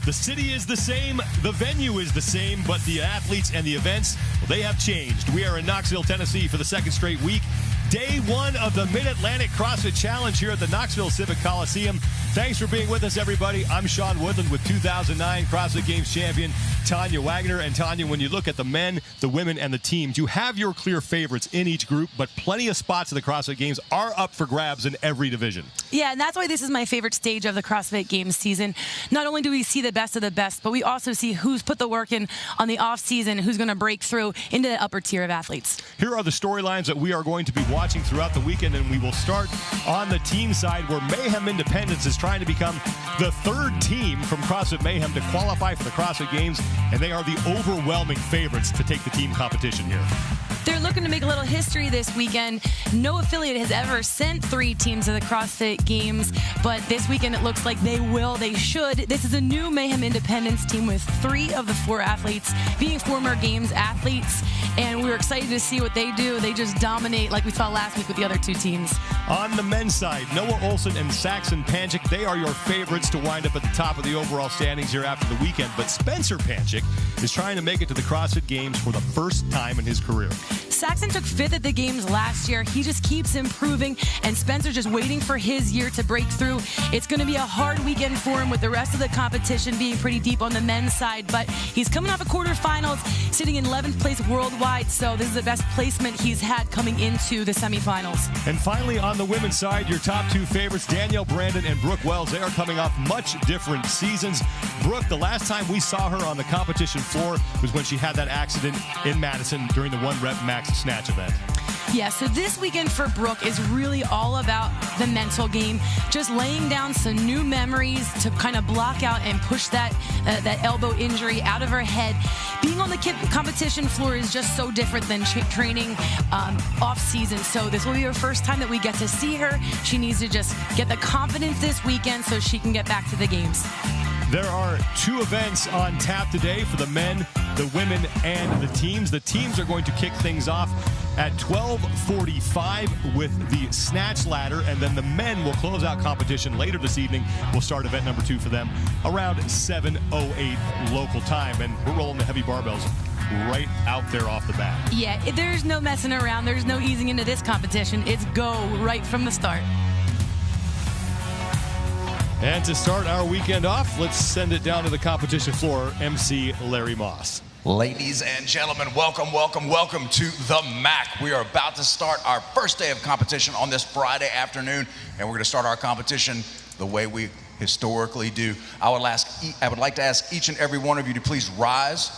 The city is the same, the venue is the same, but the athletes and the events, well, they have changed. We are in Knoxville, Tennessee for the second straight week. Day one of the Mid-Atlantic CrossFit Challenge here at the Knoxville Civic Coliseum. Thanks for being with us, everybody. I'm Sean Woodland with 2009 CrossFit Games champion Tanya Wagner. And Tanya, when you look at the men, the women, and the teams, you have your clear favorites in each group, but plenty of spots at the CrossFit Games are up for grabs in every division. Yeah, and that's why this is my favorite stage of the CrossFit Games season. Not only do we see the best of the best, but we also see who's put the work in on the off season, who's going to break through into the upper tier of athletes. Here are the storylines that we are going to be watching throughout the weekend, and we will start on the team side where Mayhem Independence is trying to become the third team from CrossFit Mayhem to qualify for the CrossFit Games, and they are the overwhelming favorites to take the team competition here. They're looking to make a little history this weekend. No affiliate has ever sent 3 teams to the CrossFit Games, but this weekend it looks like they will, they should. This is a new Mayhem Independence team with 3 of the 4 athletes being former Games athletes, and we're excited to see what they do. They just dominate like we saw last week with the other 2 teams. On the men's side, Noah Olson and Saxon Panchik, they are your favorites to wind up at the top of the overall standings here after the weekend, but Spencer Panchik is trying to make it to the CrossFit Games for the first time in his career. Saxon took 5th at the Games last year. He just keeps improving, and Spencer's just waiting for his year to break through. It's going to be a hard weekend for him with the rest of the competition being pretty deep on the men's side, but he's coming off of quarterfinals, sitting in 11th place worldwide, so this is the best placement he's had coming into the semifinals. And finally, on the women's side, your top 2 favorites, Danielle Brandon and Brooke Wells, they are coming off much different seasons. Brooke, the last time we saw her on the competition floor was when she had that accident in Madison during the 1-rep max snatch event. Yeah, so this weekend for Brooke is really all about the mental game, just laying down some new memories to kind of block out and push that elbow injury out of her head. Being on the competition floor is just so different than training off season, so this will be her first time that we get to see her. She needs to just get the confidence this weekend so she can get back to the games. There are 2 events on tap today for the men, the women, and the teams. The teams are going to kick things off at 12:45 with the snatch ladder, and then the men will close out competition later this evening. We'll start event number 2 for them around 7:08 local time, and we're rolling the heavy barbells right out there off the bat. Yeah, there's no messing around. There's no easing into this competition. It's go right from the start. And to start our weekend off, let's send it down to the competition floor, MC Larry Moss. Ladies and gentlemen, welcome, welcome, welcome to the MAC. We are about to start our first day of competition on this Friday afternoon, and we're going to start our competition the way we historically do. I would like to ask each and every one of you to please rise,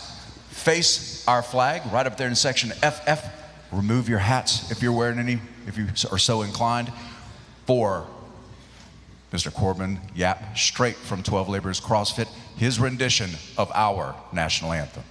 face our flag right up there in section FF. Remove your hats if you're wearing any, if you are so inclined, for Mr. Corbin Yap, straight from 12 Laborers CrossFit, his rendition of our national anthem.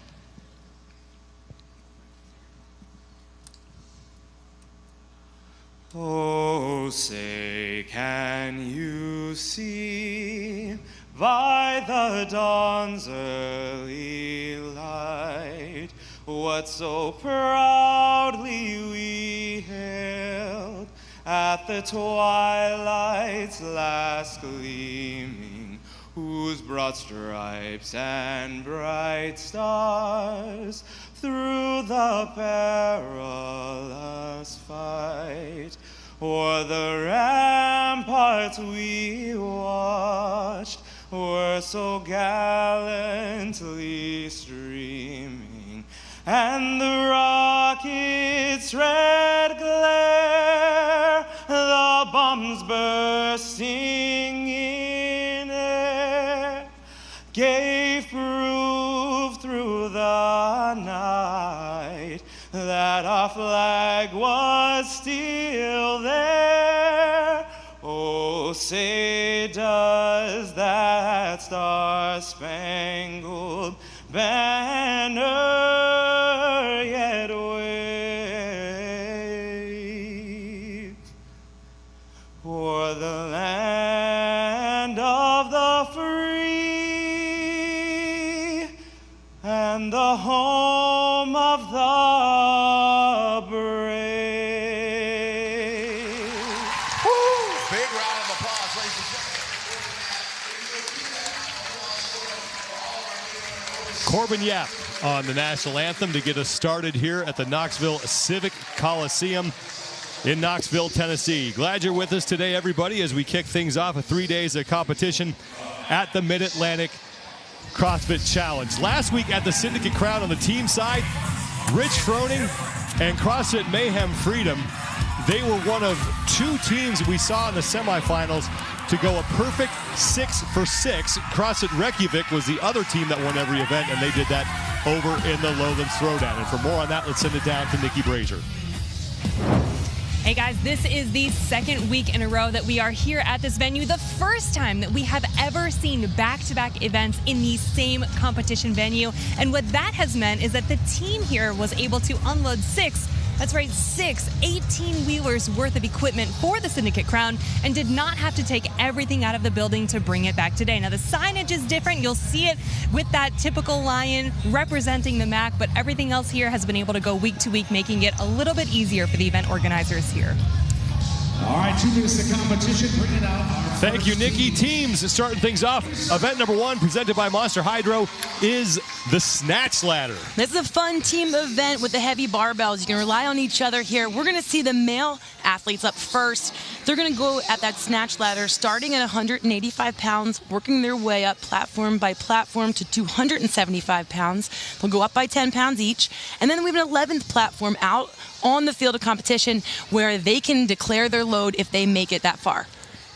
Oh, say, can you see by the dawn's early light what so proudly we hailed at the twilight's last gleaming, whose broad stripes and bright stars through the perilous fight o'er the ramparts we watched were so gallantly streaming, and the rocket's red glare, the bombs bursting in air, gave proof through the night that our flag was still there. Oh, say does that star-spangled banner yet wave o'er the land of the free and the home of the brave. Woo! Big round of applause, ladies and gentlemen. Corbin Yap on the national anthem to get us started here at the Knoxville Civic Coliseum in Knoxville, Tennessee. Glad you're with us today, everybody, as we kick things off 3 days of competition at the Mid-Atlantic CrossFit Challenge. Last week at the Syndicate Crown on the team side, Rich Froning and CrossFit Mayhem Freedom, they were one of 2 teams we saw in the semifinals to go a perfect 6 for 6. CrossFit Reykjavik was the other team that won every event, and they did that over in the Lowlands Throwdown. And for more on that, let's send it down to Nikki Brazier. Hey guys, this is the second week in a row that we are here at this venue. The first time that we have ever seen back-to-back events in the same competition venue. And what that has meant is that the team here was able to unload 6 18-wheelers worth of equipment for the Syndicate Crown and did not have to take everything out of the building to bring it back today. Now the signage is different. You'll see it with that typical lion representing the MAC, but everything else here has been able to go week to week, making it a little bit easier for the event organizers here. All right, 2 minutes to competition. Bring it out. Thank you, Nikki. Teams starting things off. Event number 1, presented by Monster Hydro, is the Snatch Ladder. This is a fun team event with the heavy barbells. You can rely on each other here. We're going to see the male athletes up first. They're going to go at that Snatch Ladder starting at 185 pounds, working their way up platform by platform to 275 pounds. They'll go up by 10 pounds each. And then we have an 11th platform out on the field of competition where they can declare their load if they make it that far.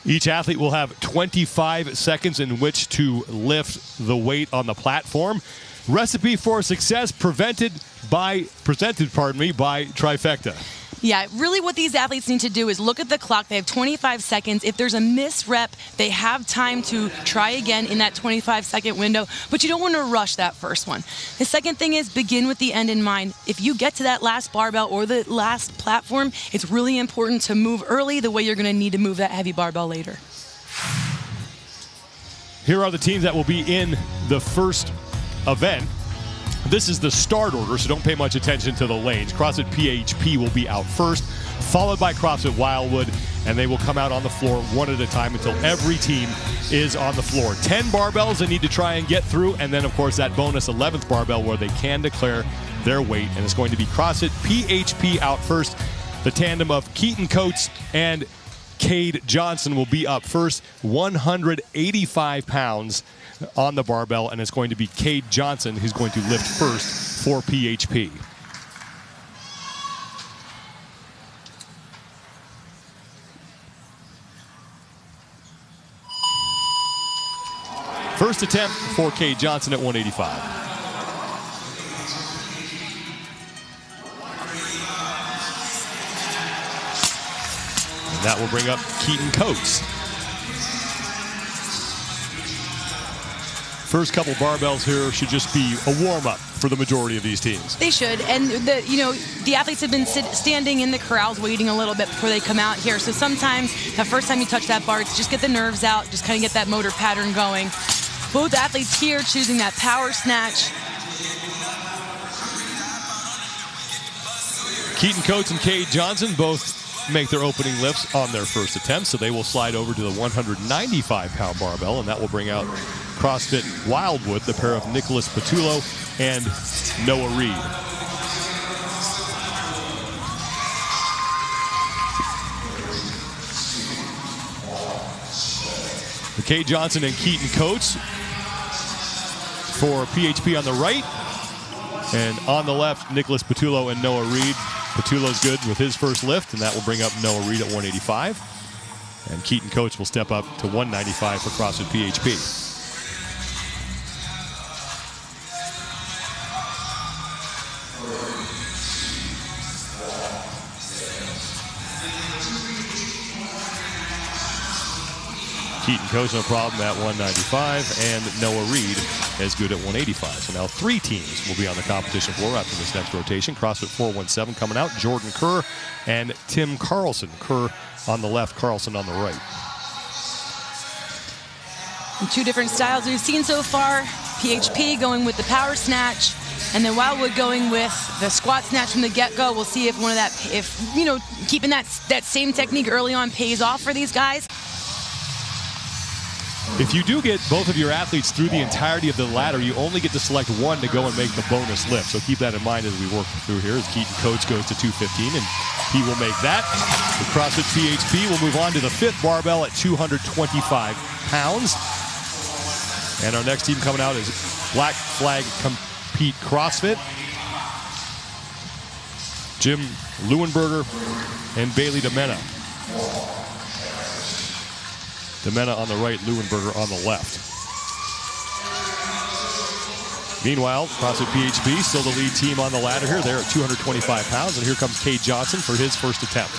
Each athlete will have 25 seconds in which to lift the weight on the platform. Recipe for success presented by Trifecta. Yeah, really what these athletes need to do is look at the clock. They have 25 seconds. If there's a missed rep, they have time to try again in that 25-second window, but you don't want to rush that first one. The second thing is begin with the end in mind. If you get to that last barbell or the last platform, it's really important to move early the way you're going to need to move that heavy barbell later. Here are the teams that will be in the first event. This is the start order, so don't pay much attention to the lanes. CrossFit PHP will be out first, followed by CrossFit Wildwood, and they will come out on the floor one at a time until every team is on the floor. 10 barbells they need to try and get through, and then, of course, that bonus 11th barbell where they can declare their weight, and it's going to be CrossFit PHP out first. The tandem of Keaton Coates and Cade Johnson will be up first, 185 pounds on the barbell, and it's going to be Cade Johnson who's going to lift first for PHP. First attempt for Cade Johnson at 185. And that will bring up Keaton Coates. First couple barbells here should just be a warm-up for the majority of these teams. They should, and the athletes have been standing in the corrals waiting a little bit before they come out here. So sometimes the first time you touch that bar, it's just get the nerves out, just kind of get that motor pattern going. Both athletes here choosing that power snatch. Keaton Coates and Cade Johnson both make their opening lifts on their first attempt, so they will slide over to the 195-pound barbell, and that will bring out CrossFit Wildwood, the pair of Nicholas Patullo and Noah Reed. Cade Johnson and Keaton Coates for PHP on the right, and on the left, Nicholas Patullo and Noah Reed. Patullo's good with his first lift, and that will bring up Noah Reed at 185. And Keaton Coates will step up to 195 for CrossFit PHP. Keaton Coates, no problem at 195, and Noah Reed is good at 185. So now 3 teams will be on the competition floor after this next rotation. CrossFit 417 coming out, Jordan Kerr and Tim Carlson. Kerr on the left, Carlson on the right. And 2 different styles we've seen so far. PHP going with the power snatch, and then Wildwood going with the squat snatch from the get-go. We'll see if one of that, keeping that same technique early on pays off for these guys. If you do get both of your athletes through the entirety of the ladder, you only get to select one to go and make the bonus lift. So keep that in mind as we work through here. As Keaton Coates goes to 215, and he will make that. The CrossFit PHP will move on to the 5th barbell at 225 pounds. And our next team coming out is Black Flag Compete CrossFit. Jim Leuenberger and Bailey DeMena. DeMena on the right, Leuenberger on the left. Meanwhile, CrossFit PHP still the lead team on the ladder here. They're at 225 pounds, and here comes Cade Johnson for his first attempt.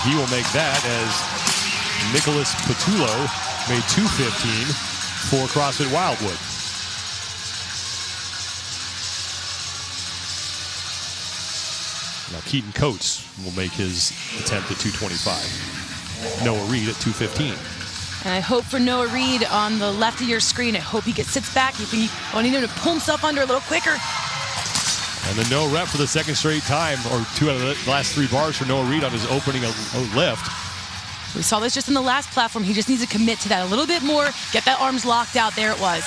He will make that as Nicholas Patullo made 215 for CrossFit Wildwood. Now Keaton Coates will make his attempt at 225. Noah Reed at 215. And I hope for Noah Reed on the left of your screen. I hope he sits back. You think I need him to pull himself under a little quicker. And the no rep for the second straight time, or 2 out of the last 3 bars for Noah Reed on his opening lift. We saw this just in the last platform. He just needs to commit to that a little bit more. Get that arms locked out. There it was.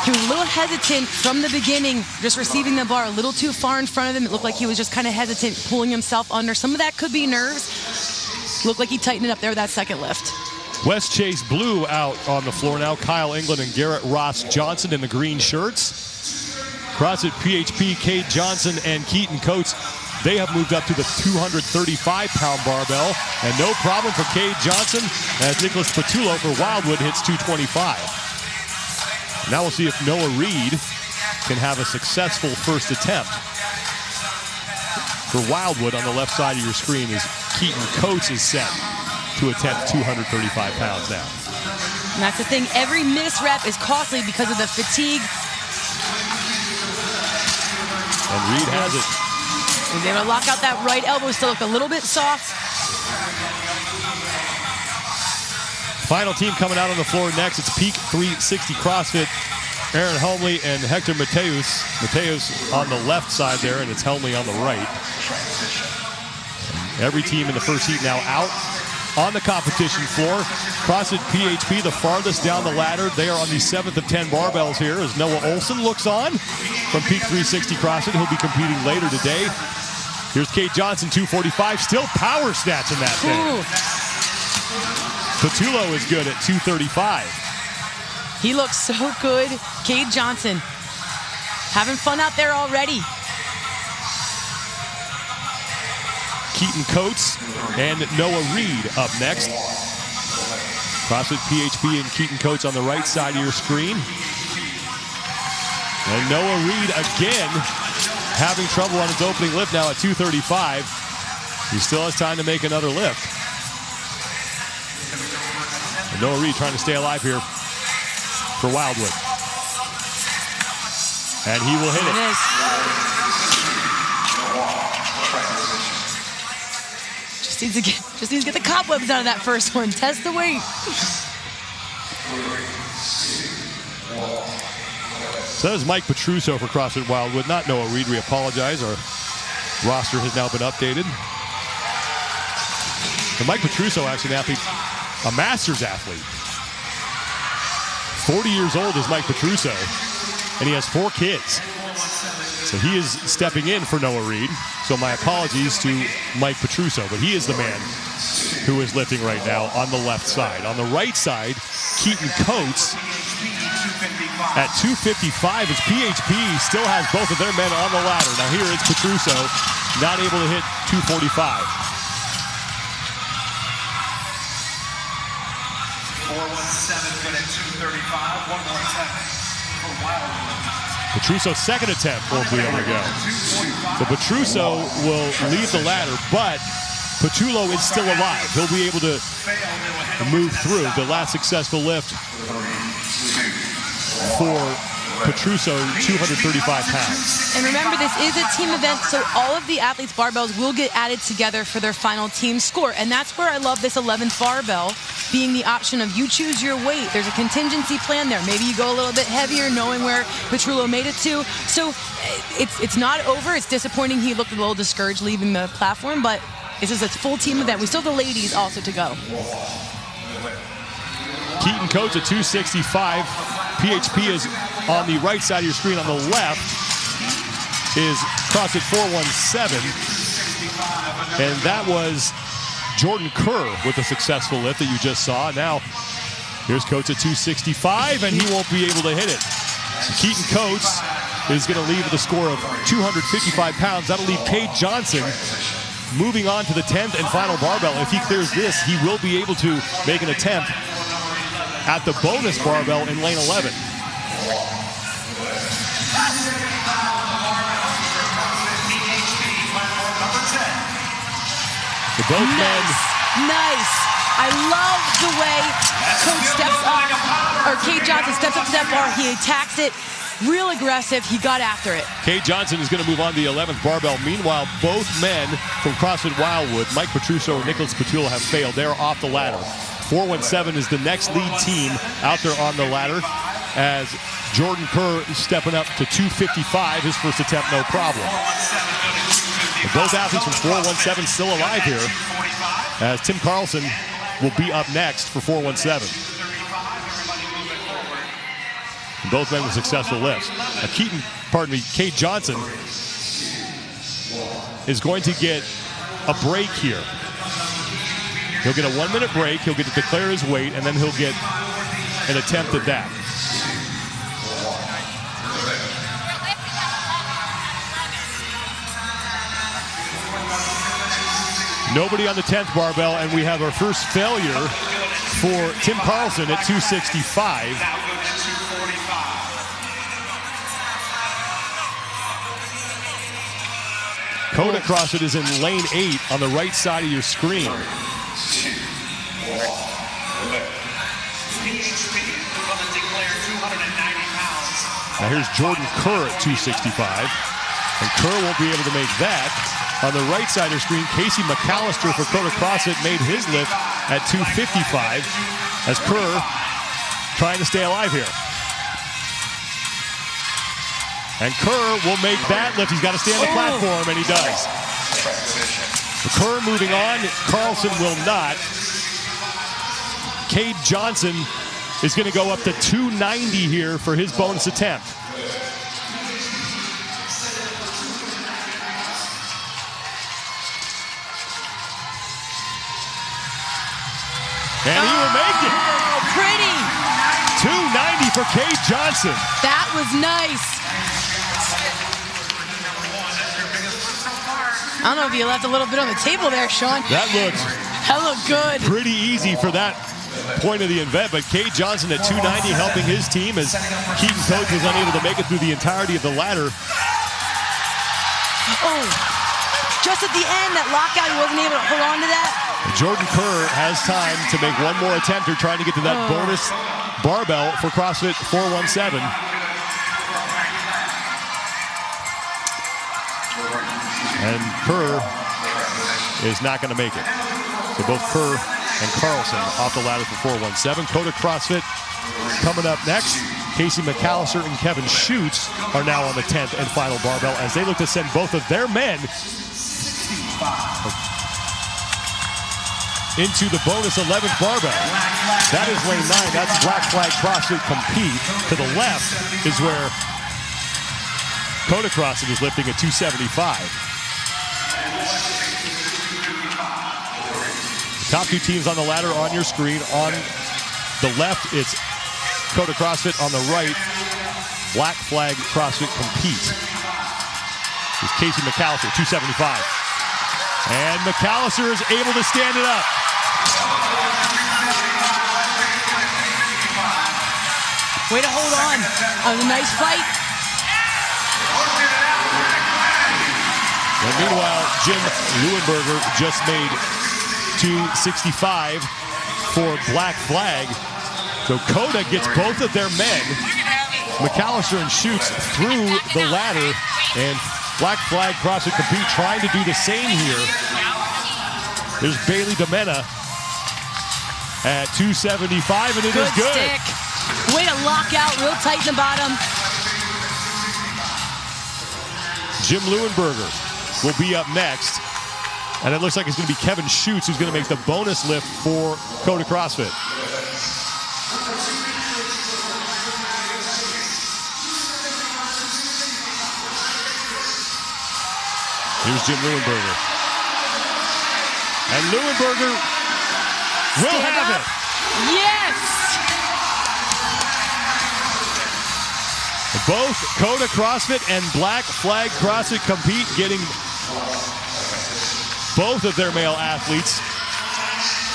He was a little hesitant from the beginning, just receiving the bar a little too far in front of him. It looked like he was just kind of hesitant, pulling himself under. Some of that could be nerves. Looked like he tightened it up there with that second lift. West Chase Blue out on the floor now. Kyle England and Garrett Ross Johnson in the green shirts. CrossFit PHP, Cade Johnson and Keaton Coates, they have moved up to the 235-pound barbell. And no problem for Cade Johnson as Nicholas Patullo for Wildwood hits 225. Now we'll see if Noah Reed can have a successful first attempt. For Wildwood on the left side of your screen is Keaton Coates is set to attempt 235 pounds now. And that's the thing, every missed rep is costly because of the fatigue. And Reed has it. He's able to lock out that right elbow, still looked a little bit soft. Final team coming out on the floor next, it's Peak 360 CrossFit. Aaron Helmley and Hector Mateus. Mateus on the left side there, and it's Helmley on the right. Every team in the first heat now out on the competition floor. CrossFit PHP, the farthest down the ladder. They are on the 7th of 10 barbells here as Noah Olson looks on from Peak 360 CrossFit. He'll be competing later today. Here's Cade Johnson, 245, still power snatching that thing. Patullo is good at 235. He looks so good. Cade Johnson having fun out there already. Keaton Coates and Noah Reed up next. CrossFit PHP and Keaton Coates on the right side of your screen. And Noah Reed again having trouble on his opening lift now at 235. He still has time to make another lift. And Noah Reed trying to stay alive here for Wildwood. And he will hit it. Just needs to get the cobwebs out of that first one. Test the weight. So that is Mike Petruso for CrossFit Wildwood, not Noah Reed. We apologize. Our roster has now been updated. And Mike Petruso, actually an athlete, a master's athlete. 40 years old is Mike Petruso, and he has 4 kids. So he is stepping in for Noah Reed. So my apologies to Mike Petruso, but he is the man who is lifting right now on the left side. On the right side, Keaton Coates at 255 as PHP still has both of their men on the ladder. Now here is Petruso, not able to hit 245. 417 good at 235. One more attempt for Wildwood. Petruso's second attempt won't be able to go. So Petruso will leave the ladder, but Patullo is still alive. He'll be able to move through. The last successful lift for Petruso, 235 pounds. And remember, this is a team event, so all of the athletes' barbells will get added together for their final team score. And that's where I love this 11th barbell being the option of you choose your weight. There's a contingency plan there. Maybe you go a little bit heavier, knowing where Petrulo made it to. So it's not over. It's disappointing. He looked a little discouraged leaving the platform, but This is a full team event. We still have the ladies also to go. Keaton Coates at 265. PHP is on the right side of your screen. On the left is CrossFit 417. And that was Jordan Kerr with a successful lift that you just saw. Now, here's Coates at 265, and he won't be able to hit it. Keaton Coates is going to leave with a score of 255 pounds. That'll leave Cade Johnson moving on to the 10th and final barbell. If he clears this, he will be able to make an attempt at the bonus barbell in lane 11. The both men. Nice. I love the way Coach steps up, or Cade Johnson steps up to that bar. He attacks it. Real aggressive. He got after it. Cade Johnson is going to move on to the 11th barbell. Meanwhile, both men from CrossFit Wildwood, Mike Petruccio and Nicholas Petula, have failed. They're off the ladder. 417 is the next lead team out there on the ladder, as Jordan Kerr is stepping up to 255. His first attempt, no problem. Both athletes from 417 still alive here, as Tim Carlson will be up next for 417. And both men with successful lifts. Cade Johnson is going to get a break here. He'll get a 1-minute break, he'll get to declare his weight, and then he'll get an attempt at that. Nobody on the 10th barbell, and we have our first failure for Tim Carlson at 265. Coda CrossFit is in lane 8 on the right side of your screen. Now here's Jordan Kerr at 265, and Kerr won't be able to make that. On the right side of your screen, Casey McAllister for Coda CrossFit made his lift at 255, as Kerr trying to stay alive here. And Kerr will make that lift. He's got to stay on the platform, and he does. Kerr moving on. Carlson will not. Cade Johnson is going to go up to 290 here for his bonus attempt. And he will make it. Oh, pretty. 290 for Cade Johnson. That was nice. I don't know if you left a little bit on the table there, Sean. That looked good. Pretty easy for that point of the event, but Cade Johnson at 290 helping his team, as Keaton Coates was unable to make it through the entirety of the ladder. Oh, just at the end, that lockout, he wasn't able to hold on to that. Jordan Kerr has time to make one more attempt. They're trying to get to that bonus barbell for CrossFit 417. And Kerr is not going to make it. So both Kerr and Carlson off the ladder for 417. Coda CrossFit coming up next. Casey McAllister and Kevin Schutz are now on the 10th and final barbell, as they look to send both of their men into the bonus 11th barbell. That is lane 9. That's Black Flag CrossFit Compete. To the left is where Coda CrossFit is lifting at 275. Top two teams on the ladder on your screen. On the left, it's Coda CrossFit. On the right, Black Flag CrossFit Compete. It's Casey McAllister, 275. And McAllister is able to stand it up. Way to hold on. That was a nice fight. And meanwhile, Jim Leuenberger just made 265 for Black Flag. So Coda gets both of their men, McAllister and Schutz, through the ladder, and Black Flag CrossFit Compete trying to do the same here. There's Bailey DeMena at 275, and it is good. Stick. Way to lock out, real tight in the bottom. Jim Leuenberger will be up next And it looks like it's going to be Kevin Schutz who's going to make the bonus lift for Coda CrossFit. Here's Jim Leuenberger. And Leuenberger will have it. Yes! Both Coda CrossFit and Black Flag CrossFit compete, getting both of their male athletes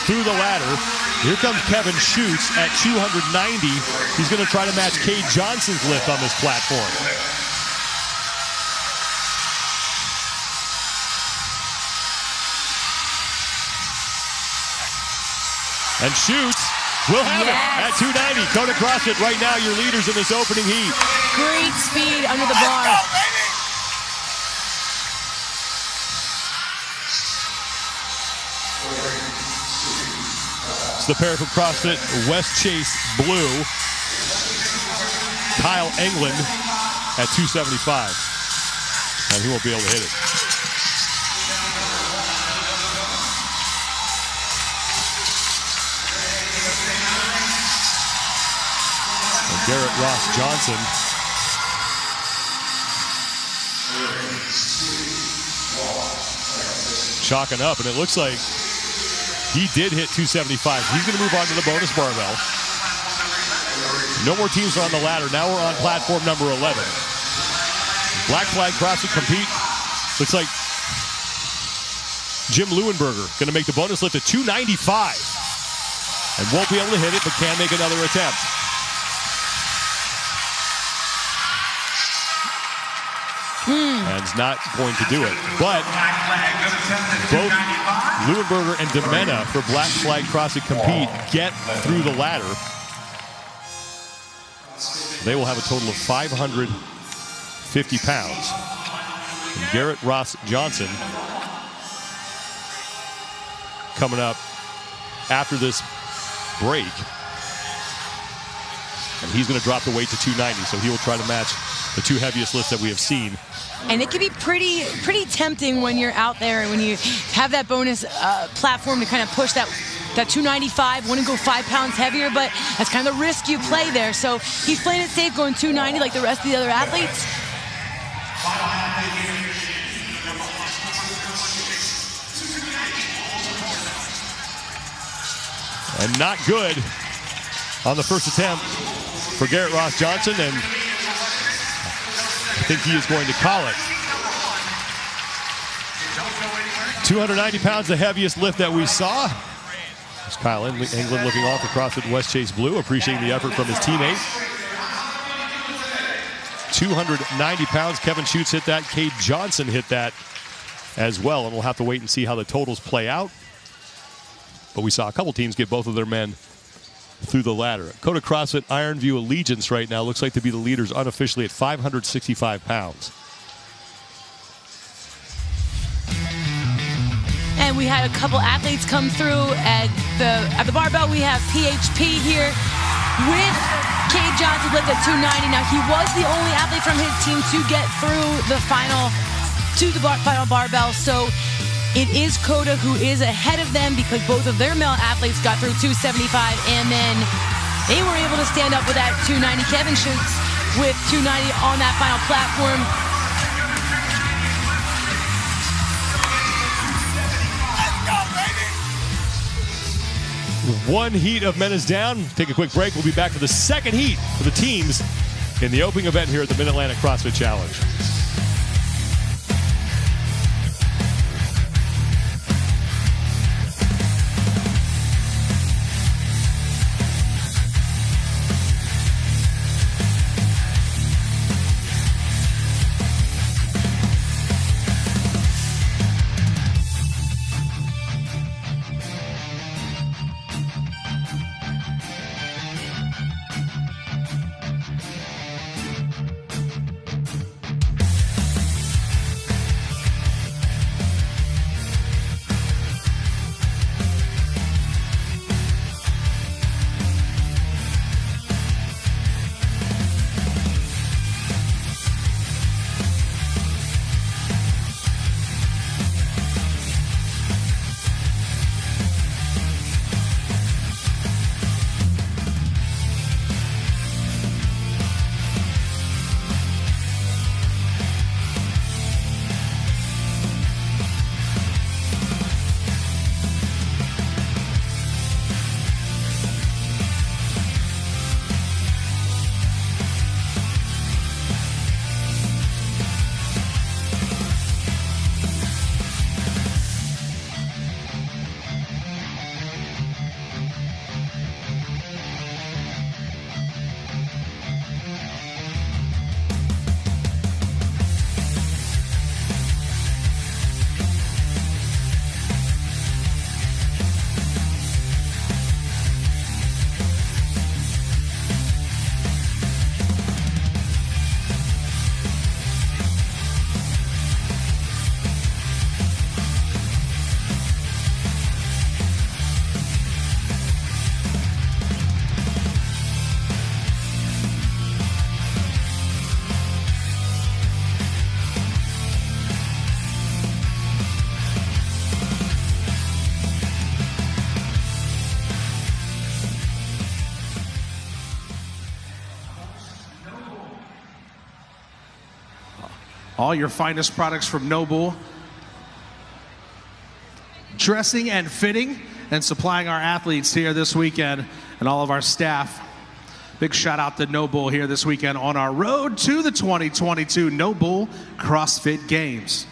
through the ladder. Here comes Kevin Schutz at 290. He's going to try to match Cade Johnson's lift on this platform. And Schutz will have it at 290. Coda CrossFit right now, your leaders in this opening heat. Great speed under the bar. It's the pair from CrossFit West Chase Blue. Kyle England at 275. And he won't be able to hit it. Garrett Ross Johnson. Chalking up, and it looks like he did hit 275. He's going to move on to the bonus barbell. No more teams are on the ladder. Now we're on platform number 11. Black Flag CrossFit compete. Looks like Jim Leuenberger going to make the bonus lift at 295. And won't be able to hit it, but can make another attempt. And is not going to do it. But both Leuenberger and DeMena for Black Flag CrossFit compete get through the ladder. They will have a total of 550 pounds. And Garrett Ross Johnson coming up after this break. And he's going to drop the weight to 290, so he will try to match the two heaviest lifts that we have seen. And it can be pretty tempting when you're out there and when you have that bonus platform to kind of push that 295, want to go 5 pounds heavier, but that's kind of the risk you play there. So he's playing it safe, going 290 like the rest of the other athletes. And not good on the first attempt for Garrett Ross Johnson, and I think he is going to call it. 290 pounds, the heaviest lift that we saw. There's Kyle England looking off for CrossFit West Chase Blue, appreciating the effort from his teammate. 290 pounds, Kevin Schutz hit that. Cade Johnson hit that as well, and we'll have to wait and see how the totals play out. But we saw a couple teams get both of their men through the ladder. Coda CrossFit Ironview Allegiance right now looks like to be the leaders unofficially at 565 pounds. And we had a couple athletes come through at the barbell. We have PHP here with Cade Johnson lift at 290. Now he was the only athlete from his team to get through the final barbell. So it is Coda who is ahead of them because both of their male athletes got through 275, and then they were able to stand up with that 290. Kevin Schutz with 290 on that final platform. One heat of men is down. Take a quick break. We'll be back for the second heat for the teams in the opening event here at the Mid-Atlantic CrossFit Challenge. All your finest products from Noble. Dressing and fitting and supplying our athletes here this weekend and all of our staff. Big shout out to Noble here this weekend on our road to the 2022 Noble CrossFit Games.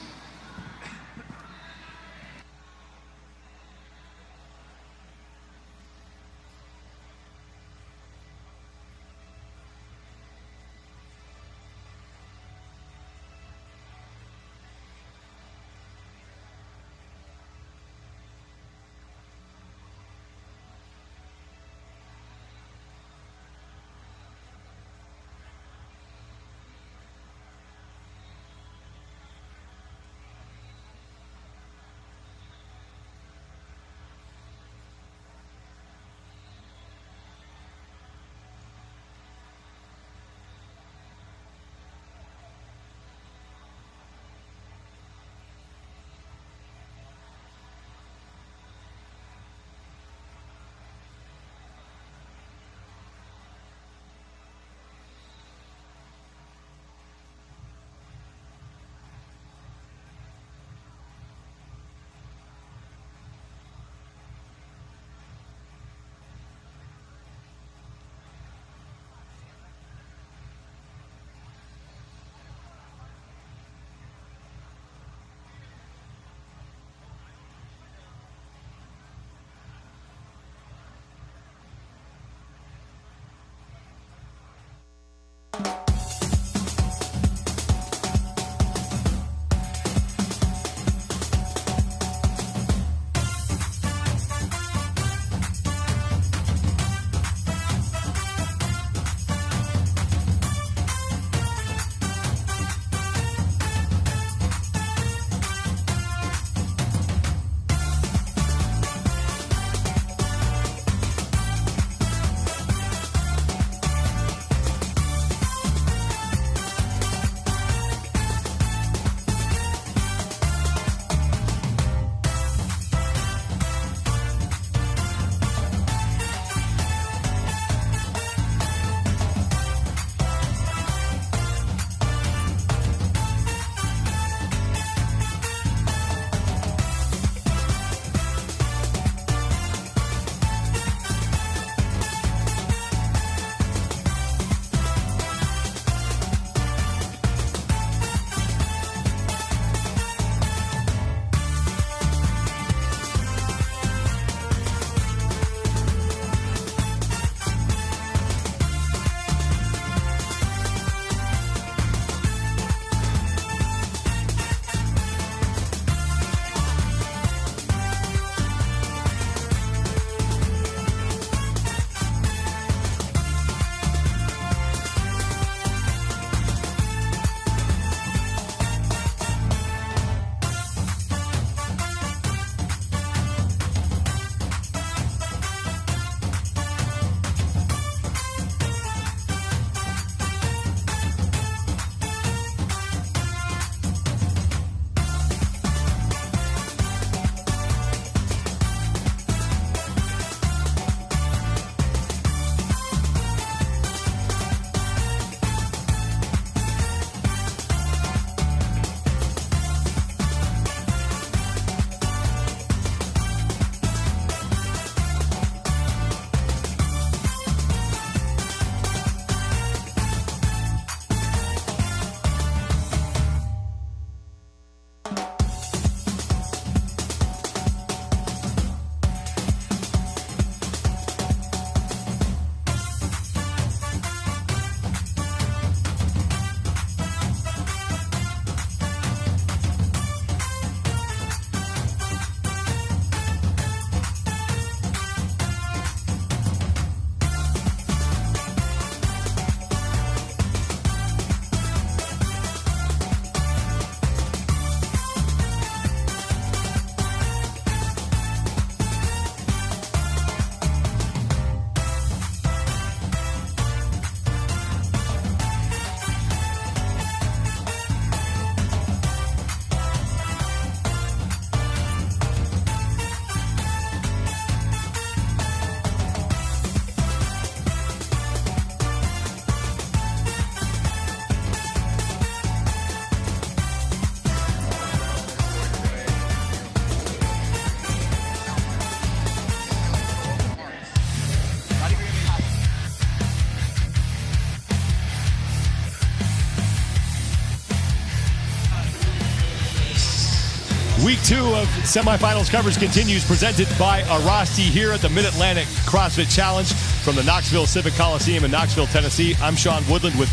Week 2 of semifinals coverage continues, presented by Arasti here at the Mid-Atlantic CrossFit Challenge from the Knoxville Civic Coliseum in Knoxville, Tennessee. I'm Sean Woodland with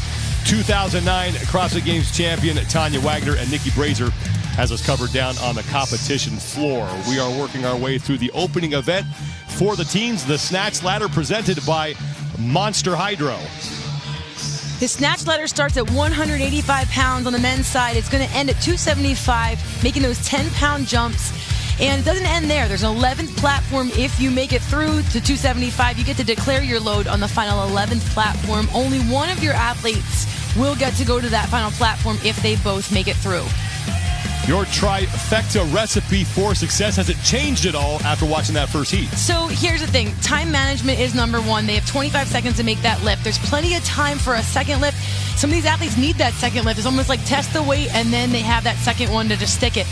2009 CrossFit Games champion Tanya Wagner, and Nikki Brazier has us covered down on the competition floor. We are working our way through the opening event for the teams, the Snatch Ladder presented by Monster Hydro. The snatch ladder starts at 185 pounds on the men's side. It's going to end at 275, making those 10-pound jumps. And it doesn't end there. There's an 11th platform. If you make it through to 275, you get to declare your load on the final 11th platform. Only one of your athletes will get to go to that final platform if they both make it through. Your trifecta recipe for success, has it changed at all after watching that first heat? So here's the thing. Time management is number one. They have 25 seconds to make that lift. There's plenty of time for a second lift. Some of these athletes need that second lift. It's almost like test the weight and then they have that second one to just stick it.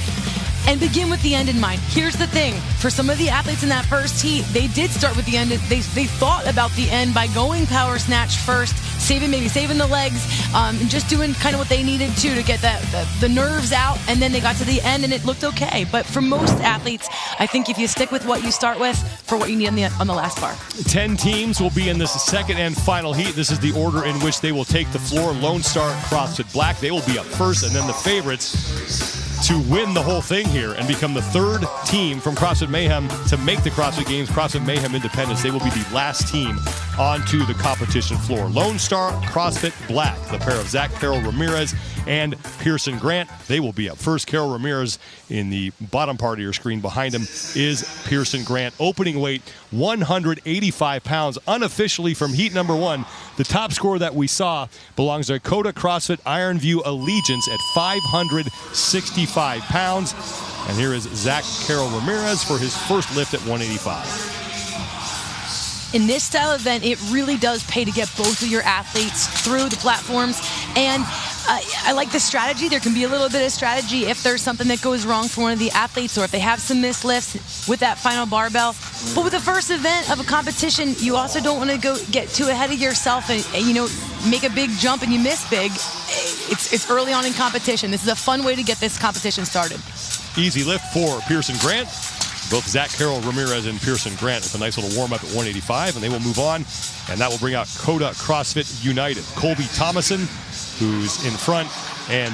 And begin with the end in mind. Here's the thing. For some of the athletes in that first heat, they did start with the end. They thought about the end by going power snatch first, maybe saving the legs, and just doing kind of what they needed to get the nerves out, and then they got to the end and it looked okay. But for most athletes, I think if you stick with what you start with for what you need on the last bar. 10 teams will be in this second and final heat. This is the order in which they will take the floor. Lone Star, CrossFit Black, they will be up first, and then the favorites to win the whole thing here and become the third team from CrossFit Mayhem to make the CrossFit Games, CrossFit Mayhem Independence. They will be the last team onto the competition floor. Lone Star, CrossFit Black, the pair of Zach Carroll Ramirez and Pearson Grant. They will be up first. Carroll Ramirez in the bottom part of your screen behind him is Pearson Grant. Opening weight, 185 pounds, unofficially from heat number 1. The top score that we saw belongs to Coda CrossFit Ironview Allegiance at 565 pounds. And here is Zach Carroll Ramirez for his first lift at 185. In this style event, it really does pay to get both of your athletes through the platforms. And I like the strategy. There can be a little bit of strategy if there's something that goes wrong for one of the athletes or if they have some missed lifts with that final barbell. But with the first event of a competition, you also don't want to get too ahead of yourself and make a big jump and you miss big. It's early on in competition. This is a fun way to get this competition started. Easy lift for Pearson Grant. Both Zach Carroll Ramirez and Pearson Grant with a nice little warm-up at 185, and they will move on, and that will bring out Coda CrossFit United. Colby Thomason, who's in front, and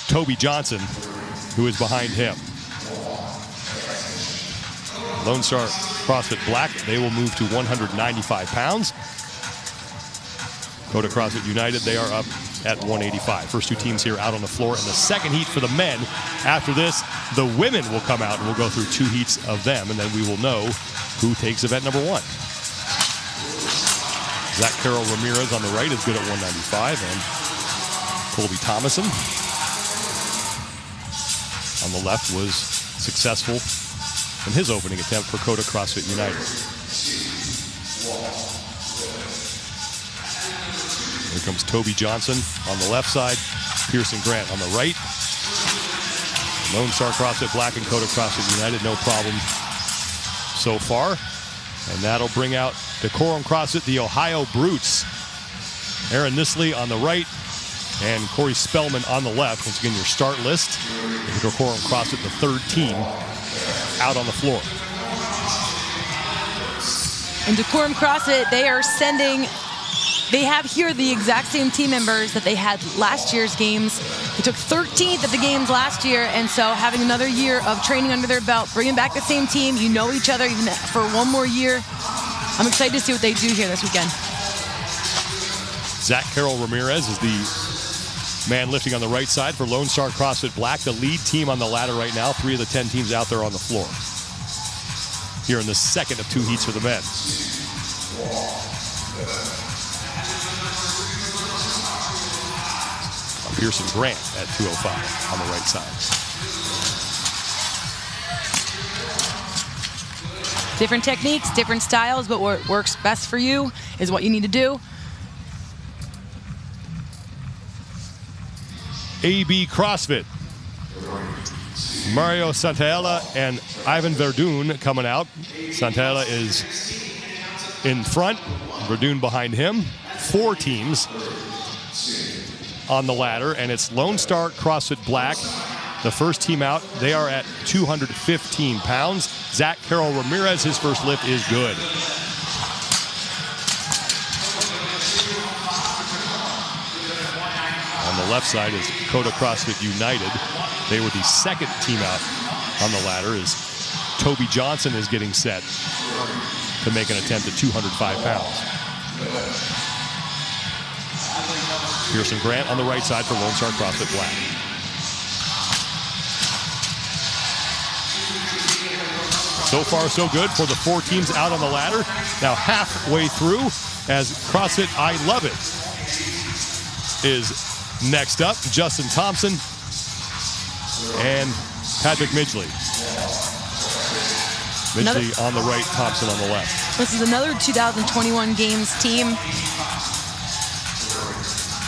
Toby Johnson, who is behind him. Lone Star CrossFit Black, they will move to 195 pounds. Coda CrossFit United, they are up at 185. First two teams here out on the floor in the second heat for the men. After this, the women will come out and we'll go through 2 heats of them, and then we will know who takes event number 1. Zach Carroll Ramirez on the right is good at 195, and Colby Thomason on the left was successful in his opening attempt for Coda CrossFit United. Here comes Toby Johnson on the left side, Pearson Grant on the right. Lone Star CrossFit Black and Coda CrossFit United, no problem so far. And that'll bring out Decorum CrossFit, the Ohio Brutes. Aaron Nisley on the right and Corey Spellman on the left. Once again, your start list. Decorum CrossFit, the third team out on the floor. And Decorum CrossFit, they have here the exact same team members that they had last year's games. They took 13th at the games last year, and so having another year of training under their belt, bringing back the same team, you know each other even for one more year. I'm excited to see what they do here this weekend. Zach Carroll Ramirez is the man lifting on the right side for Lone Star CrossFit Black, the lead team on the ladder right now. 3 of the 10 teams out there on the floor here in the second of 2 heats for the men. Pearson Grant at 205 on the right side. Different techniques, different styles, but what works best for you is what you need to do. AB CrossFit. Mario Santaella and Ivan Verdun coming out. Santaella is in front, Verdun behind him. 4 teams on the ladder, and it's Lone Star CrossFit Black, The first team out, they are at 215 pounds. Zach Carroll Ramirez, his first lift is good. On the left side is Coda CrossFit United. They were the second team out on the ladder as Toby Johnson is getting set to make an attempt at 205 pounds. Pearson Grant on the right side for Lone Star CrossFit Black. So far, so good for the 4 teams out on the ladder. Now halfway through as CrossFit I Love It is next up. Justin Thompson and Patrick Midgley. Midgley on the right, Thompson on the left. This is another 2021 Games team.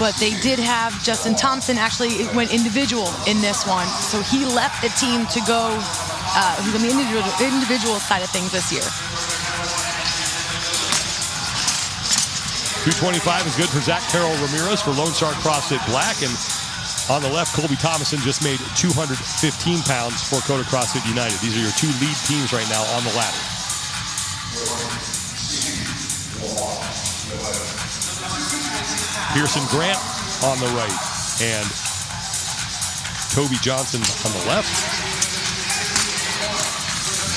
But they did have Justin Thompson actually went individual in this one. So he left the team to go, he's on the individual side of things this year. 225 is good for Zach Carroll Ramirez for Lone Star CrossFit Black. And on the left, Colby Thomason just made 215 pounds for Coda CrossFit United. These are your 2 lead teams right now on the ladder. Pearson Grant on the right and Toby Johnson on the left.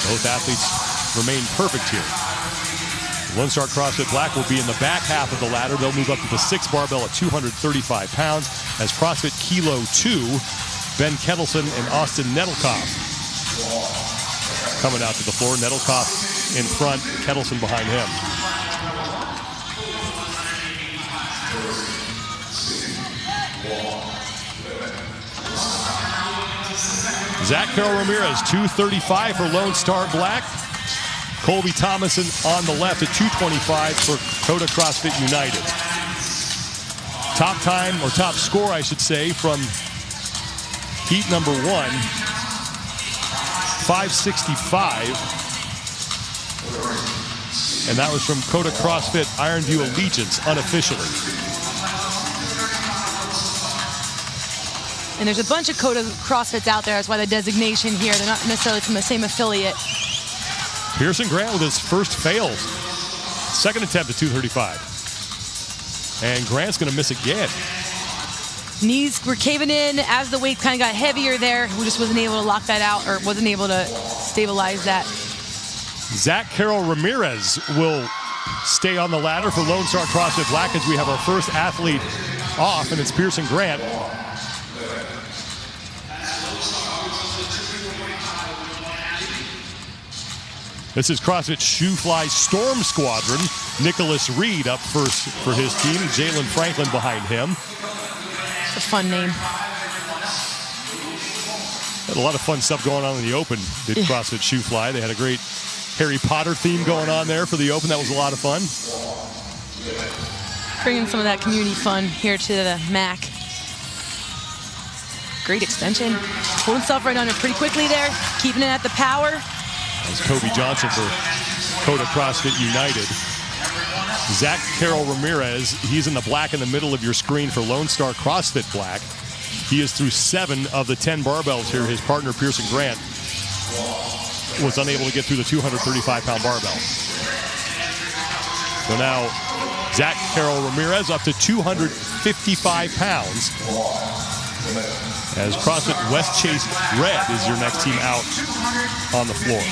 Both athletes remain perfect here. Lone Star CrossFit Black will be in the back half of the ladder. They'll move up to the 6 barbell at 235 pounds as CrossFit Kilo 2, Ben Kettleson and Austin Nettlekoff coming out to the floor. Nettlekoff in front, Kettleson behind him. Zach Carroll Ramirez, 235 for Lone Star Black. Colby Thomason on the left at 225 for Coda CrossFit United. Top time, or top score, I should say, from heat number 1, 565. And that was from Coda CrossFit Ironview Allegiance, unofficially. And there's a bunch of Coda CrossFits out there. That's why the designation here. They're not necessarily from the same affiliate. Pearson Grant with his first fails. Second attempt at 235. And Grant's going to miss again. Knees were caving in as the weight kind of got heavier there. We just wasn't able to lock that out or wasn't able to stabilize that. Zach Carroll Ramirez will stay on the ladder for Lone Star CrossFit Black as we have our first athlete off, and it's Pearson Grant. This is CrossFit Shoe Fly Storm Squadron. Nicholas Reed up first for his team. Jalen Franklin behind him. It's a fun name. Had a lot of fun stuff going on in the Open, did CrossFit Shoe Fly. They had a great Harry Potter theme going on there for the Open. That was a lot of fun. Bringing some of that community fun here to the MAC. Great extension. Pulled himself right under pretty quickly there. Keeping it at the power. That's Toby Johnson for Coda CrossFit United. Zach Carroll Ramirez, he's in the black in the middle of your screen for Lone Star CrossFit Black. He is through 7 of the 10 barbells here. His partner, Pearson Grant, was unable to get through the 235-pound barbell. So now, Zach Carroll Ramirez up to 255 pounds. As CrossFit West Chase Red is your next team out on the floor.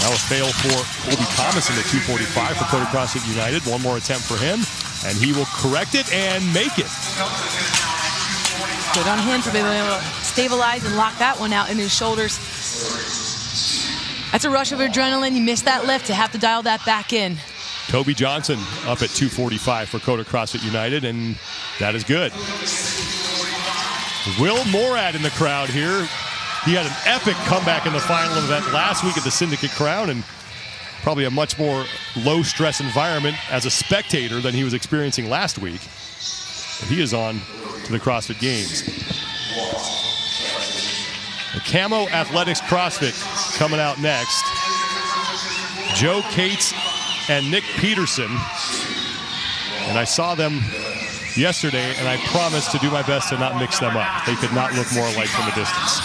Now a fail for Colby Thomason at 245 for Coda CrossFit United. One more attempt for him, and he will correct it and make it. Good on him for being able to stabilize and lock that one out in his shoulders. That's a rush of adrenaline. You missed that lift to have to dial that back in. Toby Johnson up at 245 for Coda CrossFit United, and that is good. Will Morad in the crowd here. He had an epic comeback in the final event last week at the Syndicate Crown, and probably a much more low-stress environment as a spectator than he was experiencing last week. But he is on to the CrossFit Games. The Camo Athletics CrossFit coming out next. Joe Cates and Nick Peterson. And I saw them yesterday, and I promised to do my best to not mix them up. They could not look more alike from a distance.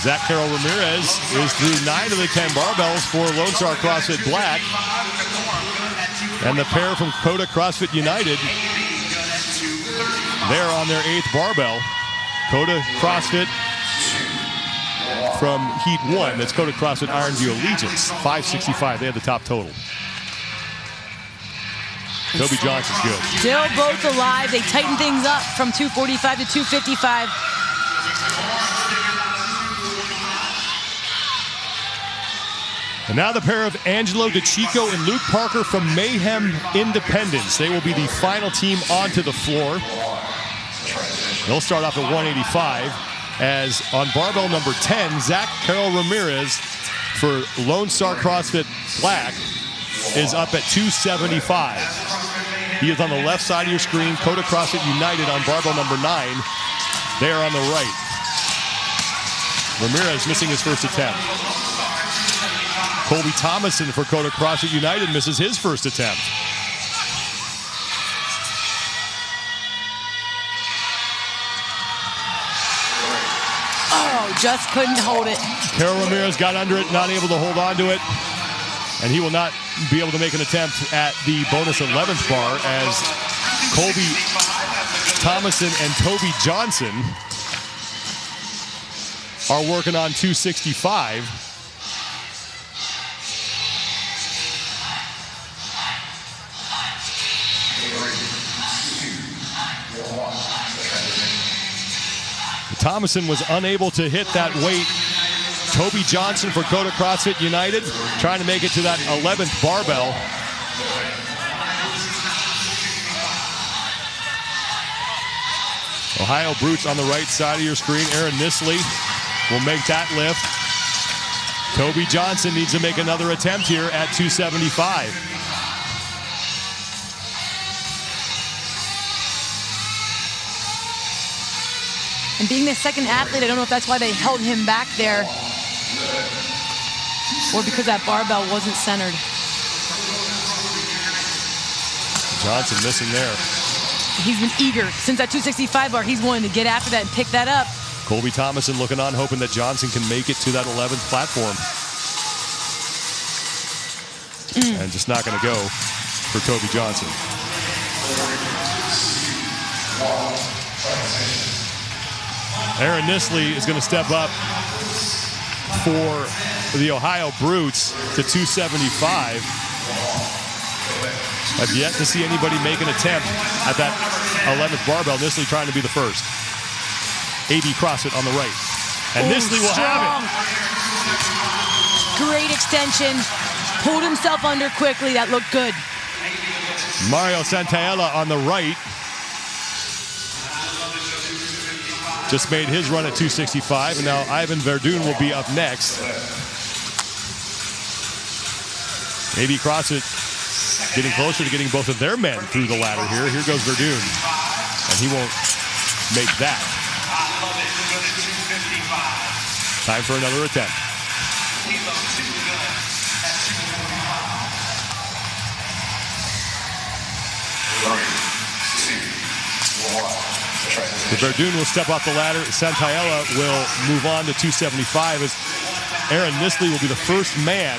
Zach Carroll Ramirez is through 9 of the 10 barbells for Lone Star CrossFit Black. And the pair from Coda CrossFit United, they're on their 8th barbell. Coda CrossFit from Heat 1. That's Coda CrossFit Iron View Allegiance. 565. They had the top total. Toby Johnson's good. Still both alive. They tighten things up from 245 to 255. And now the pair of Angelo DeChico and Luke Parker from Mayhem Independence. They will be the final team onto the floor. They'll start off at 185. As on barbell number 10, Zach Carroll Ramirez for Lone Star CrossFit Black is up at 275. He is on the left side of your screen. Coda CrossFit United on barbell number 9. They are on the right. Ramirez missing his first attempt. Colby Thomason for Coda CrossFit United misses his first attempt. Oh, just couldn't hold it. Carroll Ramirez got under it, not able to hold on to it. And he will not be able to make an attempt at the bonus 11th bar as Colby Thomason and Toby Johnson are working on 265. Thomason was unable to hit that weight. Toby Johnson for Coda CrossFit United trying to make it to that 11th barbell. Ohio Brutes on the right side of your screen. Aaron Nisley will make that lift. Toby Johnson needs to make another attempt here at 275. And being the second athlete, I don't know if that's why they held him back there or because that barbell wasn't centered. Johnson missing there. He's been eager. Since that 265 bar, he's wanting to get after that and pick that up. Colby Thomason looking on, hoping that Johnson can make it to that 11th platform. And just not going to go for Toby Johnson. Aaron Nisley is going to step up for the Ohio Brutes to 275. I've yet to see anybody make an attempt at that 11th barbell. Nisley trying to be the first. AB CrossFit on the right. And Nisley will have it. Great extension. Pulled himself under quickly. That looked good. Mario Santaella on the right. Just made his run at 265, and now Ivan Verdun will be up next. AB CrossFit getting closer to getting both of their men through the ladder here. Here goes Verdun, and he won't make that. Time for another attempt. The Verdun will step off the ladder. Santaella will move on to 275 as Aaron Nisley will be the first man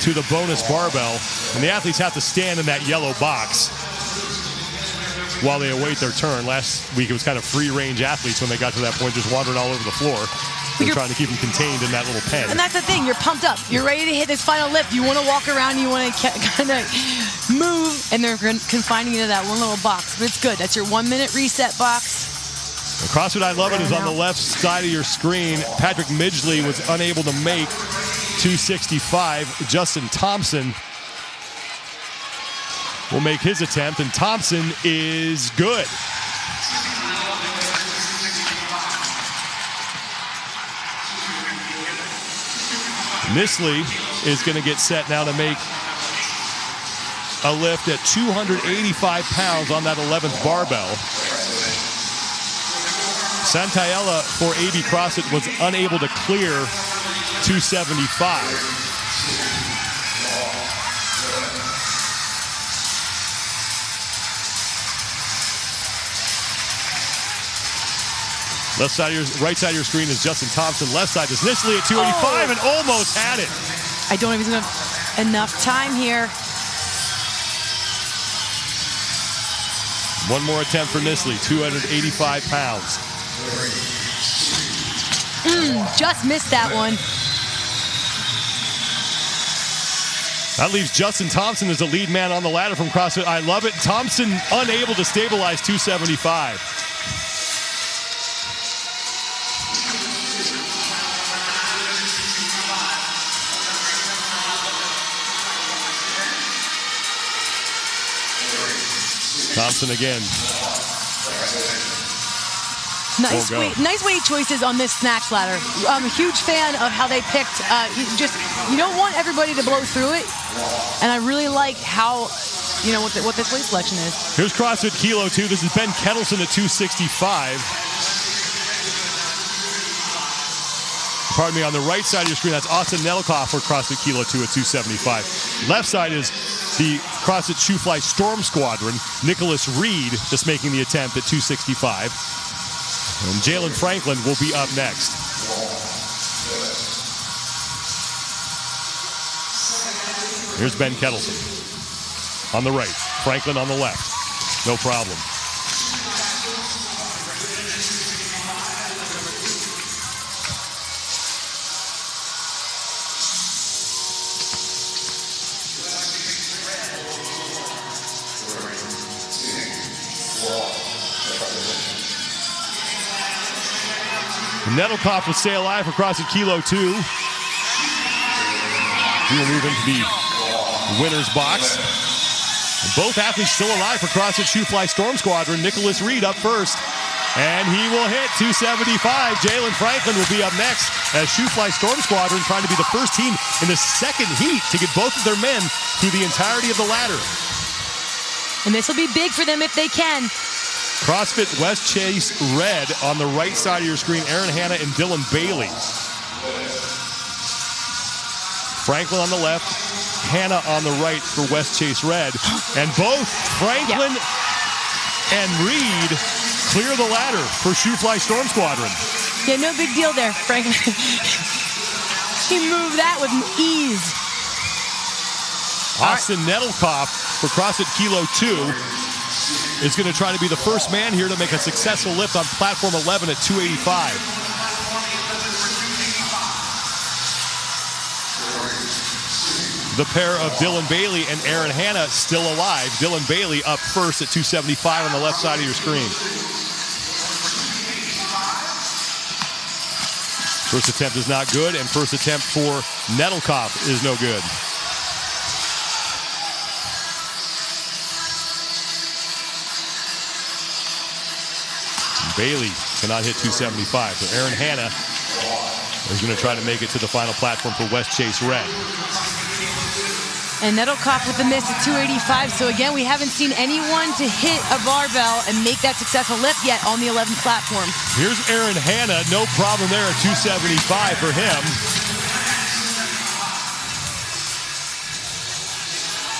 to the bonus barbell. And the athletes have to stand in that yellow box while they await their turn. Last week it was kind of free-range athletes when they got to that point, just wandering all over the floor. They're trying to keep them contained in that little pen. And that's the thing. You're pumped up. You're ready to hit this final lift. You want to walk around. You want to kind of move. And they're confining you to that one little box. But it's good. That's your 1 minute reset box. The CrossFit I Love It is on the left side of your screen. Patrick Midgley was unable to make 265. Justin Thompson will make his attempt. And Thompson is good. Nisley is going to get set now to make a lift at 285 pounds on that 11th barbell. Santaella for AB CrossFit was unable to clear 275. Right side of your screen is Justin Thompson. Left side is Nishley at 285 and almost had it. I don't even have enough time here. One more attempt for Nishley, 285 pounds. Just missed that one. That leaves Justin Thompson as the lead man on the ladder from CrossFit. I love it. Thompson unable to stabilize 275. Thompson again. Nice weight choices on this snatch ladder. I'm a huge fan of how they picked. You don't want everybody to blow through it, and I really like how, what this weight selection is. Here's CrossFit Kilo 2. This is Ben Kettleson at 265. Pardon me, on the right side of your screen, that's Austin Nedelkoff for CrossFit Kilo 2 at 275. Left side is the CrossFit Shoe Fly Storm Squadron. Nicholas Reed just making the attempt at 265. And Jalen Franklin will be up next. Here's Ben Kettleson on the right. Franklin on the left. No problem. Nedelkoff will stay alive for CrossFit Kilo 2. We will move into the winner's box. And both athletes still alive for CrossFit Shoe Fly Storm Squadron. Nicholas Reed up first, and he will hit 275. Jalen Franklin will be up next as Shoe Fly Storm Squadron trying to be the first team in the second heat to get both of their men through the entirety of the ladder. And this will be big for them if they can. CrossFit West Chase Red on the right side of your screen, Aaron Hanna and Dylan Bailey. Franklin on the left, Hanna on the right for West Chase Red. And both Franklin and Reed clear the ladder for Shoe Fly Storm Squadron. Yeah, no big deal there, Franklin. He moved that with ease. Austin Nedelkoff for CrossFit Kilo 2 is going to try to be the first man here to make a successful lift on platform 11 at 285. The pair of Dylan Bailey and Aaron Hanna still alive. Dylan Bailey up first at 275 on the left side of your screen. First attempt is not good, and first attempt for Nedelkoff is no good. Bailey cannot hit 275. So Aaron Hanna is going to try to make it to the final platform for West Chase Red. And Nedelkoff with the miss at 285. So again, we haven't seen anyone to hit a barbell and make that successful lift yet on the 11th platform. Here's Aaron Hanna. No problem there at 275 for him.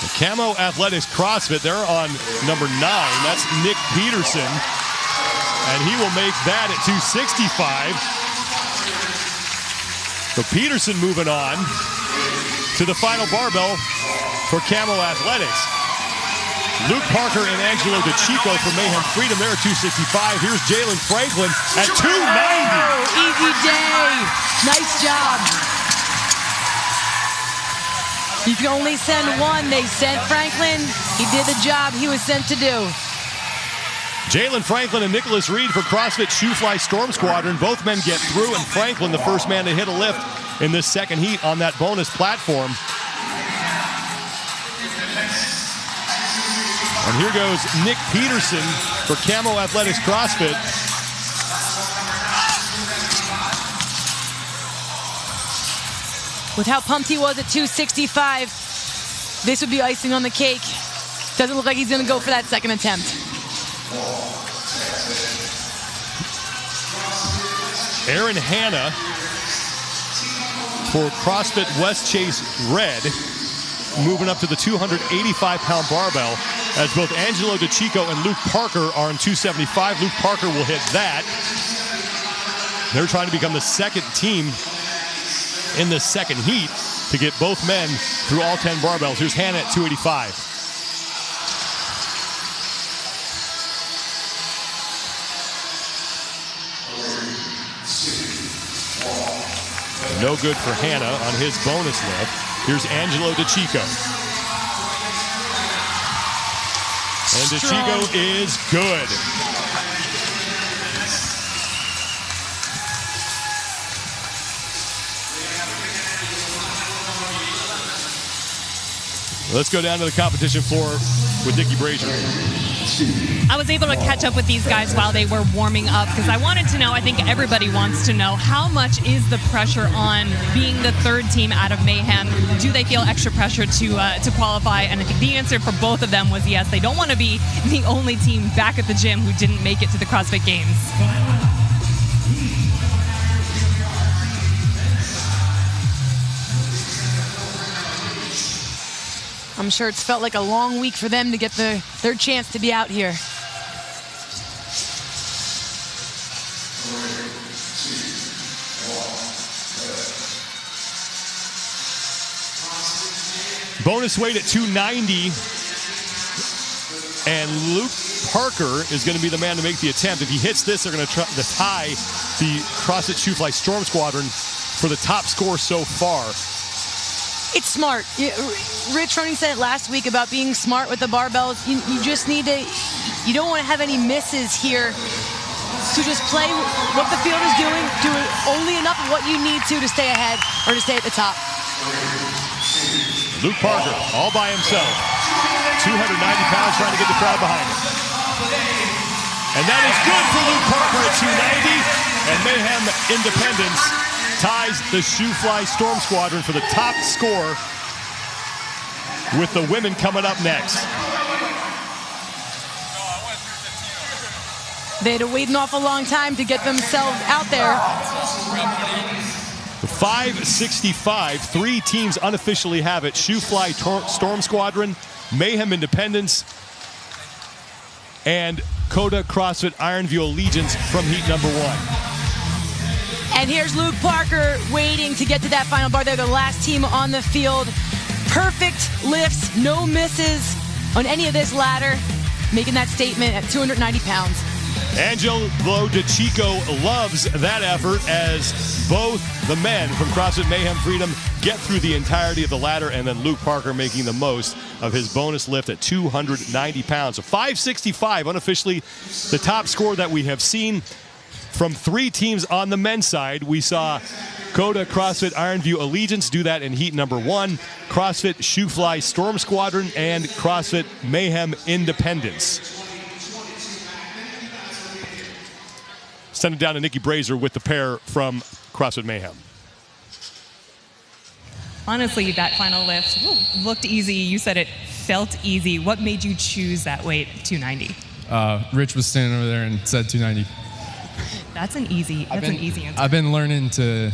The Camo Athletics CrossFit, they're on number 9. That's Nick Peterson. And he will make that at 265. So Peterson moving on to the final barbell for Camo Athletics. Luke Parker and Angelo DeChico from Mayhem Freedom, they're at 265. Here's Jalen Franklin at 290. Oh, easy day. Nice job. You can only send one. They sent Franklin. He did the job he was sent to do. Jalen Franklin and Nicholas Reed for CrossFit Shoe Fly Storm Squadron. Both men get through, and Franklin, the first man to hit a lift in this second heat on that bonus platform. And here goes Nick Peterson for Camo Athletics CrossFit. With how pumped he was at 265, this would be icing on the cake. Doesn't look like he's going to go for that second attempt. Aaron Hanna for CrossFit West Chase Red, moving up to the 285-pound barbell, as both Angelo DeChico and Luke Parker are in 275. Luke Parker will hit that. They're trying to become the second team in the second heat to get both men through all 10 barbells. Here's Hannah at 285. No good for Hannah on his bonus lift. Here's Angelo DeChico. And DeChico is good. Let's go down to the competition floor with Nikki Brazier. I was able to catch up with these guys while they were warming up because I wanted to know, I think everybody wants to know, how much is the pressure on being the third team out of Mayhem? Do they feel extra pressure to qualify? And I think the answer for both of them was yes. They don't want to be the only team back at the gym who didn't make it to the CrossFit Games. I'm sure it's felt like a long week for them to get their chance to be out here. Bonus weight at 290. And Luke Parker is going to be the man to make the attempt. If he hits this, they're going to tie the CrossFit Shoe Fly Storm Squadron for the top score so far. It's smart. Rich Froning said it last week about being smart with the barbells. You just need to, you don't want to have any misses here. So just play what the field is doing. Do only enough of what you need to stay ahead or to stay at the top. Luke Parker, all by himself. 290 pounds trying to get the crowd behind him. And that is good for Luke Parker at 290. And Mayhem Independence ties the Shoe Fly Storm Squadron for the top score, with the women coming up next. They had to wait an awful long time to get themselves out there. 565, 3 teams unofficially have it. Shoe Fly Storm Squadron, Mayhem Independence, and Coda CrossFit Ironview Allegiance from heat number 1. And here's Luke Parker waiting to get to that final bar. They're the last team on the field. Perfect lifts, no misses on any of this ladder, making that statement at 290 pounds. Angelo DeChico loves that effort as both the men from CrossFit Mayhem Freedom get through the entirety of the ladder, and then Luke Parker making the most of his bonus lift at 290 pounds. So 565, unofficially the top score that we have seen from 3 teams on the men's side. We saw Coda CrossFit Ironview Allegiance do that in heat number 1, CrossFit Shoe Fly Storm Squadron, and CrossFit Mayhem Independence. Send it down to Nikki Brazier with the pair from CrossFit Mayhem. Honestly, that final lift looked easy. You said it felt easy. What made you choose that weight, 290? Rich was standing over there and said 290. That's an easy answer. I've been learning to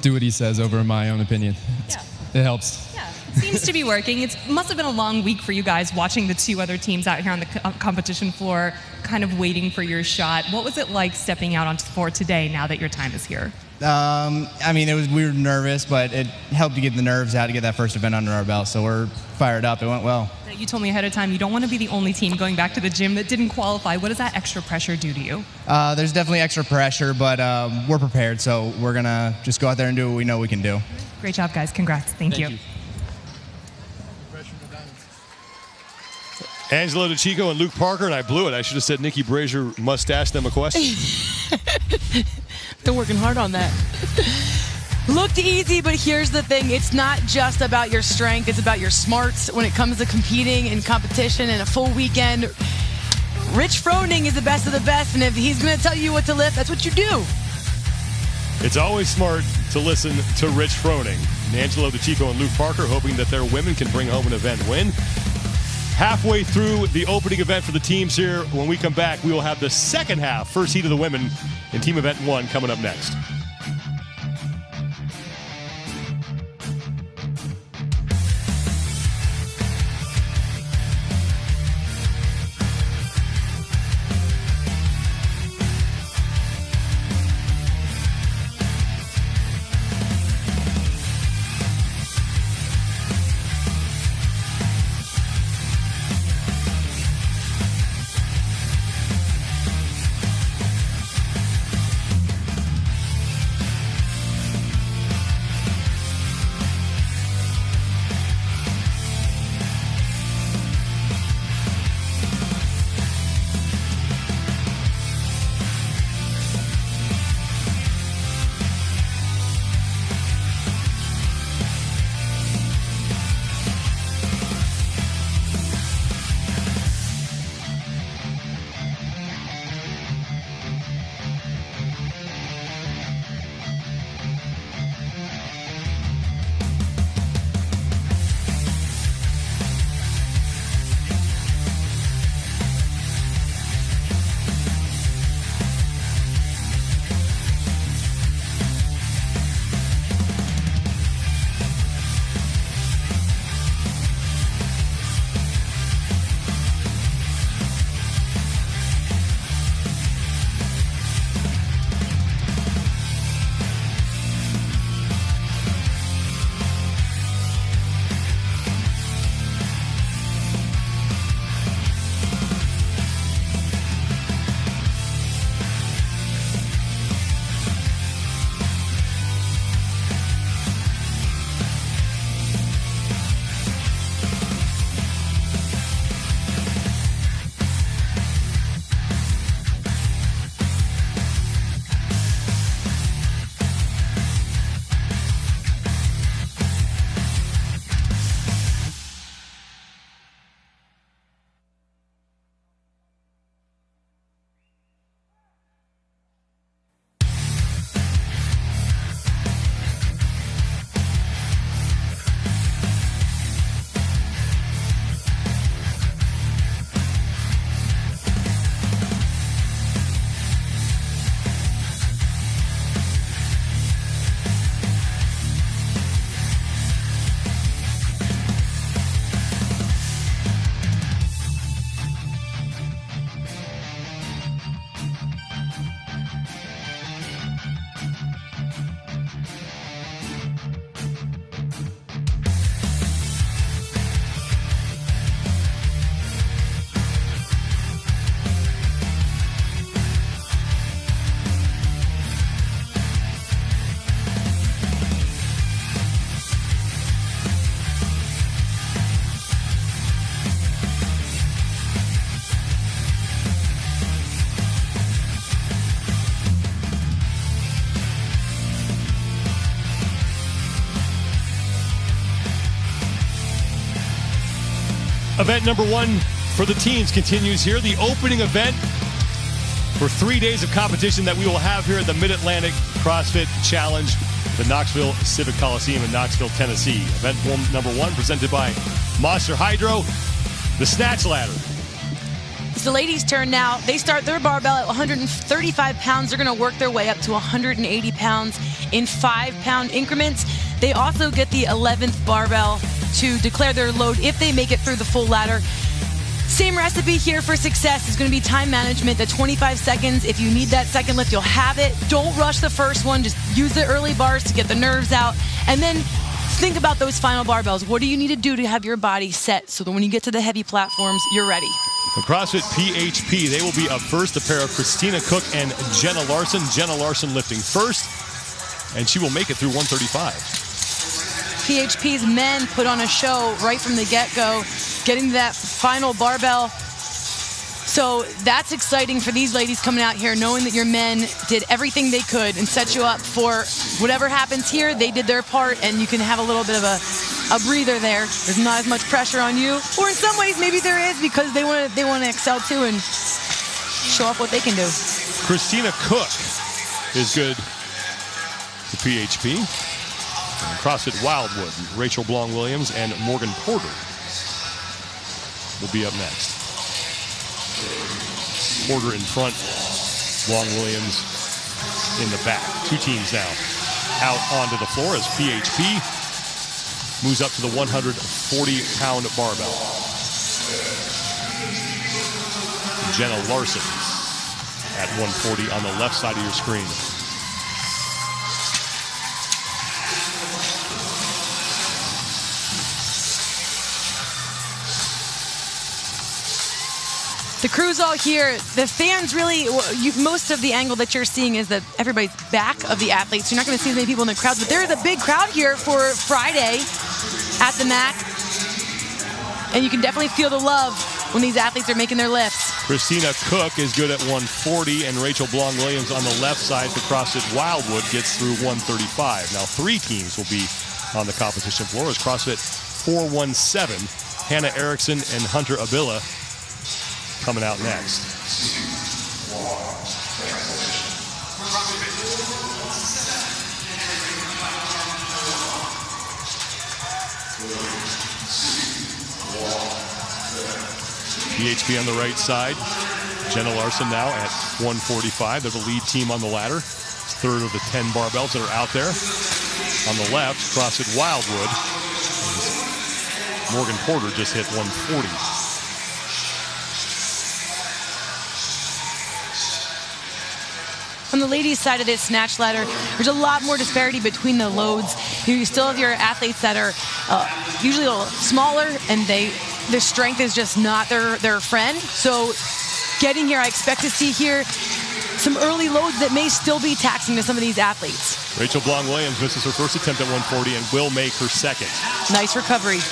do what he says over my own opinion. Yeah. It helps. Yeah, it seems to be working. It must have been a long week for you guys watching the 2 other teams out here on the competition floor, kind of waiting for your shot. What was it like stepping out onto the floor today now that your time is here? I mean, we were nervous, but it helped to get the nerves out to get that first event under our belt. So we're fired up. It went well. You told me ahead of time you don't want to be the only team going back to the gym that didn't qualify. What does that extra pressure do to you? There's definitely extra pressure, but we're prepared. So we're going to just go out there and do what we know we can do. Great job, guys. Congrats. Thank you. Angelo DeChico and Luke Parker, and I blew it. I should have said Nikki Brazier must ask them a question. They're working hard on that. Looked easy, but here's the thing. It's not just about your strength. It's about your smarts when it comes to competing in competition and a full weekend. Rich Froning is the best of the best, and if he's going to tell you what to lift, that's what you do. It's always smart to listen to Rich Froning. Angelo DeChico and Luke Parker hoping that their women can bring home an event win. Halfway through the opening event for the teams here. When we come back, we will have the second half, first heat of the women in Team Event 1 coming up next. Event number 1 for the teams continues here. The opening event for 3 days of competition that we will have here at the Mid-Atlantic CrossFit Challenge, the Knoxville Civic Coliseum in Knoxville, Tennessee. Event number 1 presented by Monster Hydro, the snatch ladder. It's the ladies' turn now. They start their barbell at 135 pounds. They're going to work their way up to 180 pounds in 5-pound increments. They also get the 11th barbell to declare their load if they make it through the full ladder. Same recipe here for success. Is going to be time management, the 25 seconds. If you need that second lift, you'll have it. Don't rush the first one. Just use the early bars to get the nerves out. And then think about those final barbells. What do you need to do to have your body set so that when you get to the heavy platforms, you're ready? The CrossFit PHP, they will be up first. A pair of Christina Cook and Jenna Larson. Jenna Larson lifting first, and she will make it through 135. PHP's men put on a show right from the get-go, getting to that final barbell. So that's exciting for these ladies coming out here, knowing that your men did everything they could and set you up for whatever happens here. They did their part, and you can have a little bit of a breather there. There's not as much pressure on you, or in some ways maybe there is, because they want to excel too and show off what they can do. Christina Cook is good for PHP. And CrossFit Wildwood, Rachel Blong-Williams and Morgan Porter will be up next. Porter in front, Blong-Williams in the back. 2 teams now out onto the floor as PHP moves up to the 140-pound barbell. Jenna Larson at 140 on the left side of your screen. The crew's all here. The fans really, most of the angle that you're seeing is that everybody's back of the athletes. You're not going to see as many people in the crowd, but there is a big crowd here for Friday at the MAC. And you can definitely feel the love when these athletes are making their lifts. Christina Cook is good at 140, and Rachel Blong-Williams on the left side for CrossFit Wildwood gets through 135. Now 3 teams will be on the competition floor as CrossFit 417, Hannah Erickson and Hunter Abilla coming out next. PHP on the right side. Jenna Larson now at 145. They're the lead team on the ladder. It's 3rd of the 10 barbells that are out there. On the left, CrossFit Wildwood. Morgan Porter just hit 140. On the ladies' side of this snatch ladder, there's a lot more disparity between the loads. You still have your athletes that are usually a little smaller, and their strength is just not their friend. So getting here, I expect to see here some early loads that may still be taxing to some of these athletes. Rachel Blong-Williams misses her first attempt at 140 and will make her second. Nice recovery.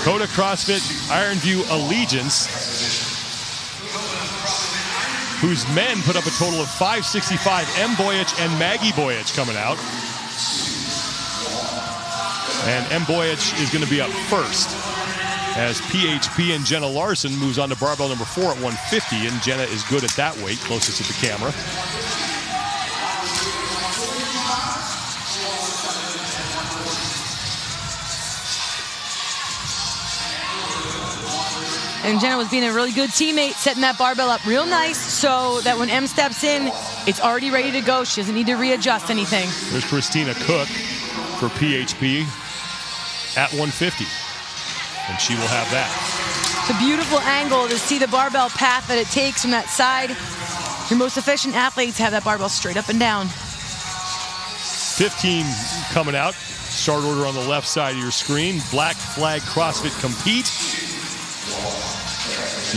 Coda CrossFit Ironview Allegiance, whose men put up a total of 565. M. Boyich and Maggie Boyich coming out. And M. Boyich is going to be up first as PHP and Jenna Larson moves on to barbell number 4 at 150, and Jenna is good at that weight, closest to the camera. And Jenna was being a really good teammate, setting that barbell up real nice so that when M steps in, it's already ready to go. She doesn't need to readjust anything. There's Christina Cook for PHP at 150, and she will have that. It's a beautiful angle to see the barbell path that it takes from that side. Your most efficient athletes have that barbell straight up and down. 15 coming out. Start order on the left side of your screen. Black Flag CrossFit Compete.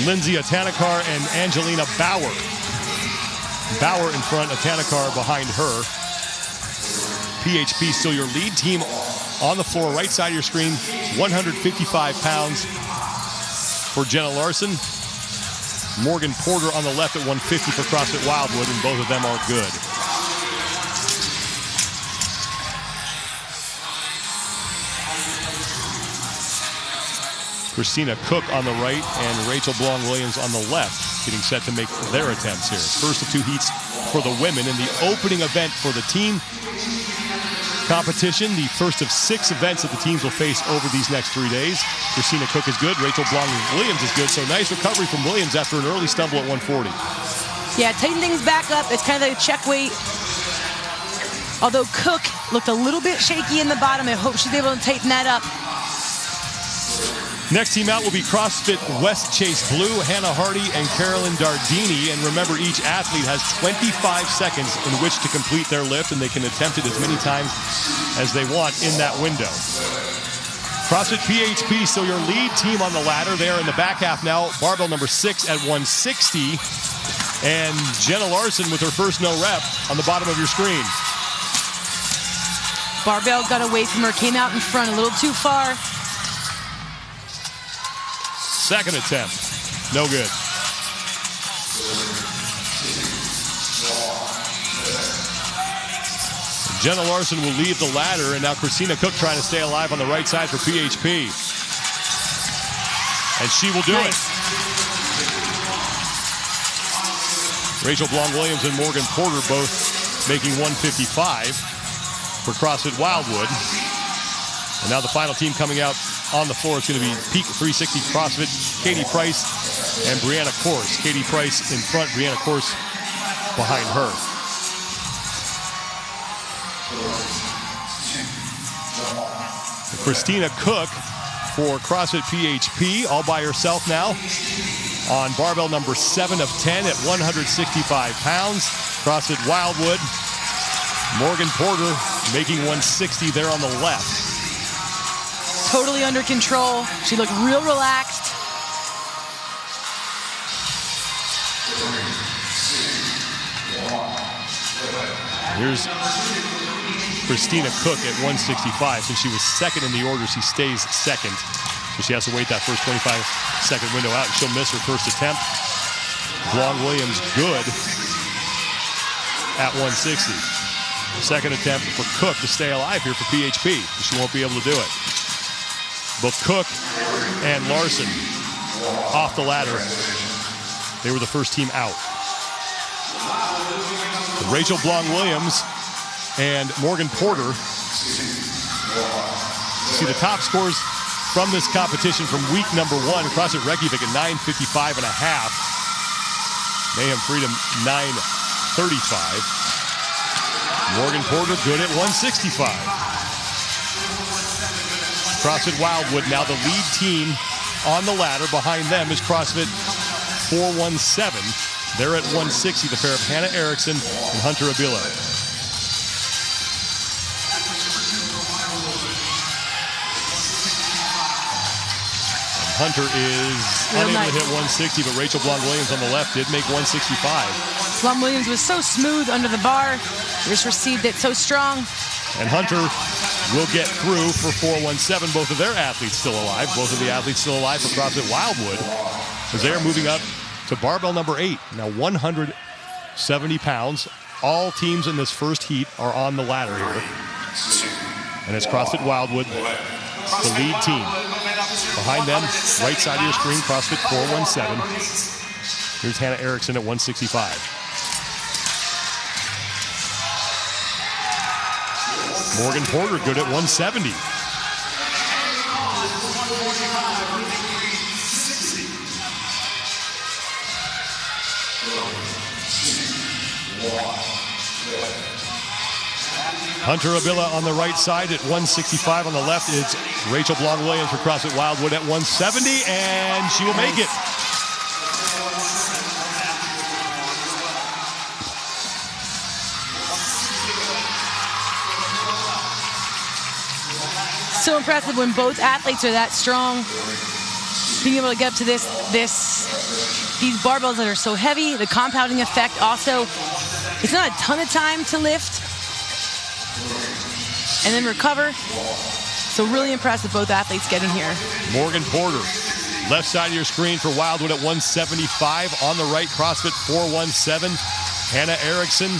Lindsay Atanakar and Angelina Bauer. Bauer in front, Atanakar behind her. PHP still your lead team on the floor, right side of your screen. 155 pounds for Jenna Larson. Morgan Porter on the left at 150 for CrossFit Wildwood, and both of them are good. Christina Cook on the right and Rachel Blong-Williams on the left, getting set to make their attempts here. First of 2 heats for the women in the opening event for the team competition. The first of 6 events that the teams will face over these next 3 days. Christina Cook is good. Rachel Blong-Williams is good. So nice recovery from Williams after an early stumble at 140. Yeah, tighten things back up. It's kind of a check weight. Although Cook looked a little bit shaky in the bottom, I hope she's able to tighten that up. Next team out will be CrossFit West Chase Blue, Hannah Hardy and Carolyn Dardini. And remember, each athlete has 25 seconds in which to complete their lift, and they can attempt it as many times as they want in that window. CrossFit PHP, so your lead team on the ladder there in the back half now. Barbell number 6 at 160. And Jenna Larson with her first no rep on the bottom of your screen. Barbell got away from her, came out in front a little too far. Second attempt, no good. Jenna Larson will leave the ladder, and now Christina Cook trying to stay alive on the right side for PHP. And she will do it. Rachel Blong-Williams and Morgan Porter both making 155 for CrossFit Wildwood. And now the final team coming out on the floor, it's going to be Peak 360 CrossFit, Katie Price and Brianna Kors. Katie Price in front, Brianna Kors behind her. Christina Cook for CrossFit PHP, all by herself now on barbell number 7 of 10 at 165 pounds. CrossFit Wildwood, Morgan Porter making 160 there on the left. Totally under control. She looked real relaxed. Here's Christina Cook at 165. Since she was second in the order, she stays second. So she has to wait that first 25-second window out, and she'll miss her first attempt. Blong-Williams good at 160. Second attempt for Cook to stay alive here for PHP. She won't be able to do it. Both Cook and Larson off the ladder. They were the first team out. Rachel Blong-Williams and Morgan Porter. See the top scores from this competition from week number 1. CrossFit Reykjavik at 9:55 and a half. Mayhem Freedom 9:35. Morgan Porter good at 165. CrossFit Wildwood now the lead team on the ladder. Behind them is CrossFit 417. They're at 160, the pair of Hannah Erickson and Hunter Abila. Hunter is unable to hit 160, but Rachel Blong-Williams on the left did make 165. Blong-Williams was so smooth under the bar. Just received it so strong. And Hunter will get through for 417. Both of their athletes still alive. Both of the athletes still alive for CrossFit Wildwood, as they are moving up to barbell number 8. Now 170 pounds. All teams in this first heat are on the ladder here. And it's CrossFit Wildwood, the lead team. Behind them, right side of your screen, CrossFit 417. Here's Hannah Erickson at 165. Morgan Porter good at 170. Hunter Abila on the right side at 165. On the left is Rachel Blong-Williams for CrossFit Wildwood at 170, and she will make it. So impressive when both athletes are that strong. Being able to get up to these barbells that are so heavy, the compounding effect also. It's not a ton of time to lift and then recover. So really impressive, both athletes getting here. Morgan Porter, left side of your screen for Wildwood at 175. On the right, CrossFit 417. Hannah Erickson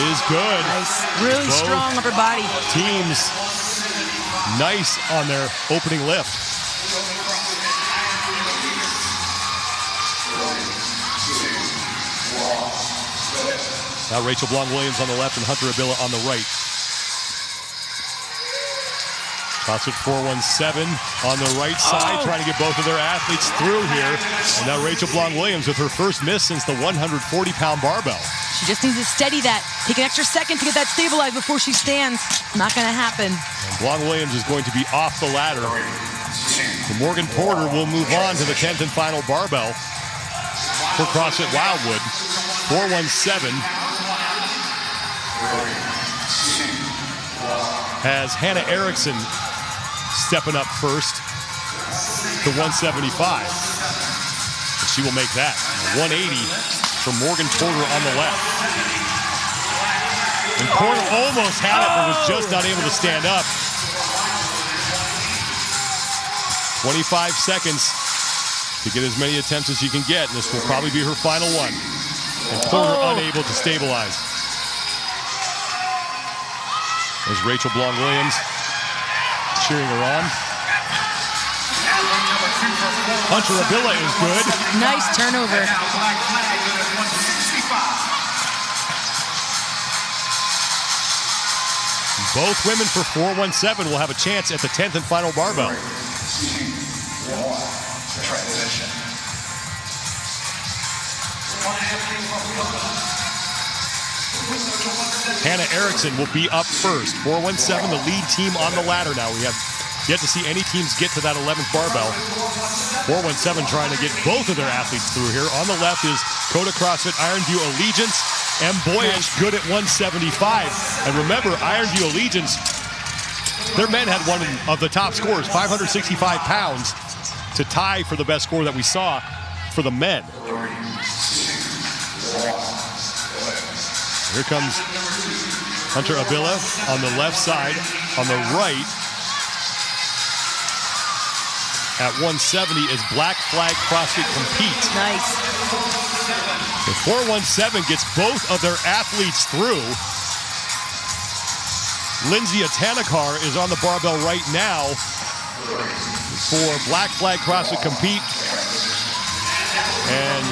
is good. Nice, really strong upper body. Teams Nice on their opening lift. Now Rachel Blong-Williams on the left and Hunter Abilla on the right. CrossFit 417 on the right side, trying to get both of their athletes through here. And now Rachel Blong-Williams with her first miss since the 140-pound barbell. She just needs to steady that. Take an extra second to get that stabilized before she stands. Not going to happen. And Blong-Williams is going to be off the ladder. So Morgan Porter will move on to the 10th and final barbell for CrossFit Wildwood. 417 has Hannah Erickson stepping up first to 175. She will make that. 180 from Morgan Porter on the left. And Porter almost had it, but was just not able to stand up. 25 seconds to get as many attempts as she can get, and this will probably be her final one. And Porter unable to stabilize. There's Rachel Blong-Williams cheering her on. Hunter Abilla is good. Nice turnover. Both women for 417 will have a chance at the 10th and final barbell. Transition. Hannah Erickson will be up first. 417, the lead team on the ladder now. We have yet to see any teams get to that 11th barbell. 417 trying to get both of their athletes through here. On the left is Coda CrossFit Ironview Allegiance. M. Boyich good at 175. And remember, Ironview Allegiance, their men had one of the top scores, 565 pounds, to tie for the best score that we saw for the men. Here comes Hunter Abilla on the left side. On the right, at 170 is Black Flag CrossFit Compete. Nice. The 417 gets both of their athletes through. Lindsay Atanakar is on the barbell right now for Black Flag CrossFit Compete. And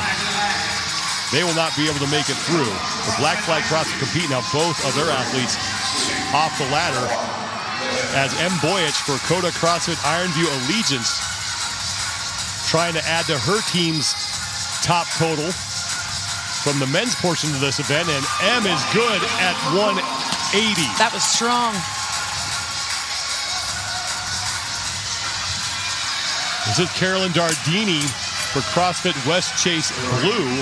they will not be able to make it through. The Black Flag CrossFit Compete now both of their athletes off the ladder as M. Boyich for Coda CrossFit Ironview Allegiance trying to add to her team's top total from the men's portion of this event, and M is good at 180. That was strong. This is Carolyn Dardini for CrossFit West Chase Blue,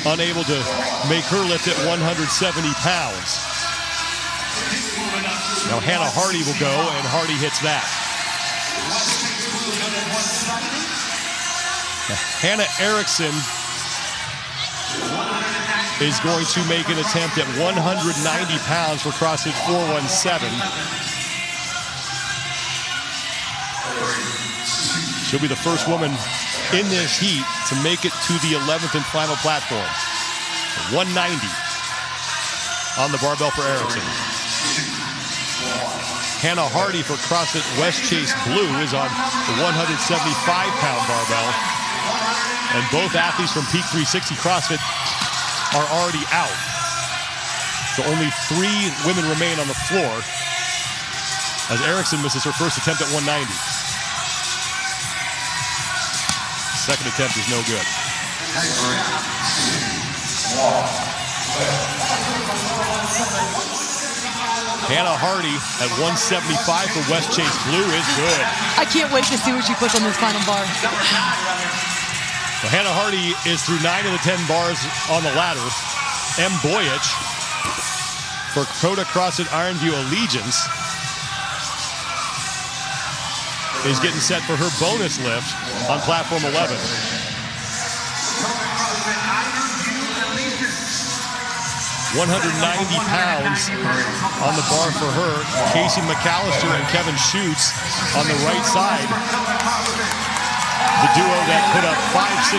unable to make her lift at 170 pounds. Now Hannah Hardy will go, and Hardy hits that. Now, Hannah Erickson is going to make an attempt at 190 pounds for CrossFit 417. She'll be the first woman in this heat to make it to the 11th and final platform. 190 on the barbell for Erickson. Hannah Hardy for CrossFit West Chase Blue is on the 175-pound barbell. And both athletes from Peak 360 CrossFit are already out. So only 3 women remain on the floor as Erickson misses her first attempt at 190. Second attempt is no good. Hannah Hardy at 175 for West Chase Blue is good. I can't wait to see what she puts on this final bar. Well, Hannah Hardy is through 9 of the 10 bars on the ladder. M. Boyich for Coda CrossFit Ironview Allegiance is getting set for her bonus lift on platform 11. 190 pounds on the bar for her. Casey McAllister and Kevin Schutz on the right side. The duo that put up 565.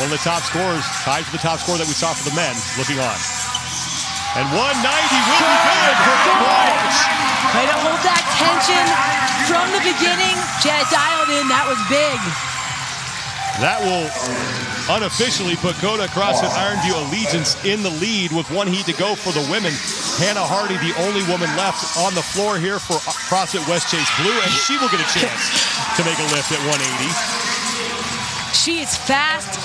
One of the top scorers, tied for the top score that we saw for the men, looking on. And 190 will be good for Voyage. Way to hold that tension from the beginning. She had it dialed in. That was big. That will unofficially put Coda CrossFit Ironview Allegiance in the lead with 1 heat to go for the women. Hannah Hardy, the only woman left on the floor here for CrossFit West Chase Blue, and she will get a chance to make a lift at 180. She is fast,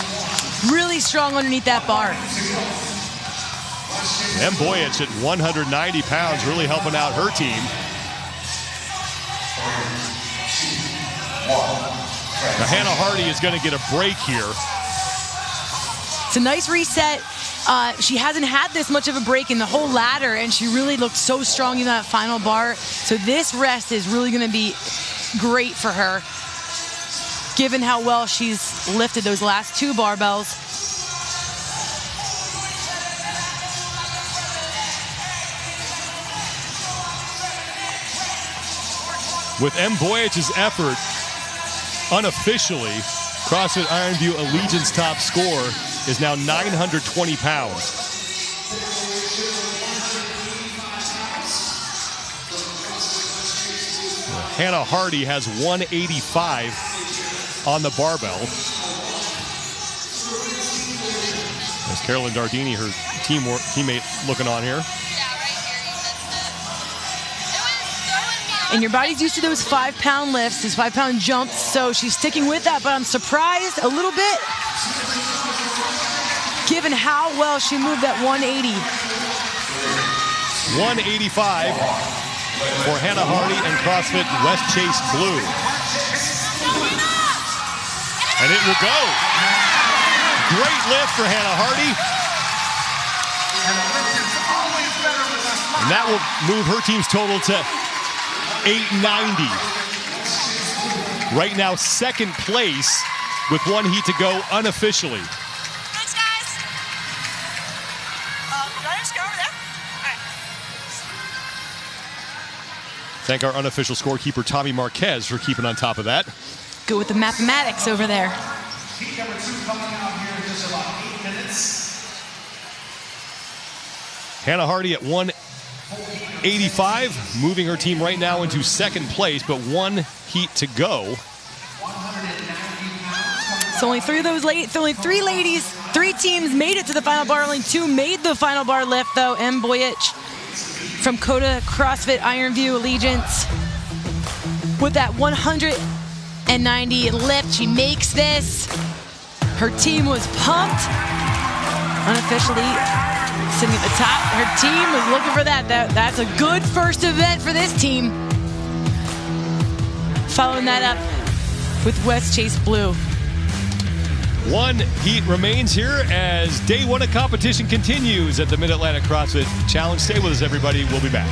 really strong underneath that bar. And Boyich at 190 pounds, really helping out her team. Now Hannah Hardy is going to get a break here. It's a nice reset. She hasn't had this much of a break in the whole ladder, and she really looked so strong in that final bar. So this rest is really going to be great for her, given how well she's lifted those last 2 barbells. With M. Boyich's effort, unofficially, CrossFit Ironview Allegiance top score is now 920 pounds. Hannah Hardy has 185 on the barbell. There's Carolyn Dardini, her teammate, looking on here. And your body's used to those 5-pound lifts, these 5-pound jumps, so she's sticking with that, but I'm surprised a little bit, given how well she moved that 180. 185 for Hannah Hardy and CrossFit West Chase Blue. And it will go. Great lift for Hannah Hardy. And that will move her team's total to 890. Right now, second place with 1 heat to go unofficially. Thanks, guys. Did I just go over there? All right. Thank our unofficial scorekeeper, Tommy Marquez, for keeping on top of that. Go with the mathematics over there. Heat number 2 coming out here in just about 8 minutes. Hannah Hardy at 185, moving her team right now into second place, but 1 heat to go. So only 3 of those only 3 ladies, 3 teams made it to the final bar. Only 2 made the final bar lift, though. M. Boyich from Coda CrossFit Ironview Allegiance with that 190 lift. She makes this. Her team was pumped. Unofficially sitting at the top. Her team was looking for that. That's a good first event for this team. Following that up with West Chase Blue. 1 heat remains here as day 1 of competition continues at the Mid-Atlantic CrossFit Challenge. Stay with us, everybody. We'll be back.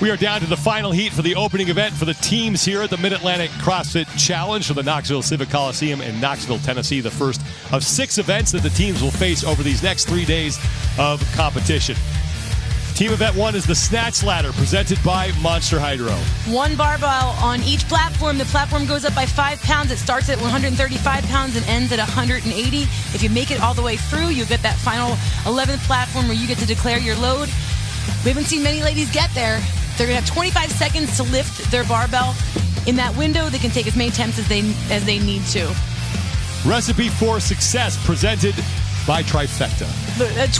We are down to the final heat for the opening event for the teams here at the Mid-Atlantic CrossFit Challenge for the Knoxville Civic Coliseum in Knoxville, Tennessee. The first of 6 events that the teams will face over these next 3 days of competition. Team event 1 is the Snatch Ladder, presented by Monster Hydro. 1 barbell on each platform. The platform goes up by 5 pounds. It starts at 135 pounds and ends at 180. If you make it all the way through, you'll get that final 11th platform where you get to declare your load. We haven't seen many ladies get there. They're going to have 25 seconds to lift their barbell. In that window, they can take as many attempts as they need to. Recipe for Success, presented by Trifecta.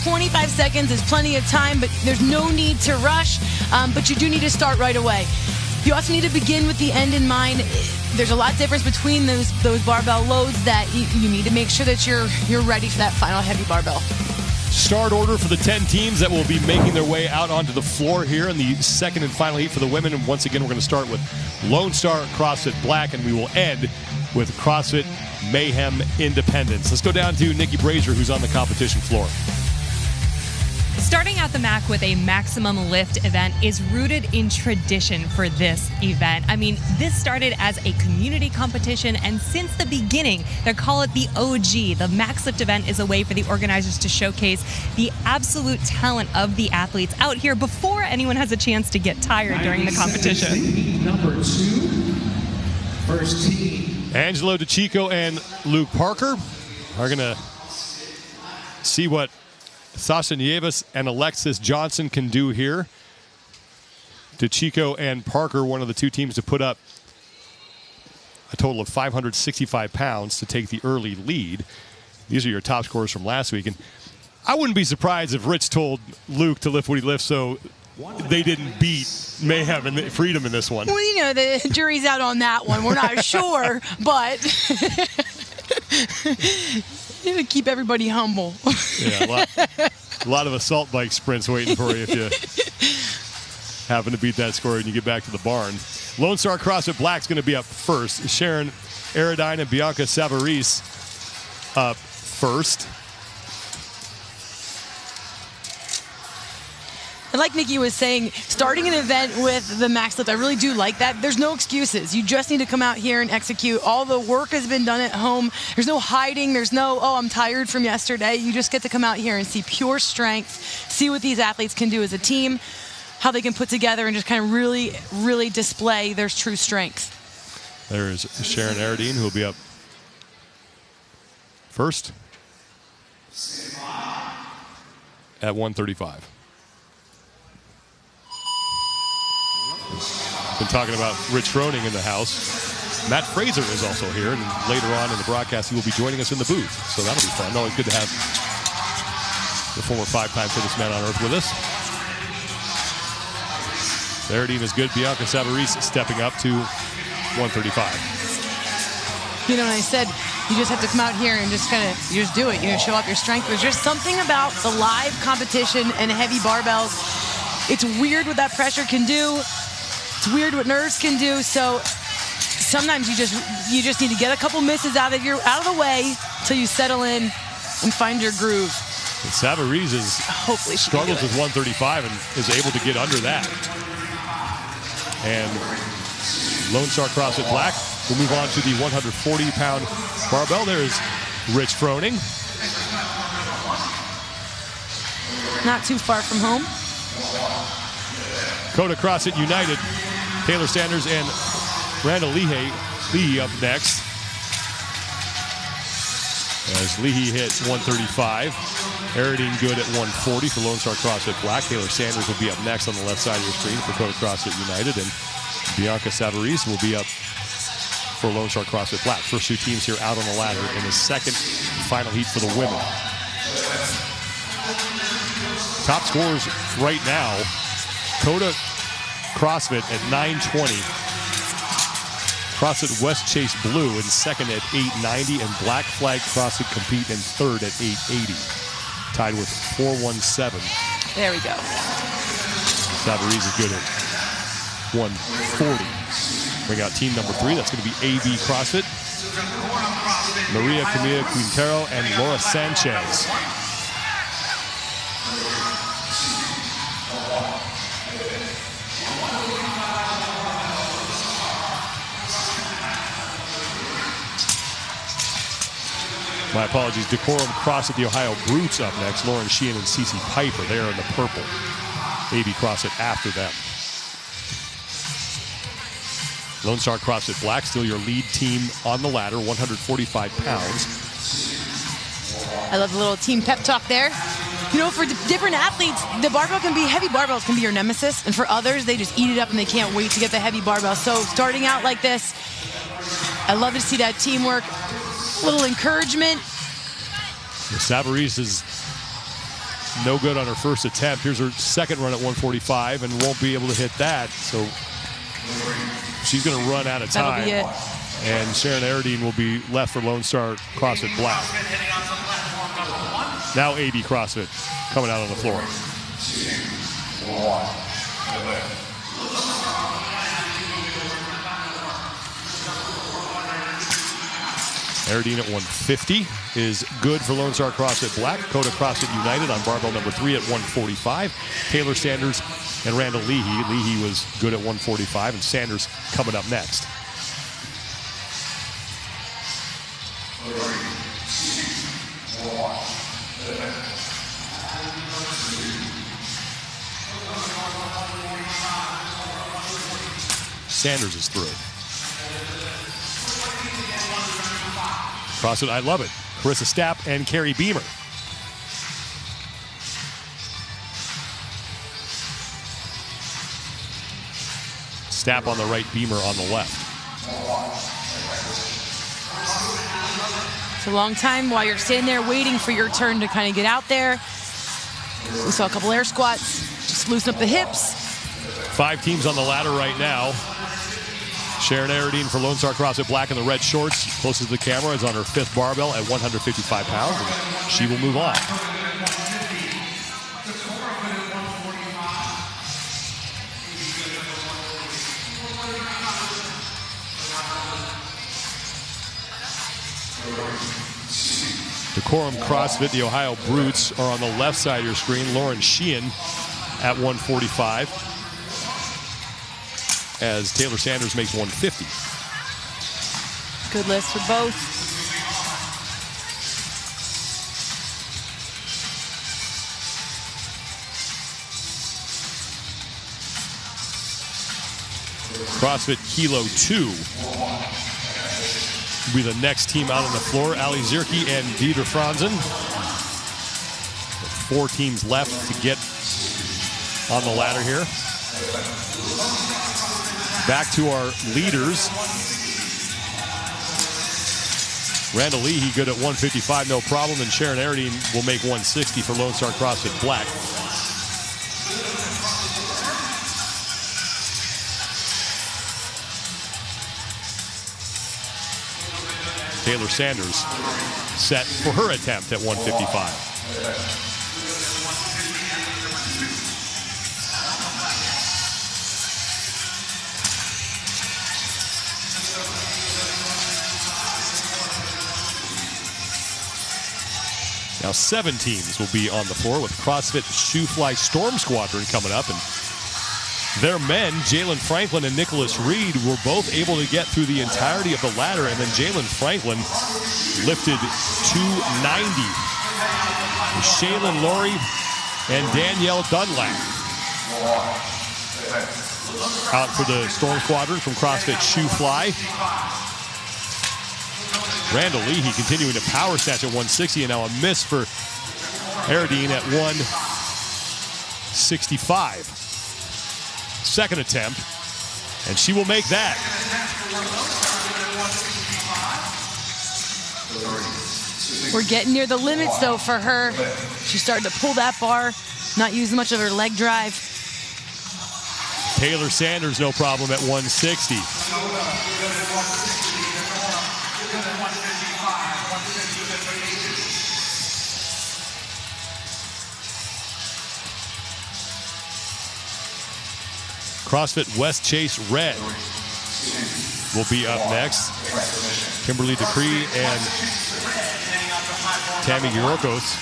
25 seconds is plenty of time, but there's no need to rush, but you do need to start right away. You also need to begin with the end in mind. There's a lot of difference between those barbell loads that you need to make sure that you're ready for that final heavy barbell. Start order for the 10 teams that will be making their way out onto the floor here in the second and final heat for the women. And once again, we're going to start with Lone Star CrossFit Black, and we will end with CrossFit Mayhem Independence. Let's go down to Nikki Brazier, who's on the competition floor. Starting out the MAC with a maximum lift event is rooted in tradition for this event. I mean, this started as a community competition, and since the beginning, they call it the OG. The Max Lift event is a way for the organizers to showcase the absolute talent of the athletes out here before anyone has a chance to get tired during the competition. Number 2, first team. Angelo DeChico and Luke Parker are going to see what Sasha Nieves and Alexis Johnson can do here. DeChico and Parker, one of the 2 teams to put up a total of 565 pounds to take the early lead. These are your top scorers from last week. And I wouldn't be surprised if Rich told Luke to lift what he lifts so they didn't beat Mayhem and Freedom in this one. Well, you know, the jury's out on that one. We're not sure, but you would keep everybody humble. Yeah, a lot of assault bike sprints waiting for you if you happen to beat that score and you get back to the barn. Lone Star CrossFit Black's going to be up first. Sharon Aradine and Bianca Savarese up first. And like Nikki was saying, starting an event with the Max Lift, I really do like that. There's no excuses. You just need to come out here and execute. All the work has been done at home. There's no hiding. There's no, oh, I'm tired from yesterday. You just get to come out here and see pure strength, see what these athletes can do as a team, how they can put together and just kind of really, really display their true strength. There's Sharon Aradine, who will be up first at 135. Been talking about Rich Froning in the house. Matt Fraser is also here, and later on in the broadcast, he will be joining us in the booth. So that'll be fun. Always good to have the former 5-time Fittest Man on Earth with us. Aradine is good. Bianca Savarese stepping up to 135. You know, when I said you just have to come out here and just kind of, you just do it, you know, show off your strength. There's just something about the live competition and heavy barbells. It's weird what that pressure can do. It's weird what nerves can do. So sometimes you just need to get a couple misses out of the way till you settle in and find your groove. And Savarese hopefully struggles with 135 and is able to get under that. And Lone Star CrossFit Black will move on to the 140-pound barbell. There is Rich Froning. Not too far from home. Coda CrossFit United, Taylor Sanders and Randall Leahy up next. As Leahy hit 135. Aradine good at 140 for Lone Star CrossFit Black. Taylor Sanders will be up next on the left side of your screen for Coda CrossFit United. And Bianca Savarese will be up for Lone Star CrossFit Black. First 2 teams here out on the ladder in the second final heat for the women. Top scorers right now, Coda CrossFit at 920. CrossFit West Chase Blue in second at 890, and Black Flag CrossFit compete in third at 880. Tied with 417. There we go. Savarese is good at 140. Bring out team number 3. That's going to be AB CrossFit. Maria Camila Quintero and Laura Sanchez. My apologies. Decorum CrossFit, the Ohio Brutes up next. Lauren Sheehan and Cece Piper. They are in the purple. AB CrossFit after them. Lone Star CrossFit Black, still your lead team on the ladder, 145 pounds. I love the little team pep talk there. You know, for different athletes, the barbell can be, heavy barbells can be your nemesis. And for others, they just eat it up and they can't wait to get the heavy barbell. So starting out like this, I love to see that teamwork, a little encouragement. Savarese is no good on her first attempt. Here's her second run at 145 and won't be able to hit that. So she's going to run out of time. That'll be it. And Sharon Aradine will be left for Lone Star CrossFit Black. Now AB CrossFit coming out on the floor. 2, 1. Aradine at 150 is good for Lone Star CrossFit Black. Coda CrossFit United on barbell number 3 at 145. Taylor Sanders and Randall Leahy. Leahy was good at 145, and Sanders coming up next. Sanders is through. CrossFit, I love it. Carissa Stapp and Carrie Beamer. Stapp on the right, Beamer on the left. It's a long time while you're standing there waiting for your turn to kind of get out there. We saw a couple air squats, just loosen up the hips. 5 teams on the ladder right now. Sharon Aradine for Lone Star CrossFit Black in the red shorts, closest to the camera, is on her 5th barbell at 155 pounds, and she will move on. Decorum CrossFit, the Ohio Brutes, are on the left side of your screen. Lauren Sheehan at 145. As Taylor Sanders makes 150. Good list for both. CrossFit Kilo 2 will be the next team out on the floor. Ali Zierke and Deidre Franzen. 4 teams left to get on the ladder here. Back to our leaders. Randall Leahy good at 155, no problem, and Sharon Aradine will make 160 for Lone Star CrossFit Black. Taylor Sanders set for her attempt at 155. Now 7 teams will be on the floor with CrossFit Shoe Fly Storm Squadron coming up. And their men, Jalen Franklin and Nicholas Reed, were both able to get through the entirety of the ladder. And then Jalen Franklin lifted 290. Shaylin Laurie and Danielle Dunlap out for the Storm Squadron from CrossFit Shoe Fly. Randall Leahy continuing to power snatch at 160, and now a miss for Aradine at 165. Second attempt, and she will make that. We're getting near the limits, though, for her. She's starting to pull that bar, not using much of her leg drive. Taylor Sanders, no problem at 160. CrossFit West Chase Red will be up next. Kimberly Decree and Tammy Yorkos.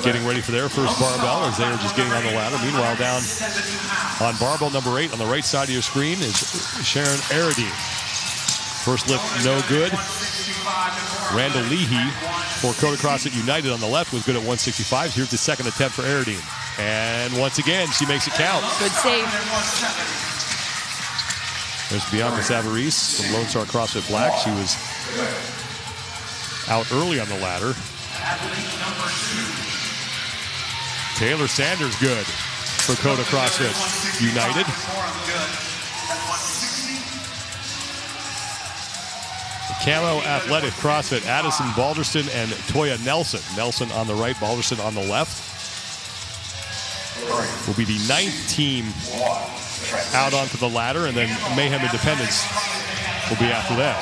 Getting ready for their first barbell as they are just getting on the ladder. Meanwhile, down on barbell number 8 on the right side of your screen is Sharon Aradine. First lift, no good. Randall Leahy for Coda CrossFit United on the left was good at 165. Here's the second attempt for Aradine. And once again, she makes it count. Good save. There's Bianca Savarese from Lone Star CrossFit Black. She was out early on the ladder. Taylor Sanders good for Coda CrossFit United. Camo Athletic CrossFit, Addison Balderston and Toya Nelson. Nelson on the right, Balderston on the left. Will be the 9th team out onto the ladder, and then Mayhem Independence will be after that.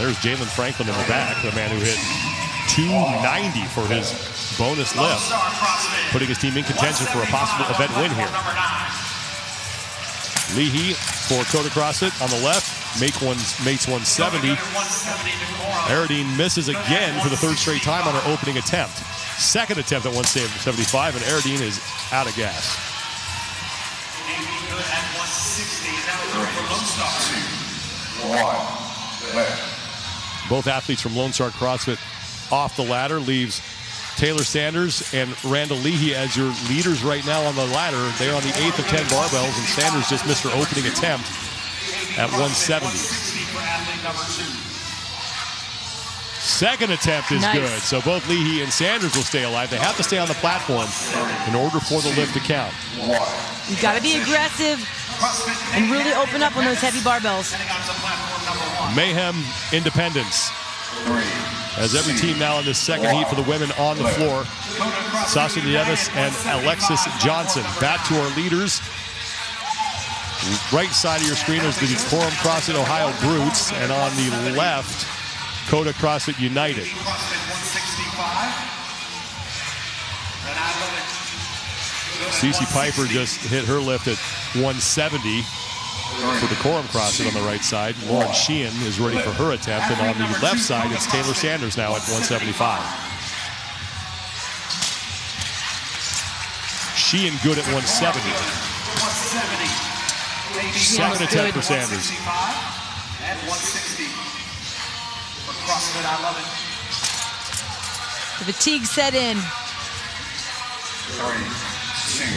There's Jalen Franklin in the back, the man who hit 290 for his bonus lift, putting his team in contention for a possible event win here. Leahy for Coda CrossFit on the left, mates 170. Aradine misses again for the 3rd straight time on her opening attempt. Second attempt at 175, and Aradine is out of gas. Both athletes from Lone Star CrossFit off the ladder, leaves Taylor Sanders and Randall Leahy as your leaders right now on the ladder. They're on the 8th of 10 barbells, and Sanders just missed her opening attempt at 170. Second attempt is good, so both Leahy and Sanders will stay alive. They have to stay on the platform in order for the lift to count. You got to be aggressive and really open up on those heavy barbells. Mayhem Independence. As every team now in this second heat for the women on the floor. Sasha Nieves and Alexis Johnson. Back to our leaders. Right side of your screen is the Quorum CrossFit Ohio Brutes, and on the left, Coda CrossFit United. Cece Piper just hit her lift at 170 for the Quorum CrossFit on the right side. Lauren Sheehan is ready for her attempt, and on the left side, it's Taylor Sanders now at 175. Sheehan good at 170. Second attempt for Sanders. The fatigue set in.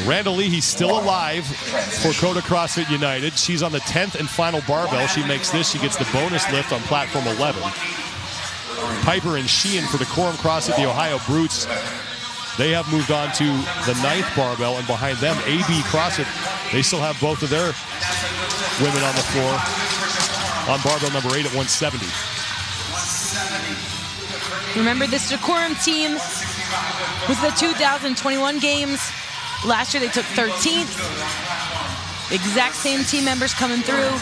Randall Leahy's still alive for Coda CrossFit United. She's on the 10th and final barbell. She makes this. She gets the bonus lift on platform 11. Piper and Sheehan for the Quorum CrossFit, the Ohio Brutes. They have moved on to the 9th barbell, and behind them, AB CrossFit. They still have both of their women on the floor on barbell number 8 at 170. Remember, this Quorum team was the 2021 games. Last year they took 13th. Exact same team members coming through.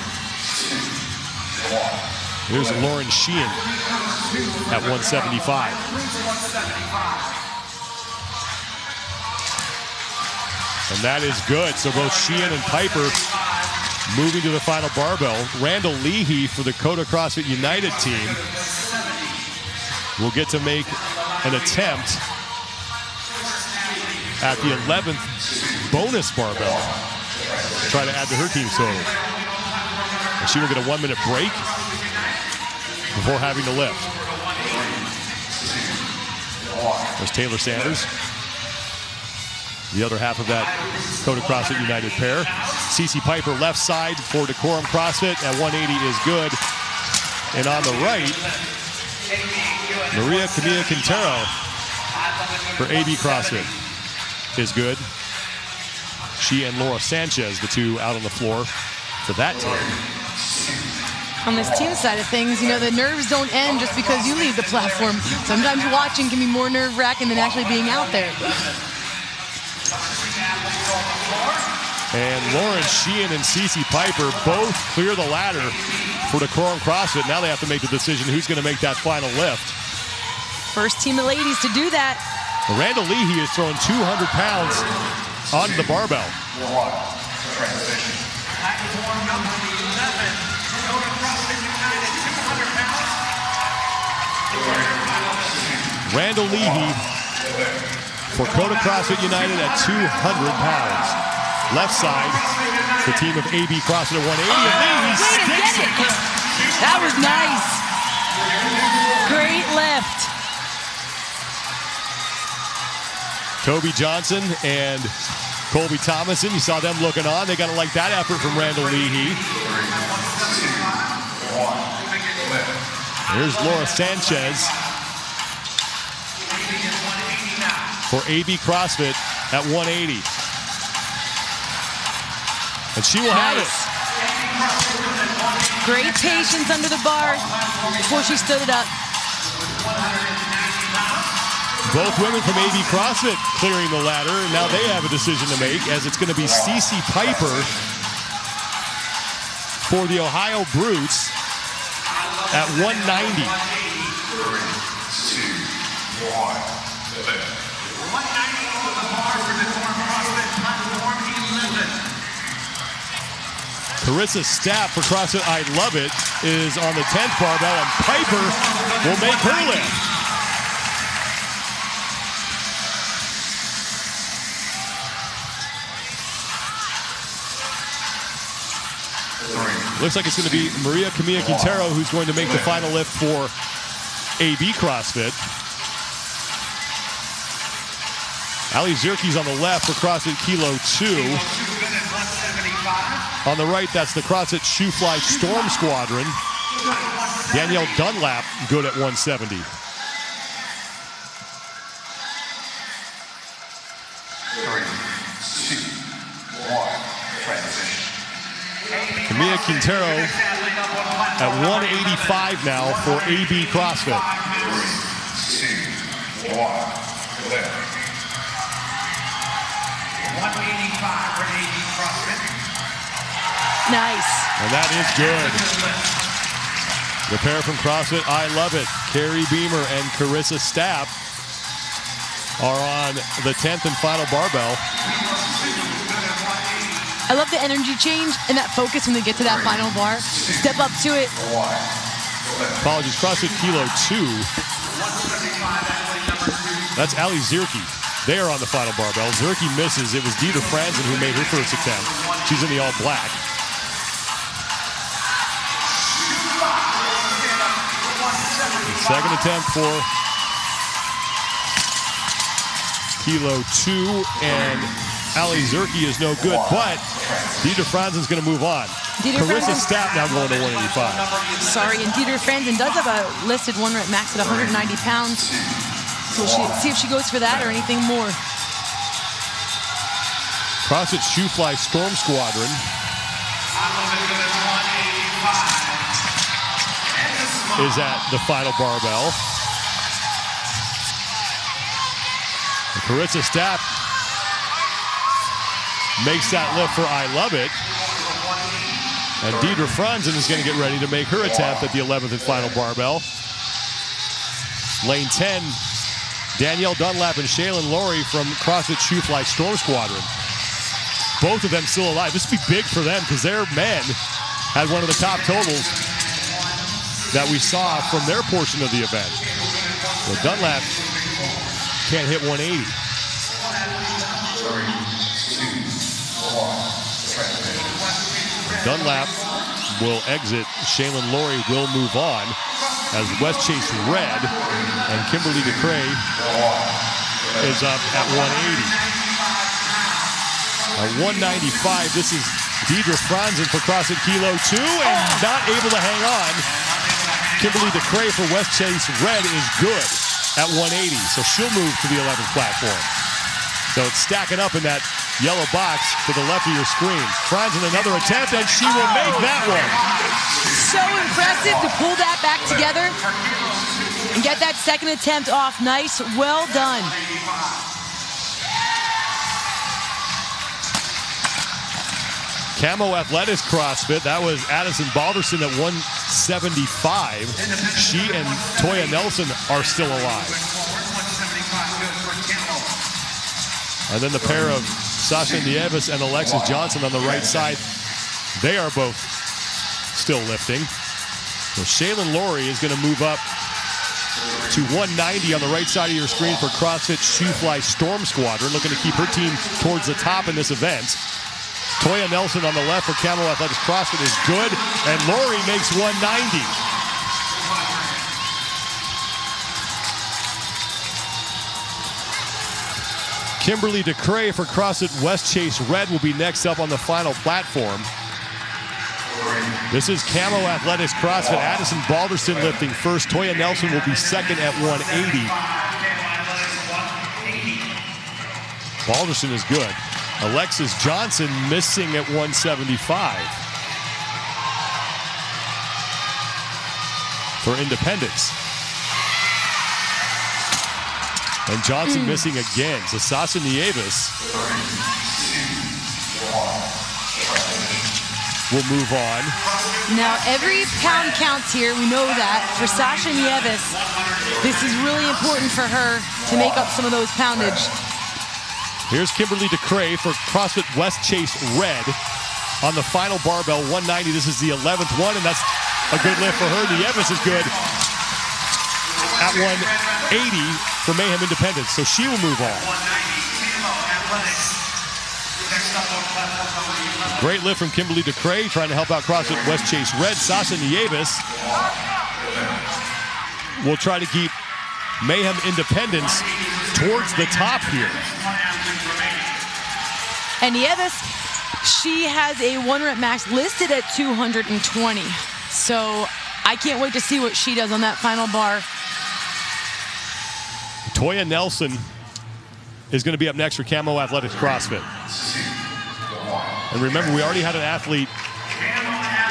Here's Lauren Sheehan at 175. And that is good. So both Sheehan and Piper moving to the final barbell. Randall Leahy for the Coda CrossFit United team will get to make an attempt at the 11th bonus barbell. Try to add to her team's total. And she will get a 1-minute break before having to lift. There's Taylor Sanders. The other half of that Coda CrossFit United pair. Cece Piper left side for Decorum CrossFit at 180 is good. And on the right, Maria Camilla Quintero for AB CrossFit is good. She and Laura Sanchez, the two out on the floor for that team. On this team side of things, you know, the nerves don't end just because you leave the platform. Sometimes watching can be more nerve-wracking than actually being out there. And Lauren Sheehan and Cece Piper both clear the ladder for the Quorum CrossFit. Now they have to make the decision who's going to make that final lift. First team of ladies to do that. Randall Leahy is throwing 200 pounds onto the barbell. Randall Leahy for Coda CrossFit United at 200 pounds. Left side, the team of AB CrossFit at 180. And Leahy way to get it. That was nice. Great lift. Toby Johnson and Colby Thomason, you saw them looking on. They got to like that effort from Randall Leahy. Here's Laura Sanchez for AB CrossFit at 180. And she will have it. Great patience under the bar before she stood it up. Both women from AB CrossFit clearing the ladder, and now they have a decision to make, as it's going to be Cece Piper for the Ohio Brutes at 190. 3, 2, 1. 190 over the bar for the CrossFit platform 11. Carissa Stapp for CrossFit I Love It is on the 10th barbell, and Piper will make her lift. Looks like it's going to be Maria Camilla Quintero who's going to make the final lift for AB CrossFit. Ali Zierke's on the left for CrossFit Kilo 2. On the right, that's the CrossFit Shoe Fly Storm Squadron. Danielle Dunlap, good at 170. Camilla Quintero at 185 now for AB CrossFit. 3, 2, 1. 185 for AB CrossFit. Nice. And that is good. The pair from CrossFit I Love It, Carrie Beamer and Carissa Stapp, are on the 10th and final barbell. I love the energy change and that focus when they get to that final bar. Step up to it. Apologies, CrossFit Kilo 2. That's Ali Zierke. They are on the final barbell. Zierke misses. It was Dieter Franzen who made her first attempt. She's in the all black. Second attempt for Kilo 2, and Ali Zierke is no good, but Dieter Franzen's going to move on. Carissa Stapp now going to 185. Sorry, and Dieter Franzen does have a listed one rep max at 190 pounds. So we'll see if she goes for that or anything more. CrossFit Shoe Fly Storm Squadron is at the final barbell. And Carissa Stapp makes that lift for I Love It. And Dieter Franzen is going to get ready to make her attempt at the 11th and final barbell. Lane 10, Danielle Dunlap and Shaylin Laurie from CrossFit Shoe Fly Storm Squadron. Both of them still alive. This would be big for them because their men had one of the top totals that we saw from their portion of the event. So Dunlap can't hit 180. Dunlap will exit. Shaylin Laurie will move on as West Chase Red and Kimberly DeCray is up at 180. At 195, this is Deidre Franzen for CrossFit Kilo 2 and not able to hang on. Kimberly DeCray for West Chase Red is good at 180, so she'll move to the 11th platform. So it's stacking up in that yellow box to the left of your screen. Franzen another attempt, and she will make that one. So impressive to pull that back together and get that second attempt off. Nice, well done. Camo Athletics CrossFit, that was Addison Balderson at 175. She and Toya Nelson are still alive. And then the pair of Sasha Nieves and Alexis Johnson on the right side, they are both still lifting. So Shaylin Laurie is going to move up to 190 on the right side of your screen for CrossFit Shoe Fly Storm Squadron, looking to keep her team towards the top in this event. Toya Nelson on the left for Camo Athletics CrossFit is good, and Lori makes 190. Kimberly DeCray for CrossFit West Chase Red will be next up on the final platform. This is Camo Athletics CrossFit. Addison Balderson lifting first. Toya Nelson will be second at 180. Balderson is good. Alexis Johnson missing at 175 for Independence. And Johnson missing again. So Sasha Nieves will move on. Now, every pound counts here. We know that. For Sasha Nieves, this is really important for her to make up some of those poundage. Here's Kimberly DeCray for CrossFit West Chase Red on the final barbell, 190. This is the 11th one, and that's a good lift for her. Nieves is good at 180 for Mayhem Independence, so she will move on. Great lift from Kimberly DeCray, trying to help out CrossFit West Chase Red. Sasha Nieves will try to keep Mayhem Independence towards the top here. And Nieves, she has a 1-rep max listed at 220. So I can't wait to see what she does on that final bar. Toya Nelson is going to be up next for Camo Athletics CrossFit. And remember, we already had an athlete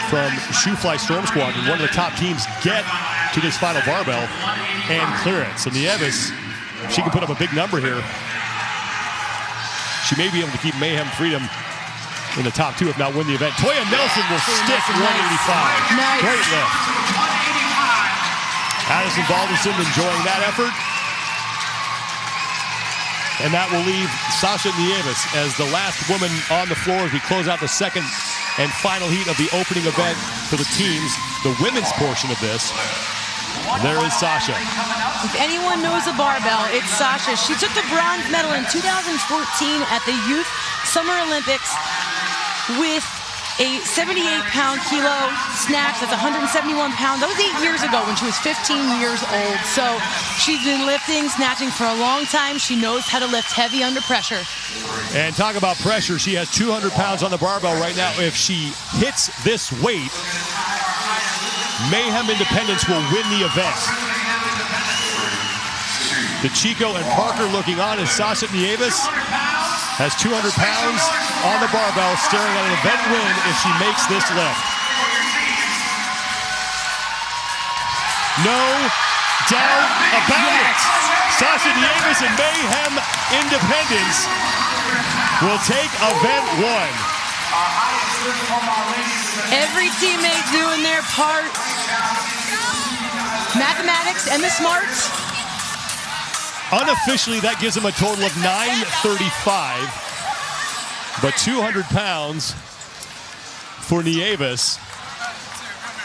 from Shoe Fly Storm Squadron, one of the top teams, get to this final barbell and clear it. So Nieves, she can put up a big number here. She may be able to keep Mayhem Freedom in the top 2, if not win the event. Toya Nelson will stick 185. Nice. Great lift. Addison Balderson enjoying that effort. And that will leave Sasha Nieves as the last woman on the floor as we close out the second and final heat of the opening event for the teams, the women's portion of this. There is Sasha. If anyone knows a barbell, it's Sasha. She took the bronze medal in 2014 at the Youth Summer Olympics with a 78-pound kilo snatch. That's 171 pounds. That was 8 years ago when she was 15 years old. So she's been lifting, snatching for a long time. She knows how to lift heavy under pressure. And talk about pressure. She has 200 pounds on the barbell right now. If she hits this weight, Mayhem Independence will win the event. The Chico and Parker looking on as Sasha Nieves has 200 pounds on the barbell, staring at an event win if she makes this lift. No doubt about it. Sasha Nieves and Mayhem Independence will take event 1. Every teammate doing their part. Mathematics and the smarts. Unofficially, that gives them a total of 935, but 200 pounds for Nieves.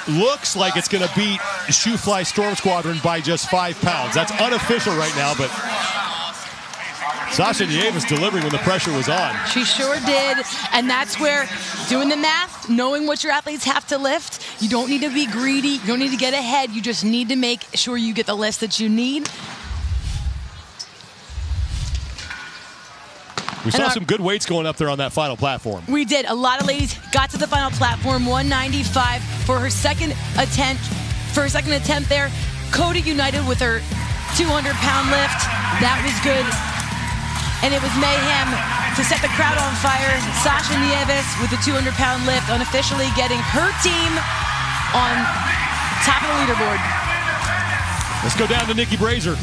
Looks like it's going to beat Shoe Fly Storm Squadron by just 5 pounds. That's unofficial right now, but Sasha Nieves delivering when the pressure was on. She sure did, and that's where doing the math, knowing what your athletes have to lift, you don't need to be greedy, you don't need to get ahead, you just need to make sure you get the lifts that you need. We saw some good weights going up there on that final platform. We did. A lot of ladies got to the final platform, 195 for her second attempt. For her second attempt there, Cody United with her 200-pound lift. That was good. And it was Mayhem to set the crowd on fire. Sasha Nieves with the 200-pound lift, unofficially getting her team on top of the leaderboard. Let's go down to Nikki Brazier.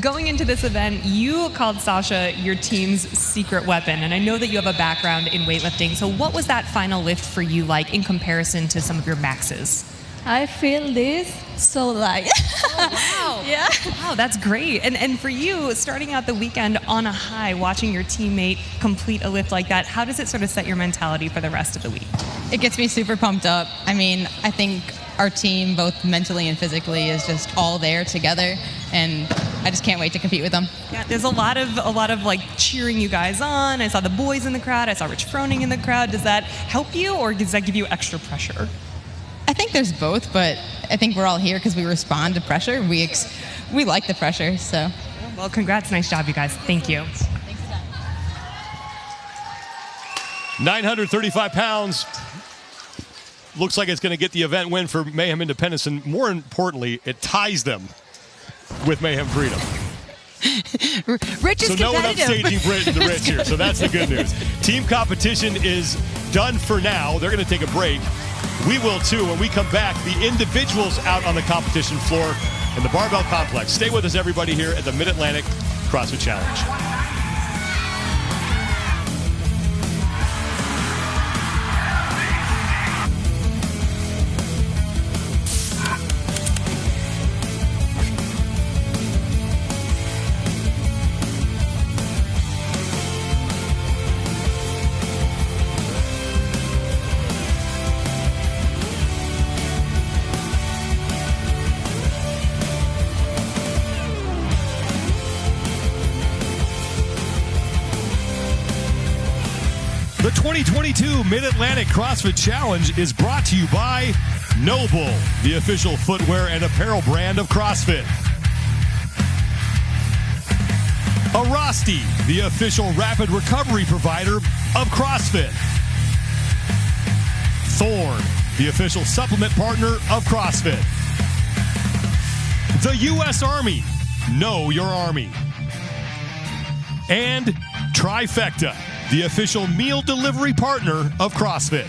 Going into this event, you called Sasha your team's secret weapon, and I know that you have a background in weightlifting, so what was that final lift for you like in comparison to some of your maxes? I feel this so light. Oh, wow. Yeah. Wow, that's great. And for you, starting out the weekend on a high, watching your teammate complete a lift like that, how does it sort of set your mentality for the rest of the week? It gets me super pumped up. I mean, I think our team, both mentally and physically, is just all there together, and I just can't wait to compete with them. Yeah, there's a lot of like cheering you guys on. I saw the boys in the crowd. I saw Rich Froning in the crowd. Does that help you, or does that give you extra pressure? I think there's both, but I think we're all here because we respond to pressure. We like the pressure, so. Well, congrats. Nice job, you guys. Thank you. 935 pounds. Looks like it's going to get the event win for Mayhem Independence, and more importantly, it ties them with Mayhem Freedom. Rich is so no one competitive. upstaging the Rich here, so that's the good news. Team competition is done for now. They're going to take a break. We will too. When we come back, the individuals out on the competition floor in the Barbell Complex. Stay with us, everybody, here at the Mid-Atlantic CrossFit Challenge. The 2022 Mid-Atlantic CrossFit Challenge is brought to you by Noble, the official footwear and apparel brand of CrossFit. Arasti, the official rapid recovery provider of CrossFit. Thorne, the official supplement partner of CrossFit. The U.S. Army, know your Army. And Trifecta, the official meal delivery partner of CrossFit.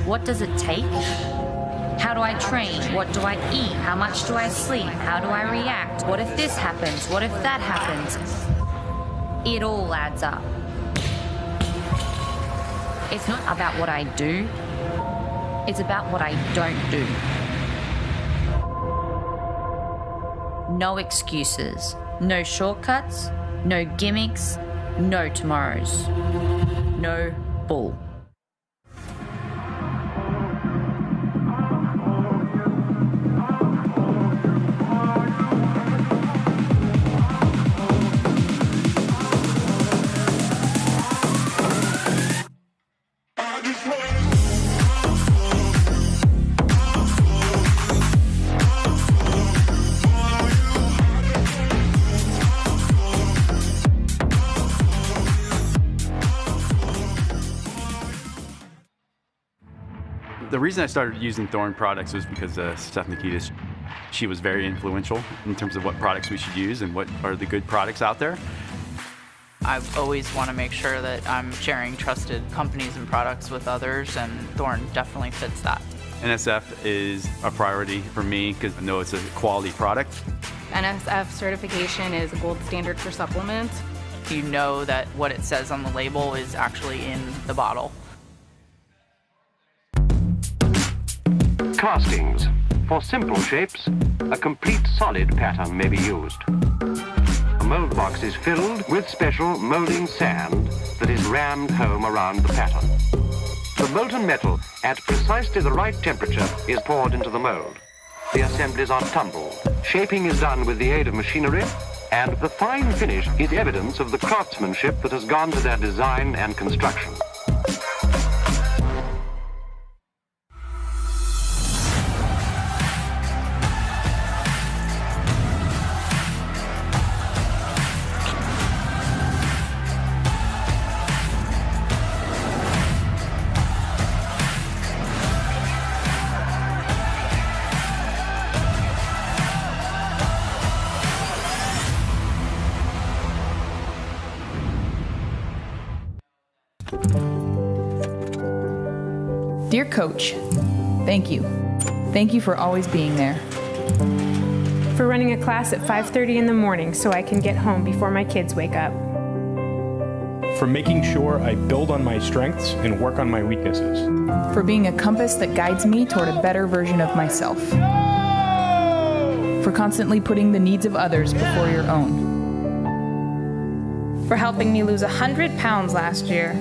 What does it take? How do I train? What do I eat? How much do I sleep? How do I react? What if this happens? What if that happens? It all adds up. It's not about what I do. It's about what I don't do. No excuses. No shortcuts. No gimmicks. No tomorrows. No bull. The reason I started using Thorne products was because Steph Nikitas, she was very influential in terms of what products we should use and what are the good products out there. I always want to make sure that I'm sharing trusted companies and products with others, and Thorne definitely fits that. NSF is a priority for me because I know it's a quality product. NSF certification is a gold standard for supplements. You know that what it says on the label is actually in the bottle. Castings. For simple shapes, a complete solid pattern may be used. A mold box is filled with special molding sand that is rammed home around the pattern. The molten metal, at precisely the right temperature, is poured into the mold. The assemblies are tumbled. Shaping is done with the aid of machinery, and the fine finish is evidence of the craftsmanship that has gone to their design and construction. Dear Coach, thank you. Thank you for always being there. For running a class at 5:30 in the morning so I can get home before my kids wake up. For making sure I build on my strengths and work on my weaknesses. For being a compass that guides me toward a better version of myself. for constantly putting the needs of others before your own. For helping me lose 100 pounds last year.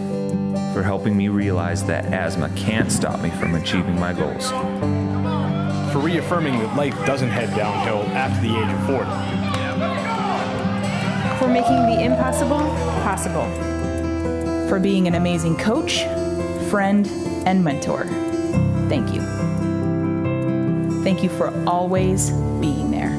For helping me realize that asthma can't stop me from achieving my goals. For reaffirming that life doesn't head downhill after the age of 40. For making the impossible possible. For being an amazing coach, friend, and mentor. Thank you. Thank you for always being there.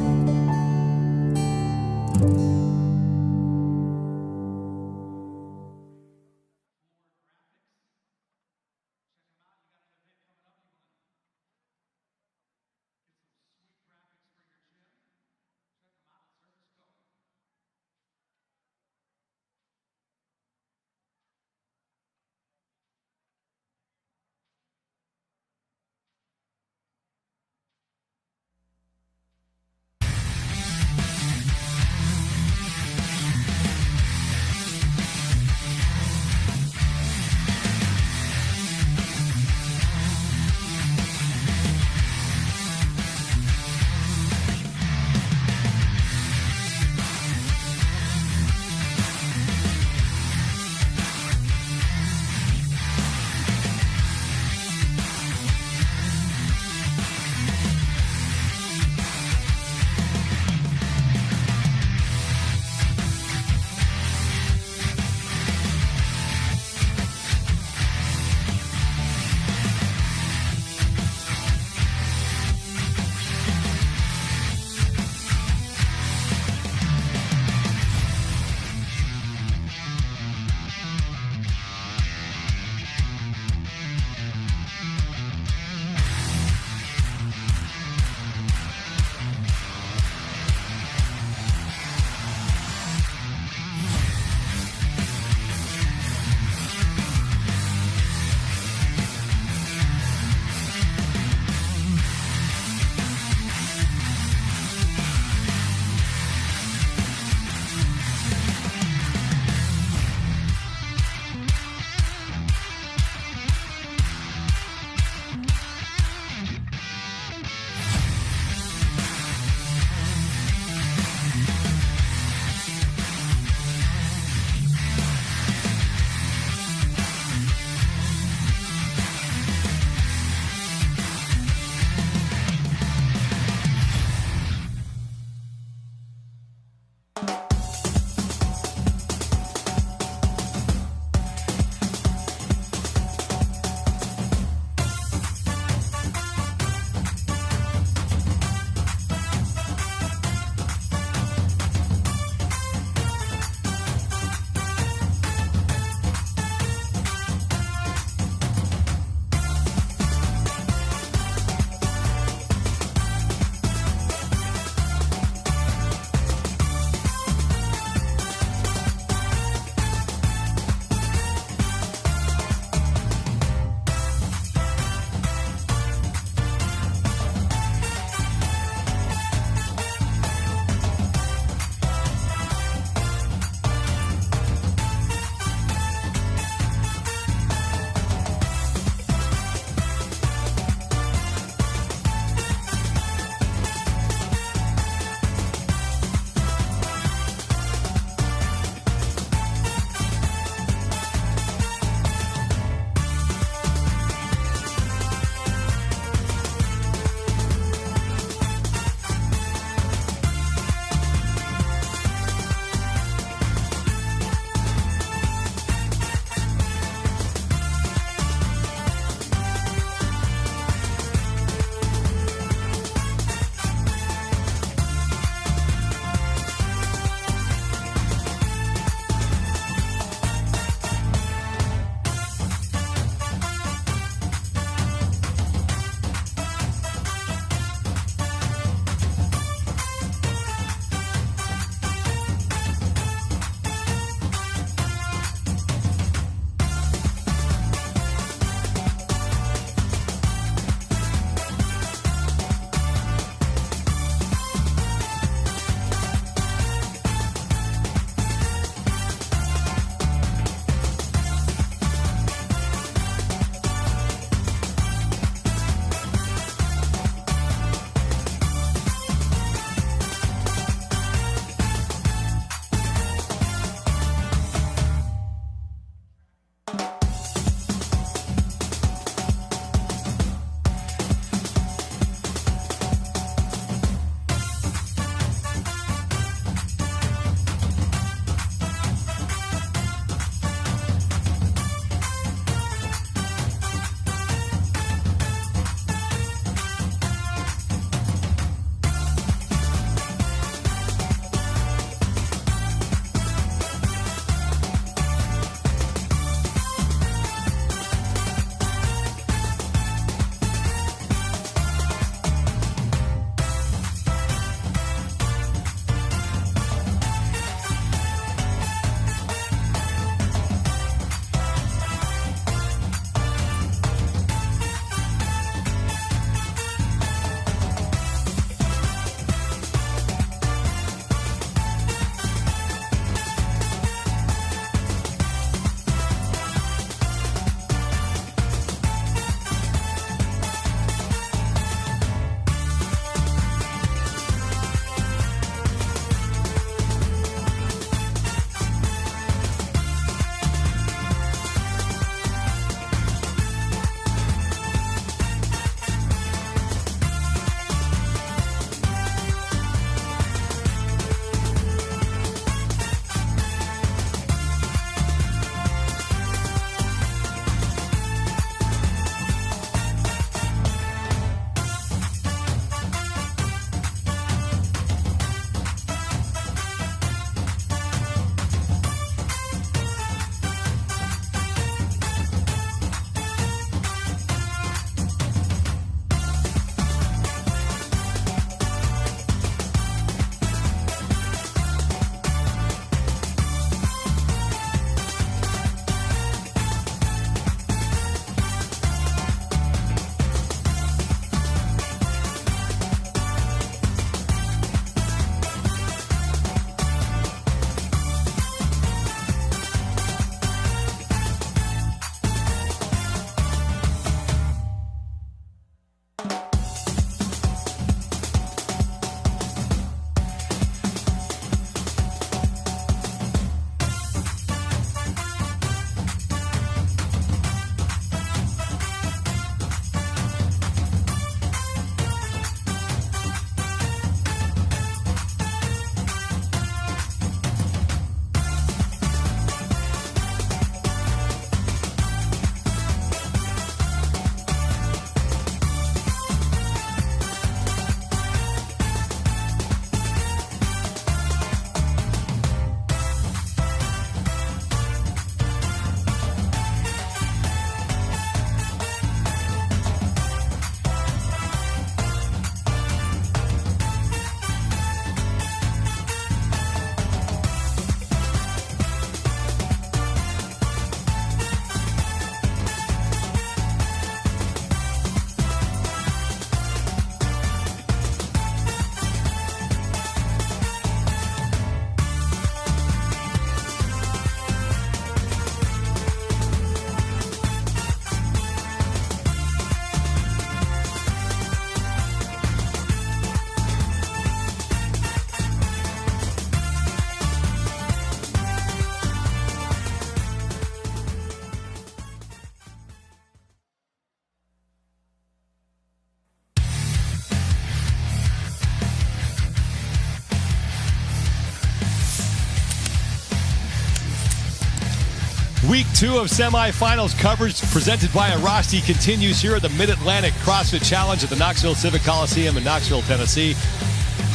Week 2 of semifinals coverage presented by Arasti continues here at the Mid-Atlantic CrossFit Challenge at the Knoxville Civic Coliseum in Knoxville, Tennessee.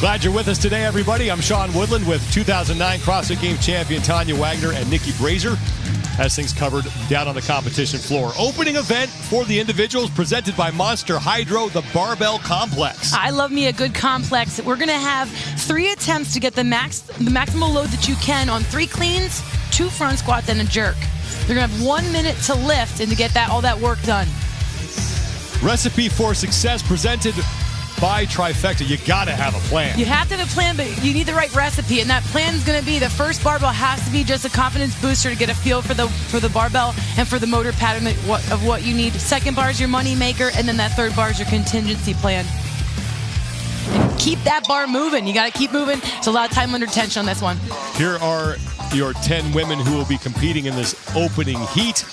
Glad you're with us today, everybody. I'm Sean Woodland with 2009 CrossFit Games champion Tanya Wagner and Nikki Brazier. As things covered down on the competition floor. Opening event for the individuals presented by Monster Hydro, the Barbell Complex. I love me a good complex. We're going to have 3 attempts to get the maximum load that you can on 3 cleans, 2 front squats, and a jerk. You're going to have 1 minute to lift and to get all that work done. Recipe for success presented by Trifecta. You got to have a plan. You have to have a plan, but you need the right recipe, and that plan is going to be the first barbell has to be just a confidence booster to get a feel for the barbell and for the motor pattern of what you need. Second bar is your money maker, and then that third bar is your contingency plan. And keep that bar moving. You got to keep moving. There's a lot of time under tension on this one. Here are your 10 women who will be competing in this opening heat.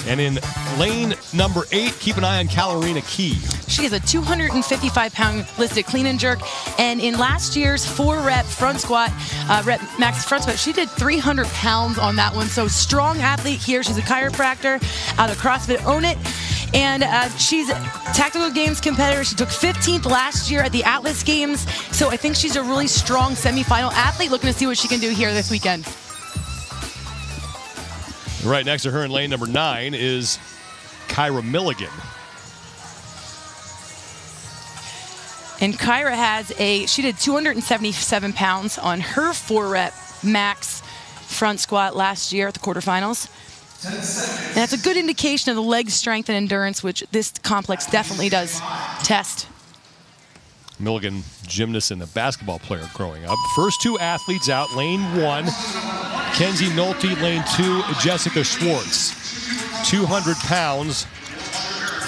And in lane number 8, keep an eye on Kalarina Key. She is a 255-pound listed clean and jerk. And in last year's 4-rep front squat, max front squat, she did 300 pounds on that one. So strong athlete here. She's a chiropractor out of CrossFit Own It. And she's a tactical games competitor. She took 15th last year at the Atlas Games. So I think she's a really strong semifinal athlete looking to see what she can do here this weekend. Right next to her in lane number 9 is Kyra Milligan. And Kyra she did 277 pounds on her 4-rep max front squat last year at the quarterfinals. And that's a good indication of the leg strength and endurance, which this complex definitely does test. Milligan, gymnast and a basketball player growing up. First 2 athletes out, lane 1. Kenzie Nolte, lane 2, Jessica Schwartz. 200 pounds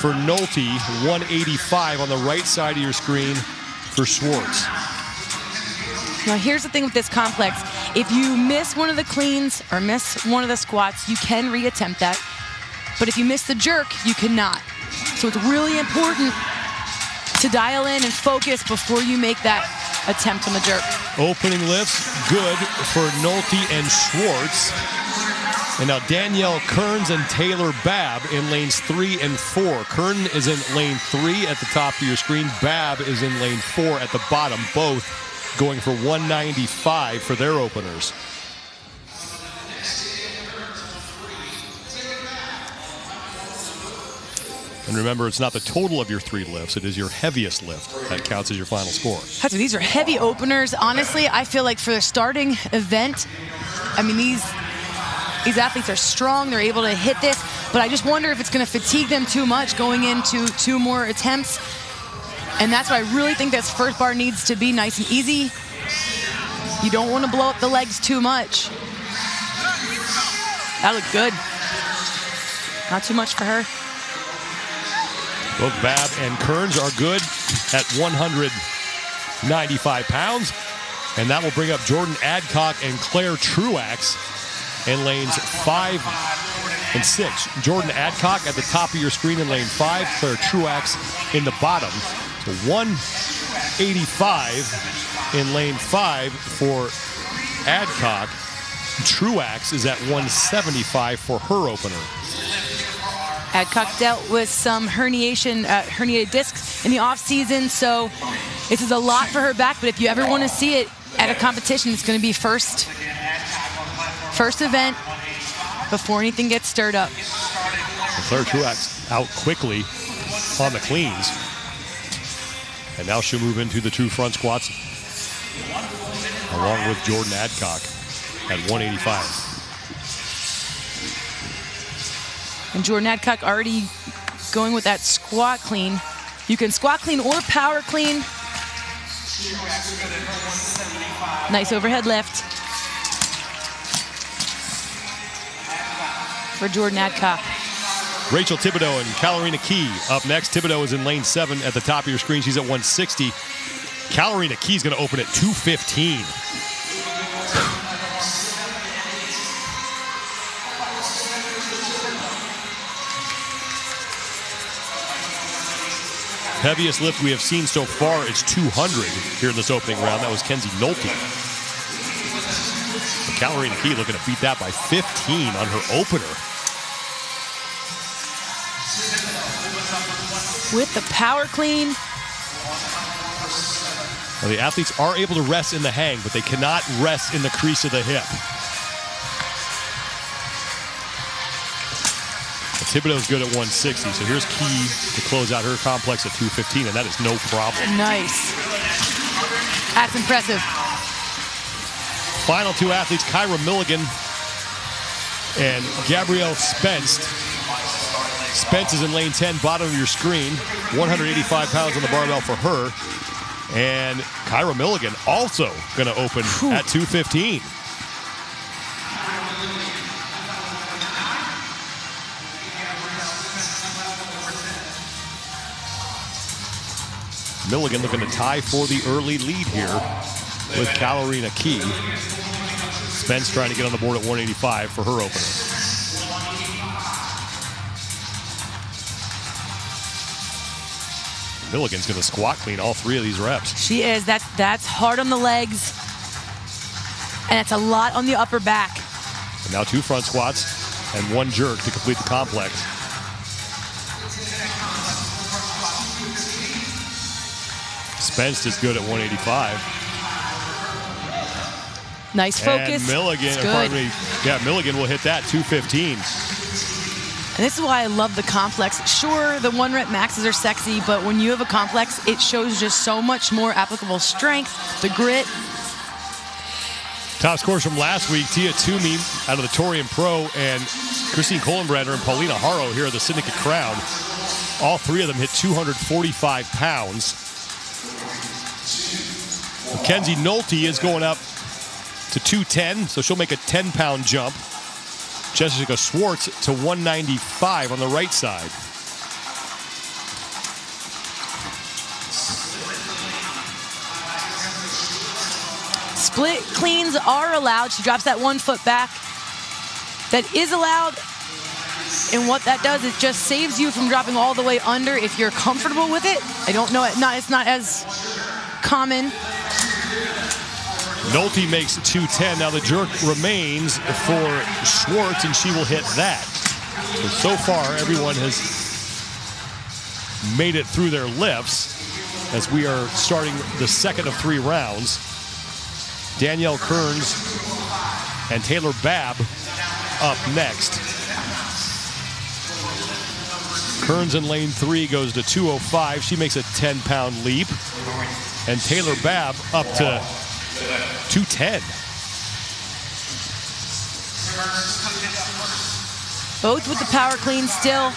for Nolte, 185 on the right side of your screen for Schwartz. Now here's the thing with this complex. If you miss one of the cleans or miss one of the squats, you can reattempt that. But if you miss the jerk, you cannot. So it's really important to dial in and focus before you make that attempt on the jerk. Opening lifts, good for Nolte and Schwartz. And now Danielle Kearns and Taylor Babb in lanes 3 and 4. Kern is in lane 3 at the top of your screen. Babb is in lane 4 at the bottom, both going for 195 for their openers. And remember, it's not the total of your 3 lifts. It is your heaviest lift that counts as your final score. These are heavy openers. Honestly, I feel like for the starting event, I mean, these athletes are strong. They're able to hit this. But I just wonder if it's going to fatigue them too much going into 2 more attempts. And that's why I really think this first bar needs to be nice and easy. You don't want to blow up the legs too much. That looked good. Not too much for her. Both Babb and Kearns are good at 195 pounds. And that will bring up Jordan Adcock and Claire Truax in lanes 5 and 6. Jordan Adcock at the top of your screen in lane 5. Claire Truax in the bottom. So 185 in lane 5 for Adcock. Truax is at 175 for her opener. Adcock dealt with some herniated discs in the offseason, so this is a lot for her back. But if you ever want to see it at a competition, it's going to be first event before anything gets stirred up. Claire Truax out quickly on the cleans. And now she'll move into the 2 front squats along with Jordan Adcock at 185. And Jordan Adcock already going with that squat clean. You can squat clean or power clean. Nice overhead lift for Jordan Adcock. Rachel Thibodeau and Kalarina Key up next. Thibodeau is in lane 7 at the top of your screen. She's at 160. Kalarina Key is going to open at 215. Heaviest lift we have seen so far is 200 here in this opening round. That was Kenzie Nolte. Kalarina Key looking to beat that by 15 on her opener. With the power clean. Now, the athletes are able to rest in the hang, but they cannot rest in the crease of the hip. Thibodeau's good at 160, so here's Key to close out her complex at 215, and that is no problem. Nice. That's impressive. Final two athletes, Kyra Milligan and Gabrielle Spence. Spence is in lane 10, bottom of your screen. 185 pounds on the barbell for her. And Kyra Milligan also going to open at 215. Milligan looking to tie for the early lead here with Kalarina Key. Spence trying to get on the board at 185 for her opener. Milligan's going to squat clean all three of these reps. She is. That's hard on the legs, and it's a lot on the upper back. And now 2 front squats and 1 jerk to complete the complex. Spence is good at 185. Nice focus. And Milligan, pardon me, Milligan will hit that 215. And this is why I love the complex. Sure, the 1-rep maxes are sexy, but when you have a complex, it shows just so much more applicable strength, the grit. Top scores from last week, Tia Toomey out of the Torian Pro and Christine Kohlenbrenner and Paulina Haro here at the Syndicate Crown. All three of them hit 245 pounds. Mackenzie Nolte is going up to 210, so she'll make a 10-pound jump. Jessica Schwartz to 195 on the right side. Split cleans are allowed. She drops that 1 foot back. That is allowed. And what that does, it just saves you from dropping all the way under if you're comfortable with it. I don't know, it's not as common. Nolte makes 210. Now the jerk remains for Schwartz, and she will hit that. So far, everyone has made it through their lifts as we are starting the second of 3 rounds. Danielle Kearns and Taylor Babb up next. Kearns in lane 3 goes to 205. She makes a 10-pound leap. And Taylor Babb up to 210. Both with the power clean still.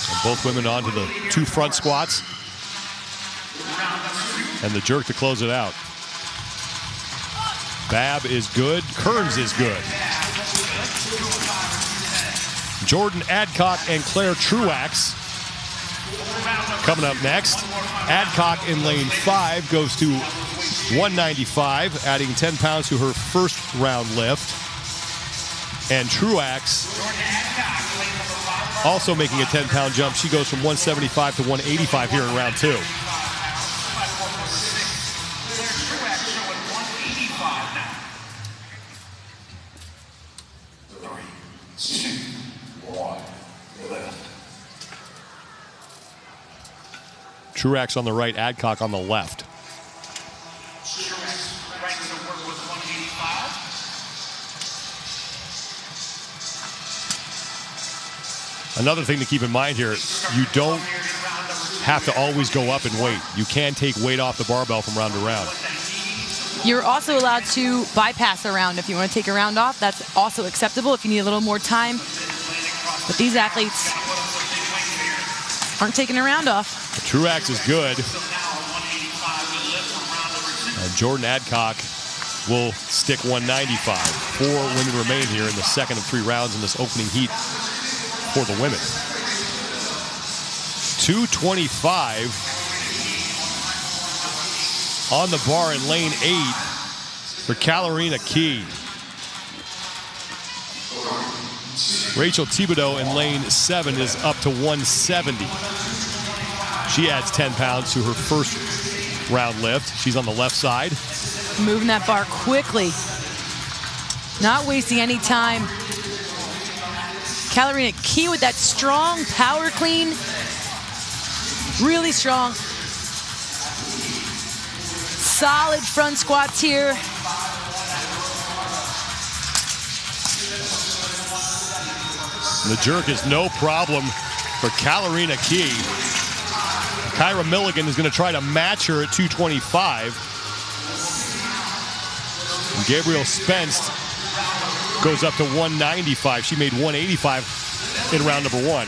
And both women on to the 2 front squats. And the jerk to close it out. Babb is good. Kearns is good. Jordan Adcock and Claire Truax coming up next. Adcock in lane 5 goes to 195, adding 10 pounds to her first round lift. And Truax also making a 10-pound jump. She goes from 175 to 185 here in round 2. Truax on the right, Adcock on the left. Another thing to keep in mind here, you don't have to always go up in weight. You can take weight off the barbell from round to round. You're also allowed to bypass a round. If you want to take a round off, that's also acceptable if you need a little more time. But these athletes aren't taking a round off. Truax is good. And Jordan Adcock will stick 195. 4 women remain here in the second of 3 rounds in this opening heat for the women. 225 on the bar in lane 8 for Kalarina Key. Rachel Thibodeau in lane 7 is up to 170. She adds 10 pounds to her first round lift. She's on the left side. Moving that bar quickly. Not wasting any time. Kalarina Key with that strong power clean. Really strong. Solid front squats here. The jerk is no problem for Kalarina Key. Kyra Milligan is going to try to match her at 225. And Gabriel Spence goes up to 195. She made 185 in round number 1.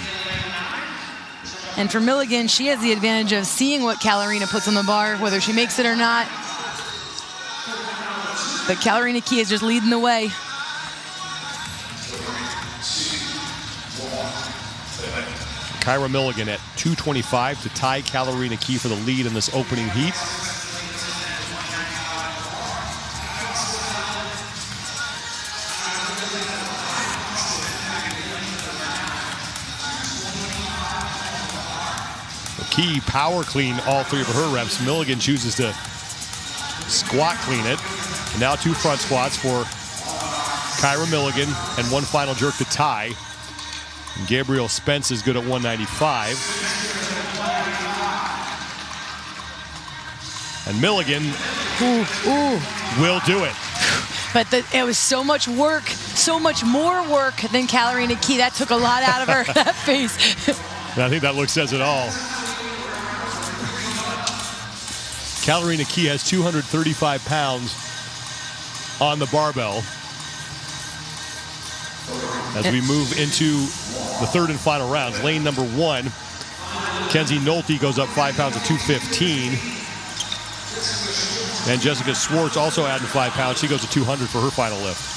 And for Milligan, she has the advantage of seeing what Kalarina puts on the bar, whether she makes it or not. But Kalarina Key is just leading the way. Kyra Milligan at 225 to tie Kalarina Key for the lead in this opening heat. Key power clean all 3 of her reps. Milligan chooses to squat clean it. And now 2 front squats for Kyra Milligan and 1 final jerk to tie. And Gabriel Spence is good at 195. And Milligan will do it. But it was so much work, so much more work than Kalarina Key. That took a lot out of her, that face. And I think that look says it all. Kalarina Key has 235 pounds on the barbell. As we move into the 3rd and final rounds, lane number 1, Kenzie Nolte goes up 5 pounds at 215. And Jessica Swartz also adding 5 pounds. She goes to 200 for her final lift.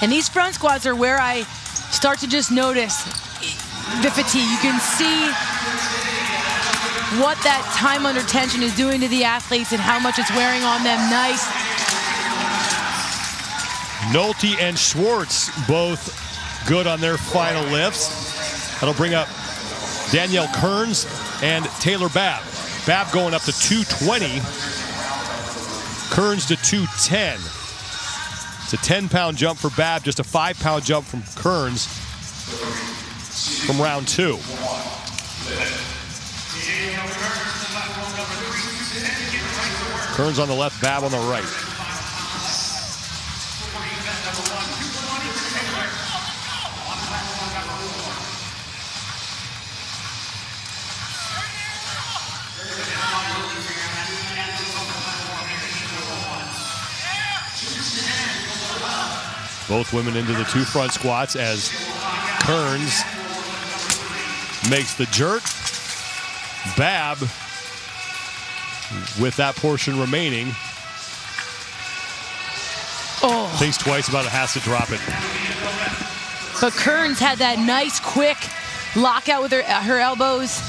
And these front squats are where I start to just notice the fatigue. You can see what that time under tension is doing to the athletes and how much it's wearing on them. Nice. Nolte and Schwartz both good on their final lifts. That'll bring up Danielle Kearns and Taylor Babb. Babb going up to 220. Kearns to 210. It's a 10-pound jump for Babb, just a 5-pound jump from Kearns from round 2. Kearns on the left, Babb on the right. Both women into the 2 front squats as Kearns makes the jerk. Babb, with that portion remaining, thinks twice about it, has to drop it. But Kearns had that nice, quick lockout with her elbows.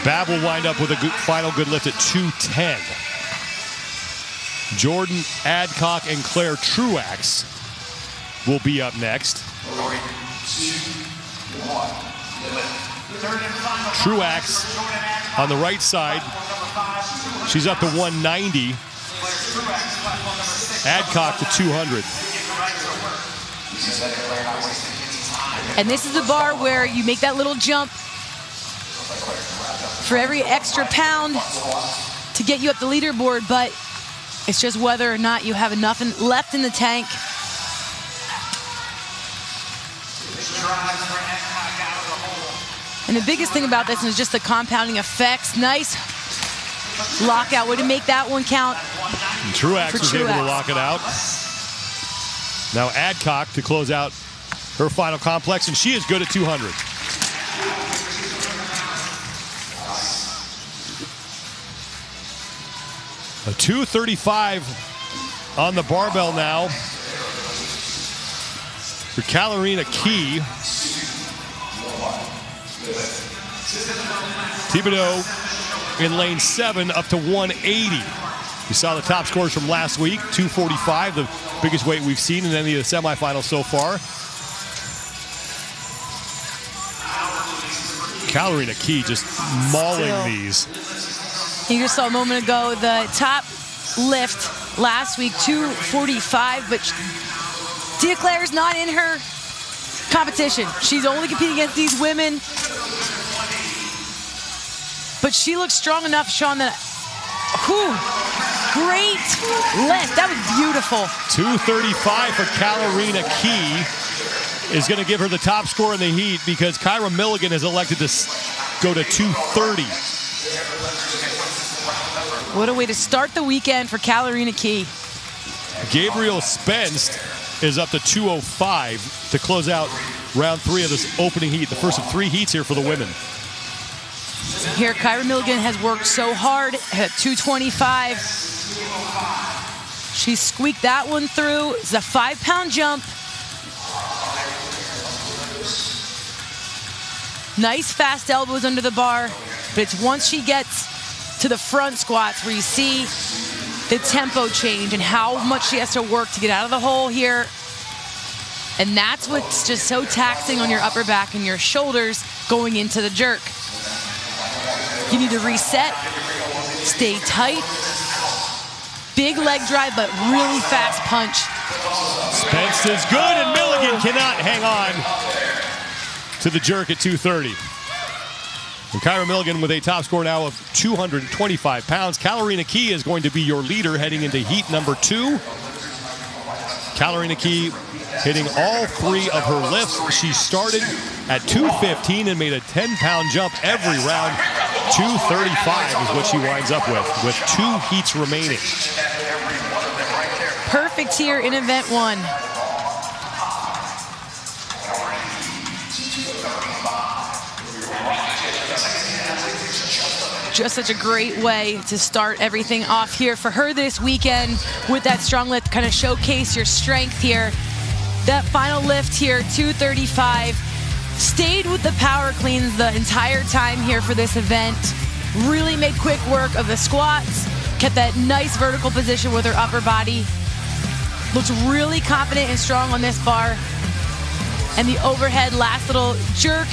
Babb will wind up with a final good lift at 210. Jordan Adcock and Claire Truax will be up next. Truax on the right side. She's up to 190. Adcock to 200. And this is the bar where you make that little jump for every extra pound to get you up the leaderboard, but it's just whether or not you have enough left in the tank. And the biggest thing about this is just the compounding effects. Nice lockout, way to make that one count. And Truax was able to lock it out. Now Adcock to close out her final complex, and she is good at 200. A 235 on the barbell now for Kalarina Key. Thibodeau in lane 7 up to 180. You saw the top scores from last week, 245, the biggest weight we've seen in any of the semifinals so far. Katarina Key just mauling these. You just saw a moment ago the top lift last week, 245, but Tia Claire's not in her competition. She's only competing against these women. But she looks strong enough, Sean, that, great lift. That was beautiful. 235 for Katarina Key is going to give her the top score in the heat because Kyra Milligan has elected to go to 230. What a way to start the weekend for Katarina Key. Gabriel Spenst is up to 205 to close out round 3 of this opening heat, the first of 3 heats here for the women. Here, Kyra Milligan has worked so hard at 225. She squeaked that one through. It's a 5-pound jump. Nice fast elbows under the bar, but it's once she gets to the front squats where you see the tempo change and how much she has to work to get out of the hole here. And that's what's just so taxing on your upper back and your shoulders going into the jerk. You need to reset, stay tight, big leg drive, but really fast punch. Spence is good, and Milligan cannot hang on to the jerk at 230. And Kyra Milligan with a top score now of 225 pounds. Katarina Key is going to be your leader heading into heat number 2. Katarina Key hitting all 3 of her lifts. She started at 215 and made a 10-pound jump every round. 235 is what she winds up with 2 heats remaining. Perfect here in event 1. Just such a great way to start everything off here for her this weekend with that strong lift, kind of showcase your strength here. That final lift here, 235. Stayed with the power cleans the entire time here for this event. Really made quick work of the squats. Kept that nice vertical position with her upper body. Looks really confident and strong on this bar. And the overhead last little jerk.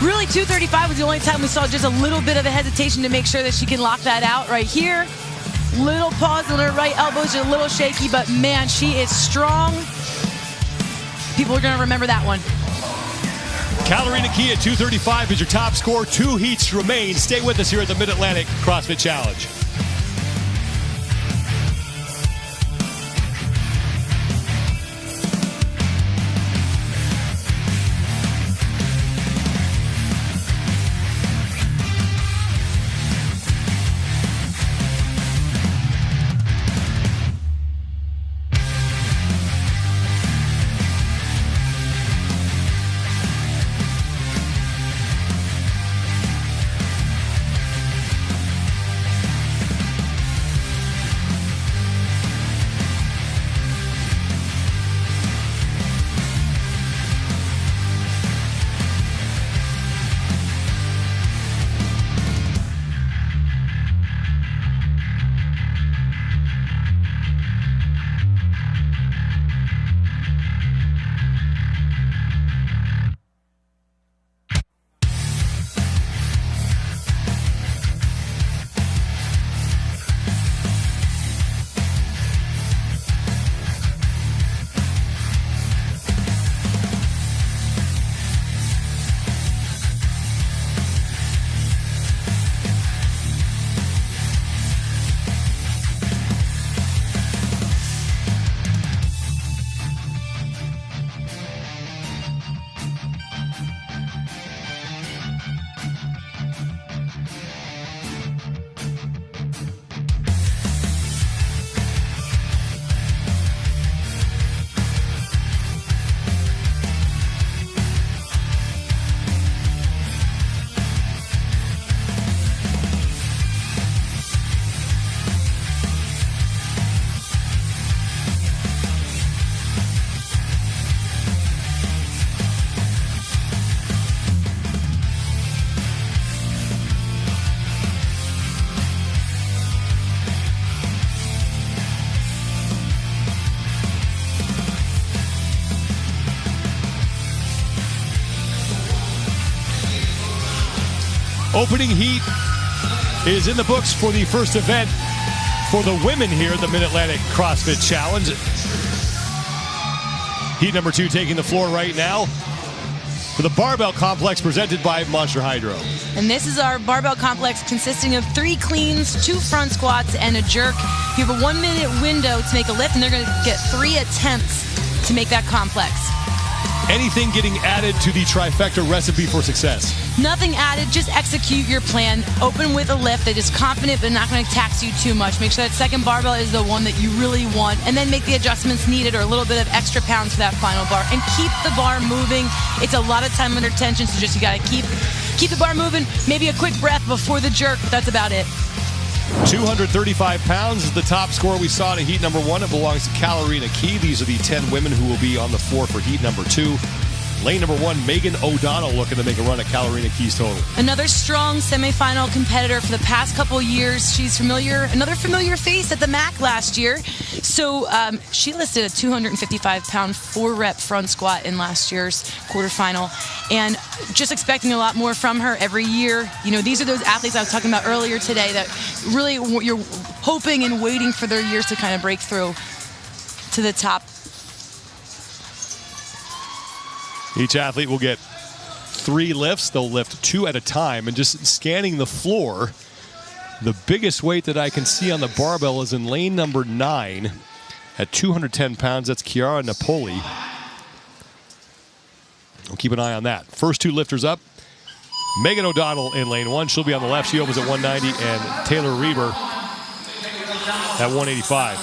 Really, 235 was the only time we saw just a little bit of a hesitation to make sure that she can lock that out right here. Little pause on her right elbow, just a little shaky, but man, she is strong. People are gonna remember that one. Katarina Key at 235 is your top score. 2 heats remain. Stay with us here at the Mid-Atlantic CrossFit Challenge. Opening heat is in the books for the first event for the women here at the Mid-Atlantic CrossFit Challenge. Heat number 2 taking the floor right now for the barbell complex presented by Monster Hydro. And this is our barbell complex consisting of 3 cleans, 2 front squats, and a jerk. You have a 1-minute window to make a lift, and they're going to get 3 attempts to make that complex. Anything getting added to the trifecta recipe for success? Nothing added, just execute your plan. Open with a lift that is confident but not going to tax you too much. Make sure that second barbell is the one that you really want, and then make the adjustments needed or a little bit of extra pounds for that final bar. And keep the bar moving. It's a lot of time under tension, so just you got to keep the bar moving. Maybe a quick breath before the jerk, but that's about it. 235 pounds is the top score we saw in heat number 1. It belongs to Kalarina Key. These are the 10 women who will be on the floor for heat number 2. Lane number 1, Megan O'Donnell looking to make a run at Kalarina Key's total. Another strong semifinal competitor for the past couple years. She's another familiar face at the MAC last year. So she listed a 255-pound 4-rep front squat in last year's quarterfinal. And just expecting a lot more from her every year. You know, these are those athletes I was talking about earlier today that really you're hoping and waiting for their years to kind of break through to the top. Each athlete will get 3 lifts. They'll lift 2 at a time. And just scanning the floor, the biggest weight that I can see on the barbell is in lane number 9 at 210 pounds. That's Chiara Napoli. We'll keep an eye on that. First 2 lifters up. Megan O'Donnell in lane 1. She'll be on the left. She opens at 190. And Taylor Reber at 185.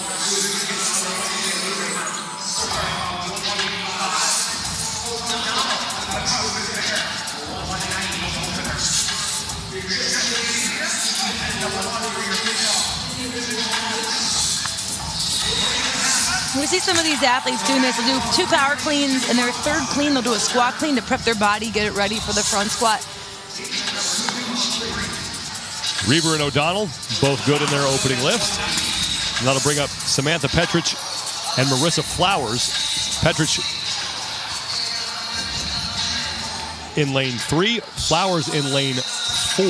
We see some of these athletes doing this. They'll do 2 power cleans, and their 3rd clean, they'll do a squat clean to prep their body, get it ready for the front squat. Reber and O'Donnell, both good in their opening lifts. And that'll bring up Samantha Petrich and Marissa Flowers. Petrich in lane 3, Flowers in lane 4.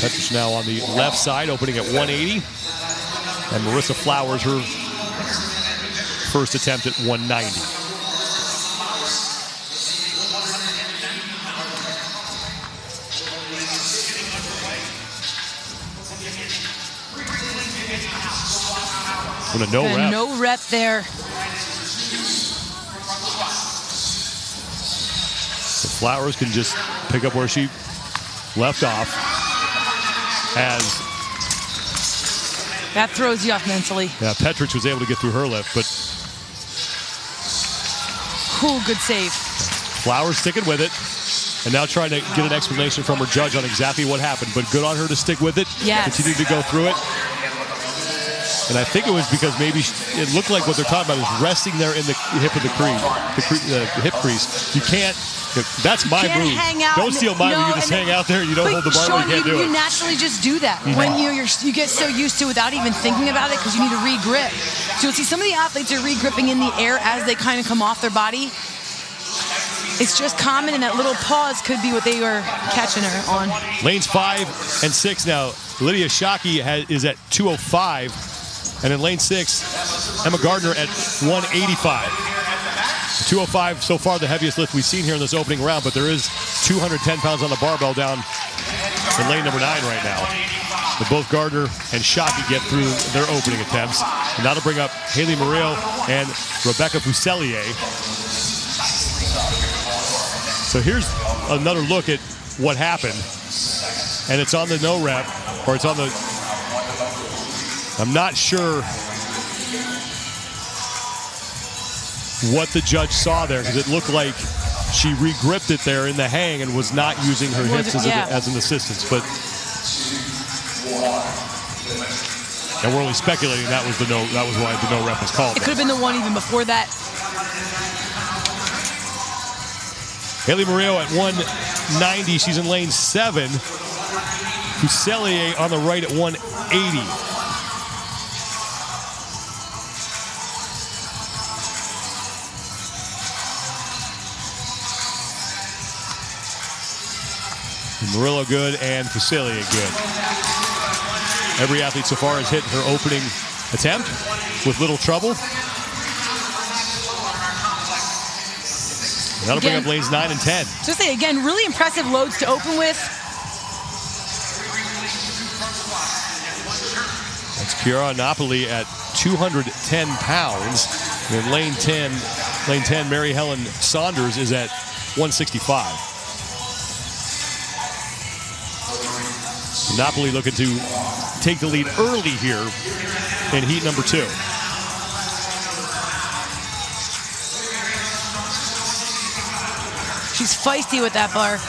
Petrich now on the left side, opening at 180. And Marissa Flowers, her first attempt at 190. And a no rep. No rep there. So Flowers can just pick up where she left off. As that throws you off mentally. Yeah, Petrich was able to get through her lift, but good save. Flowers sticking with it, and now trying to get an explanation from her judge on exactly what happened. But good on her to stick with it. Yes. Continue to go through it. And I think it was because maybe it looked like what they're talking about is resting there in the hip of the hip crease. You can't. That's my move. Hang out. Don't steal my move. You just hang out there and you don't hold the bar. Sean, you can't do it. You naturally just do that when you get so used to it without even thinking about it because you need to re-grip. So you'll see some of the athletes are re-gripping in the air as they kind of come off their body. It's just common, and that little pause could be what they were catching her on. Lanes 5 and 6 now. Lydia Shockey is at 205, and in lane 6, Emma Gardner at 185. 205 so far, the heaviest lift we've seen here in this opening round, but there is 210 pounds on the barbell down in lane number 9 right now. But both Gardner and Shockey get through their opening attempts. And now to bring up Haley Murillo and Rebecca Fuselier. So here's another look at what happened. And it's on the no rep, or it's on the, I'm not sure what the judge saw there, because it looked like she re-gripped it there in the hang and was not using her hips as an assistance. But and we're only speculating that was why the no rep was called. It could have been the one even before that. Haley Murillo at 190. She's in lane 7. Fuselier on the right at 180. Murillo good and Fusilia good. Every athlete so far has hit her opening attempt with little trouble. That'll bring up lanes 9 and 10. Just say again, really impressive loads to open with. That's Chiara Napoli at 210 pounds. In lane 10, Mary Helen Saunders is at 165. Napoli looking to take the lead early here in heat number 2. She's feisty with that bar.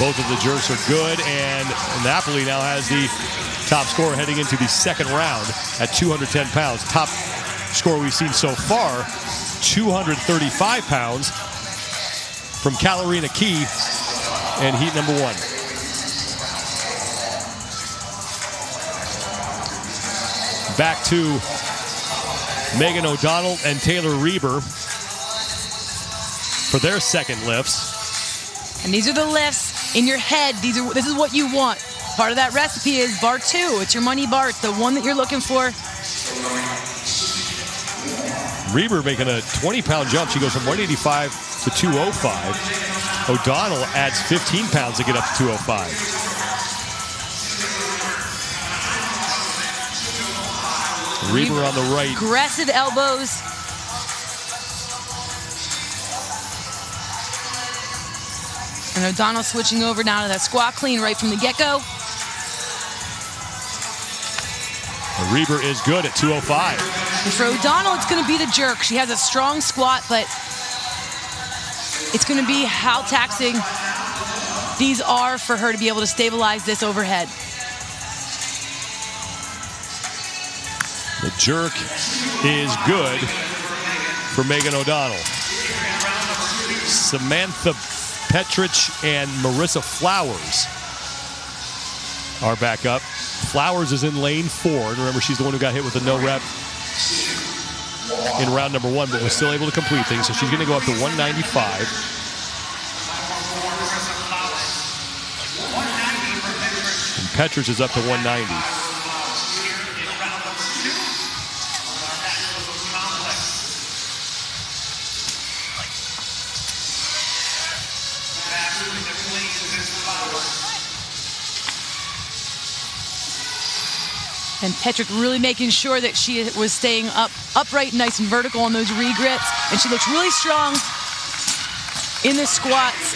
Both of the jerks are good, and Napoli now has the top score heading into the second round at 210 pounds. Top score we've seen so far, 235 pounds from Kalarina Key in heat number 1. Back to Megan O'Donnell and Taylor Reber for their second lifts. And these are the lifts in your head. This is what you want. Part of that recipe is bar 2. It's your money bar. It's the one that you're looking for. Reber making a 20-pound jump. She goes from 185 to 205. O'Donnell adds 15 pounds to get up to 205. Reber on the right. Aggressive elbows. And O'Donnell switching over now to that squat clean right from the get-go. Reber is good at 205. And for O'Donnell, it's going to be the jerk. She has a strong squat, but it's going to be how taxing these are for her to be able to stabilize this overhead. The jerk is good for Megan O'Donnell. Samantha Petrich and Marissa Flowers are back up. Flowers is in lane 4. And remember, she's the one who got hit with a no rep in round number 1, but was still able to complete things. So she's going to go up to 195. And Petrich is up to 190. And Petrick really making sure that she was staying upright, nice and vertical on those re-grips. And she looks really strong in the squats.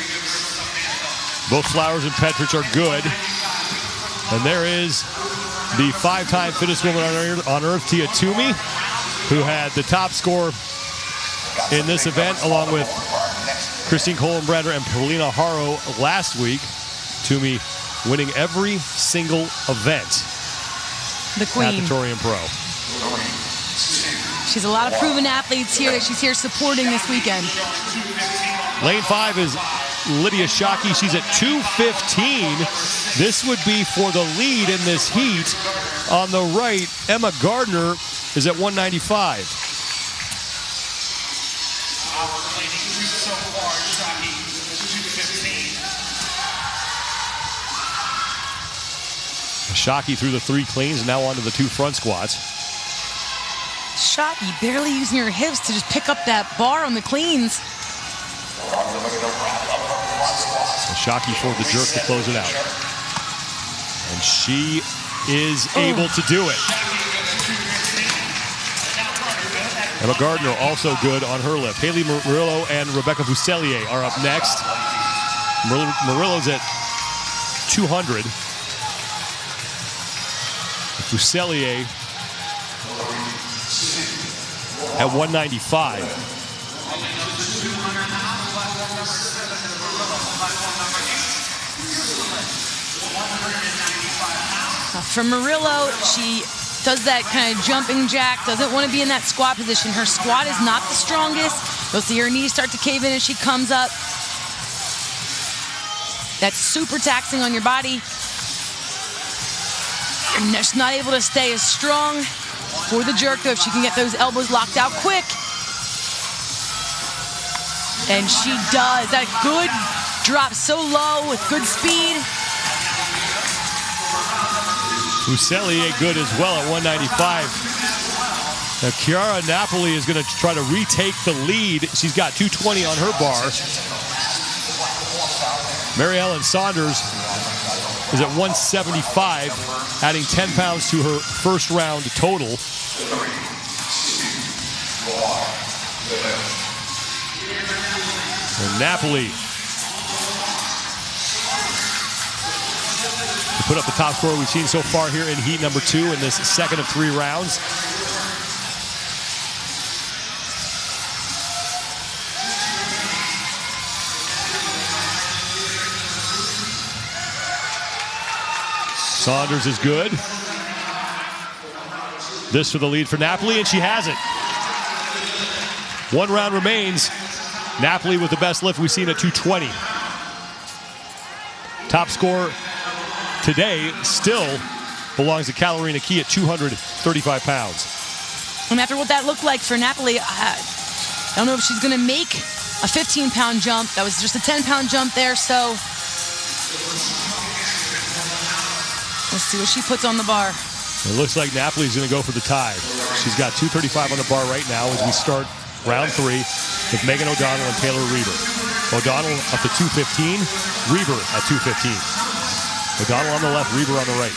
Both Flowers and Petrich are good. And there is the 5-time fittest woman on earth, Tia Toomey, who had the top score in this event, along with Christine Kohlenbrander and Paulina Haro last week. Toomey winning every single event. The queen. At the Torium Pro. She's a lot of proven athletes here that she's here supporting this weekend. Lane 5 is Lydia Shockey. She's at 215. This would be for the lead in this heat. On the right, Emma Gardner is at 195. Shockey through the 3 cleans and now onto the 2 front squats. Shockey barely using her hips to just pick up that bar on the cleans. Shockey for the jerk to close it out. And she is able to do it. Emma Gardner also good on her lift. Haley Murillo and Rebecca Fuselier are up next. Murillo's at 200. Fuselier at 195. For Murillo, she does that kind of jumping jack, doesn't want to be in that squat position. Her squat is not the strongest. You'll see her knees start to cave in as she comes up. That's super taxing on your body. And just not able to stay as strong for the jerk, though, if she can get those elbows locked out quick. And she does. That good drop so low with good speed. Fuselier good as well at 195. Now, Chiara Napoli is going to try to retake the lead. She's got 220 on her bar. Mary Ellen Saunders is at 175, adding 10 pounds to her first round total. And Napoli to put up the top score we've seen so far here in heat number 2 in this second of 3 rounds. Saunders is good. This for the lead for Napoli, and she has it. 1 round remains. Napoli with the best lift we've seen at 220. Top score today still belongs to Katarina Key at 235 pounds. And after what that looked like for Napoli, I don't know if she's going to make a 15-pound jump. That was just a 10-pound jump there, so let's see what she puts on the bar. It looks like Napoli's going to go for the tie. She's got 235 on the bar right now as we start round 3 with Megan O'Donnell and Taylor Reber. O'Donnell up to 215, Reber at 215. O'Donnell on the left, Reber on the right.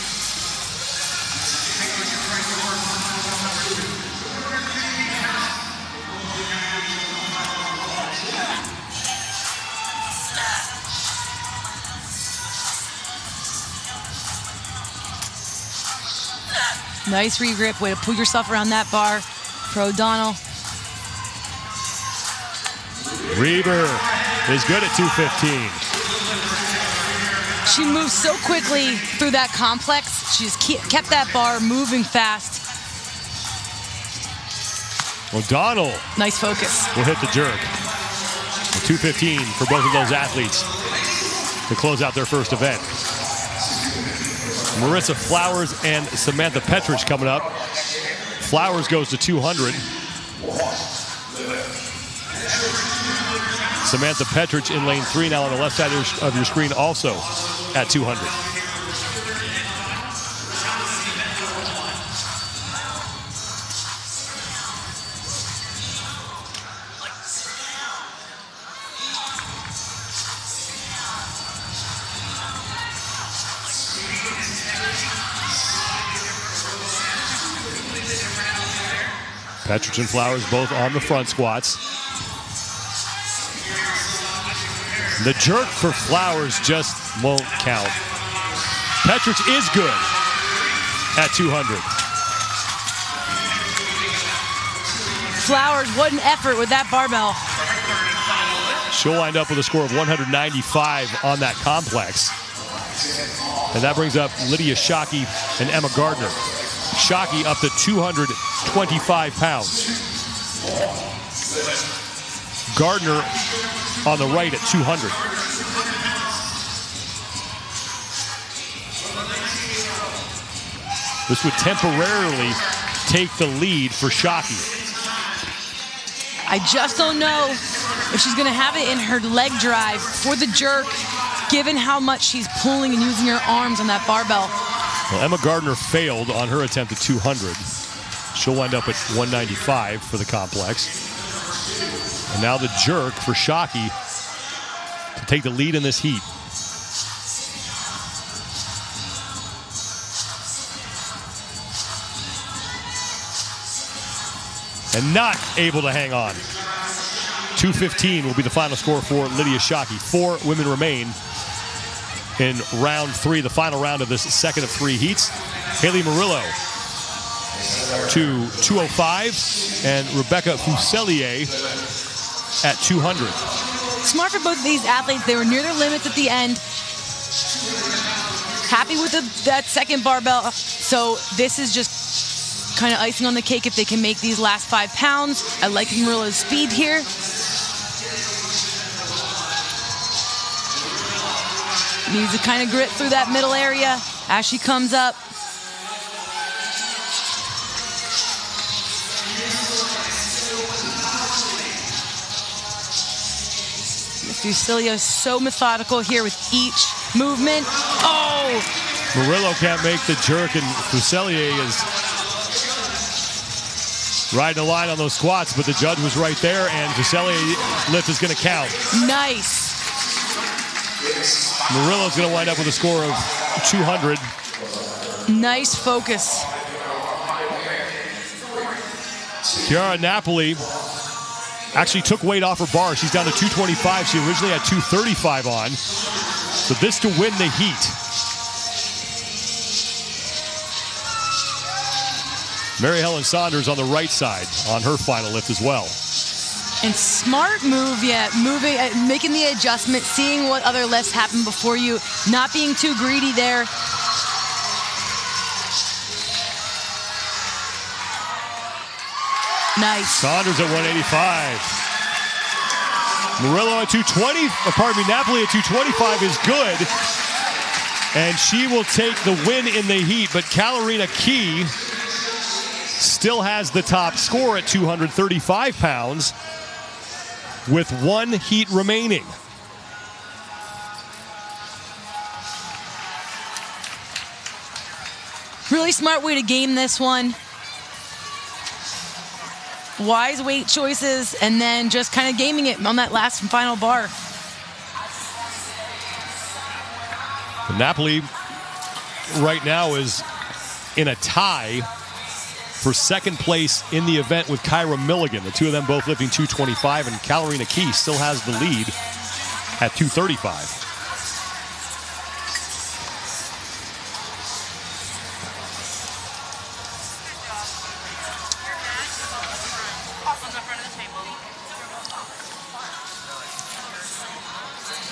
Nice regrip, way to pull yourself around that bar for O'Donnell. Reber is good at 215. She moves so quickly through that complex. She's kept that bar moving fast. O'Donnell. Nice focus. Will hit the jerk. 215 for both of those athletes to close out their first event. Marissa Flowers and Samantha Petrich coming up. Flowers goes to 200. Samantha Petrich in lane 3 now on the left side of your screen also at 200. Petrich and Flowers both on the front squats. The jerk for Flowers just won't count. Petrich is good at 200. Flowers, what an effort with that barbell. She'll wind up with a score of 195 on that complex. And that brings up Lydia Shockey and Emma Gardner. Shockey up to 225 pounds. Gardner on the right at 200. This would temporarily take the lead for Shockey. I just don't know if she's going to have it in her leg drive for the jerk, given how much she's pulling and using her arms on that barbell. Well, Emma Gardner failed on her attempt at 200. She'll wind up at 195 for the complex. And now the jerk for Shockey to take the lead in this heat. And not able to hang on. 215 will be the final score for Lydia Shockey. 4 women remain in round 3, the final round of this second of 3 heats. Haley Murillo to 205 and Rebecca Fuselier at 200. Smart for both of these athletes. They were near their limits at the end. Happy with that second barbell. So this is just kind of icing on the cake if they can make these last 5 pounds. I like Murillo's speed here. Needs to kind of grit through that middle area as she comes up. Fusilia is so methodical here with each movement. Oh! Murillo can't make the jerk, and Fuselier is riding the line on those squats, but the judge was right there, and Fuselier lift is going to count. Nice. Murillo's going to wind up with a score of 200. Nice focus. Chiara Napoli actually took weight off her bar. She's down to 225. She originally had 235 on. So this to win the heat. Mary Helen Saunders on the right side on her final lift as well. And smart move, yeah, moving, making the adjustment, seeing what other lifts happen before you, not being too greedy there. Nice. Saunders at 185. Murillo at 220, pardon me, Napoli at 225 is good. And she will take the win in the heat, but Kalarina Key still has the top score at 235 pounds with one heat remaining. Really smart way to game this one. Wise weight choices, and then just kind of gaming it on that last and final bar. Napoli right now is in a tie for second place in the event with Kyra Milligan. The two of them both lifting 225, and Kalarina Key still has the lead at 235.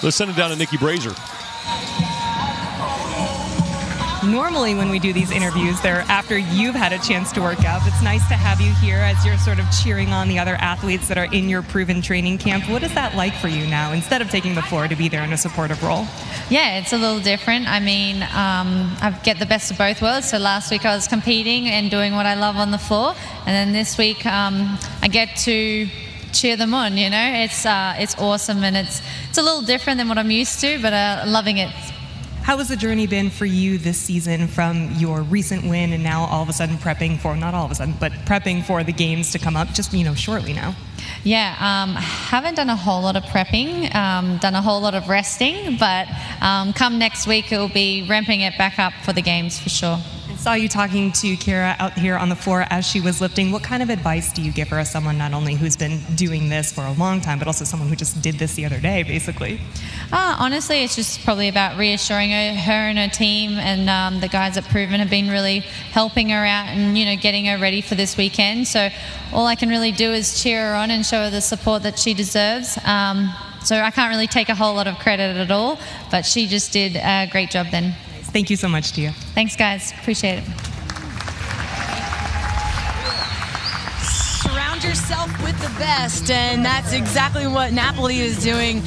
Let's send it down to Nikki Brazier. Normally when we do these interviews, they're after you've had a chance to work out. It's nice to have you here as you're sort of cheering on the other athletes that are in your proven training camp. What is that like for you now, instead of taking the floor, to be there in a supportive role? Yeah, it's a little different. I mean, I get the best of both worlds. So last week I was competing and doing what I love on the floor, and then this week I get to cheer them on. You know, it's awesome, and it's a little different than what I'm used to, but loving it. How has the journey been for you this season, from your recent win and now all of a sudden prepping for, not all of a sudden, but prepping for the games to come up just, shortly now? Yeah, haven't done a whole lot of prepping, done a whole lot of resting, but come next week it will be ramping it back up for the games for sure. I saw you talking to Kira out here on the floor as she was lifting. What kind of advice do you give her as someone not only who's been doing this for a long time, but also someone who just did this the other day, basically? Honestly, it's just probably about reassuring her and her team, and the guys at Proven have been really helping her out and, getting her ready for this weekend. So all I can really do is cheer her on and show her the support that she deserves. So I can't really take a whole lot of credit at all, but she just did a great job then. Thank you so much, Tia. Thanks, guys. Appreciate it. Surround yourself with the best, and that's exactly what Napoli is doing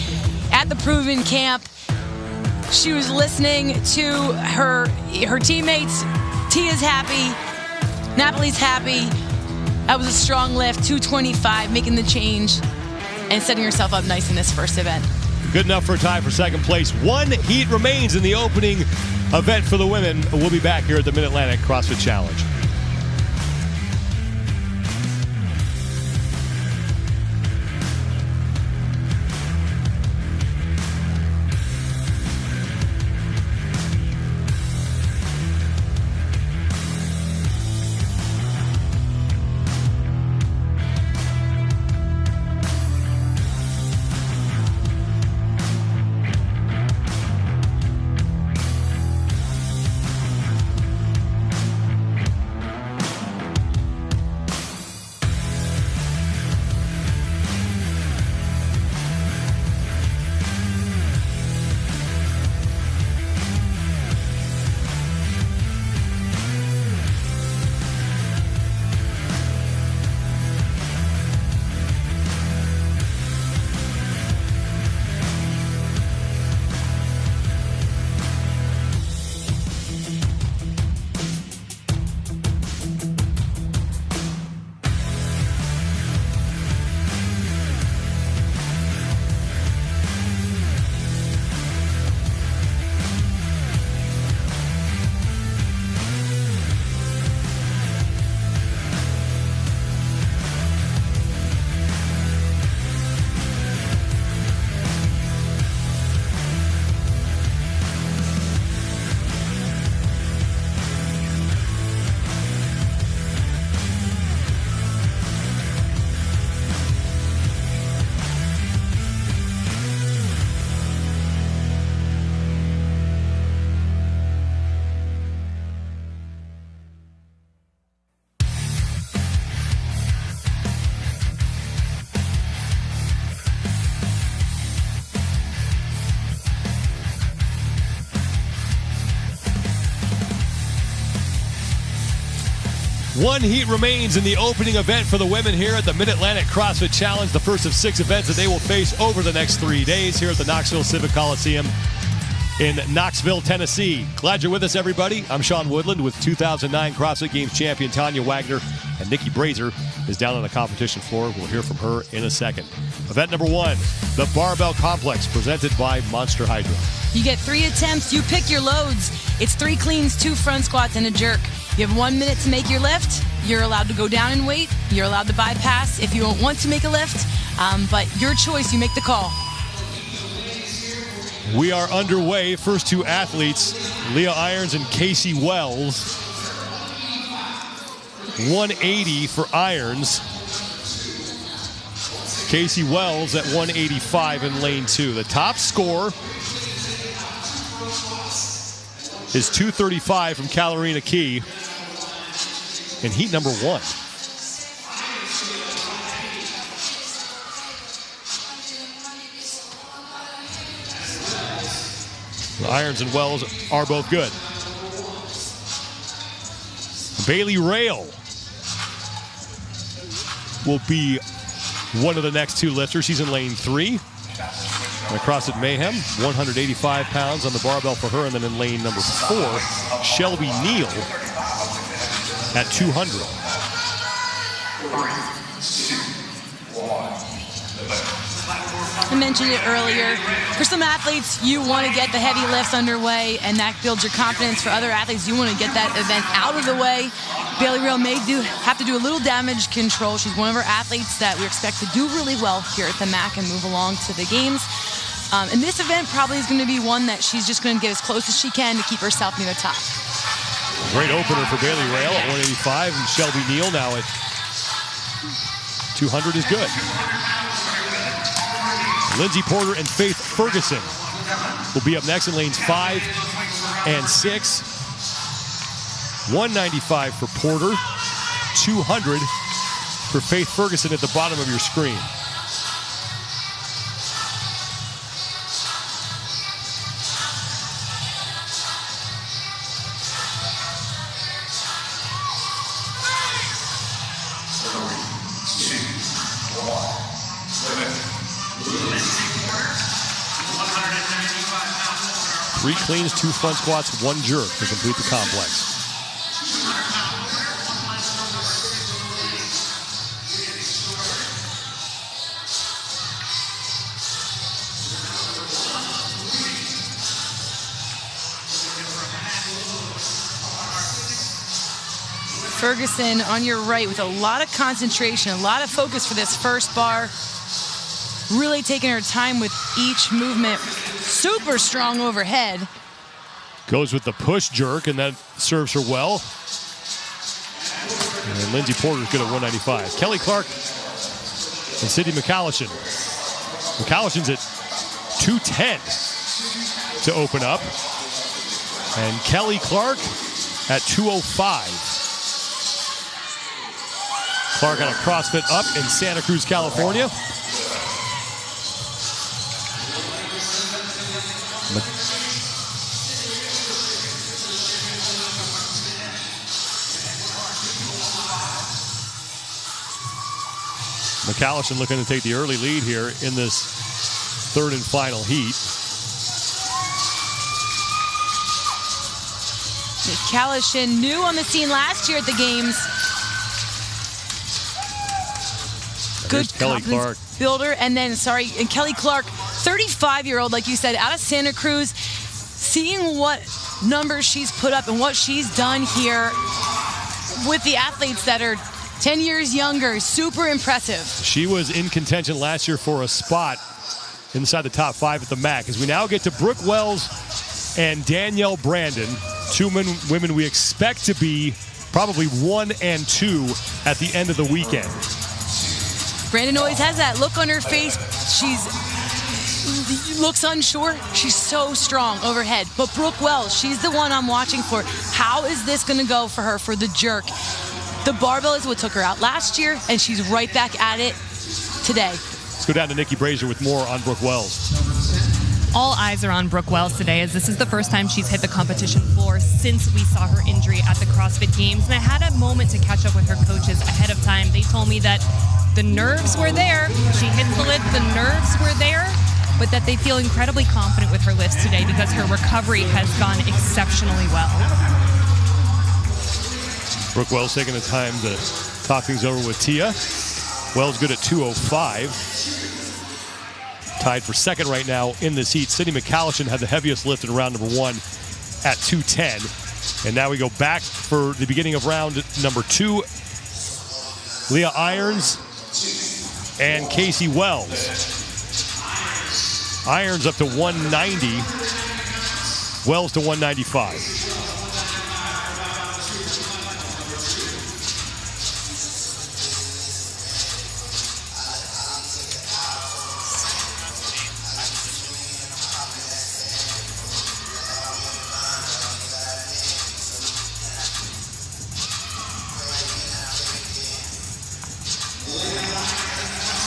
at the Proven camp. She was listening to her teammates. Tia's happy. Napoli's happy. That was a strong lift, 225, making the change and setting herself up nice in this first event. Good enough for a tie for second place. One heat remains in the opening event for the women. We'll be back here at the Mid-Atlantic CrossFit Challenge. One heat remains in the opening event for the women here at the Mid-Atlantic CrossFit Challenge, the first of 6 events that they will face over the next 3 days here at the Knoxville Civic Coliseum in Knoxville, Tennessee. Glad you're with us, everybody. I'm Sean Woodland with 2009 CrossFit Games champion Tanya Wagner, and Nikki Brazier is down on the competition floor. We'll hear from her in a second. Event number 1, the Barbell Complex, presented by Monster Hydro. You get 3 attempts. You pick your loads. It's 3 cleans, 2 front squats, and a jerk. You have 1 minute to make your lift. You're allowed to go down in weight. You're allowed to bypass if you don't want to make a lift. But your choice, you make the call. We are underway. First 2 athletes, Leah Irons and Casey Wells. 180 for Irons. Casey Wells at 185 in lane 2. The top score is 235 from Kalarina Key in heat number 1. The Irons and Wells are both good. Bailey Rail will be one of the next 2 lifters. She's in lane 3. And across at Mayhem, 185 pounds on the barbell for her. And then in lane number 4, Shelby Neal at 200. I mentioned it earlier. For some athletes, you want to get the heavy lifts underway, and that builds your confidence. For other athletes, you want to get that event out of the way. Bailey Rail may have to do a little damage control. She's one of our athletes that we expect to do really well here at the MAC and move along to the games. And this event probably is going to be one that she's just going to get as close as she can to keep herself near the top. Great opener for Bailey Rail at 185, and Shelby Neal now at 200 is good. Lindsay Porter and Faith Ferguson will be up next in lanes 5 and 6. 195 for Porter, 200 for Faith Ferguson at the bottom of your screen. Three cleans, 2 front squats, 1 jerk to complete the complex. Ferguson on your right with a lot of concentration, a lot of focus for this first bar. Really taking her time with each movement. Super strong overhead. Goes with the push jerk, and that serves her well. And Lindsay Porter's good at 195. Kelly Clark and Sydney McCallishin. McCallishin's at 210 to open up. And Kelly Clark at 205. Clark on a CrossFit up in Santa Cruz, California. McCallishin looking to take the early lead here in this 3rd and final heat. McCallishin new on the scene last year at the games. Good Kelly Clark builder, and then and Kelly Clark, 35-year-old, like you said, out of Santa Cruz. Seeing what numbers she's put up and what she's done here with the athletes that are 10 years younger, super impressive. She was in contention last year for a spot inside the top 5 at the MAC. As we now get to Brooke Wells and Danielle Brandon, 2 women we expect to be probably 1 and 2 at the end of the weekend. Brandon always has that look on her face. She looks unsure. She's so strong overhead. But Brooke Wells, she's the one I'm watching for. How is this going to go for her for the jerk? The barbell is what took her out last year, and she's right back at it today. Let's go down to Nikki Brazier with more on Brooke Wells. All eyes are on Brooke Wells today, as this is the first time she's hit the competition floor since we saw her injury at the CrossFit Games. And I had a moment to catch up with her coaches ahead of time. They told me that the nerves were there. She hit the lift, the nerves were there, but that they feel incredibly confident with her lifts today because her recovery has gone exceptionally well. Brooke Wells taking the time to talk things over with Tia. Wells good at 2:05. Tied for second right now in this heat. Sydney McCallishan had the heaviest lift in round number 1 at 210. And now we go back for the beginning of round number 2. Leah Irons and Casey Wells. Irons up to 190. Wells to 195.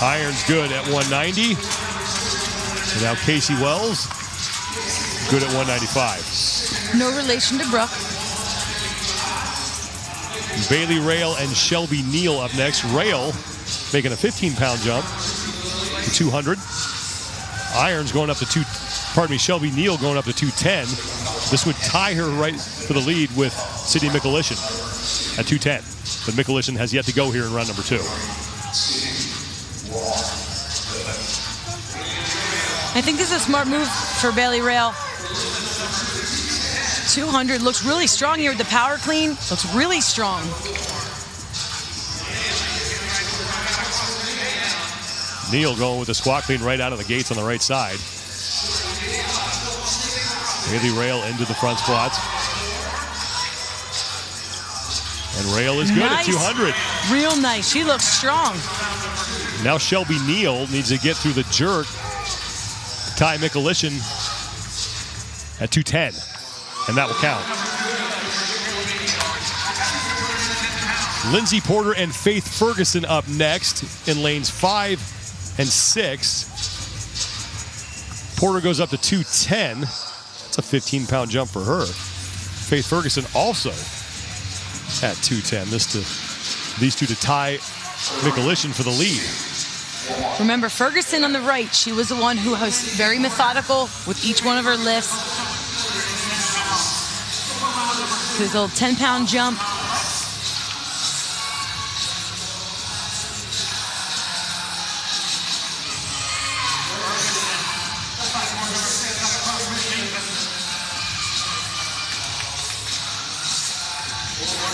Irons good at 190. And now Casey Wells good at 195. No relation to Brooke. Bailey Rail and Shelby Neal up next. Rail making a 15-pound jump to 200. Irons going up to Shelby Neal going up to 210. This would tie her right for the lead with Sydney McCallishan at 210. But McCallishan has yet to go here in round number 2. I think this is a smart move for Bailey Rail. 200 looks really strong here with the power clean. Looks really strong. Neal going with the squat clean right out of the gates on the right side. Bailey Rail into the front squats. And Rail is good at 200. Real nice. She looks strong. Now Shelby Neal needs to get through the jerk. Ty McCallishan at 210. And that will count. Lindsay Porter and Faith Ferguson up next in lanes 5 and 6. Porter goes up to 210. That's a 15-pound jump for her. Faith Ferguson also at 210. These two to tie McCallishan for the lead. Remember, Ferguson on the right, she was the one who was very methodical with each one of her lifts. His little 10-pound jump.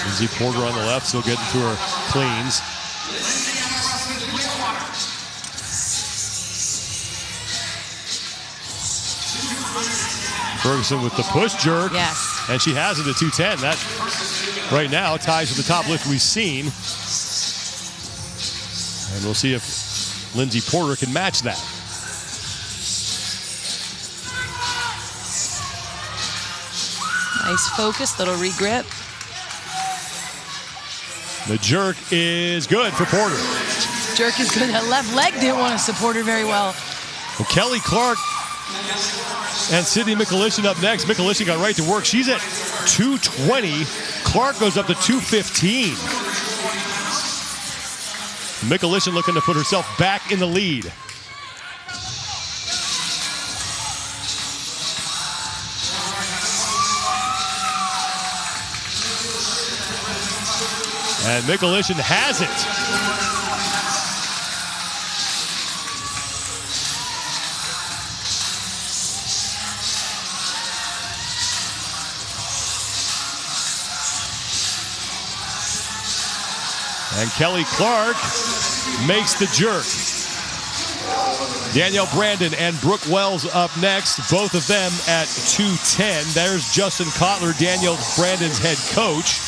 Lindsay Porter on the left, still getting through her cleans. Ferguson with the push jerk. Yes. And she has it at 210. That right now ties with the top lift we've seen. And we'll see if Lindsay Porter can match that. Nice focus, little regrip. The jerk is good for Porter. Jerk is good. That left leg didn't want to support her very well. Well, Kelly Clark and Sydney McCallishan up next. McCallishan got right to work. She's at 220. Clark goes up to 215. McCallishan looking to put herself back in the lead. And McCallishan has it. And Kelly Clark makes the jerk. Danielle Brandon and Brooke Wells up next, both of them at 210. There's Justin Kotler, Danielle Brandon's head coach,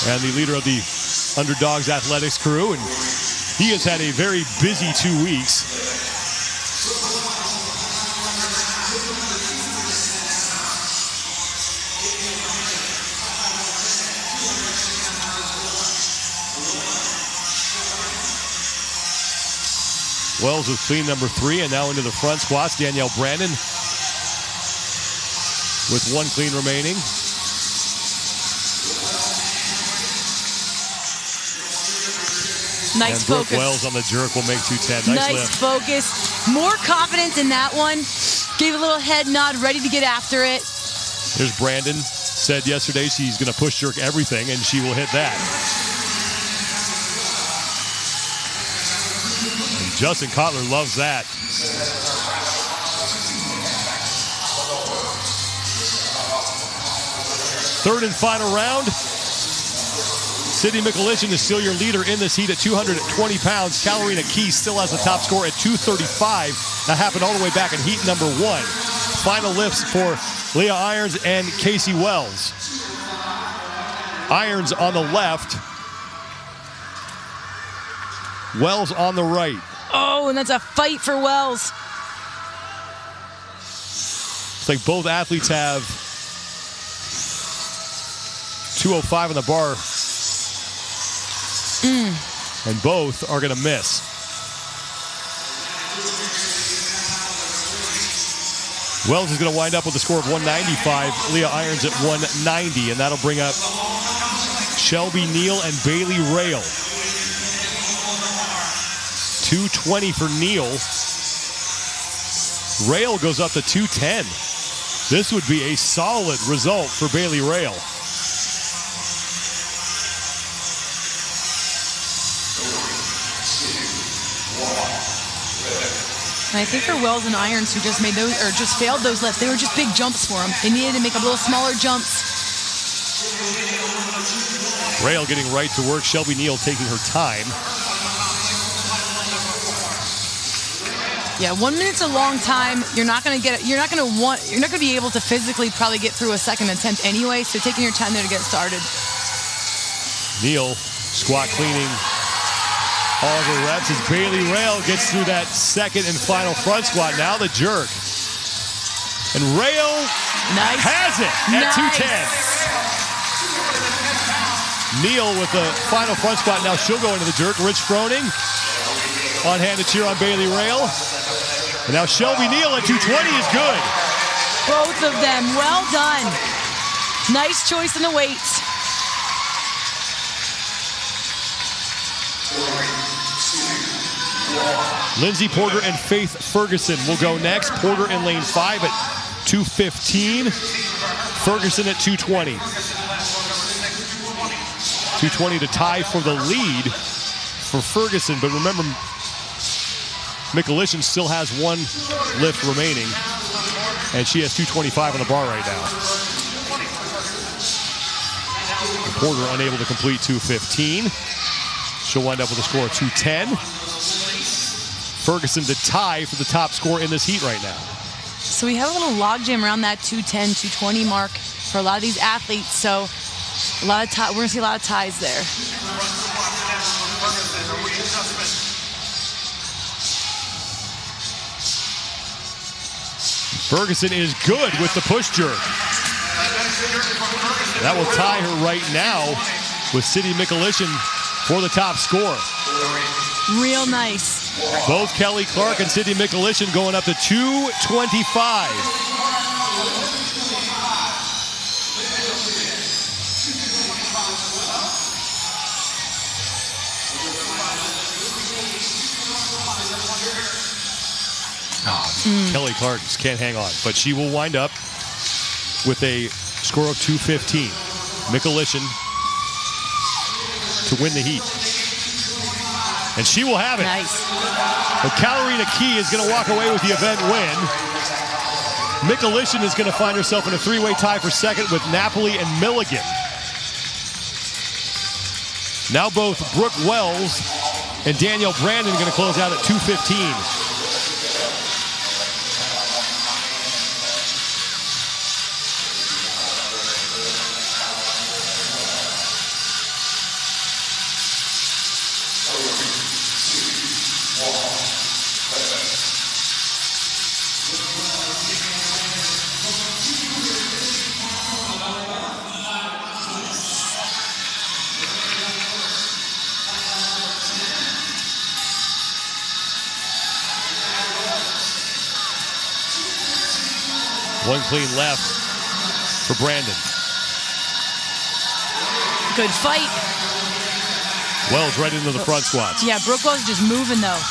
and the leader of the Underdogs Athletics crew. And he has had a very busy 2 weeks. Wells with clean number 3, and now into the front squats. Danielle Brandon with 1 clean remaining. Nice and Brooke focus. Wells on the jerk will make 210. Nice lift. Focus. More confidence in that one. Gave a little head nod, ready to get after it. Here's Brandon. Said yesterday she's going to push jerk everything, and she will hit that. And Justin Kotler loves that. Third and final round. Sydney Mikulichin is still your leader in this heat at 220 pounds. Kalarina Key still has the top score at 235. That happened all the way back in heat number 1. Final lifts for Leah Irons and Casey Wells. Irons on the left. Wells on the right. Oh, and that's a fight for Wells. It's like both athletes have 205 on the bar. And both are going to miss. Wells is going to wind up with a score of 195. Leah Irons at 190, and that'll bring up Shelby Neal and Bailey Rail. 220 for Neal. Rail goes up to 210. This would be a solid result for Bailey Rail. And I think for Wells and Irons, who just made those, or just failed those lifts, they were just big jumps for them. They needed to make a little smaller jumps. Rail getting right to work. Shelby Neal taking her time. Yeah, 1 minute's a long time. You're not going to get it. You're not going to be able to physically probably get through a second attempt anyway. So taking your time there to get started. Neal squat cleaning all of her reps as Bailey Rail gets through that second and final front squat. Now the jerk. And Rail has it at 210. Neal with the final front squat. Now she'll go into the jerk. Rich Froning on hand to cheer on Bailey Rail. And now Shelby Neal at 220 is good. Both of them, well done. Nice choice in the weights. Lindsay Porter and Faith Ferguson will go next. Porter in lane 5 at 215. Ferguson at 220. 220 to tie for the lead for Ferguson. But remember, Mikulichin still has 1 lift remaining. And she has 225 on the bar right now. Porter unable to complete 215. She'll wind up with a score of 210. Ferguson to tie for the top score in this heat right now. So we have a little logjam around that 210, 220 mark for a lot of these athletes. So a lot of we're going to see a lot of ties there. Ferguson is good with the push jerk. That will tie her right now with Sydney Mikulichin for the top score. Real nice. Both Kelly Clark and Sydney Mikulichin going up to 225. Kelly Clark just can't hang on, but she will wind up with a score of 215. Mikulichin to win the heat. And she will have it. Nice. But Kalarina Key is going to walk away with the event win. Mikulichin is going to find herself in a 3-way tie for second with Napoli and Milligan. Now both Brooke Wells and Danielle Brandon are going to close out at 215. One clean left for Brandon. Good fight. Wells right into the front squats. Yeah, Brooke Wells just moving, though.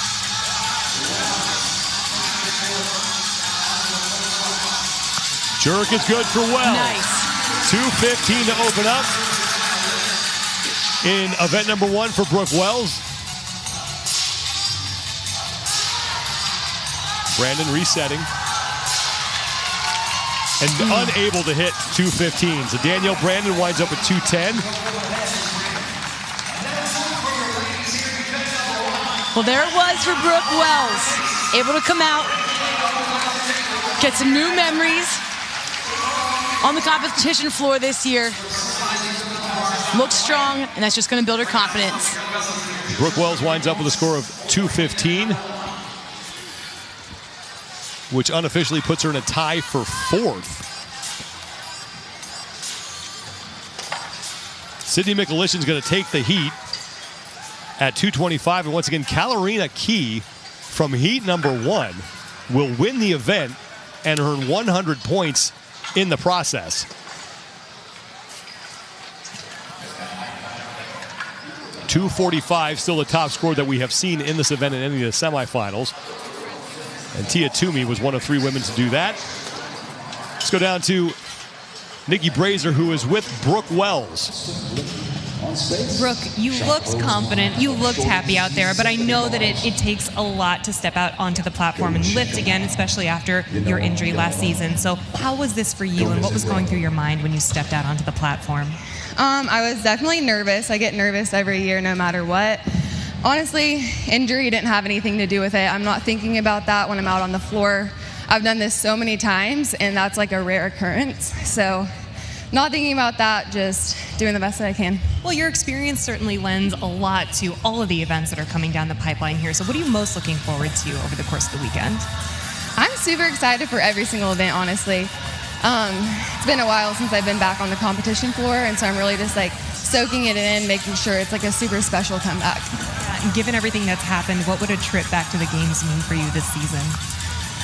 Jerk is good for Wells. Nice. 2:15 to open up in event number 1 for Brooke Wells. Brandon resetting. And unable to hit 2:15. So Danielle Brandon winds up at 2:10. Well, there it was for Brooke Wells. Able to come out, get some new memories on the competition floor this year. Looks strong, and that's just going to build her confidence. Brooke Wells winds up with a score of 2:15, which unofficially puts her in a tie for 4th. Sydney Michaelishin's going to take the heat at 2:25. And once again, Kalarina Key from heat number 1 will win the event and earn 100 points in the process. 2:45, still the top score that we have seen in this event in any of the semifinals. And Tia Toomey was one of 3 women to do that. Let's go down to Nikki Brazier, who is with Brooke Wells. Brooke, you looked confident, you looked happy out there, but I know that it takes a lot to step out onto the platform and lift again, especially after your injury last season. So how was this for you, and what was going through your mind when you stepped out onto the platform? I was definitely nervous. I get nervous every year no matter what. Honestly, injury didn't have anything to do with it. I'm not thinking about that when I'm out on the floor. I've done this so many times, and that's like a rare occurrence. So not thinking about that, just doing the best that I can. Well, your experience certainly lends a lot to all of the events that are coming down the pipeline here. So what are you most looking forward to over the course of the weekend? I'm super excited for every single event, honestly. It's been a while since I've been back on the competition floor, and so I'm really just like soaking it in, making sure it's like a super special comeback. Yeah, and given everything that's happened, what would a trip back to the games mean for you this season?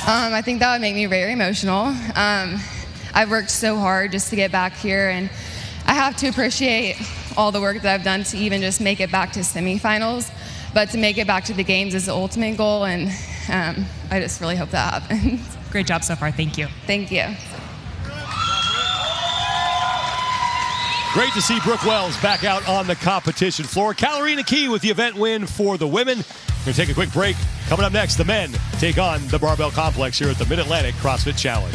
I think that would make me very emotional. I've worked so hard just to get back here, and I have to appreciate all the work that I've done to even just make it back to semifinals. But to make it back to the games is the ultimate goal, and I just really hope that happens. Great job so far. Thank you. Thank you. Great to see Brooke Wells back out on the competition floor. Kalarina Key with the event win for the women. We're going to take a quick break. Coming up next, the men take on the Barbell Complex here at the Mid-Atlantic CrossFit Challenge.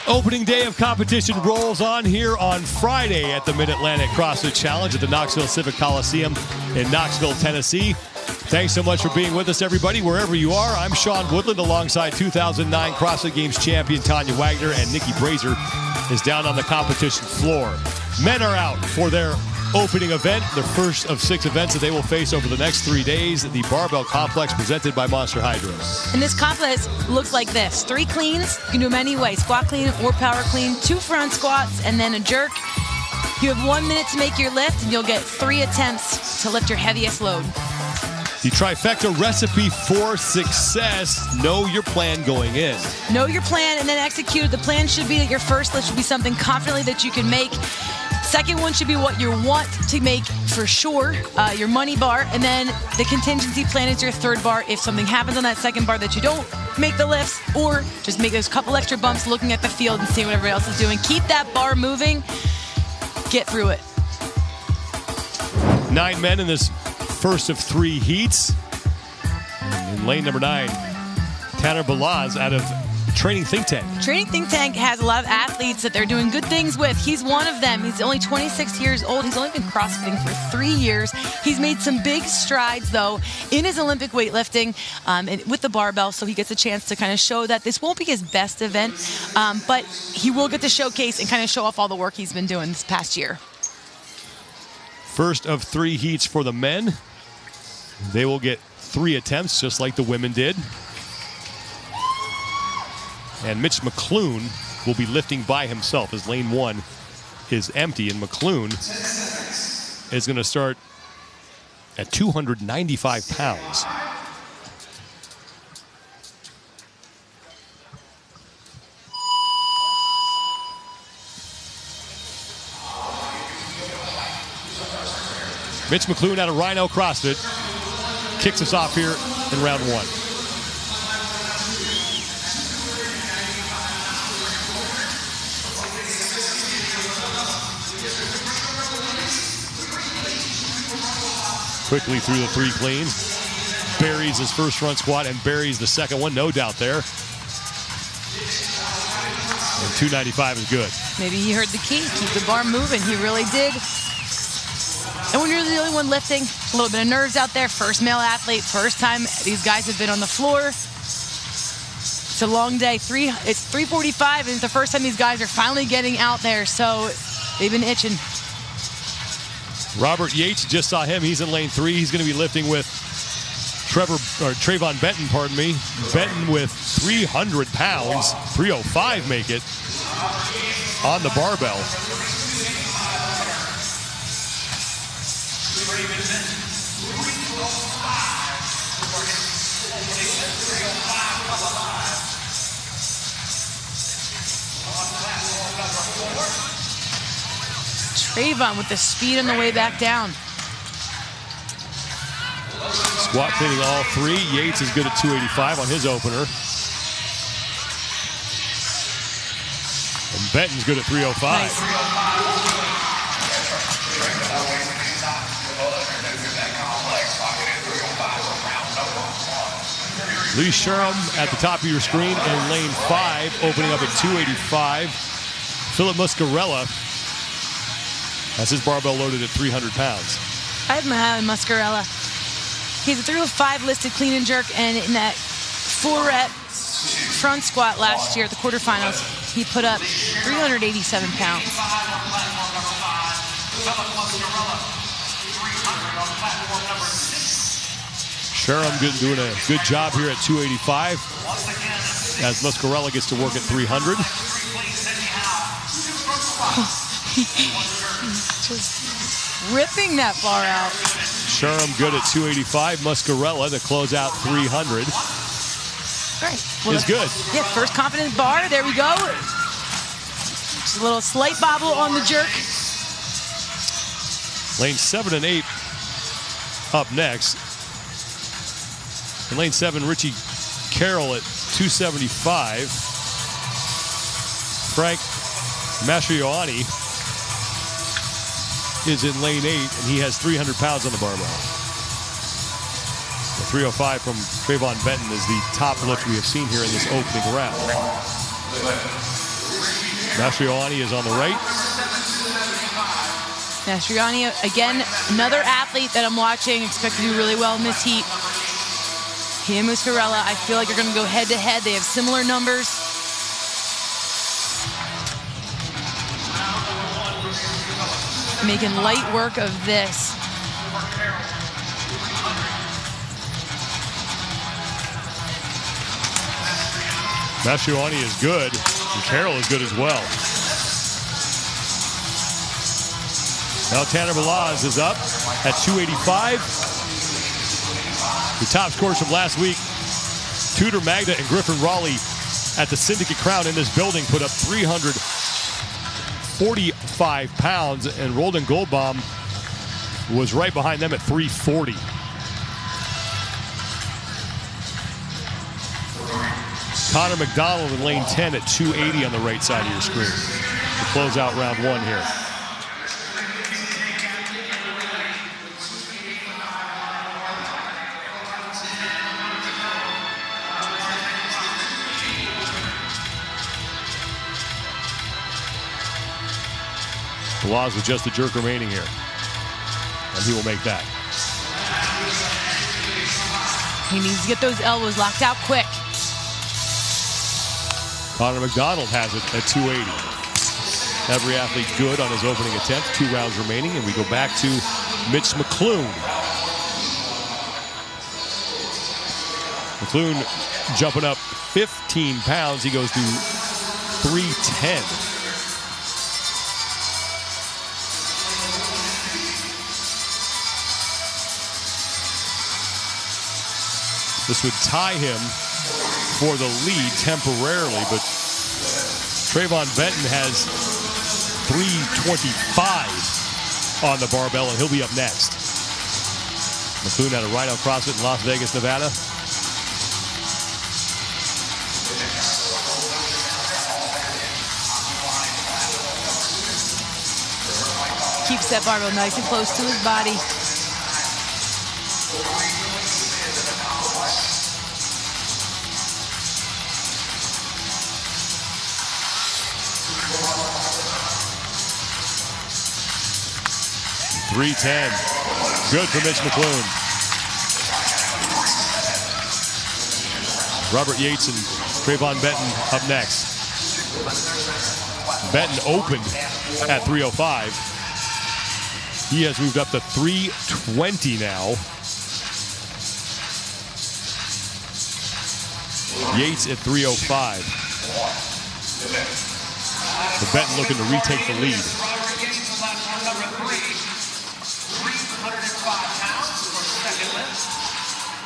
Opening day of competition rolls on here on Friday at the Mid-Atlantic CrossFit Challenge at the Knoxville Civic Coliseum in Knoxville, Tennessee. Thanks so much for being with us, everybody, wherever you are. I'm Sean Woodland alongside 2009 CrossFit Games champion Tanya Wagner, and Nikki Brazier is down on the competition floor. Men are out for their opening event, the first of 6 events that they will face over the next 3 days at the Barbell Complex presented by Monster Hydro. And this complex looks like this. 3 cleans, you can do them any way. Squat clean or power clean, 2 front squats, and then a jerk. You have 1 minute to make your lift, and you'll get 3 attempts to lift your heaviest load. The trifecta recipe for success. Know your plan going in. Know your plan and then execute it. The plan should be that your first lift should be something confidently that you can make. Second one should be what you want to make for sure, your money bar. And then the contingency plan is your 3rd bar. If something happens on that 2nd bar that you don't make the lifts, or just make those couple extra bumps looking at the field and seeing what everybody else is doing. Keep that bar moving. Get through it. 9 men in this first of 3 heats. In lane number 9, Tanner Balaz out of Training Think Tank. Training Think Tank has a lot of athletes that they're doing good things with. He's one of them. He's only 26 years old. He's only been CrossFitting for 3 years. He's made some big strides, though, in his Olympic weightlifting and with the barbell, so he gets a chance to kind of show that this won't be his best event, but he will get to showcase and kind of show off all the work he's been doing this past year. First of 3 heats for the men. They will get 3 attempts, just like the women did. And Mitch McClune will be lifting by himself as lane 1 is empty. And McClune is going to start at 295 pounds. Mitch McClune out of Rhino CrossFit kicks us off here in round 1. Quickly through the 3 clean. Buries his first front squat and buries the second one, no doubt there. And 295 is good. Maybe he heard the key, keep the bar moving. He really did. And when you're the only one lifting, a little bit of nerves out there. First male athlete, first time these guys have been on the floor. It's a long day. It's 3:45, and it's the first time these guys are finally getting out there, so they've been itching. Robert Yates, just saw him. He's in lane 3. He's going to be lifting with Trayvon Benton, pardon me. Benton with 300 pounds, 305 make it, on the barbell. Trayvon with the speed on the way back down. Squat cleaning all 3. Yates is good at 285 on his opener. And Benton's good at 305. Nice. Lee Sherham at the top of your screen in lane 5, opening up at 285. Philip Muscarella has his barbell loaded at 300 pounds. I have my eye on Muscarella. He's a 305 listed clean and jerk, and in that 4-rep front squat last year at the quarterfinals, he put up 387 pounds. Sherham doing a good job here at 285 as Muscarella gets to work at 300. Just ripping that bar out. Sherham good at 285. Muscarella to close out 300. All right. Well, is good. Yeah, first confident bar. There we go. Just a little slight bobble on the jerk. Lane 7 and 8 up next. In lane 7, Richie Carroll at 275. Frank Mastroianni is in lane 8, and he has 300 pounds on the barbell. The 305 from Trayvon Benton is the top lift we have seen here in this opening round. Mastriani is on the right. Mastriani, again, another athlete that I'm watching, expect to do really well in this heat. He and Muscarella, I feel like they're going to go head-to-head. They have similar numbers. Making light work of this. Mastriani is good, and Carroll is good as well. Now Tanner Balaz is up at 285. The top scores from last week, Tudor Magda and Griffin Raleigh at the Syndicate Crown in this building put up 345 pounds, and Roldan Goldbaum was right behind them at 340. Connor McDonald in lane 10 at 280 on the right side of your screen to close out round one here. Balaz with just a jerk remaining here, and he will make that. He needs to get those elbows locked out quick. Connor McDonald has it at 280. Every athlete good on his opening attempt. 2 rounds remaining, and we go back to Mitch McClune. McClune jumping up 15 pounds. He goes to 310. This would tie him for the lead temporarily, but Trayvon Benton has 325 on the barbell, and he'll be up next. McClune had a Rhino CrossFit in Las Vegas, Nevada. Keeps that barbell nice and close to his body. .310. Good for Mitch McClune. Robert Yates and Trayvon Benton up next. Benton opened at 305. He has moved up to 320 now. Yates at 305. So Benton looking to retake the lead.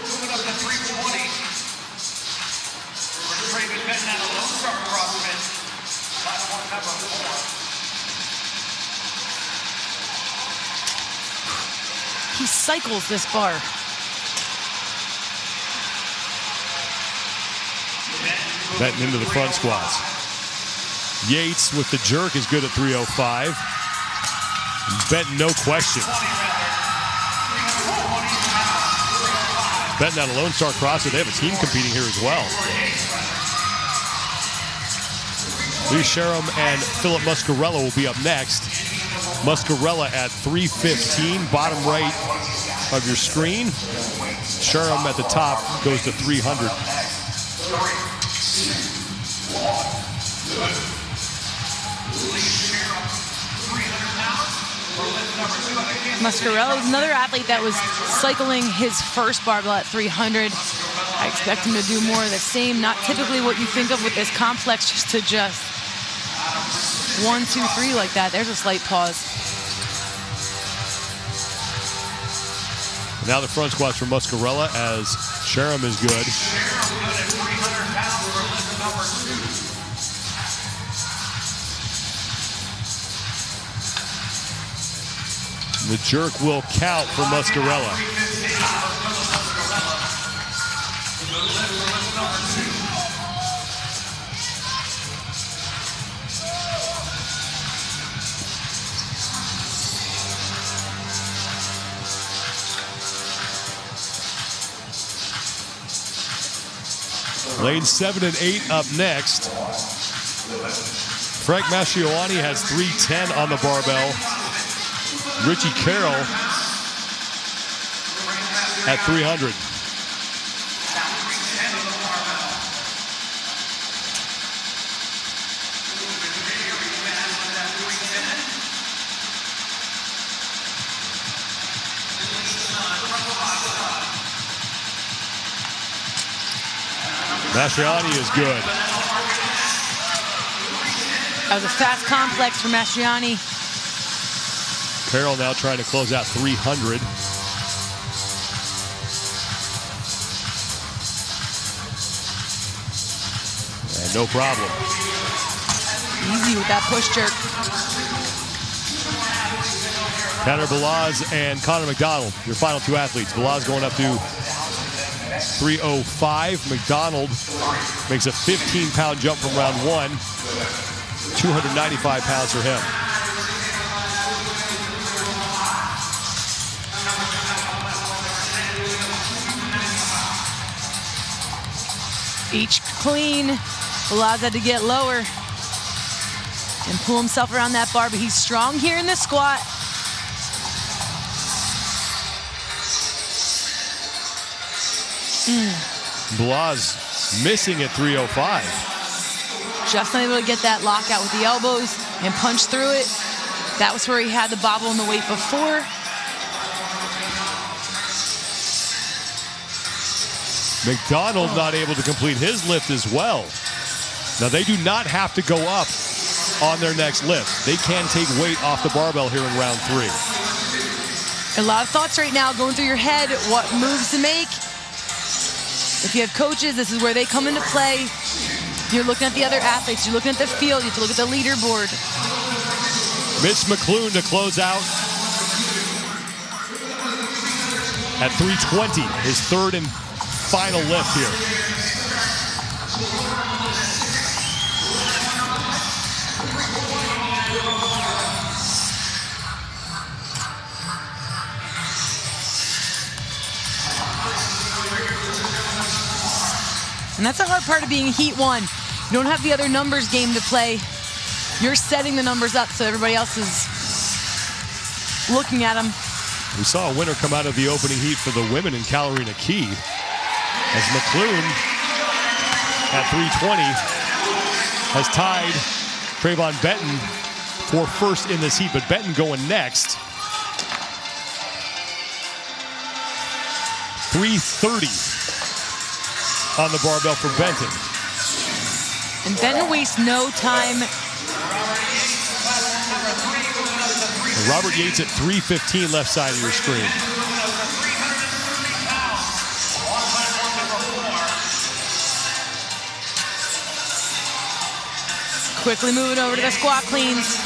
Moving up to 320. For Trayvon Benton at a Lone Star CrossFit. Platform number 4. He cycles this bar. Benton into the front squats. Yates with the jerk is good at 305. Benton, no question. Benton at a Lone Star CrossFit. They have a team competing here as well. Lee Sharam and Philip Muscarella will be up next. Muscarella at 315, bottom right of your screen. Sharam at the top goes to 300. Muscarella was another athlete that was cycling his first barbell at 300. I expect him to do more of the same. Not typically what you think of with this complex, just to just 1, 2, 3 like that. There's a slight pause. Now the front squats for Muscarella as Sharam is good. The jerk will count for Muscarella. Lane 7 and 8 up next. Frank Mastroianni has 310 on the barbell. Richie Carroll at 300. Mastroianni is good. That was a fast complex for Mastroianni. Carroll now trying to close out 300. And no problem. Easy with that push jerk. Tanner Balaz and Connor McDonald, your final two athletes. Balaz going up to 305. McDonald makes a 15-pound jump from round one. 295 pounds for him. Each clean, Balaz had to get lower and pull himself around that bar, but he's strong here in the squat. Balaz missing at 305. Just not able to get that lockout with the elbows and punch through it. That was where he had the bobble in the weight before. McDonald not able to complete his lift as well. Now they do not have to go up on their next lift. They can take weight off the barbell here in round three. A lot of thoughts right now going through your head, what moves to make. If you have coaches, this is where they come into play. You're looking at the other athletes, you're looking at the field, you have to look at the leaderboard. Mitch McClune to close out at 320, his third and final lift here. And that's the hard part of being Heat 1. You don't have the other numbers game to play. You're setting the numbers up so everybody else is looking at them. We saw a winner come out of the opening heat for the women in Calarina Key, as McClune at 320 has tied Trayvon Benton for first in this heat, but Benton going next. 330 on the barbell for Benton. And Benton wastes no time. Robert Yates at 315, left side of your screen. Quickly moving over to the squat cleans.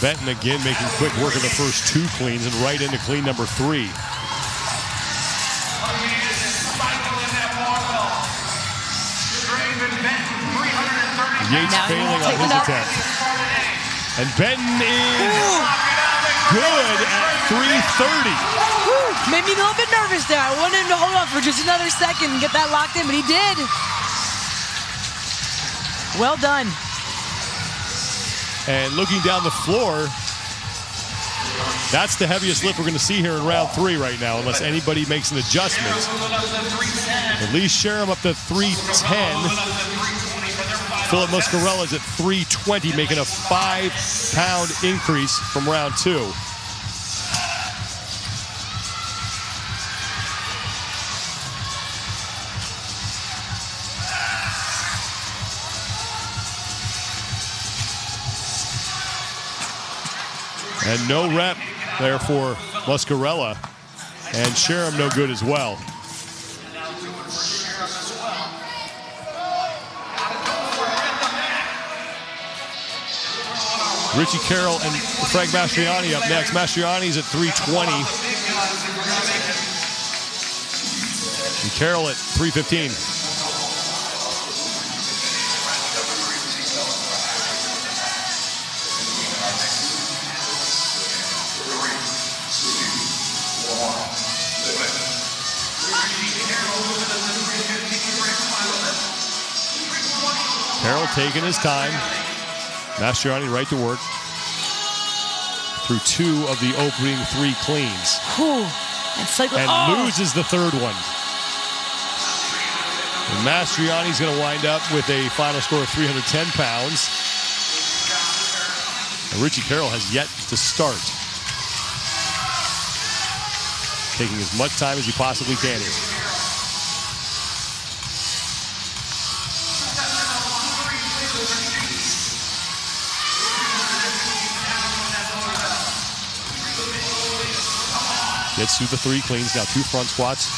Benton again making quick work of the first two cleans and right into clean number 3. Yates failing on his attempt. And Benton is good at 330. Made me a little bit nervous there. I wanted him to hold on for just another second and get that locked in, but he did. Well done. And looking down the floor, that's the heaviest lift we're going to see here in round 3 right now, unless anybody makes an adjustment. At least Sharam up to 310. Philip Muscarella's at 320, making a 5-pound increase from round 2. And no rep there for Muscarella. And Sharam no good as well. Richie Carroll and Frank Mastroianni up next. Mastroianni's at 320. And Carroll at 315. Carroll taking his time. Mastriani right to work. Through 2 of the opening 3 cleans. And loses the third one. And Mastriani's going to wind up with a final score of 310 pounds. And Richie Carroll has yet to start. Taking as much time as he possibly can here. Gets through the 3 cleans, now 2 front squats.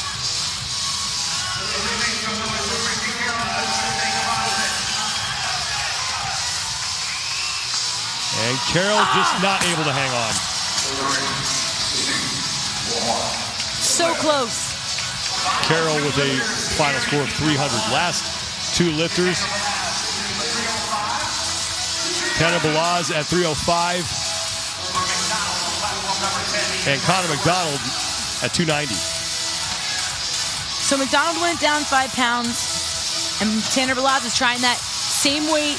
And Carroll just not able to hang on. So close. Carroll with a final score of 300. Last 2 lifters. Tanner Balaz at 305. And Connor McDonald at 290. So McDonald went down 5 pounds, and Tanner Balaz is trying that same weight.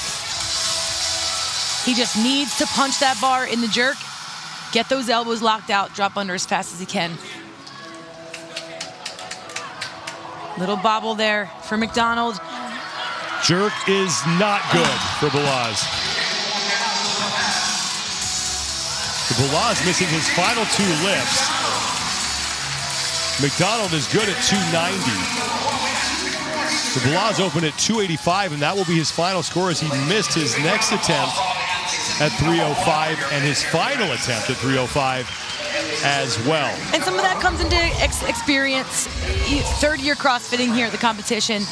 He just needs to punch that bar in the jerk, get those elbows locked out, drop under as fast as he can. Little bobble there for McDonald. Jerk is not good for Balaz. Balaz missing his final 2 lifts. McDonald is good at 290. So Balaz opened at 285, and that will be his final score as he missed his next attempt at 305 and his final attempt at 305 as well. And some of that comes into experience. 3rd-year CrossFitting here at the competition.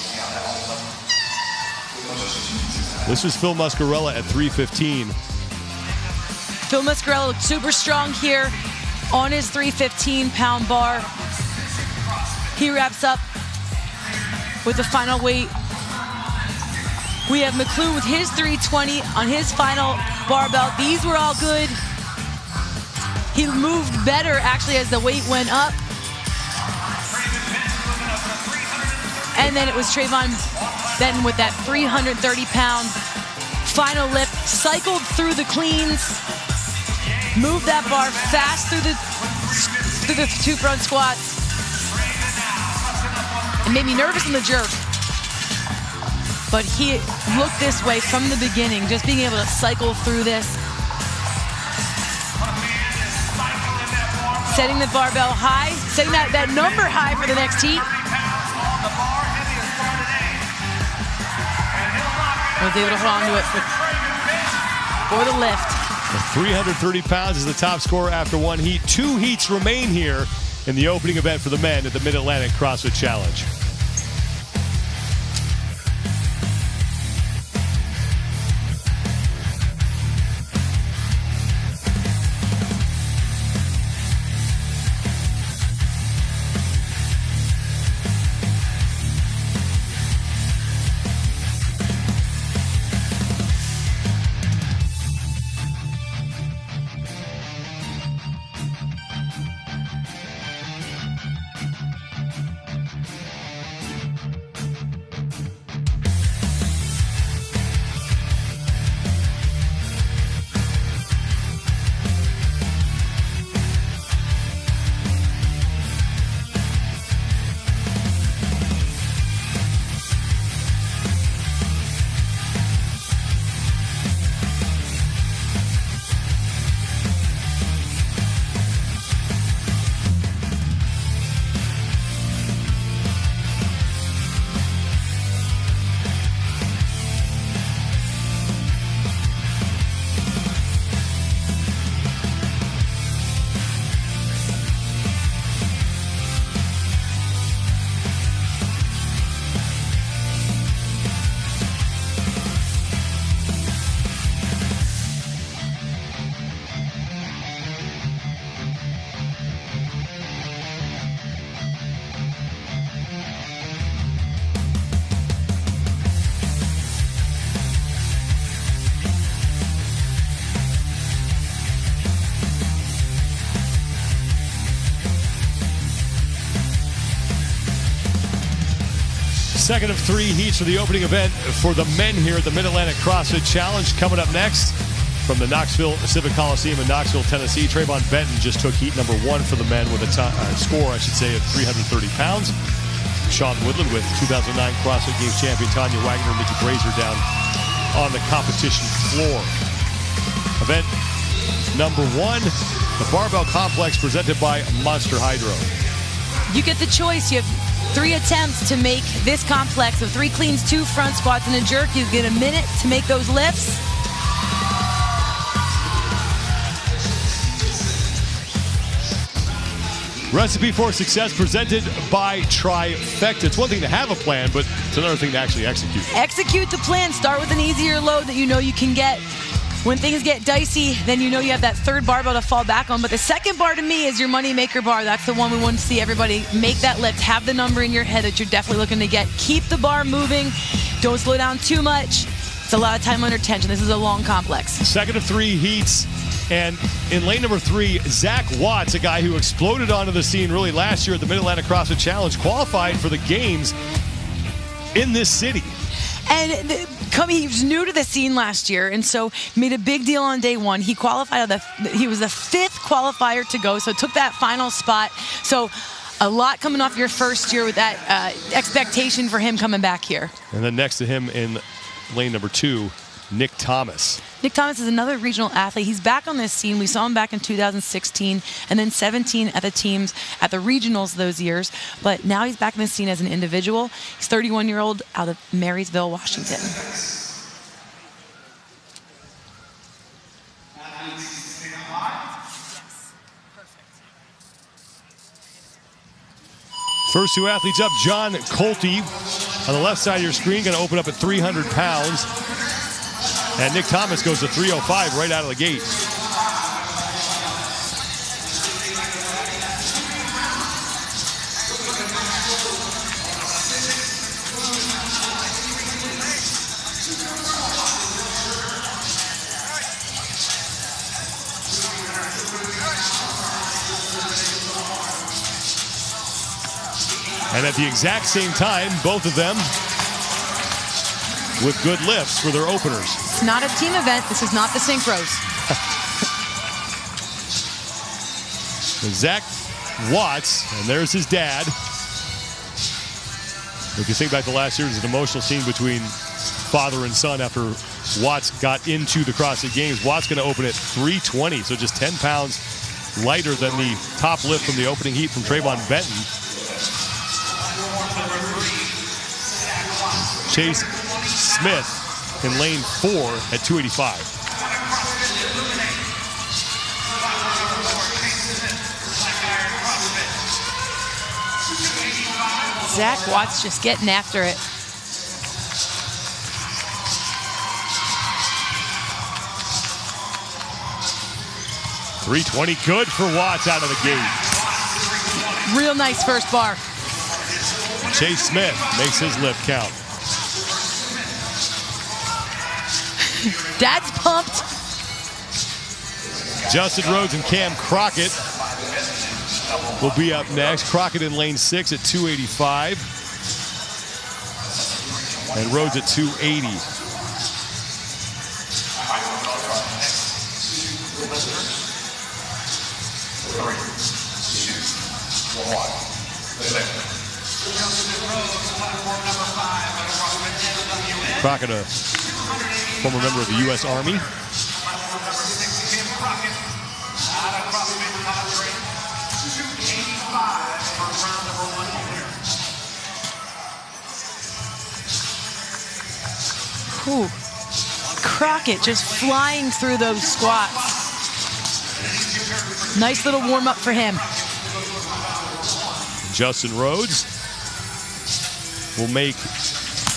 This was Phil Muscarella at 315. Phil Muscarella looked super strong here on his 315-pound bar. He wraps up with the final weight. We have McClue with his 320 on his final barbell. These were all good. He moved better, actually, as the weight went up. And then it was Trayvon Benton with that 330-pound final lift. Cycled through the cleans. Moved that bar fast through the 2 front squats. It made me nervous in the jerk. But he looked this way from the beginning, just being able to cycle through this. Setting the barbell high, setting that number high for the next heat. Was able to hold on to it for the lift. 330 pounds is the top scorer after 1 heat. 2 heats remain here in the opening event for the men at the Mid-Atlantic CrossFit Challenge. Second of 3 heats for the opening event for the men here at the Mid-Atlantic CrossFit Challenge. Coming up next from the Knoxville Civic Coliseum in Knoxville, Tennessee, Trayvon Benton just took heat number 1 for the men with a score, of 330 pounds. Sean Woodland with 2009 CrossFit Games champion Tanya Wagner and Nikki Brazier down on the competition floor. Event number 1, the Barbell Complex presented by Monster Hydro. You get the choice. You have 3 attempts to make this complex of 3 cleans, 2 front squats, and a jerk. You get a minute to make those lifts. Recipe for Success presented by Trifecta. It's one thing to have a plan, but it's another thing to actually execute. Execute the plan. Start with an easier load that you know you can get. When things get dicey, then you know you have that third barbell to fall back on. But the second bar to me is your money maker bar. That's the one we want to see everybody make that lift. Have the number in your head that you're definitely looking to get. Keep the bar moving. Don't slow down too much. It's a lot of time under tension. This is a long complex. Second of 3 heats. And in lane number 3, Zach Watts, a guy who exploded onto the scene really last year at the Mid-Atlantic CrossFit Challenge, qualified for the games in this city. And he was new to the scene last year, and so made a big deal on day 1. He qualified. He was the 5th qualifier to go, so took that final spot. So a lot coming off your first year with that expectation for him coming back here. And then next to him in lane number 2, Nick Thomas. Nick Thomas is another regional athlete. He's back on this scene. We saw him back in 2016 and then 17 at the teams at the regionals those years. But now he's back on this scene as an individual. He's 31-year-old out of Marysville, Washington. First 2 athletes up, John Colte on the left side of your screen, going to open up at 300 pounds. And Nick Thomas goes to 305 right out of the gate. And at the exact same time, both of them with good lifts for their openers. It's not a team event. This is not the synchros. Zach Watts, and there's his dad. If you think back to last year, there's an emotional scene between father and son after Watts got into the CrossFit Games. Watts going to open at 320, so just 10 pounds lighter than the top lift from the opening heat from Trayvon Benton. Chase Smith in lane 4 at 285. Zach Watts just getting after it. .320 good for Watts out of the gate. Real nice first bar. Chase Smith makes his lift count. Dad's pumped. Justin Rhodes and Cam Crockett will be up next. Crockett in lane 6 at 285. And Rhodes at 280. Crockett, a former member of the U.S. Army. Ooh. Crockett just flying through those squats. Nice little warm-up for him. Justin Rhodes will make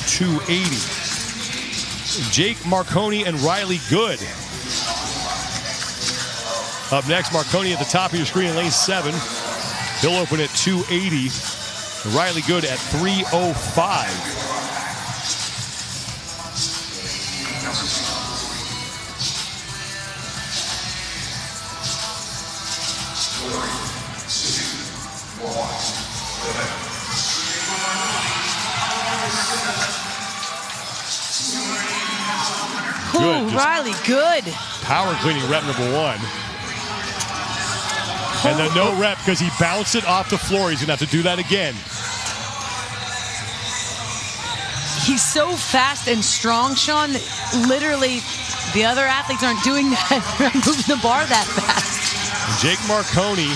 280. Jake Marconi and Riley Good. Up next, Marconi at the top of your screen in lane 7. He'll open at 280. Riley Good at 305. Good. Ooh, Riley, good. Power cleaning rep number 1. And then no rep because he bounced it off the floor. He's going to have to do that again. He's so fast and strong, Sean. Literally, the other athletes aren't doing that. They're not moving the bar that fast. Jake Marconi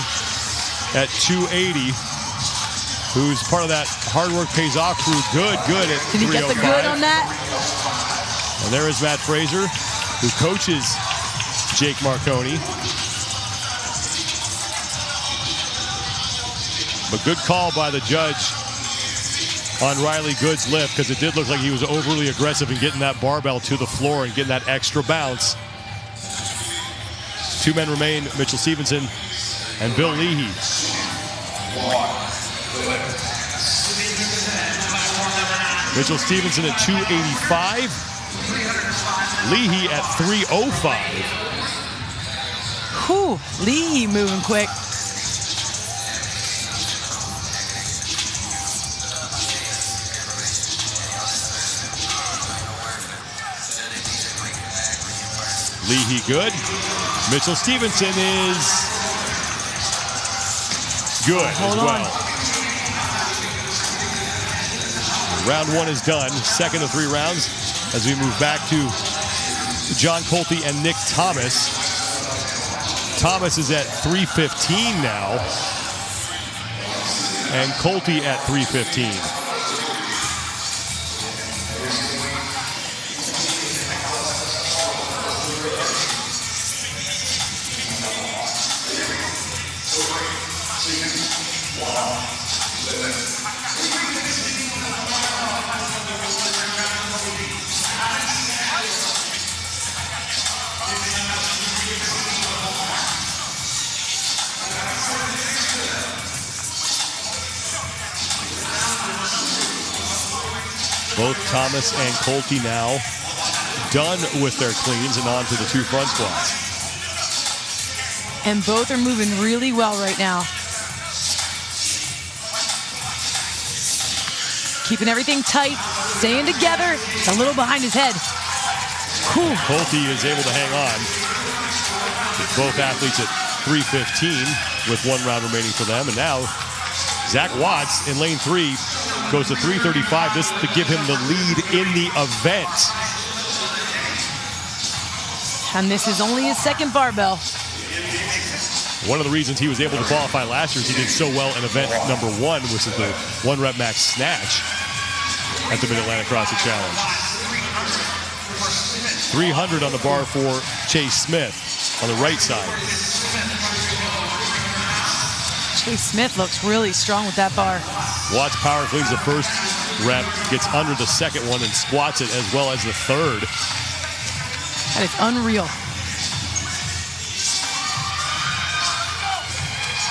at 280, who's part of that hard work pays off crew. Good at 305. Did he get the good on that? And there is Matt Fraser, who coaches Jake Marconi. But good call by the judge on Riley Good's lift, because it did look like he was overly aggressive in getting that barbell to the floor and getting that extra bounce. 2 men remain, Mitchell Stevenson and Bill Leahy. Mitchell Stevenson at 285. Leahy at 305. Whew, Leahy moving quick. Leahy good. Mitchell Stevenson is good as well. Round 1 is done. Second of 3 rounds as we move back to John Colte and Nick Thomas. Thomas is at 315 now, and Colte at 315. Both Thomas and Colte now done with their cleans and on to the 2 front squats. And both are moving really well right now. Keeping everything tight, staying together, a little behind his head. Whew. Colte is able to hang on. With both athletes at 315 with 1 round remaining for them. And now Zach Watts in lane 3 goes to 335. This to give him the lead in the event. And this is only his 2nd barbell. One of the reasons he was able to qualify last year is he did so well in event number 1, which is the 1 rep max snatch at the Mid-Atlantic CrossFit Challenge. 300 on the bar for Chase Smith on the right side. Chase Smith looks really strong with that bar. Watts power cleans the first rep, gets under the second one and squats it as well as the third. That is unreal.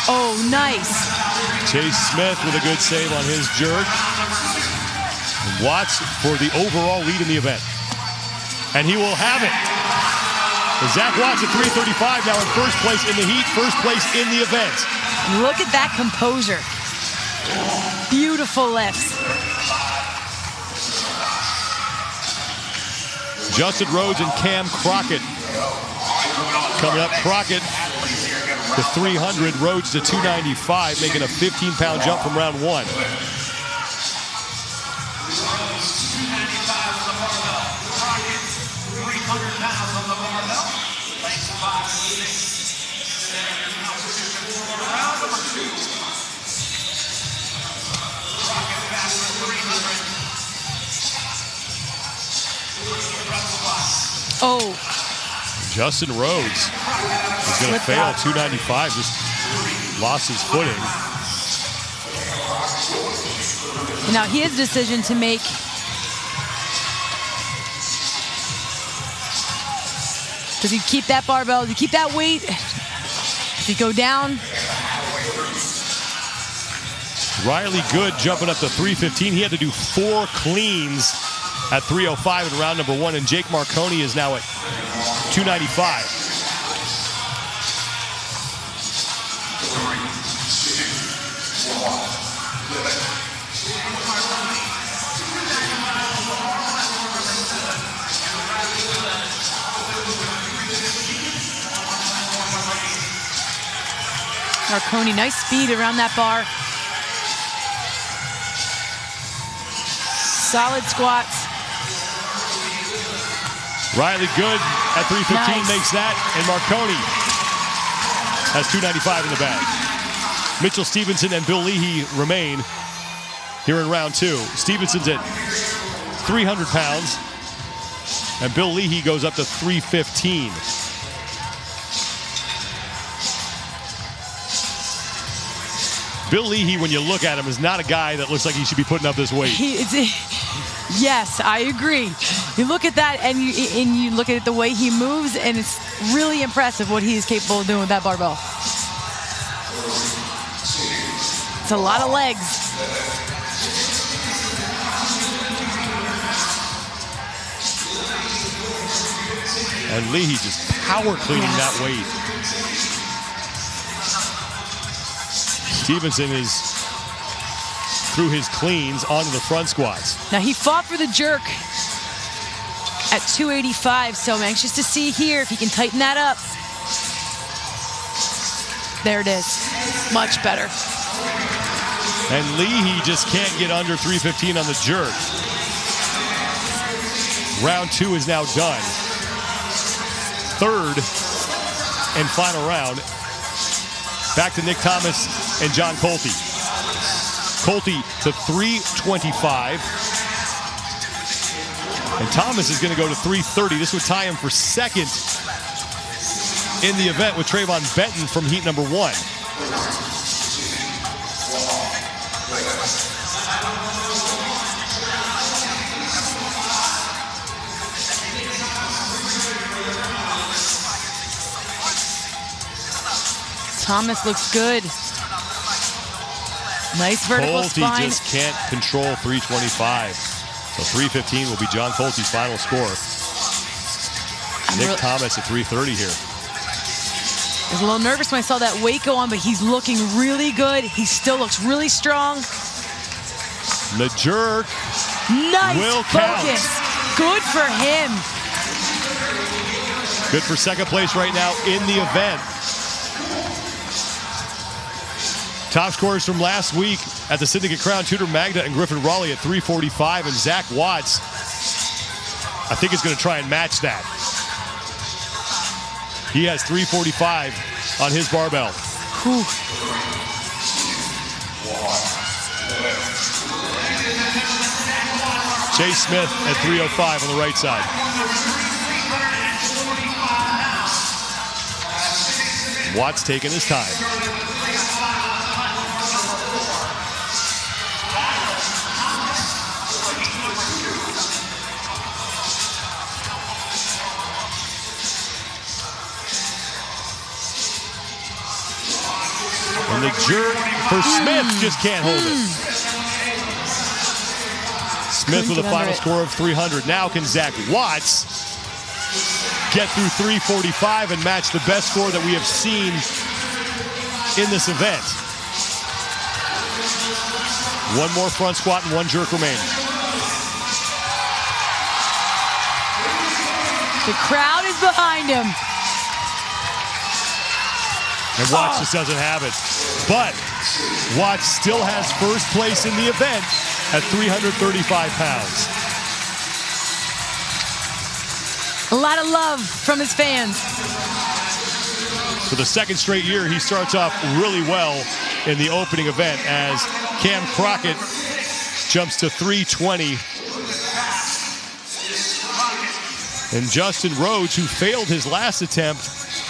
Oh, nice. Chase Smith with a good save on his jerk. And Watts for the overall lead in the event. And he will have it. Zach Watts at 335 now in first place in the heat, first place in the event. Look at that composure. Beautiful lifts. Justin Rhodes and Cam Crockett coming up. Crockett to 300, Rhodes to 295, making a 15-pound jump from round 1. Oh. Justin Rhodes is going to fail 295, just lost his footing. Now he has a decision to make. Does he keep that barbell? Does he keep that weight? Does he go down? Riley Good jumping up to 315. He had to do 4 cleans at 305 in round number 1, and Jake Marconi is now at 295. Marconi, nice speed around that bar. Solid squats. Riley Good at 315 Nice. makes that, and Marconi has 295 in the bag. Mitchell Stevenson and Bill Leahy remain here in round 2. Stevenson's at 300 pounds, and Bill Leahy goes up to 315. Bill Leahy, when you look at him, is not a guy that looks like he should be putting up this weight. Yes, I agree. You look at that and you look at the way he moves, and it's really impressive what he is capable of doing with that barbell. It's a lot of legs. And Leahy just power cleaning that weight. Stevenson is through his cleans onto the front squats. Now he fought for the jerk at 285, so I'm anxious to see here if he can tighten that up. There it is, much better. And Leahy just can't get under 315 on the jerk. Round 2 is now done. Third and final round. Back to Nick Thomas and John Colty. Colty to 325. And Thomas is going to go to 330. This would tie him for second in the event with Trayvon Benton from heat number 1. Thomas looks good. Nice vertical Colty spine. just can't control 325. So 315 will be John Colty's final score. Nick Thomas at 330 here. I was a little nervous when I saw that weight go on, but he's looking really good. He still looks really strong. The jerk Nice will focus. count. Good for him. Good for second place right now in the event. Top scorers from last week at the Syndicate Crown, Tudor Magda and Griffin Raleigh at 345, and Zach Watts, I think, is going to try and match that. He has 345 on his barbell. Whew. Chase Smith at 305 on the right side. Watts taking his time. And the jerk for Smith just can't hold it. Smith with a final score of 300. Now can Zach Watts get through 345 and match the best score that we have seen in this event. One more front squat and one jerk remaining. The crowd is behind him. And Watts just doesn't have it. But Watts still has first place in the event at 335 pounds. A lot of love from his fans. For the second straight year, he starts off really well in the opening event as Cam Crockett jumps to 320. And Justin Rhodes, who failed his last attempt,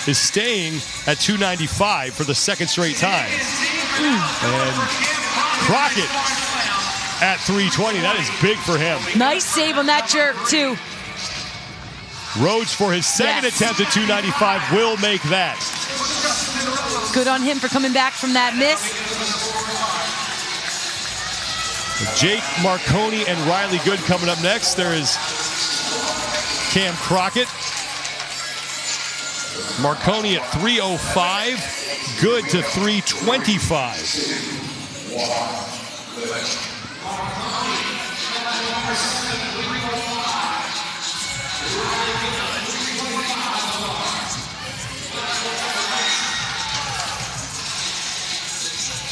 is staying at 295 for the second straight time. And Crockett at 320. That is big for him. Nice save on that jerk, too. Rhodes, for his second attempt at 295, will make that. Good on him for coming back from that miss. Jake Marconi and Riley Good coming up next. There is Cam Crockett. Marconi at 305. Good to 325.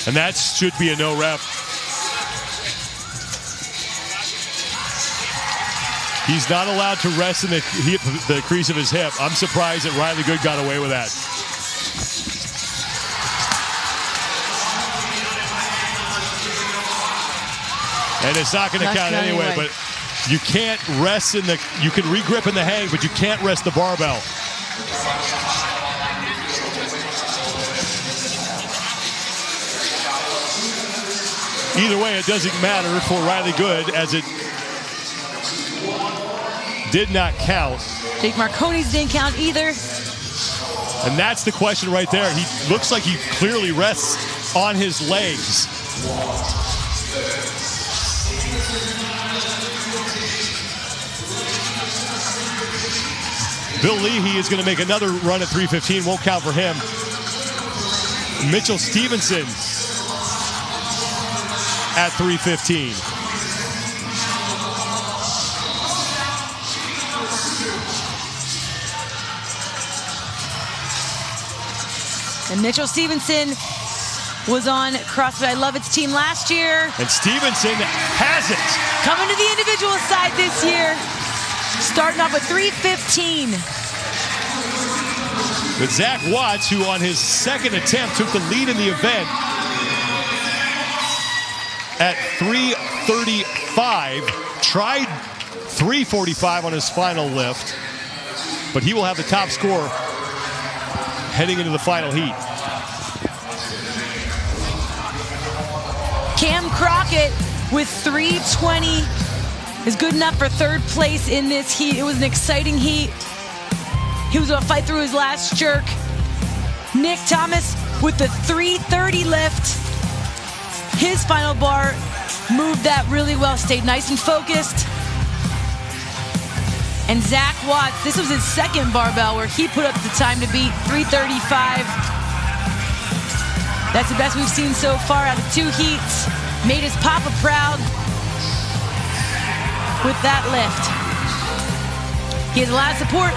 And that should be a no rep. He's not allowed to rest in the crease of his hip. I'm surprised that Riley Good got away with that. And it's not going to count anyway, but you can't rest in you can regrip in the hang, but you can't rest the barbell. Either way, it doesn't matter for Riley Good, as it did not count. Jake Marconi's didn't count either. And that's the question right there. He looks like he clearly rests on his legs. Bill Leahy is going to make another run at 3:15. Won't count for him. Mitchell Stevenson at 3:15. And Mitchell Stevenson was on CrossFit I Love It's team last year. And Stevenson has it. Coming to the individual side this year. Starting off with 3:15. With Zach Watts, who on his second attempt took the lead in the event at 3:35, tried 3:45 on his final lift, but he will have the top score heading into the final heat. Cam Crockett with 3:20 is good enough for third place in this heat. It was an exciting heat. He was going to fight through his last jerk. Nick Thomas with the 3:30 lift. His final bar moved that really well, stayed nice and focused. And Zach Watts, this was his second barbell where he put up the time to beat 3:35. That's the best we've seen so far out of 2 heats. Made his papa proud with that lift. He has a lot of support.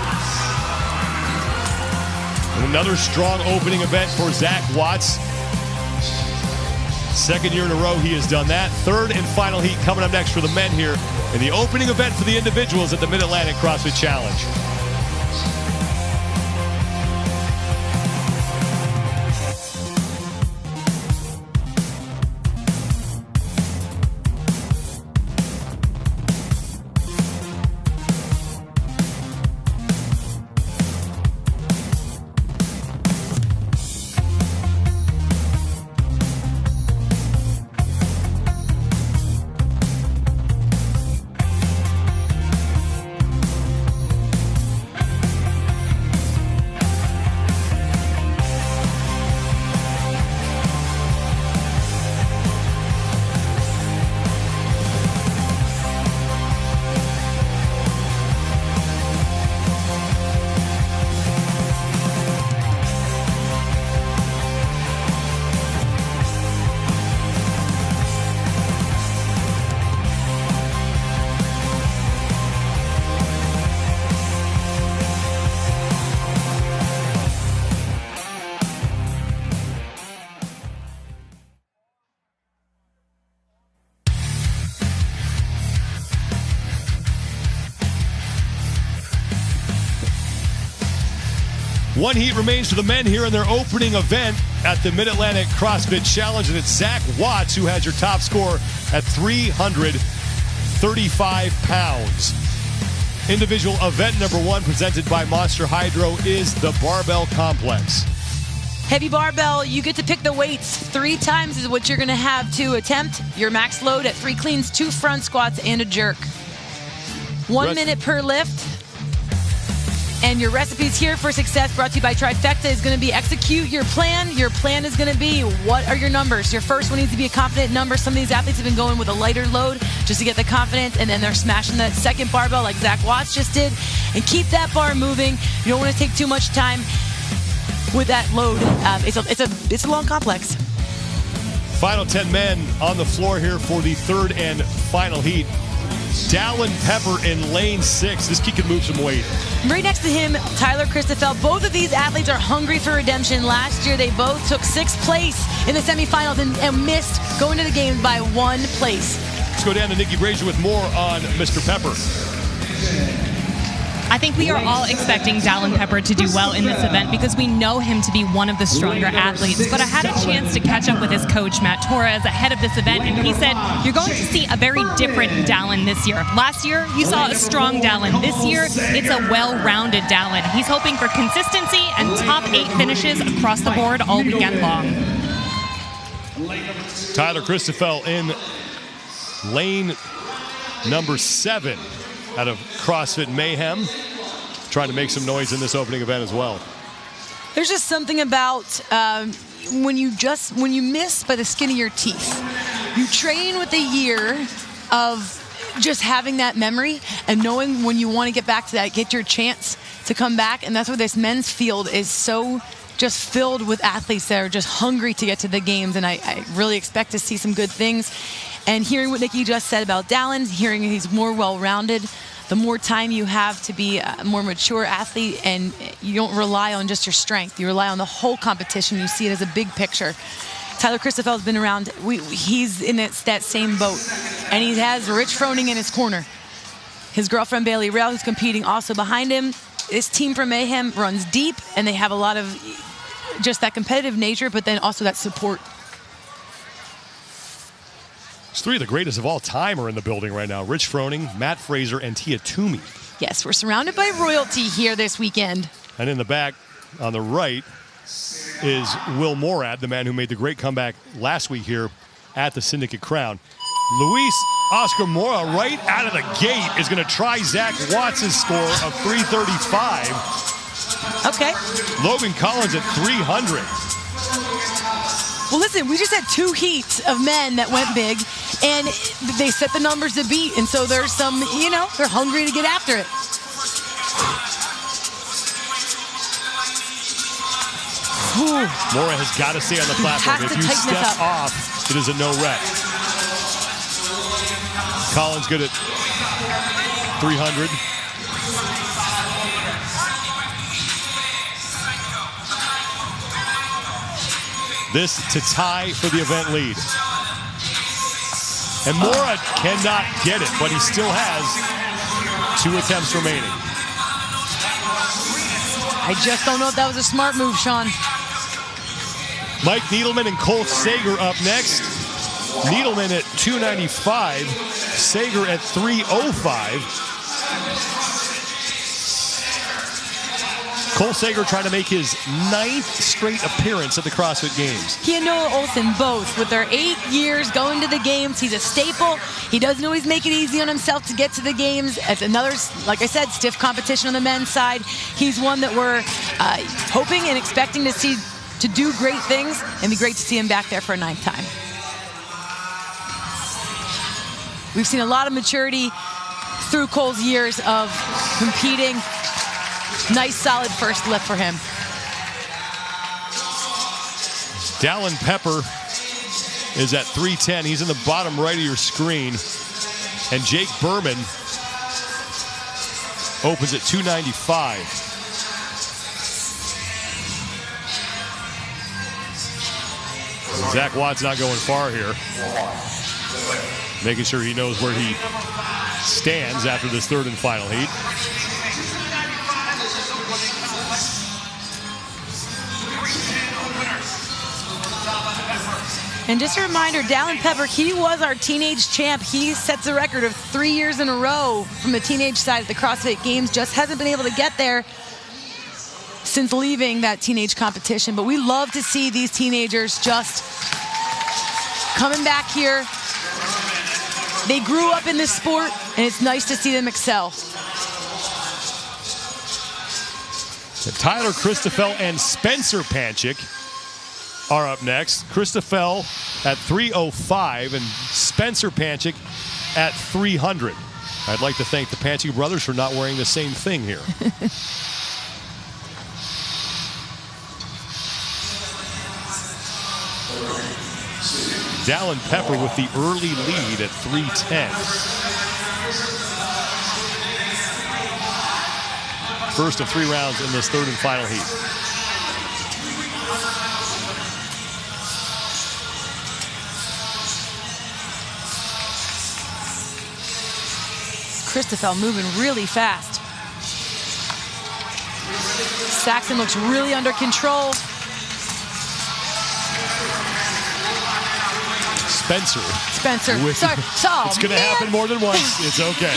Another strong opening event for Zach Watts. Second year in a row he has done that. Third and final heat coming up next for the men here in the opening event for the individuals at the Mid-Atlantic CrossFit Challenge. One heat remains for the men here in their opening event at the Mid-Atlantic CrossFit Challenge, and it's Zach Watts who has your top score at 335 pounds. Individual event number 1 presented by Monster Hydro is the Barbell Complex. Heavy barbell, you get to pick the weights. 3 times is what you're going to have to attempt your max load at 3 cleans, 2 front squats, and a jerk. 1 minute per lift. And your recipes here for success, brought to you by Trifecta, is going to be execute your plan. Your plan is going to be, what are your numbers? Your first one needs to be a confident number. Some of these athletes have been going with a lighter load just to get the confidence, and then they're smashing that second barbell like Zach Watts just did. And keep that bar moving. You don't want to take too much time with that load. It's a long complex. Final 10 men on the floor here for the third and final heat. Dallin Pepper in lane 6. This kid can move some weight. Right next to him, Tyler Christoffel. Both of these athletes are hungry for redemption. Last year, they both took 6th place in the semifinals and missed going to the game by 1 place. Let's go down to Nikki Brazier with more on Mr. Pepper. I think we are all expecting Dallin Pepper to do well in this event because we know him to be one of the stronger athletes. But I had a chance to catch up with his coach, Matt Torres, ahead of this event, and he said, you're going to see a very different Dallin this year. Last year, you saw a strong Dallin. This year, it's a well-rounded Dallin. He's hoping for consistency and top 8 finishes across the board all weekend long. Tyler Christoffel in lane number 7 out of CrossFit Mayhem, trying to make some noise in this opening event as well. There's just something about when you miss by the skin of your teeth. You train with a year of just having that memory and knowing when you want to get back to that, get your chance to come back. And that's why this men's field is so just filled with athletes that are just hungry to get to the games. And I really expect to see some good things. And hearing what Nikki just said about Dallin, hearing he's more well-rounded, the more time you have to be a more mature athlete, and you don't rely on just your strength. You rely on the whole competition. You see it as a big picture. Tyler Christoffel's been around. He's in that same boat. And he has Rich Froning in his corner. His girlfriend, Bailey Rail, who's competing also behind him. This team from Mayhem runs deep, and they have a lot of just that competitive nature, but then also that support. 3 of the greatest of all time are in the building right now. Rich Froning, Matt Fraser, and Tia Toomey. Yes, we're surrounded by royalty here this weekend. And in the back on the right is Will Morad, the man who made the great comeback last week here at the Syndicate Crown. Luis Oscar Mora, right out of the gate, is going to try Zach Watts' score of 335. Okay. Logan Collins at 300. Well, listen, we just had 2 heats of men that went big, and they set the numbers to beat, and so there's some, they're hungry to get after it. Mora has got to stay on the platform. If you step off, it is a no rep. Collins good at 300. This to tie for the event lead. And Mora cannot get it, but he still has 2 attempts remaining. I just don't know if that was a smart move, Sean. Mike Needleman and Cole Sager up next. Needleman at 295, Sager at 305. Cole Sager trying to make his 9th straight appearance at the CrossFit Games. He and Noah Olson both, with their 8 years going to the games. He's a staple. He doesn't always make it easy on himself to get to the games. At another, like I said, stiff competition on the men's side. He's one that we're hoping and expecting to see to do great things, and it'd be great to see him back there for a 9th time. We've seen a lot of maturity through Cole's years of competing. Nice, solid first lift for him. Dallin Pepper is at 310. He's in the bottom right of your screen. And Jake Berman opens at 295. Zach Watts not going far here. Making sure he knows where he stands after this 3rd and final heat. And just a reminder, Dallin Pepper, he was our teenage champ. He sets a record of 3 years in a row from the teenage side of the CrossFit Games. Just hasn't been able to get there since leaving that teenage competition. But we love to see these teenagers just coming back here. They grew up in this sport, and it's nice to see them excel. Tyler Christoffel and Spencer Panchik are up next. Christoffel at 305 and Spencer Panchik at 300. I'd like to thank the Panchik brothers for not wearing the same thing here. Dallin Pepper with the early lead at 310. First of 3 rounds in this third and final heat. Christoffel moving really fast. Saxon looks really under control. Spencer. Sorry. It's going to happen more than once. It's okay.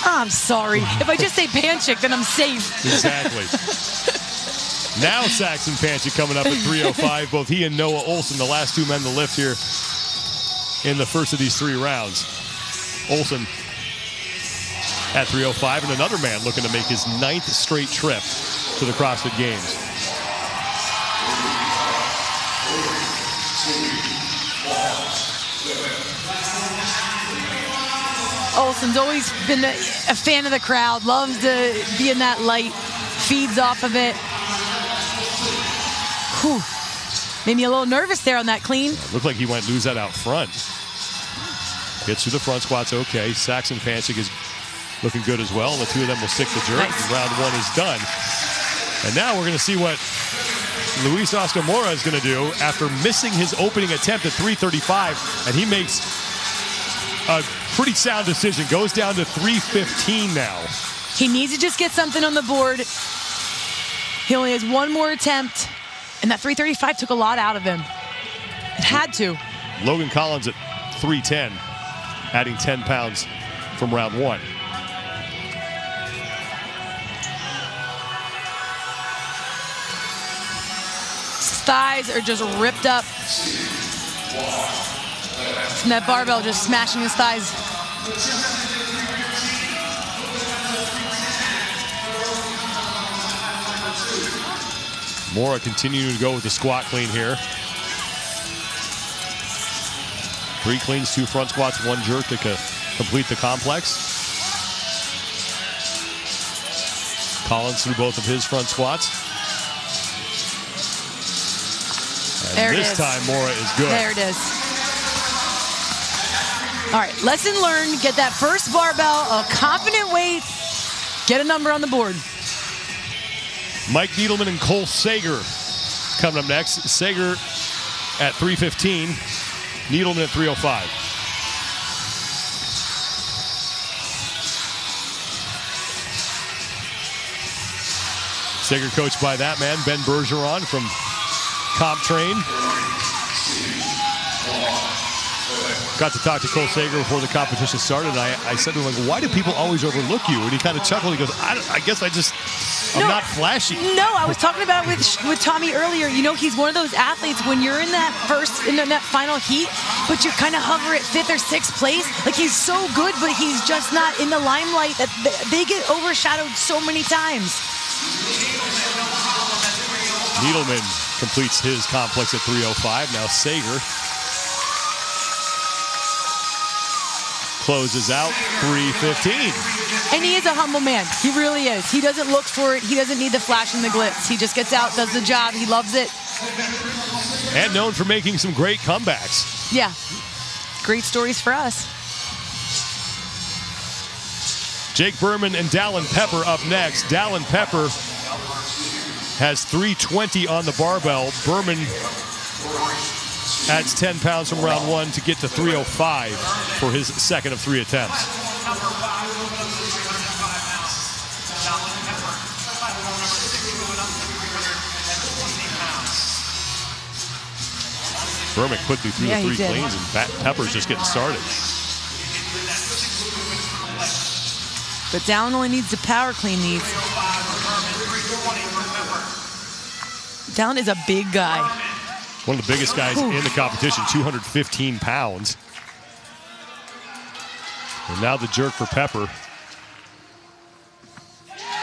I'm sorry. If I just say Panchik, then I'm safe. Exactly. Now Saxon Panchik coming up at 305. Both he and Noah Olson, the last 2 men to lift here in the first of these 3 rounds. Olson at 305, and another man looking to make his 9th straight trip to the CrossFit Games. Olson's always been a fan of the crowd, loves to be in that light, feeds off of it. Whew. Made me a little nervous there on that clean. Looked like he might lose that out front. Gets through the front squats okay. Saxon Panchik is looking good as well. The 2 of them will stick the jerk. Nice. Round 1 is done. And now we're going to see what Luis Oscar Mora is going to do after missing his opening attempt at 335. And he makes a pretty sound decision. Goes down to 315 now. He needs to just get something on the board. He only has 1 more attempt. And that 335 took a lot out of him. It had to. Logan Collins at 310, adding 10 pounds from round 1. His thighs are just ripped up. And that barbell just smashing his thighs. Mora continuing to go with the squat clean here. 3 cleans, 2 front squats, 1 jerk to complete the complex. Collins through both of his front squats. And there this time Mora is good. There it is. All right, lesson learned. Get that first barbell, a confident weight, get a number on the board. Mike Needleman and Cole Sager coming up next. Sager at 315, Needleman at 305. Sager coached by that man, Ben Bergeron from Comp Train. Got to talk to Cole Sager before the competition started, and I said to him, like, why do people always overlook you? And he kind of chuckled. He goes, I guess I'm not flashy. No, I was talking about it with Tommy earlier. You know, he's one of those athletes when you're in that final heat, but you kind of hover at 5th or 6th place. Like, he's so good, but he's just not in the limelight. That they get overshadowed so many times. Needleman completes his complex at 305. Now Sager closes out 315. And he is a humble man. He really is. He doesn't look for it. He doesn't need the flash and the glitz. He just gets out, does the job. He loves it. And known for making some great comebacks. Yeah. Great stories for us. Jake Berman and Dallin Pepper up next. Dallin Pepper has 320 on the barbell. Berman adds 10 pounds from round 1 to get to 305 for his second of 3 attempts. Berman quickly through the 3 cleans, and Pepper's just getting started. But Dallin only needs to power clean these. Dallin is a big guy. One of the biggest guys in the competition, 215 pounds. And now the jerk for Pepper.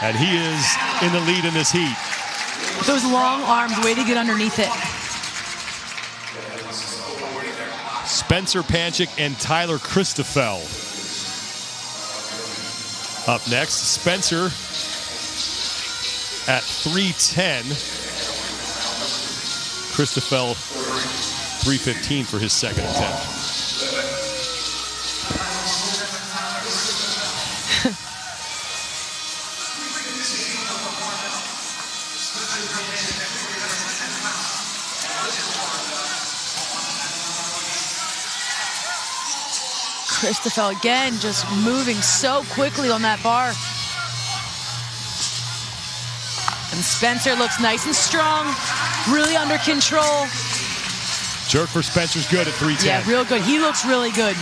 And he is in the lead in this heat. Those long arms, way to get underneath it. Spencer Panchik and Tyler Christoffel up next. Spencer at 310. Christoffel 315 for his second attempt. Christoffel again, just moving so quickly on that bar. And Spencer looks nice and strong, really under control. Jerk for Spencer's good at 310. Yeah, real good. He looks really good.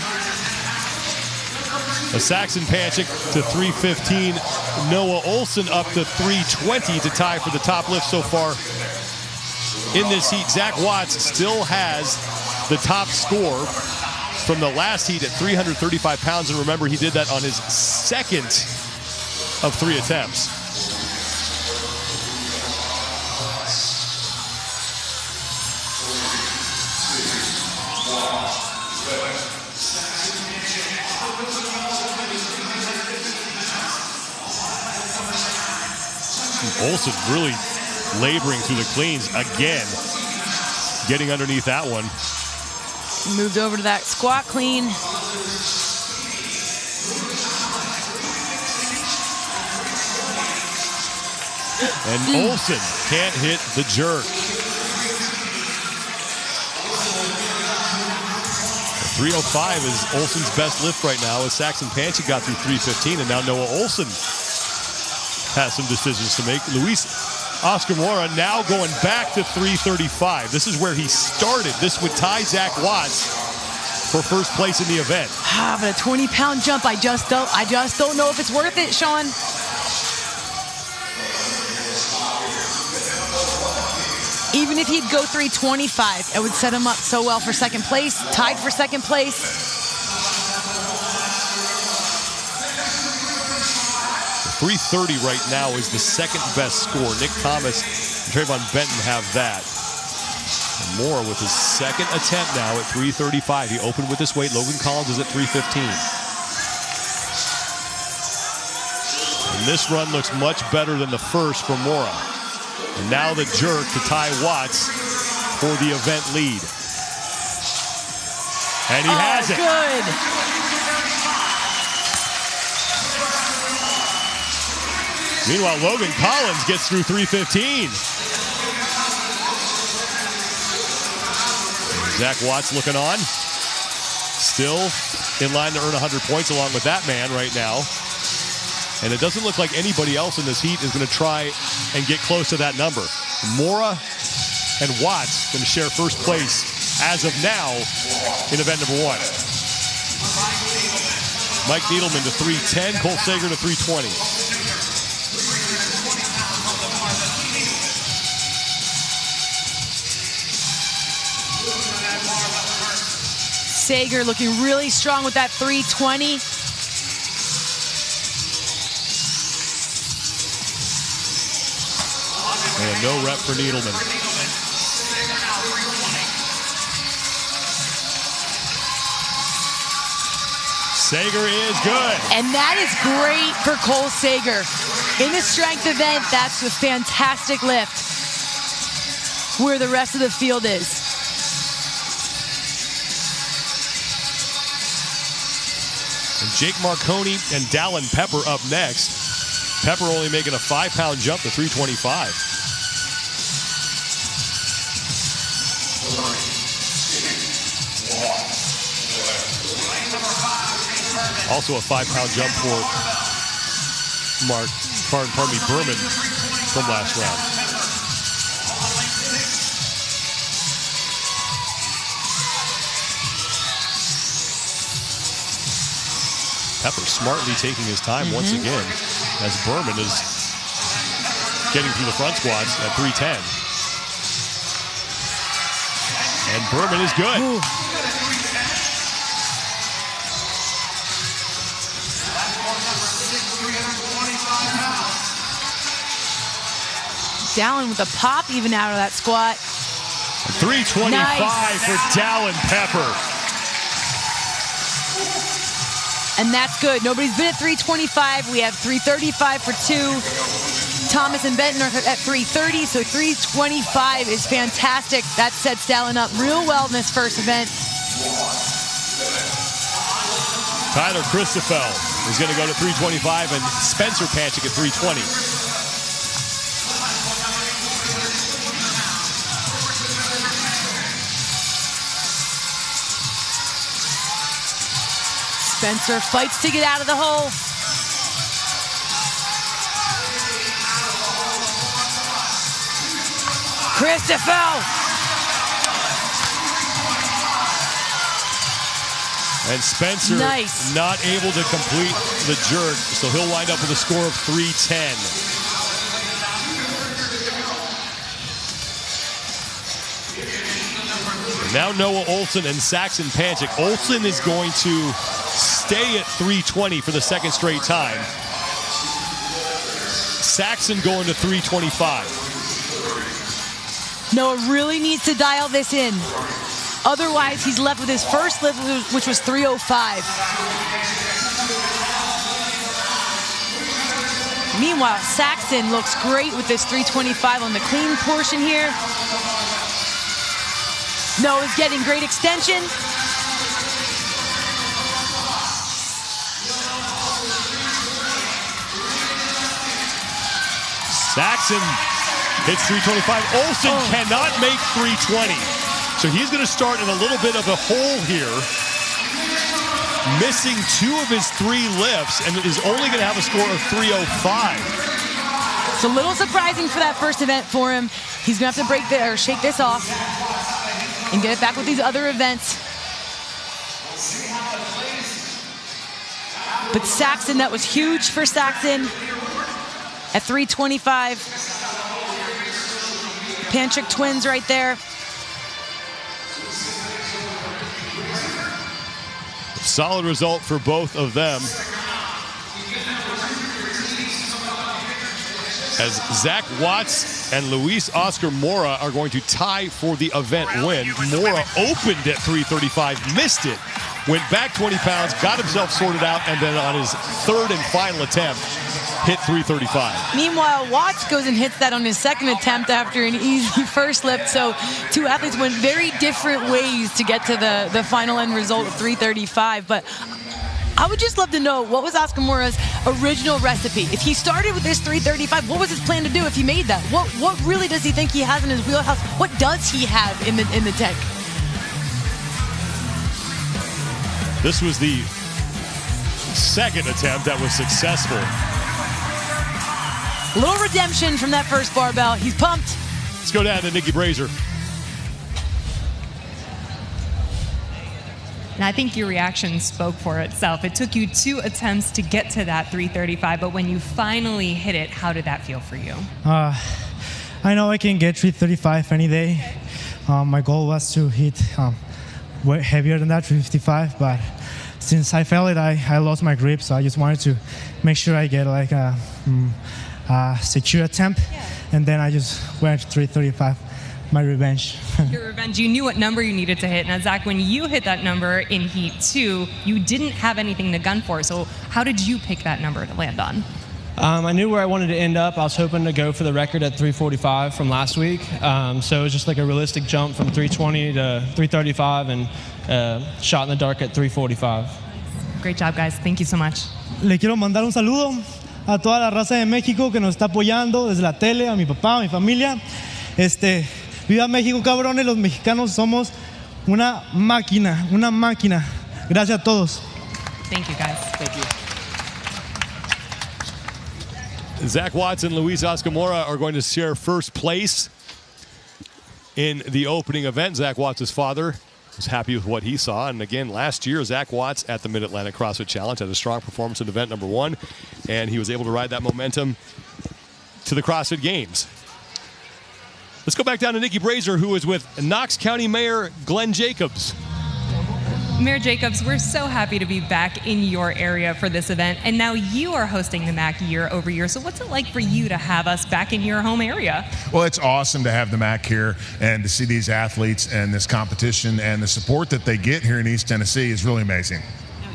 A Saxon Panchik to 315. Noah Olson up to 320 to tie for the top lift so far in this heat. Zach Watts still has the top score from the last heat at 335 pounds. And remember, he did that on his second of 3 attempts. Olson really laboring through the cleans again, getting underneath that one. Moved over to that squat clean. And Olson can't hit the jerk. 305 is Olson's best lift right now, as Saxon Panchik got through 315, and now Noah Olson has some decisions to make. Luis Oscar Mora now going back to 335. This is where he started. This would tie Zach Watts for first place in the event. But a 20-pound jump, I just don't know if it's worth it, Sean. Even if he'd go 325, it would set him up so well for second place, tied for second place. 330 right now is the second best score. Nick Thomas and Trayvon Benton have that. And Moore with his second attempt now at 335. He opened with this weight. Logan Collins is at 315. And this run looks much better than the first for Mora. And now the jerk to tie Watts for the event lead. And he has it. Good. Meanwhile, Logan Collins gets through 315. Zach Watts looking on. Still in line to earn 100 points along with that man right now. And it doesn't look like anybody else in this heat is going to try and get close to that number. Mora and Watts going to share first place as of now in event number 1. Mike Needleman to 310, Cole Sager to 320. Sager looking really strong with that 320. And no rep for Needleman. Sager is good. And that is great for Cole Sager. In the strength event, that's a fantastic lift. Where the rest of the field is. And Jake Marconi and Dallin Pepper up next. Pepper only making a 5-pound jump to 325. Also a 5-pound jump for Berman from last round. Pepper smartly taking his time once again as Berman is getting through the front squats at 310. And Berman is good. Ooh. Dallin with a pop even out of that squat. 325 nice. for Dallin Pepper. And that's good. Nobody's been at 325. We have 335 for 2. Thomas and Benton are at 330, so 325 is fantastic. That sets Dallin up real well in this first event. Tyler Christoffel is going to go to 325, and Spencer Panchik at 320. Spencer fights to get out of the hole. Christopher. And Spencer not able to complete the jerk, so he'll wind up with a score of 310. Now Noah Olson and Saxon Panchik. Olson is going to stay at 320 for the second straight time. Saxon going to 325. Noah really needs to dial this in. Otherwise, he's left with his first lift, which was 305. Meanwhile, Saxon looks great with this 325 on the clean portion here. Noah's getting great extension. Saxon hits 325. Olson cannot make 320. So he's going to start in a little bit of a hole here, missing 2 of his 3 lifts, and is only going to have a score of 305. It's a little surprising for that first event for him. He's going to have to shake this off and get it back with these other events. But Saxon, that was huge for Saxon at 325. Panchik twins right there. Solid result for both of them. As Zach Watts and Luis Oscar Mora are going to tie for the event win. Mora opened at 335, missed it, went back 20 pounds, got himself sorted out, and then on his third and final attempt, hit 335. Meanwhile, Watts goes and hits that on his second attempt after an easy first lift. So 2 athletes went very different ways to get to the final end result of 335. But I would just love to know, what was Oscar Mora's original recipe? If he started with this 335, what was his plan to do if he made that? What really does he think he has in his wheelhouse? What does he have in the tank? This was the second attempt that was successful. A little redemption from that first barbell. He's pumped. Let's go down to Nikki Brazier. And I think your reaction spoke for itself. It took you 2 attempts to get to that 335, but when you finally hit it, how did that feel for you? I know I can get 335 any day. My goal was to hit way heavier than that, 355, but since I failed it, I lost my grip, so I just wanted to make sure I get like a secure attempt, and then I just went 335. My revenge. Your revenge. You knew what number you needed to hit. Now, Zach, when you hit that number in Heat 2, you didn't have anything to gun for. So how did you pick that number to land on? I knew where I wanted to end up. I was hoping to go for the record at 345 from last week. So it was just like a realistic jump from 320 to 335 and shot in the dark at 345. Great job, guys. Thank you so much. Le quiero mandar un saludo a toda la raza de México que nos está apoyando desde la tele, a mi papá, a mi familia. Viva México, cabrones, los mexicanos somos una máquina, una máquina. Gracias a todos. Thank you, guys. Thank you. Zach Watts and Luis Oscar Mora are going to share first place in the opening event. Zach Watts' father was happy with what he saw. And again, last year, Zach Watts at the Mid-Atlantic CrossFit Challenge had a strong performance in event number 1, and he was able to ride that momentum to the CrossFit Games. Let's go back down to Nikki Brazier, who is with Knox County Mayor Glenn Jacobs. Mayor Jacobs, we're so happy to be back in your area for this event, and now you are hosting the MAC year over year. So what's it like for you to have us back in your home area? Well, it's awesome to have the MAC here and to see these athletes and this competition and the support that they get here in East Tennessee is really amazing.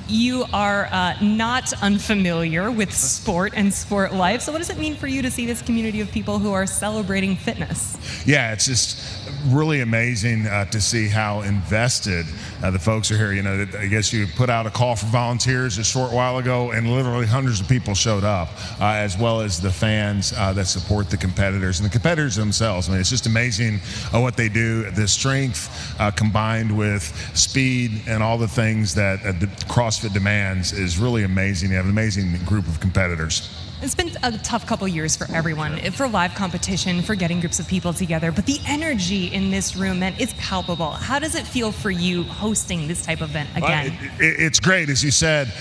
You are not unfamiliar with sport and sport life. So what does it mean for you to see this community of people who are celebrating fitness? Yeah, it's just really amazing to see how invested the folks are here. You know, I guess you put out a call for volunteers a short while ago, and literally hundreds of people showed up, as well as the fans that support the competitors and the competitors themselves. I mean, it's just amazing what they do. The strength combined with speed and all the things that CrossFit demands is really amazing. You have an amazing group of competitors. It's been a tough couple years for everyone, for live competition, for getting groups of people together, but the energy in this room, man, it's palpable. How does it feel for you hosting this type of event again? It's great, as you said,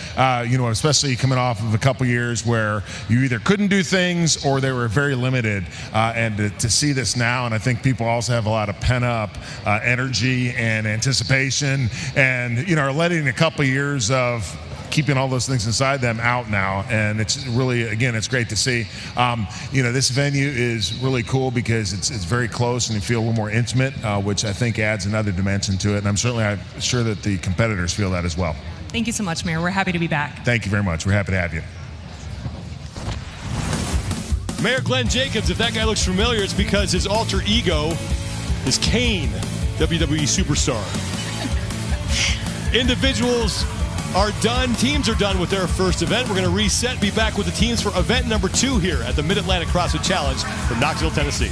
you know, especially coming off of a couple years where you either couldn't do things or they were very limited, and to see this now, and I think people also have a lot of pent-up energy and anticipation, and, you know, are letting a couple years of keeping all those things inside them out now, and it's really, again, it's great to see. You know, this venue is really cool because it's very close and you feel a little more intimate, which I think adds another dimension to it, and I'm sure that the competitors feel that as well. Thank you so much, Mayor. We're happy to be back. Thank you very much. We're happy to have you. Mayor Glenn Jacobs, if that guy looks familiar, it's because his alter ego is Kane, WWE superstar. Individuals are done. Teams are done with their first event. We're going to reset and be back with the teams for event number 2 here at the Mid-Atlantic CrossFit Challenge from Knoxville, Tennessee.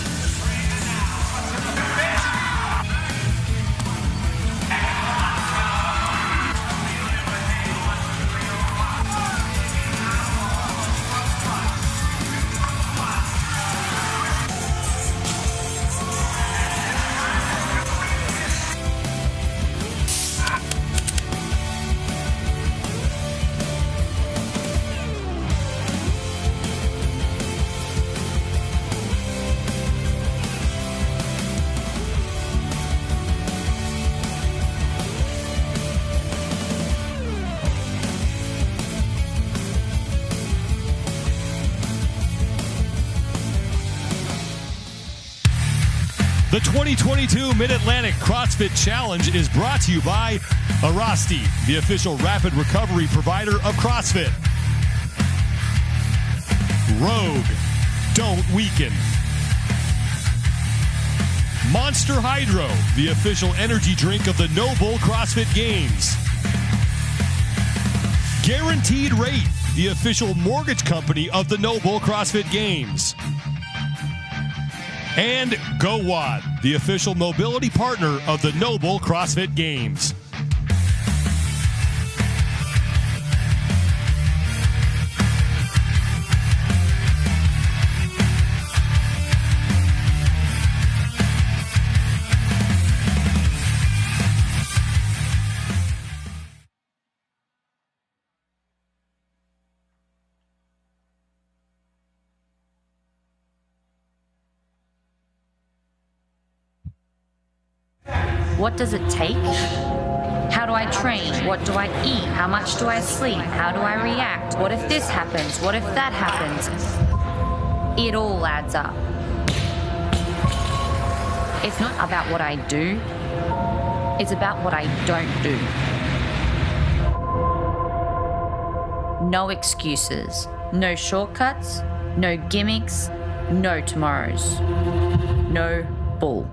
The 2022 Mid-Atlantic CrossFit Challenge is brought to you by Arasti, the official rapid recovery provider of CrossFit. Rogue, don't weaken. Monster Hydro, the official energy drink of the Noble CrossFit Games. Guaranteed Rate, the official mortgage company of the Noble CrossFit Games. And GoWad, the official mobility partner of the Noble CrossFit Games. What does it take? How do I train? What do I eat? How much do I sleep? How do I react? What if this happens? What if that happens? It all adds up. It's not about what I do. It's about what I don't do. No excuses. No shortcuts. No gimmicks. No tomorrows. No bull.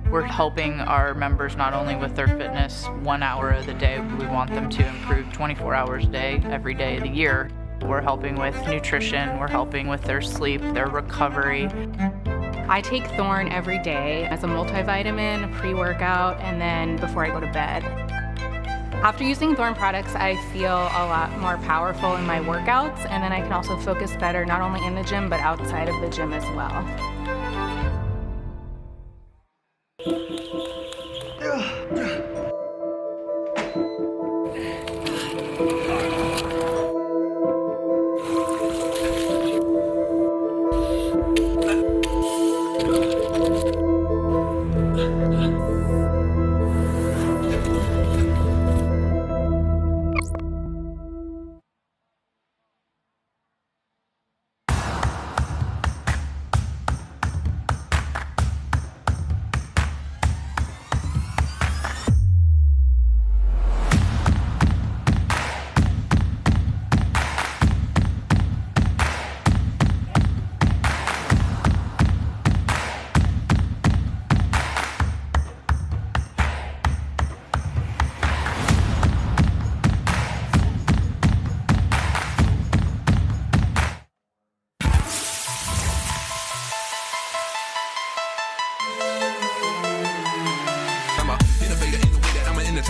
We're helping our members not only with their fitness 1 hour of the day, we want them to improve 24 hours a day, every day of the year. We're helping with nutrition, we're helping with their sleep, their recovery. I take Thorn every day as a multivitamin, a pre-workout, and then before I go to bed. After using Thorn products, I feel a lot more powerful in my workouts, and then I can also focus better not only in the gym, but outside of the gym as well.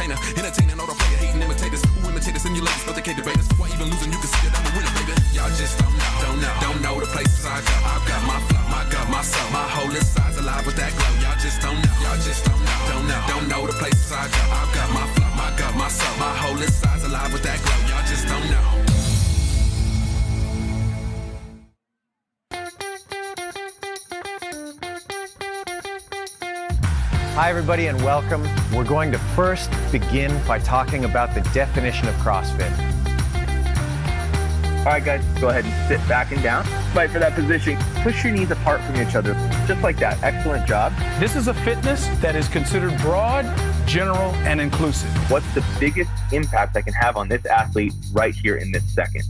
entertainer. Entertaining all the player hating imitators who imitate us, simulators, but they can't debate us. Why even losing? You can see that I'm a winner, baby. Y'all just don't know the places I go. I've got my flow, my gut, my soul, my whole inside's alive with that glow. Y'all just don't know the places I go. I've got my flow, my gut, my soul, my whole inside's alive with that glow. Y'all just don't know. Hi everybody and welcome. We're going to first begin by talking about the definition of CrossFit. All right guys, go ahead and sit back and down. Fight for that position. Push your knees apart from each other. Just like that. Excellent job. This is a fitness that is considered broad, general, and inclusive. What's the biggest impact I can have on this athlete right here in this second?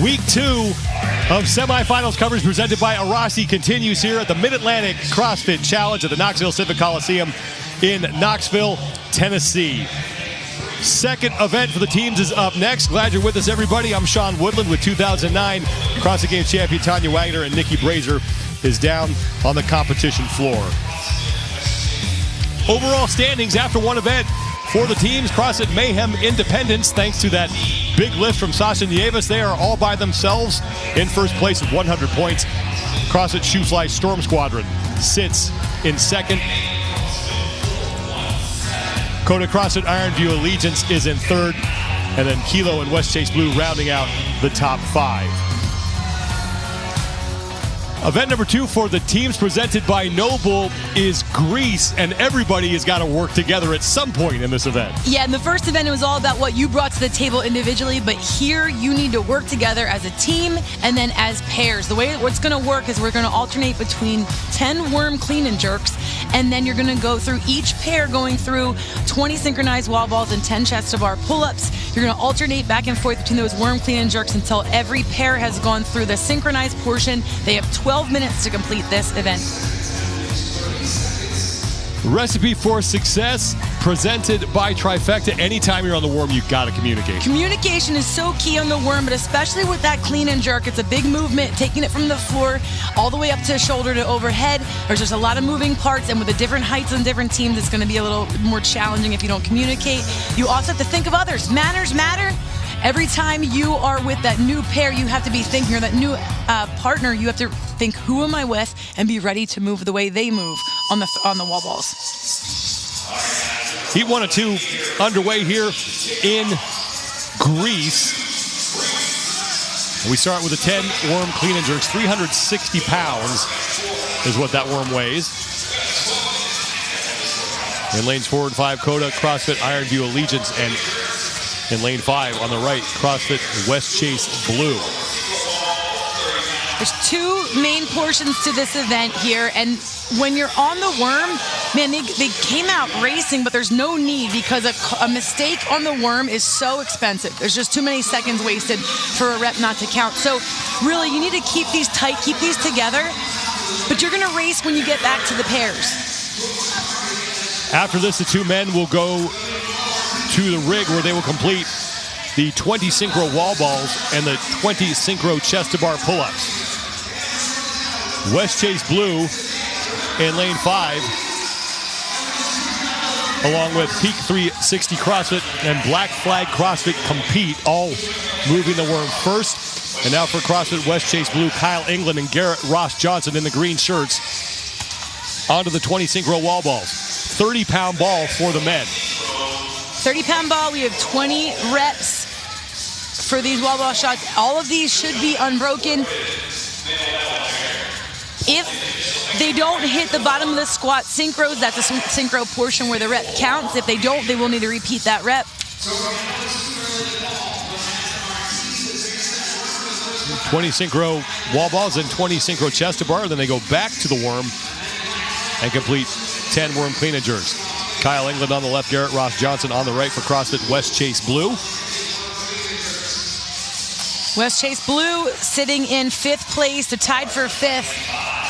Week 2 of semifinals coverage presented by Arasi continues here at the Mid-Atlantic CrossFit Challenge at the Knoxville Civic Coliseum in Knoxville, Tennessee. Second event for the teams is up next. Glad you're with us, everybody. I'm Sean Woodland with 2009 CrossFit Games champion Tanya Wagner, and Nikki Brazier is down on the competition floor. Overall standings after one event for the teams, CrossFit Mayhem Independence, thanks to that big lift from Sasha Nieves. They are all by themselves in first place with 100 points. CrossFit Shoefly Storm Squadron sits in second. Coda CrossFit Ironview Allegiance is in third. And then Kilo and West Chase Blue rounding out the top 5. Event number 2 for the teams presented by Noble is Greece, and everybody has got to work together at some point in this event. Yeah, in the first event, it was all about what you brought to the table individually, but here you need to work together as a team and then as pairs. The way what's going to work is we're going to alternate between 10 worm clean and jerks, and then you're going to go through each pair going through 20 synchronized wall balls and 10 chest to bar pull-ups. You're going to alternate back and forth between those worm clean and jerks until every pair has gone through the synchronized portion. They have 12 minutes to complete this event. Recipe for success presented by Trifecta. Anytime you're on the worm, you've got to communicate. Communication is so key on the worm, but especially with that clean and jerk. It's a big movement, taking it from the floor all the way up to shoulder to overhead. There's just a lot of moving parts, and with the different heights on different teams, it's going to be a little more challenging if you don't communicate. You also have to think of others. Manners matter. Every time you are with that new pair, you have to be thinking, or that new partner, you have to think, who am I with, and be ready to move the way they move on the wall balls. Heat 1 and 2 underway here in Greece. We start with a 10 worm clean and jerks. 360 pounds is what that worm weighs. In lanes 4 and 5, Coda CrossFit Ironview Allegiance, and in lane 5 on the right, CrossFit West Chase Blue. There's 2 main portions to this event here, and when you're on the worm, man, they came out racing, but there's no need, because a mistake on the worm is so expensive. There's just too many seconds wasted for a rep not to count. So really, you need to keep these tight, keep these together, but you're going to race when you get back to the pairs. After this, the 2 men will go to the rig where they will complete the 20 synchro wall balls and the 20 synchro chest to bar pull-ups. West Chase Blue in lane 5, along with Peak 360 CrossFit and Black Flag CrossFit Compete, all moving the worm first. And now for CrossFit West Chase Blue, Kyle England and Garrett Ross Johnson in the green shirts onto the 20 synchro wall balls. 30-pound ball for the men. 30-pound ball, we have 20 reps for these wall ball shots. All of these should be unbroken. If they don't hit the bottom of the squat synchros, that's a synchro portion where the rep counts. If they don't, they will need to repeat that rep. 20 synchro wall balls and 20 synchro chest to bar. Then they go back to the worm and complete 10 worm clean and jerks. Kyle England on the left, Garrett Ross Johnson on the right for CrossFit West Chase Blue. West Chase Blue sitting in 5th place. They're tied for 5th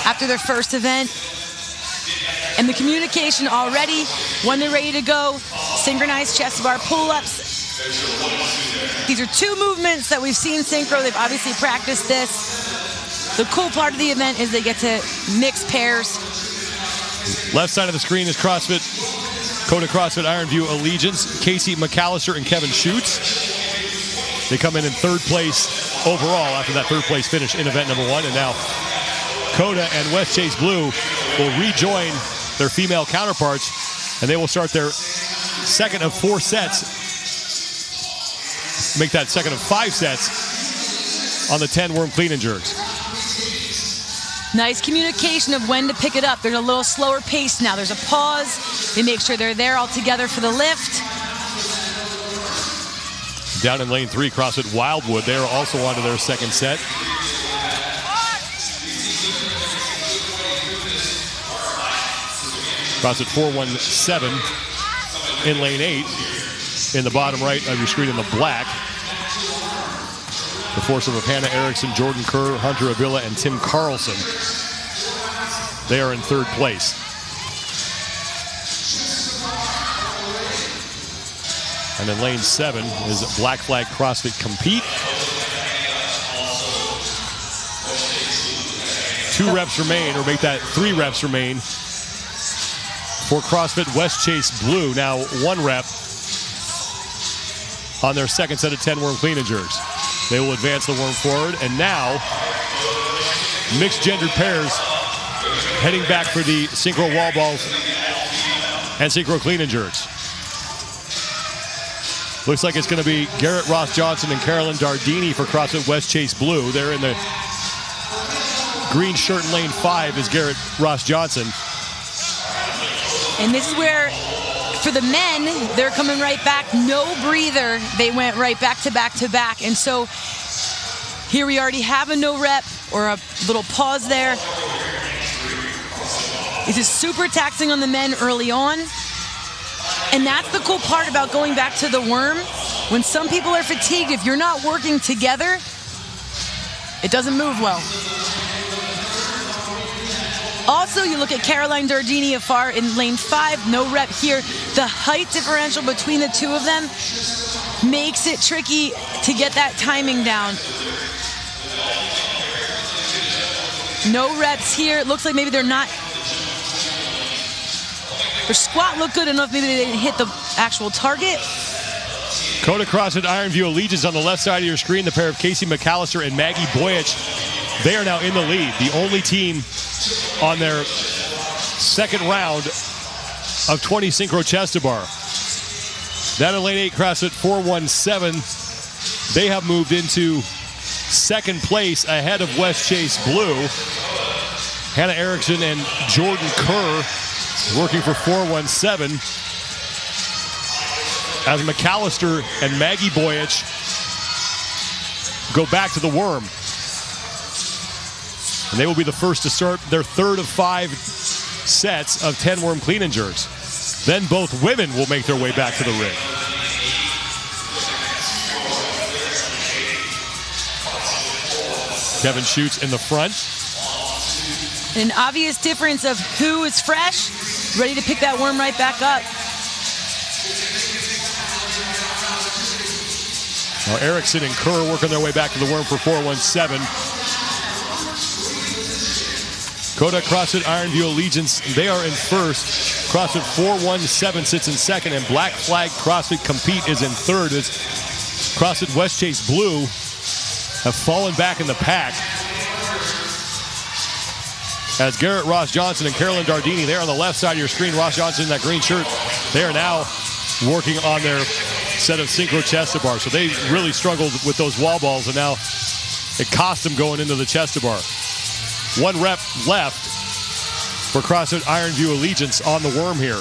after their first event. And the communication already, when they're ready to go, synchronized chest bar pull-ups. These are 2 movements that we've seen synchro. They've obviously practiced this. The cool part of the event is they get to mix pairs. Left side of the screen is CrossFit, Coda CrossFit Ironview Allegiance, Casey McAllister and Kevin Schutz. They come in 3rd place overall after that 3rd place finish in event number 1. And now Coda and West Chase Blue will rejoin their female counterparts, and they will start their second of 4 sets. Make that second of 5 sets on the 10 worm clean and jerks. Nice communication of when to pick it up. There's a little slower pace now. There's a pause. They make sure they're there all together for the lift. Down in lane 3, CrossFit Wildwood. They're also onto their second set. CrossFit 417 in lane 8. In the bottom right of your screen in the black. The foursome of Hannah Erickson, Jordan Kerr, Hunter Avila, and Tim Carlson. They are in third place. And in lane 7 is Black Flag CrossFit Compete. 2 reps remain, or make that 3 reps remain for CrossFit West Chase Blue. Now 1 rep on their second set of 10 worm clean and jerks. They will advance the worm forward, and now mixed gendered pairs heading back for the synchro wall balls and synchro clean and jerks. Looks like it's going to be Garrett Ross Johnson and Carolyn Dardini for CrossFit West Chase Blue. They're in the green shirt in lane 5 is Garrett Ross Johnson. And this is where, for the men, they're coming right back. No breather. They went right back to back to back. And so here we already have a no rep or a little pause there. This is super taxing on the men early on. And that's the cool part about going back to the worm. When some people are fatigued, if you're not working together, it doesn't move well. Also, you look at Caroline Dardini afar in lane 5, no rep here. The height differential between the two of them makes it tricky to get that timing down. No reps here. It looks like maybe they're not. Their squat looked good enough. Maybe they didn't hit the actual target. Coda CrossFit Ironview Allegiance on the left side of your screen. The pair of Casey McAllister and Maggie Boyich. They are now in the lead. The only team on their second round of 20 synchro chest to bar. Down in lane 8, CrossFit 417. They have moved into second place ahead of West Chase Blue. Hannah Erickson and Jordan Kerr working for 417. As McAllister and Maggie Boyich go back to the worm. And they will be the first to start their third of 5 sets of 10 worm clean and jerks. Then both women will make their way back to the ring. Kevin Schutz in the front. An obvious difference of who is fresh, ready to pick that worm right back up. Now Erickson and Kerr working their way back to the worm for 417. Coda CrossFit Ironview Allegiance, they are in first. CrossFit 417 sits in second, and Black Flag CrossFit Compete is in third. As CrossFit West Chase Blue have fallen back in the pack. As Garrett Ross Johnson and Carolyn Dardini, they're on the left side of your screen. Ross Johnson in that green shirt. They are now working on their set of synchro chest to bar. So they really struggled with those wall balls, and now it cost them going into the chest to bar. 1 rep left for CrossFit Ironview Allegiance on the worm here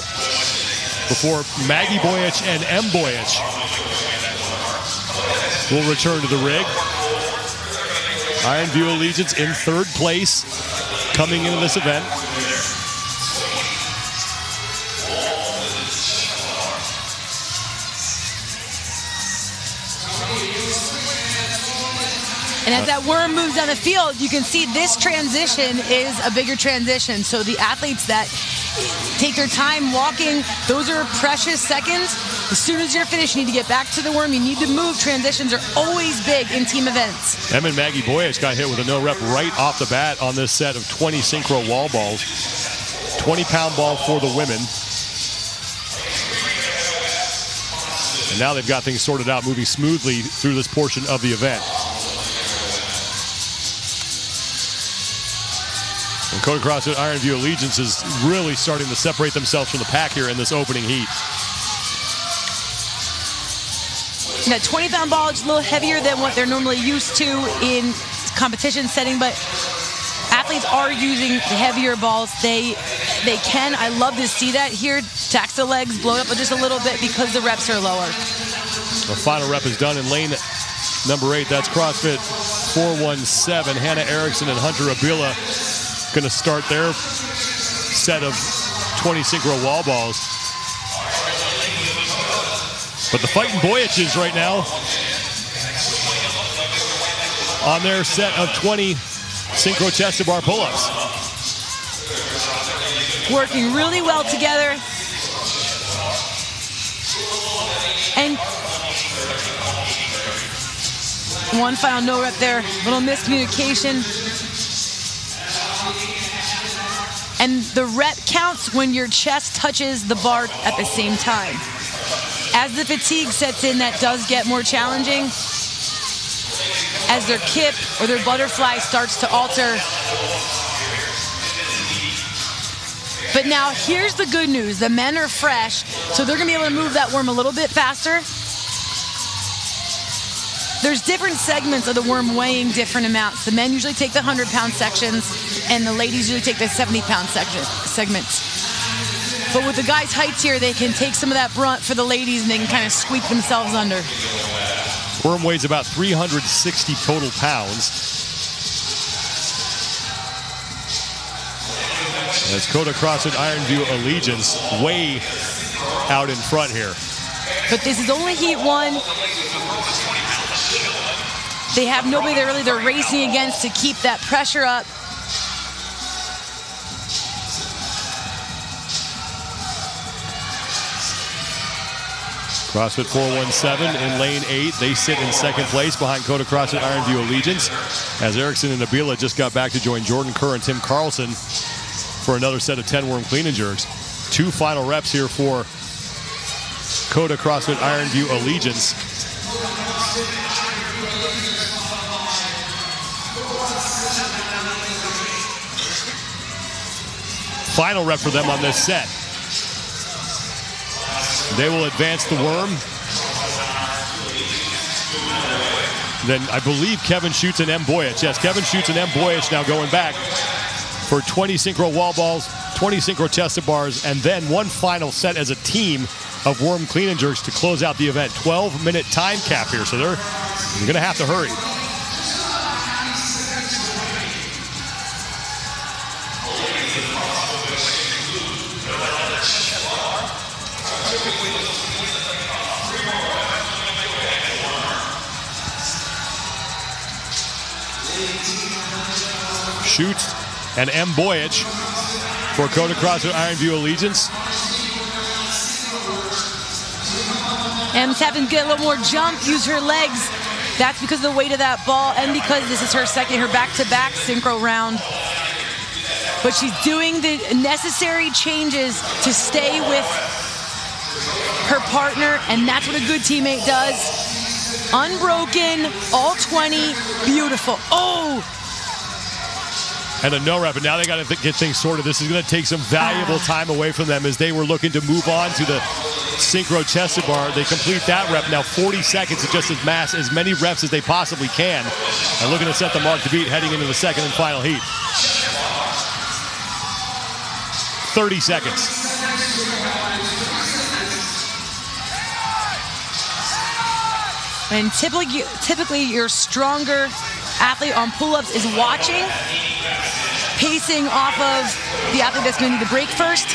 before Maggie Boyich and M. Boyich will return to the rig. Ironview Allegiance in third place coming into this event. And as that worm moves down the field, you can see this transition is a bigger transition. So the athletes that take their time walking, those are precious seconds. As soon as you're finished, you need to get back to the worm. You need to move. Transitions are always big in team events. Em and Maggie Boyich got hit with a no rep right off the bat on this set of 20 synchro wall balls. 20-pound ball for the women. And now they've got things sorted out, moving smoothly through this portion of the event. And Coda CrossFit Ironview Allegiance is really starting to separate themselves from the pack here in this opening heat. That 20-pound ball is a little heavier than what they're normally used to in competition setting, but athletes are using heavier balls. They can. I love to see that here. Tax the legs, blow it up just a little bit because the reps are lower. The final rep is done in lane number 8. That's CrossFit 417. Hannah Erickson and Hunter Abila going to start their set of 20 synchro wall balls. But the fighting Boyiches right now on their set of 20 synchro chest to bar pull-ups. Working really well together. And one final no rep there, little miscommunication. And the rep counts when your chest touches the bar at the same time. As the fatigue sets in, that does get more challenging. As their kip or their butterfly starts to alter. But now here's the good news. The men are fresh, so they're gonna be able to move that worm a little bit faster. There's different segments of the worm weighing different amounts. The men usually take the 100-pound sections, and the ladies usually take the 70-pound segments. But with the guys' heights here, they can take some of that brunt for the ladies, and they can kind of squeak themselves under. Worm weighs about 360 total pounds. As Coda CrossFit Ironview Allegiance way out in front here. But this is only heat 1. They have nobody they're racing against to keep that pressure up. CrossFit 417 in lane 8. They sit in second place behind Coda CrossFit Ironview Allegiance. As Erickson and Nabila just got back to join Jordan Kerr and Tim Carlson for another set of 10 worm clean and jerks. 2 final reps here for Coda CrossFit Ironview Allegiance. Final rep for them on this set. They will advance the worm. Then I believe Kevin Schutz and M. Boyich. Yes, Kevin Schutz and M. Boyich now going back for 20 synchro wall balls, 20 synchro chest to bars, and then one final set as a team of worm clean and jerks to close out the event. 12-minute time cap here, so they're going to have to hurry. Schutz and M. Boyich for Coda CrossFit Ironview Allegiance. M's having to get a little more jump, use her legs. That's because of the weight of that ball and because this is her back-to-back synchro round. But she's doing the necessary changes to stay with her partner, and that's what a good teammate does. Unbroken, all 20, beautiful. Oh! And a no rep, and now they got to get things sorted. This is going to take some valuable time away from them as they were looking to move on to the synchro chest to bar. They complete that rep. Now 40 seconds to just as many reps as they possibly can. And looking to set the mark to beat heading into the second and final heat. 30 seconds. And typically your stronger athlete on pull-ups is watching, pacing off of the athlete that's going to need the break first.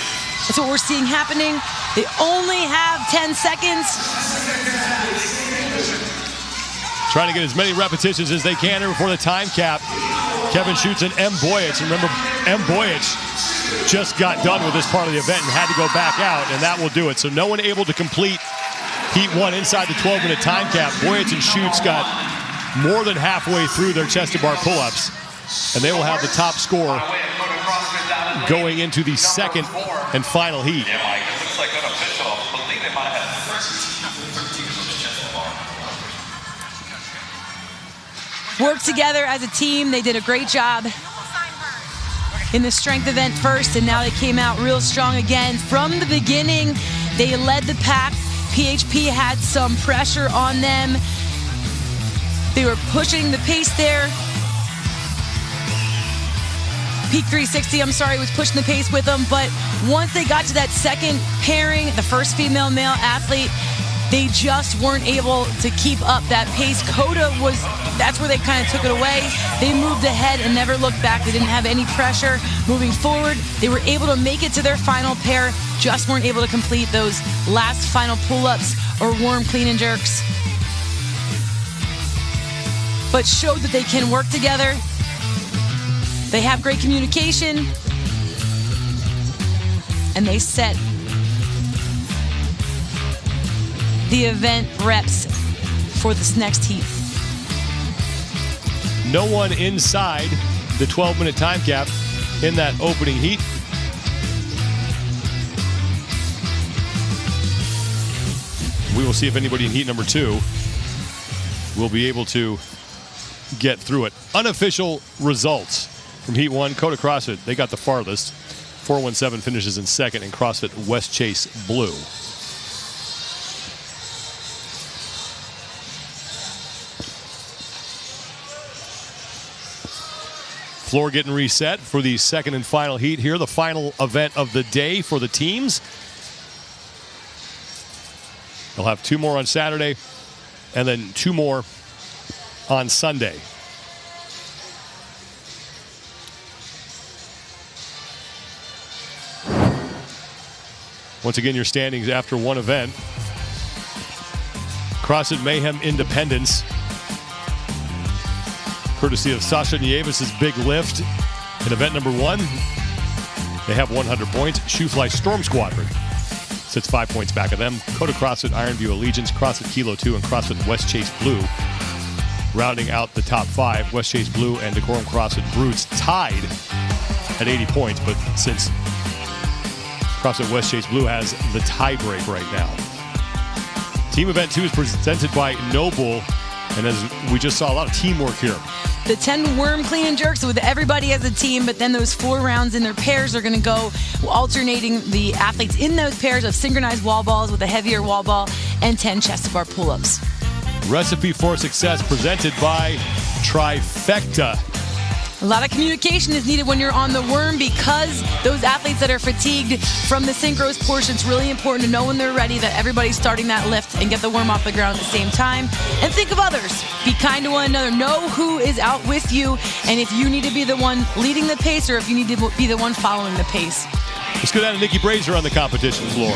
That's what we're seeing happening. They only have 10 seconds. Trying to get as many repetitions as they can here before the time cap. Kevin Schutz and M. Boyich. And remember, M. Boyich just got done with this part of the event and had to go back out, and that will do it. So no one able to complete heat 1 inside the 12-minute time cap. Boyich and Schutz got more than halfway through their chest to bar pull-ups, and they will have the top score going into the second and final heat. Worked together as a team. They did a great job in the strength event first, and now they came out real strong again. From the beginning, they led the pack. PHP had some pressure on them. They were pushing the pace there. Peak 360, was pushing the pace with them. But once they got to that second pairing, the first female-male athlete, they just weren't able to keep up that pace. Coda that's where they kind of took it away. They moved ahead and never looked back. They didn't have any pressure moving forward. They were able to make it to their final pair, just weren't able to complete those last final pull-ups or warm clean and jerks. but showed that they can work together. They have great communication, and they set the event reps for this next heat. No one inside the 12-minute time cap in that opening heat. We will see if anybody in heat number 2 will be able to get through it. Unofficial results from heat 1. Coda CrossFit, they got the farthest. 417 finishes in second, and CrossFit West Chase Blue. Floor getting reset for the second and final heat here, the final event of the day for the teams. They'll have 2 more on Saturday and then 2 more on Sunday. Once again, your standings after one event. CrossFit Mayhem Independence, courtesy of Sasha Nieves' big lift in event number 1. They have 100 points. Shoefly Storm Squadron sits 5 points back of them. Coda CrossFit, Ironview Allegiance, CrossFit Kilo 2, and CrossFit West Chase Blue rounding out the top 5. West Chase Blue and Decorum CrossFit Brutes tied at 80 points, but since CrossFit West Chase Blue has the tie-break right now. Team event 2 is presented by Noble, and as we just saw, a lot of teamwork here. The 10 worm clean and jerks with everybody as a team, but then those 4 rounds in their pairs are going to go alternating the athletes in those pairs of synchronized wall balls with a heavier wall ball and 10 chest to bar pull-ups. Recipe for Success presented by Trifecta. A lot of communication is needed when you're on the worm because those athletes that are fatigued from the synchros portion, it's really important to know when they're ready that everybody's starting that lift and get the worm off the ground at the same time. And think of others. Be kind to one another. Know who is out with you, and if you need to be the one leading the pace or if you need to be the one following the pace. Let's go down to Nikki Brazier on the competition floor.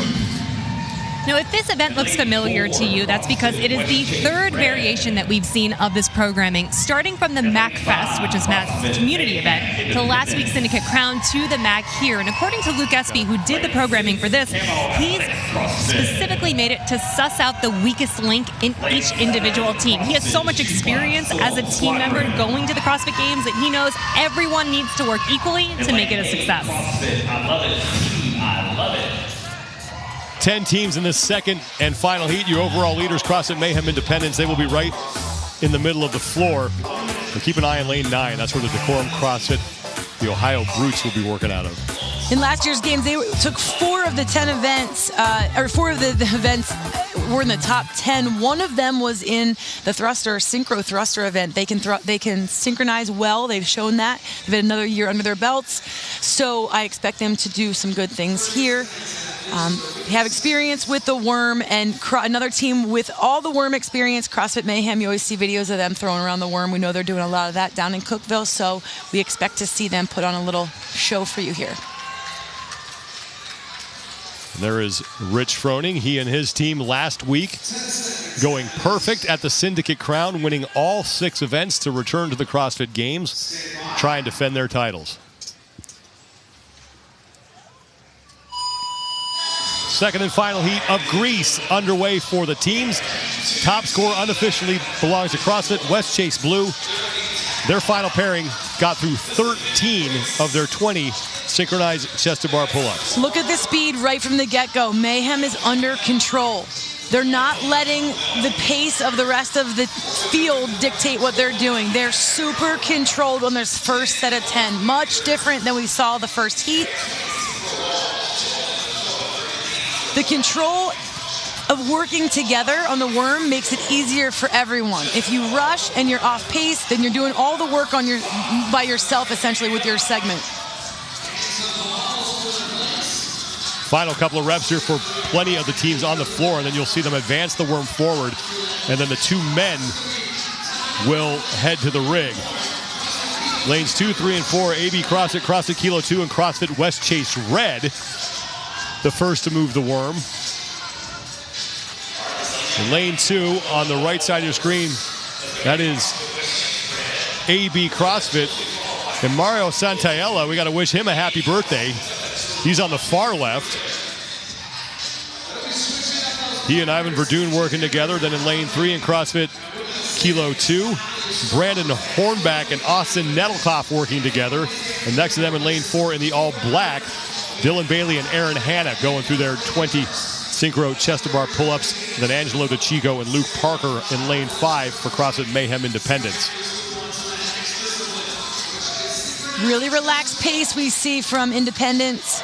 Now, if this event looks familiar to you, that's because it is the 3rd variation that we've seen of this programming, starting from the MAC Fest, which is Matt's community event, to last week's Syndicate Crown to the MAC here. And according to Luke Espy, who did the programming for this, he's specifically made it to suss out the weakest link in each individual team. He has so much experience as a team member going to the CrossFit Games that he knows everyone needs to work equally to make it a success. I love it. I love it. 10 teams in this second and final heat. Your overall leaders, CrossFit Mayhem Independence, they will be right in the middle of the floor. But keep an eye on lane 9. That's where the Decorum CrossFit, the Ohio Brutes, will be working out of. In last year's games, they took 4 of the 10 events, or 4 of the events were in the top 10. One of them was in the thruster, synchro thruster event. They can synchronize well. They've shown that. They've had another year under their belts. So I expect them to do some good things here. They have experience with the worm, and another team with all the worm experience, CrossFit Mayhem. You always see videos of them throwing around the worm. We know they're doing a lot of that down in Cookeville, so we expect to see them put on a little show for you here. There is Rich Froning. He and his team last week going perfect at the Syndicate Crown, winning all 6 events to return to the CrossFit Games, try and defend their titles. Second and final heat of Greece underway for the teams. Top score unofficially belongs to CrossFit West Chase Blue. Their final pairing got through 13 of their 20 synchronized chest to bar pull-ups. Look at the speed right from the get-go. Mayhem is under control. They're not letting the pace of the rest of the field dictate what they're doing. They're super controlled on this first set of 10. Much different than we saw the first heat. The control of working together on the worm makes it easier for everyone. If you rush and you're off pace, then you're doing all the work on by yourself, essentially, with your segment. Final couple of reps here for plenty of the teams on the floor, and then you'll see them advance the worm forward, and then the 2 men will head to the rig. Lanes 2, 3, and 4, AB CrossFit, CrossFit Kilo 2, and CrossFit West Chase Red, the first to move the worm. In lane 2 on the right side of your screen, that is AB CrossFit. And Mario Santaella, we got to wish him a happy birthday. He's on the far left. He and Ivan Verdun working together. Then in lane 3 in CrossFit Kilo 2, Brandon Hornback and Austin Nettlekoff working together. And next to them in lane 4 in the all black, Dylan Bailey and Aaron Hanna going through their 20 synchro chest to bar pull-ups. Then Angelo DeChico and Luke Parker in lane 5 for CrossFit Mayhem Independence. Really relaxed pace we see from Independence.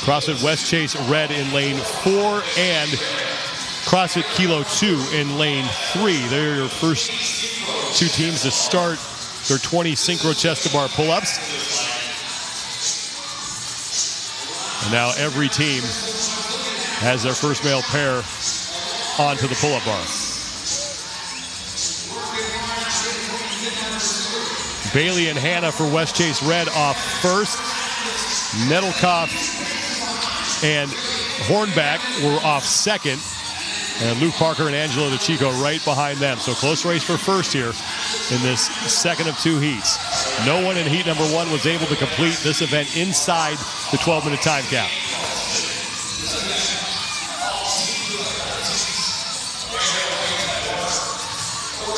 CrossFit West Chase Red in lane 4 and CrossFit Kilo 2 in lane 3. They're your first two teams to start their 20 synchro chest to bar pull-ups. And now every team has their first male pair onto the pull-up bar. Bailey and Hanna for West Chase Red off first. Nettlekoff and Hornback were off second. And Luke Parker and Angelo DeChico right behind them. So close race for first here in this second of 2 heats. No one in heat number 1 was able to complete this event inside the 12-minute time cap.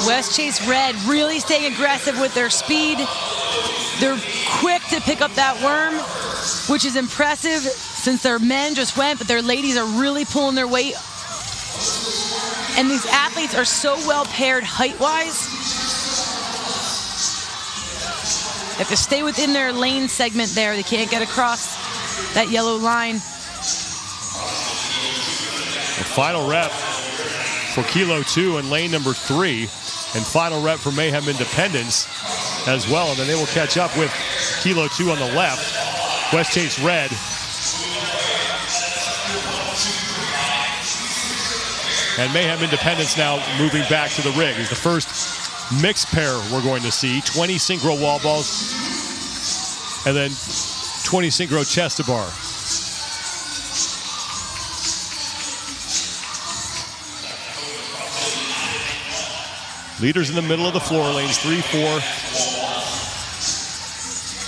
West Chase Red really staying aggressive with their speed. They're quick to pick up that worm, which is impressive since their men just went, but their ladies are really pulling their weight. And these athletes are so well paired height-wise. They have to stay within their lane segment there. They can't get across that yellow line. The final rep for Kilo 2 in lane number 3. And final rep for Mayhem Independence as well. And then they will catch up with Kilo 2 on the left. West Chase Red. And Mayhem Independence now moving back to the rig is the first mixed pair we're going to see. 20 synchro wall balls and then 20 synchro chest to bar. Leaders in the middle of the floor, lanes 3, 4,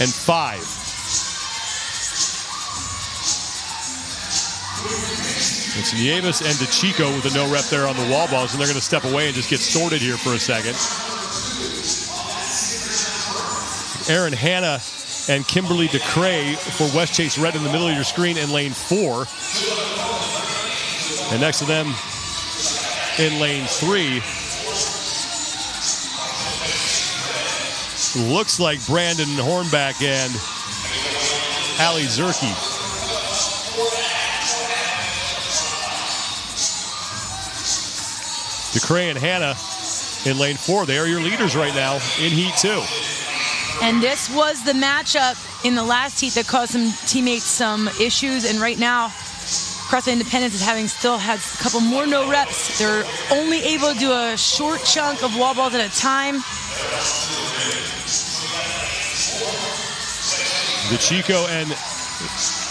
and 5. It's Nieves and DeChico with a no rep there on the wall balls, and they're going to step away and just get sorted here for a second. Aaron Hanna and Kimberly DeCray for West Chase Red in the middle of your screen in lane 4. And next to them in lane 3, looks like Brandon Hornback and Ali Zerke. DeCray and Hanna in lane 4. They are your leaders right now in heat 2. And this was the matchup in the last heat that caused some teammates some issues. And right now, CrossFit Independence is still has a couple more no reps. They're only able to do a short chunk of wall balls at a time. DeChico and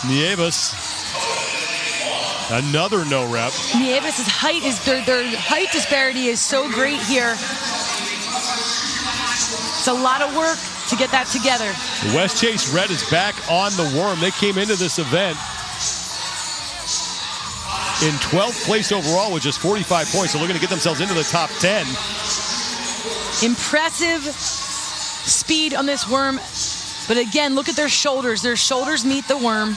Nieves, another no rep. Nieves' height is their height disparity is so great here. It's a lot of work to get that together. West Chase Red is back on the worm. They came into this event in 12th place overall with just 45 points. So looking to get themselves into the top 10. Impressive speed on this worm. But again, look at their shoulders. Their shoulders meet the worm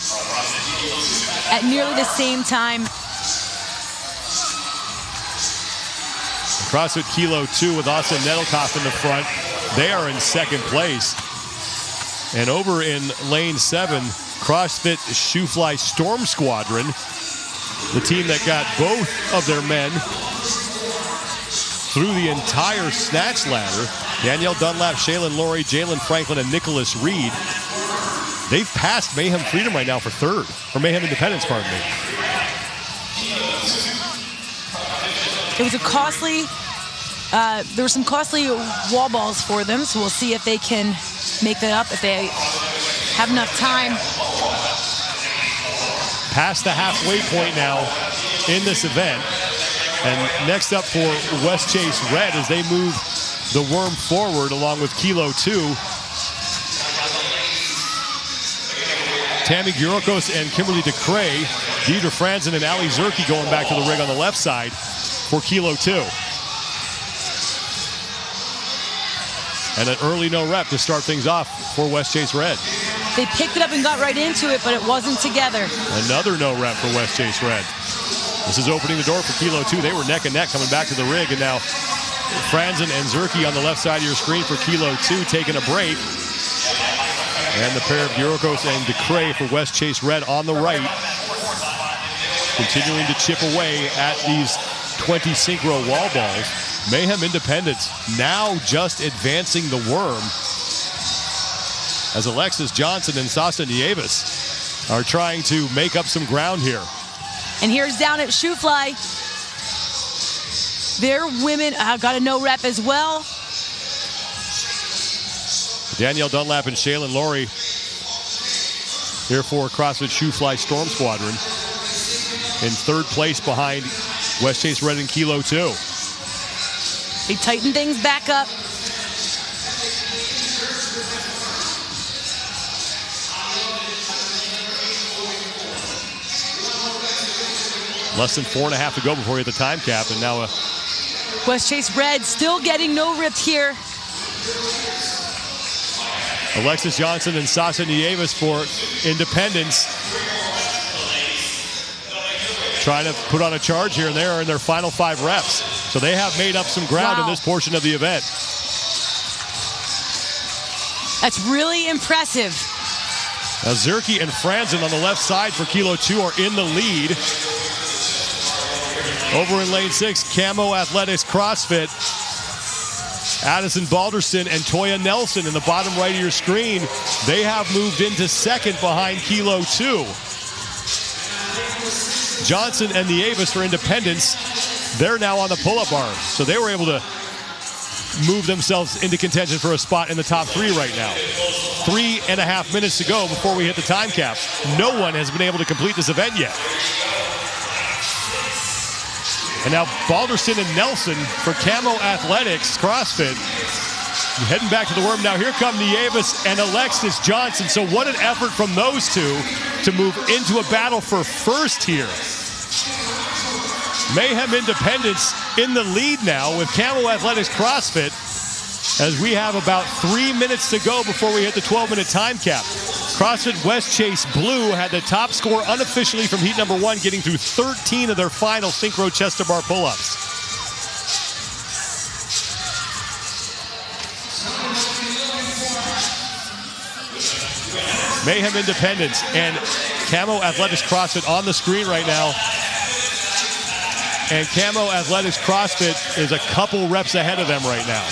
at nearly the same time. CrossFit Kilo 2 with Austin Nettlekoff in the front. They are in second place. And over in lane 7, CrossFit Shoefly Storm Squadron, the team that got both of their men through the entire snatch ladder. Danielle Dunlap, Shaylin Laurie, Jalen Franklin, and Nicholas Reed. They've passed Mayhem Freedom right now for third, or Mayhem Independence, pardon me. It was a costly, there were some costly wall balls for them, so we'll see if they can make that up, if they have enough time. Past the halfway point now in this event. And next up for West Chase Red as they move the worm forward along with Kilo 2. Tammy Gurokos and Kimberly DeCray, Deidre Franzen and Ali Zerke going back to the rig on the left side for Kilo 2. And an early no rep to start things off for West Chase Red. They picked it up and got right into it, but it wasn't together. Another no rep for West Chase Red. This is opening the door for Kilo 2. They were neck and neck coming back to the rig, and now Franzen and Zerke on the left side of your screen for Kilo 2 taking a break. And the pair of Gurokos and DeCray for West Chase Red on the right. Continuing to chip away at these 20 synchro wall balls. Mayhem Independence now just advancing the worm as Alexis Johnson and Sasa Nieves are trying to make up some ground here. And here's down at Shoe Fly. Their women got a no rep as well. Danielle Dunlap and Shaylin Laurie here for CrossFit Shoe Fly Storm Squadron in third place behind West Chase Red and Kilo 2. They tighten things back up. Less than 4.5 to go before we hit the time cap, and now West Chase Red still getting no ripped here. Alexis Johnson and Sasa Nieves for Independence. Trying to put on a charge here, and they are in their final 5 reps. So they have made up some ground in this portion of the event. That's really impressive. Now Zerke and Franzen on the left side for Kilo 2 are in the lead. Over in lane 6, Camo Athletics CrossFit. Addison Balderson and Toya Nelson in the bottom right of your screen. They have moved into second behind Kilo 2. Johnson and Nieves for Independence. They're now on the pull-up bar. So they were able to move themselves into contention for a spot in the top 3 right now. 3.5 minutes to go before we hit the time cap. No one has been able to complete this event yet. And now Balderson and Nelson for Camo Athletics CrossFit. Heading back to the worm now. Here come Nieves and Alexis Johnson. So what an effort from those two to move into a battle for first here. Mayhem Independence in the lead now with Camo Athletics CrossFit as we have about 3 minutes to go before we hit the 12-minute time cap. CrossFit West Chase Blue had the top score unofficially from heat number 1, getting through 13 of their final synchro chest-to-bar pull-ups. Mayhem Independence and Camo Athletics CrossFit on the screen right now. And Camo Athletics CrossFit is a couple reps ahead of them right now.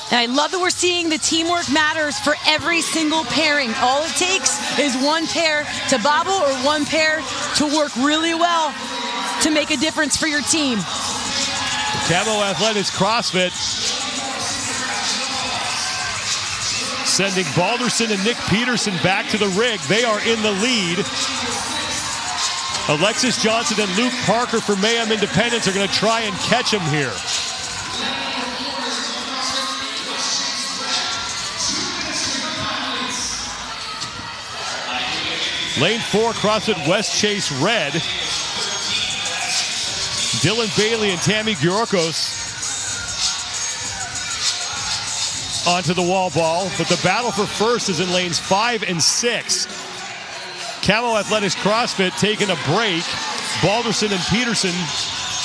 And I love that we're seeing the teamwork matters for every single pairing. All it takes is one pair to bobble or one pair to work really well to make a difference for your team. Camo Athletics CrossFit sending Balderson and Nick Peterson back to the rig. They are in the lead. Alexis Johnson and Luke Parker for Mayhem Independence are going to try and catch him here. Lane 4, CrossFit West Chase Red. Dylan Bailey and Tammy Gurokos onto the wall ball, but the battle for first is in lanes 5 and 6. Camo Athletics CrossFit taking a break. Balderson and Peterson,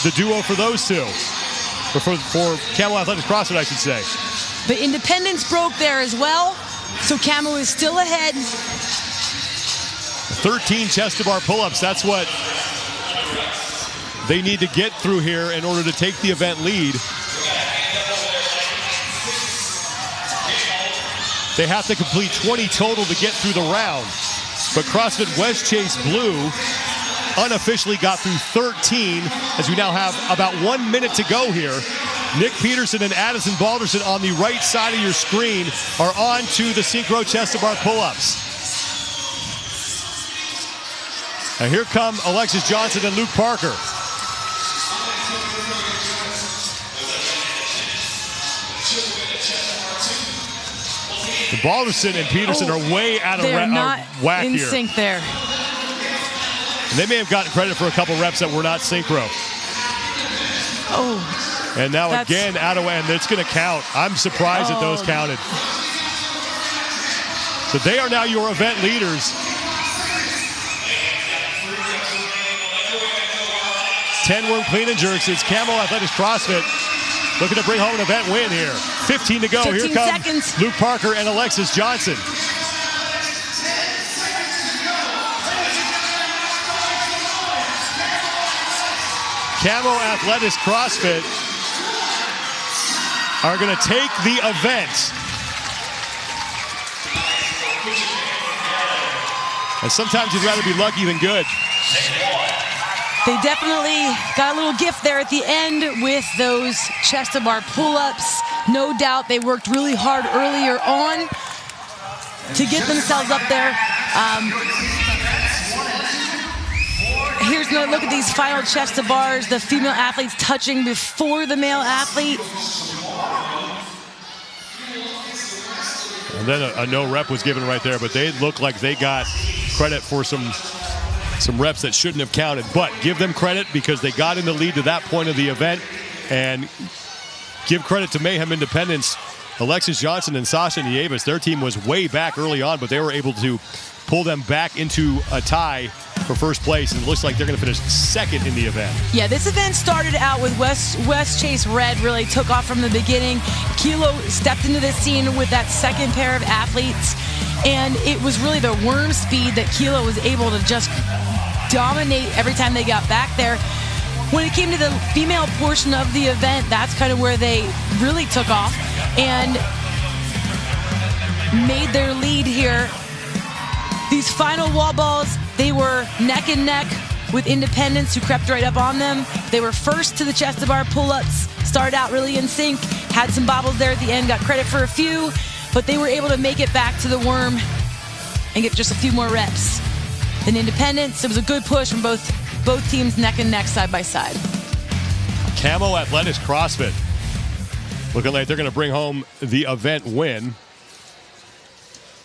the duo for those two. Or for Camo Athletics CrossFit, I should say. The Independence broke there as well, so Camo is still ahead. 13 chest-to-bar pull-ups, that's what they need to get through here in order to take the event lead. They have to complete 20 total to get through the round. But CrossFit West Chase Blue unofficially got through 13 as we now have about 1 minute to go here. Nick Peterson and Addison Balderson on the right side of your screen are on to the synchro chest-to-bar pull-ups. And here come Alexis Johnson and Luke Parker. The Balderson and Peterson are way out of whack in here. sync there. And they may have gotten credit for a couple reps that were not synchro. Oh. And now again out of whack, and it's going to count. I'm surprised that those counted. So they are now your event leaders. 10 worm clean and jerks. It's Camo Athletics CrossFit looking to bring home an event win here. 15 to go. 15 here come seconds. Luke Parker and Alexis Johnson. Camo Athletics CrossFit are going to take the event. And sometimes you'd rather be lucky than good. They definitely got a little gift there at the end with those chest to bar pull-ups. No doubt they worked really hard earlier on to get themselves up there. Here's another look at these final chest to bars. The female athletes touching before the male athlete. And then a no rep was given right there, but they look like they got credit for some reps that shouldn't have counted. But give them credit because they got in the lead to that point of the event. And give credit to Mayhem Independence. Alexis Johnson and Sasha Nieves, their team was way back early on, but they were able to pull them back into a tie for first place, and it looks like they're going to finish second in the event. Yeah, this event started out with West Chase Red, really took off from the beginning. Kilo stepped into the scene with that second pair of athletes, and it was really the worm speed that Kilo was able to just dominate every time they got back there. When it came to the female portion of the event, that's kind of where they really took off and made their lead here. These final wall balls, they were neck and neck with Independence, who crept right up on them. They were first to the chest to bar pull-ups, started out really in sync, had some bobbles there at the end, got credit for a few, but they were able to make it back to the worm and get just a few more reps. Then Independence, it was a good push from both teams, neck and neck, side by side. Camo Athletics CrossFit looking like they're going to bring home the event win.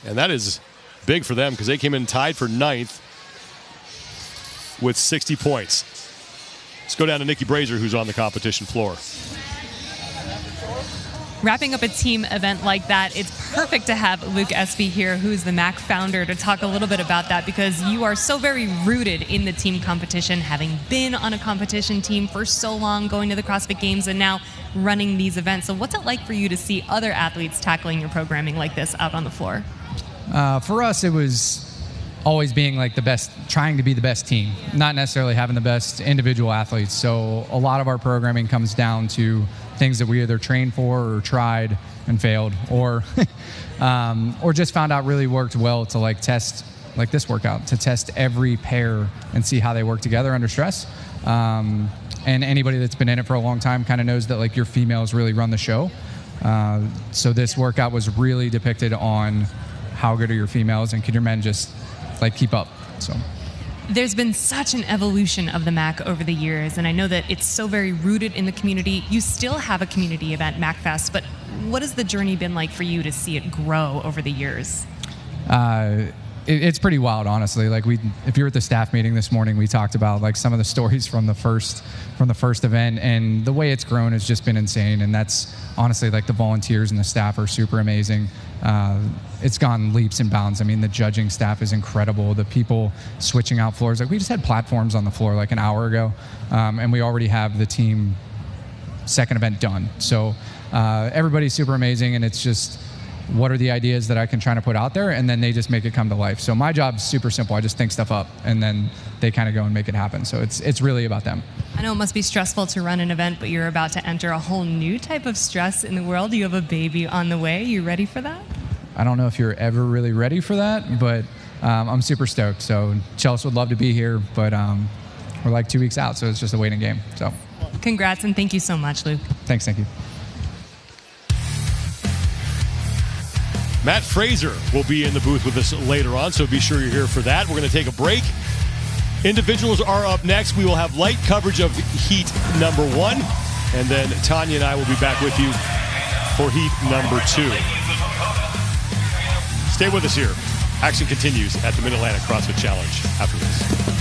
And that is big for them because they came in tied for 9th with 60 points. Let's go down to Nikki Brazier, who's on the competition floor. Wrapping up a team event like that, it's perfect to have Luke Espy here, who's the MAC founder, to talk a little bit about that, because you are so very rooted in the team competition, having been on a competition team for so long, going to the CrossFit Games and now running these events. So what's it like for you to see other athletes tackling your programming like this out on the floor? For us, it was always being like the best, trying to be the best team, not necessarily having the best individual athletes. So a lot of our programming comes down to things that we either trained for or tried and failed, or just found out really worked well to like test like this workout, to test every pair and see how they work together under stress. And anybody that's been in it for a long time kind of knows that like your females really run the show. So this workout was really depicted on how good are your females and can your men just like keep up. So there's been such an evolution of the MAC over the years, and I know that it's so very rooted in the community. You still have a community event, MACFest, but what has the journey been like for you to see it grow over the years? It's pretty wild, honestly. Like if you were at the staff meeting this morning, we talked about like some of the stories from the first event, and the way it's grown has just been insane. And that's honestly like the volunteers and the staff are super amazing. It's gone leaps and bounds. I mean, the judging staff is incredible. The people switching out floors, like we just had platforms on the floor like an hour ago, and we already have the team second event done. So everybody's super amazing, and it's just, what are the ideas that I can try to put out there, and then they just make it come to life. So my job's super simple. I just think stuff up, and then they kind of go and make it happen. So it's really about them. I know it must be stressful to run an event, but you're about to enter a whole new type of stress in the world. You have a baby on the way. You ready for that? I don't know if you're ever really ready for that, but I'm super stoked. So Chelsea would love to be here, but we're like 2 weeks out, so it's just a waiting game. So congrats, and thank you so much, Luke. Thanks, thank you. Matt Fraser will be in the booth with us later on, so be sure you're here for that. We're going to take a break. Individuals are up next. We will have light coverage of heat number 1, and then Tanya and I will be back with you for heat number 2. Stay with us here. Action continues at the Mid-Atlantic CrossFit Challenge after this.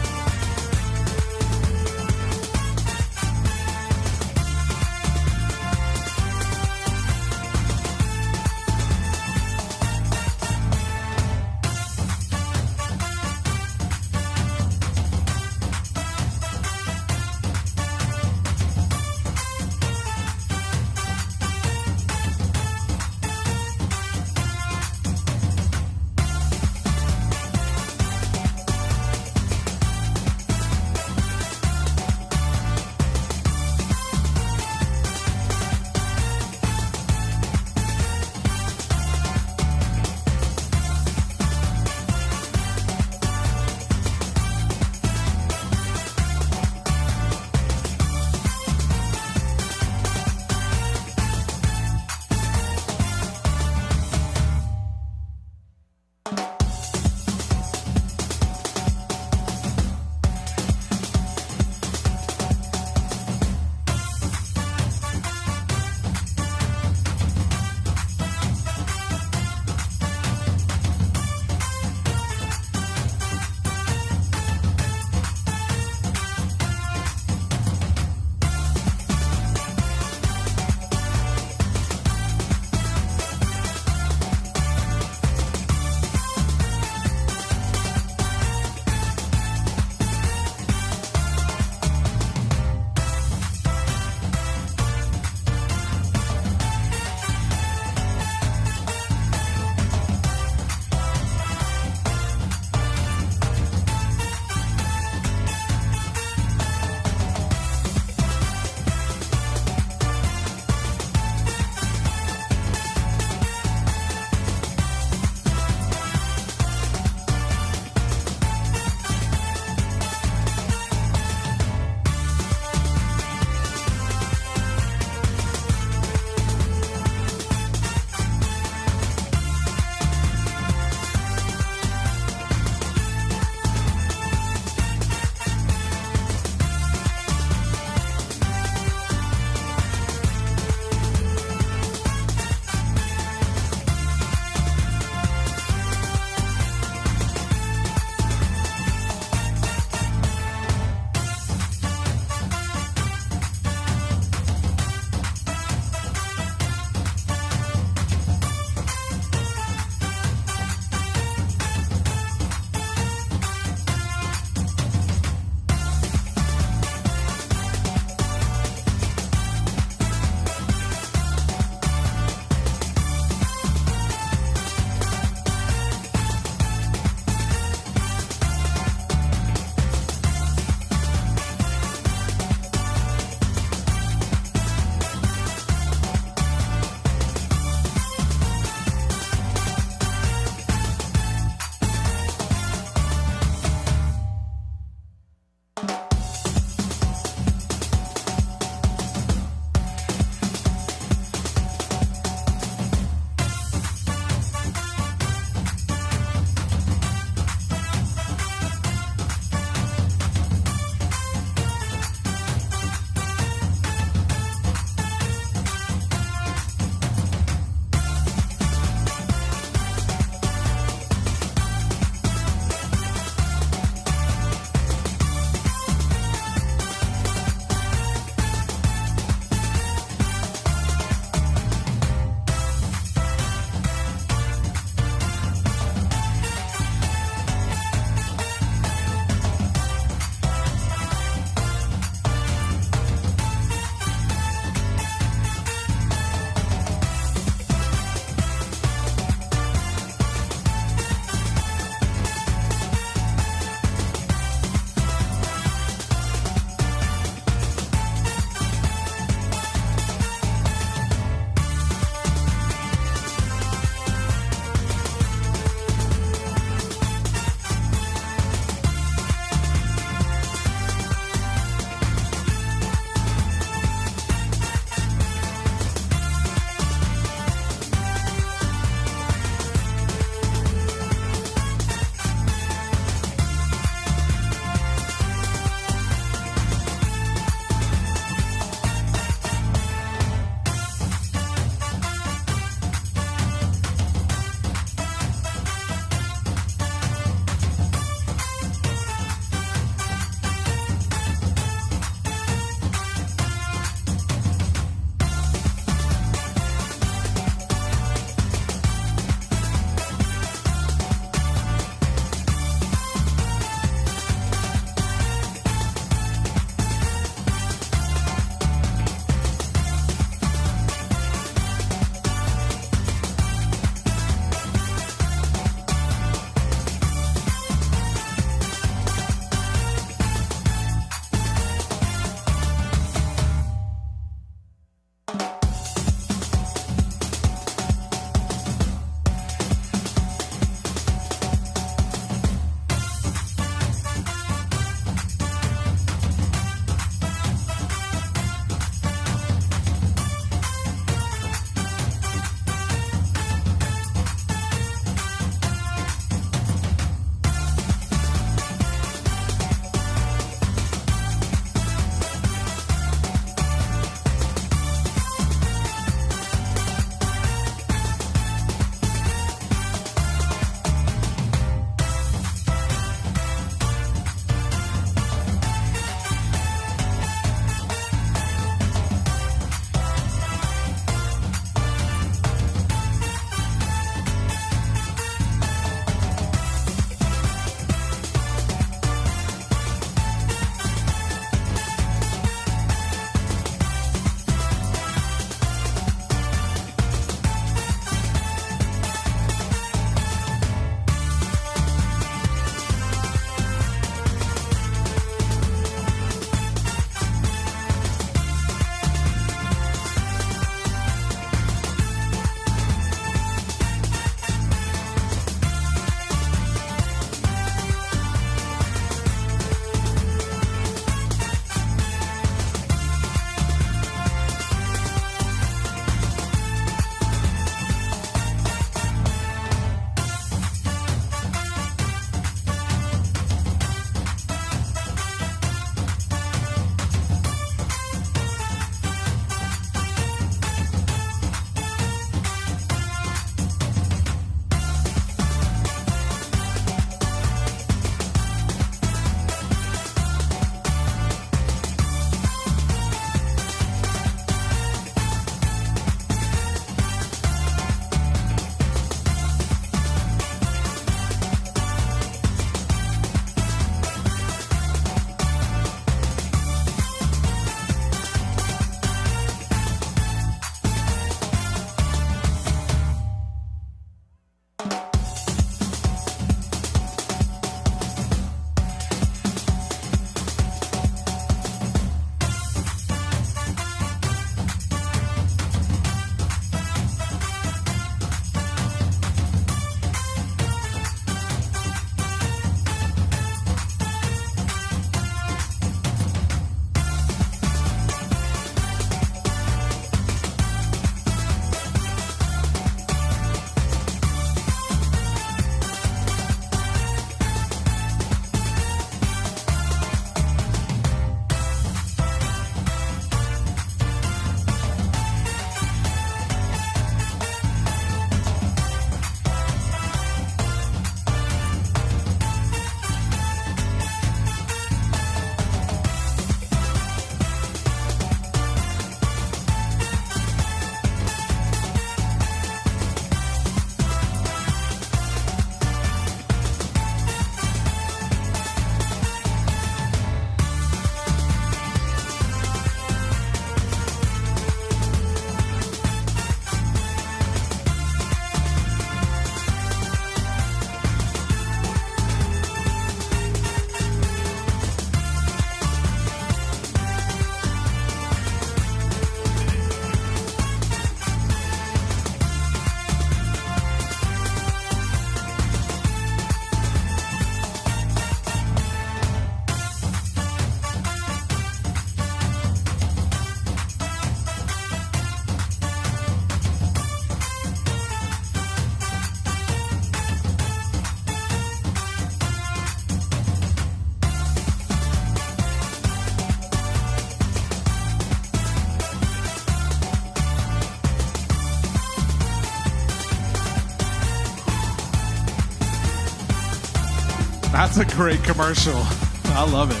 That's a great commercial. I love it.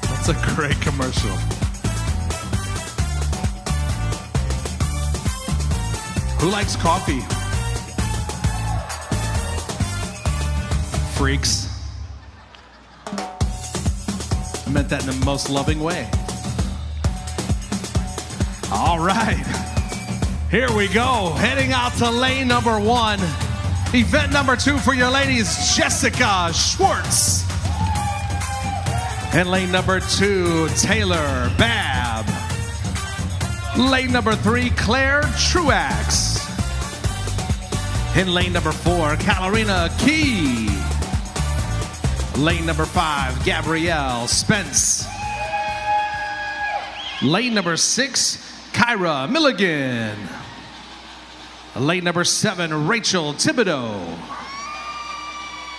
That's a great commercial. Who likes coffee? Freaks. I meant that in the most loving way. All right. Here we go. Heading out to lane number 1. Event number 2 for your ladies, Jessica Schwartz. And lane number 2, Taylor Babb. Lane number 3, Claire Truax. In lane number 4, Katarina Key. Lane number 5, Gabrielle Spence. Lane number 6, Kyra Milligan. Lane number 7, Rachel Thibodeau.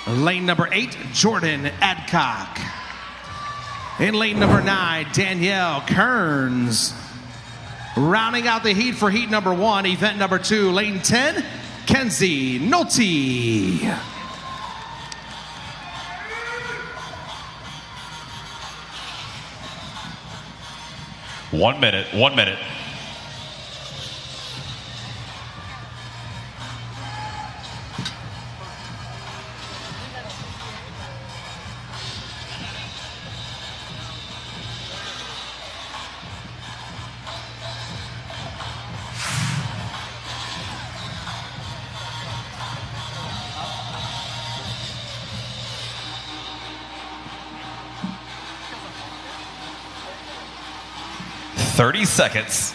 Lane number 8, Jordan Adcock. In lane number 9, Danielle Kearns. Rounding out the heat for heat number 1, event number 2, lane 10, Kenzie Nolte. One minute. $30 seconds.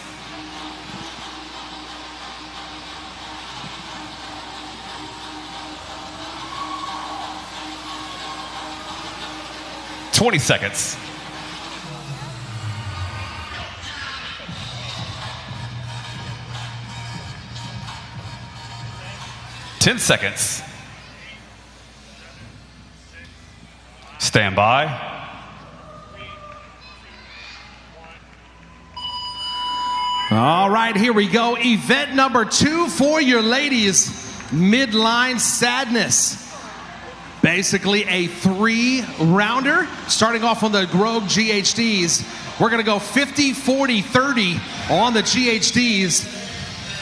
$20 seconds. $10 seconds. Stand by. All right, here we go. Event number 2 for your ladies, Midline Sadness. Basically a 3-rounder, starting off on the Rogue GHDs. We're gonna go 50, 40, 30 on the GHDs,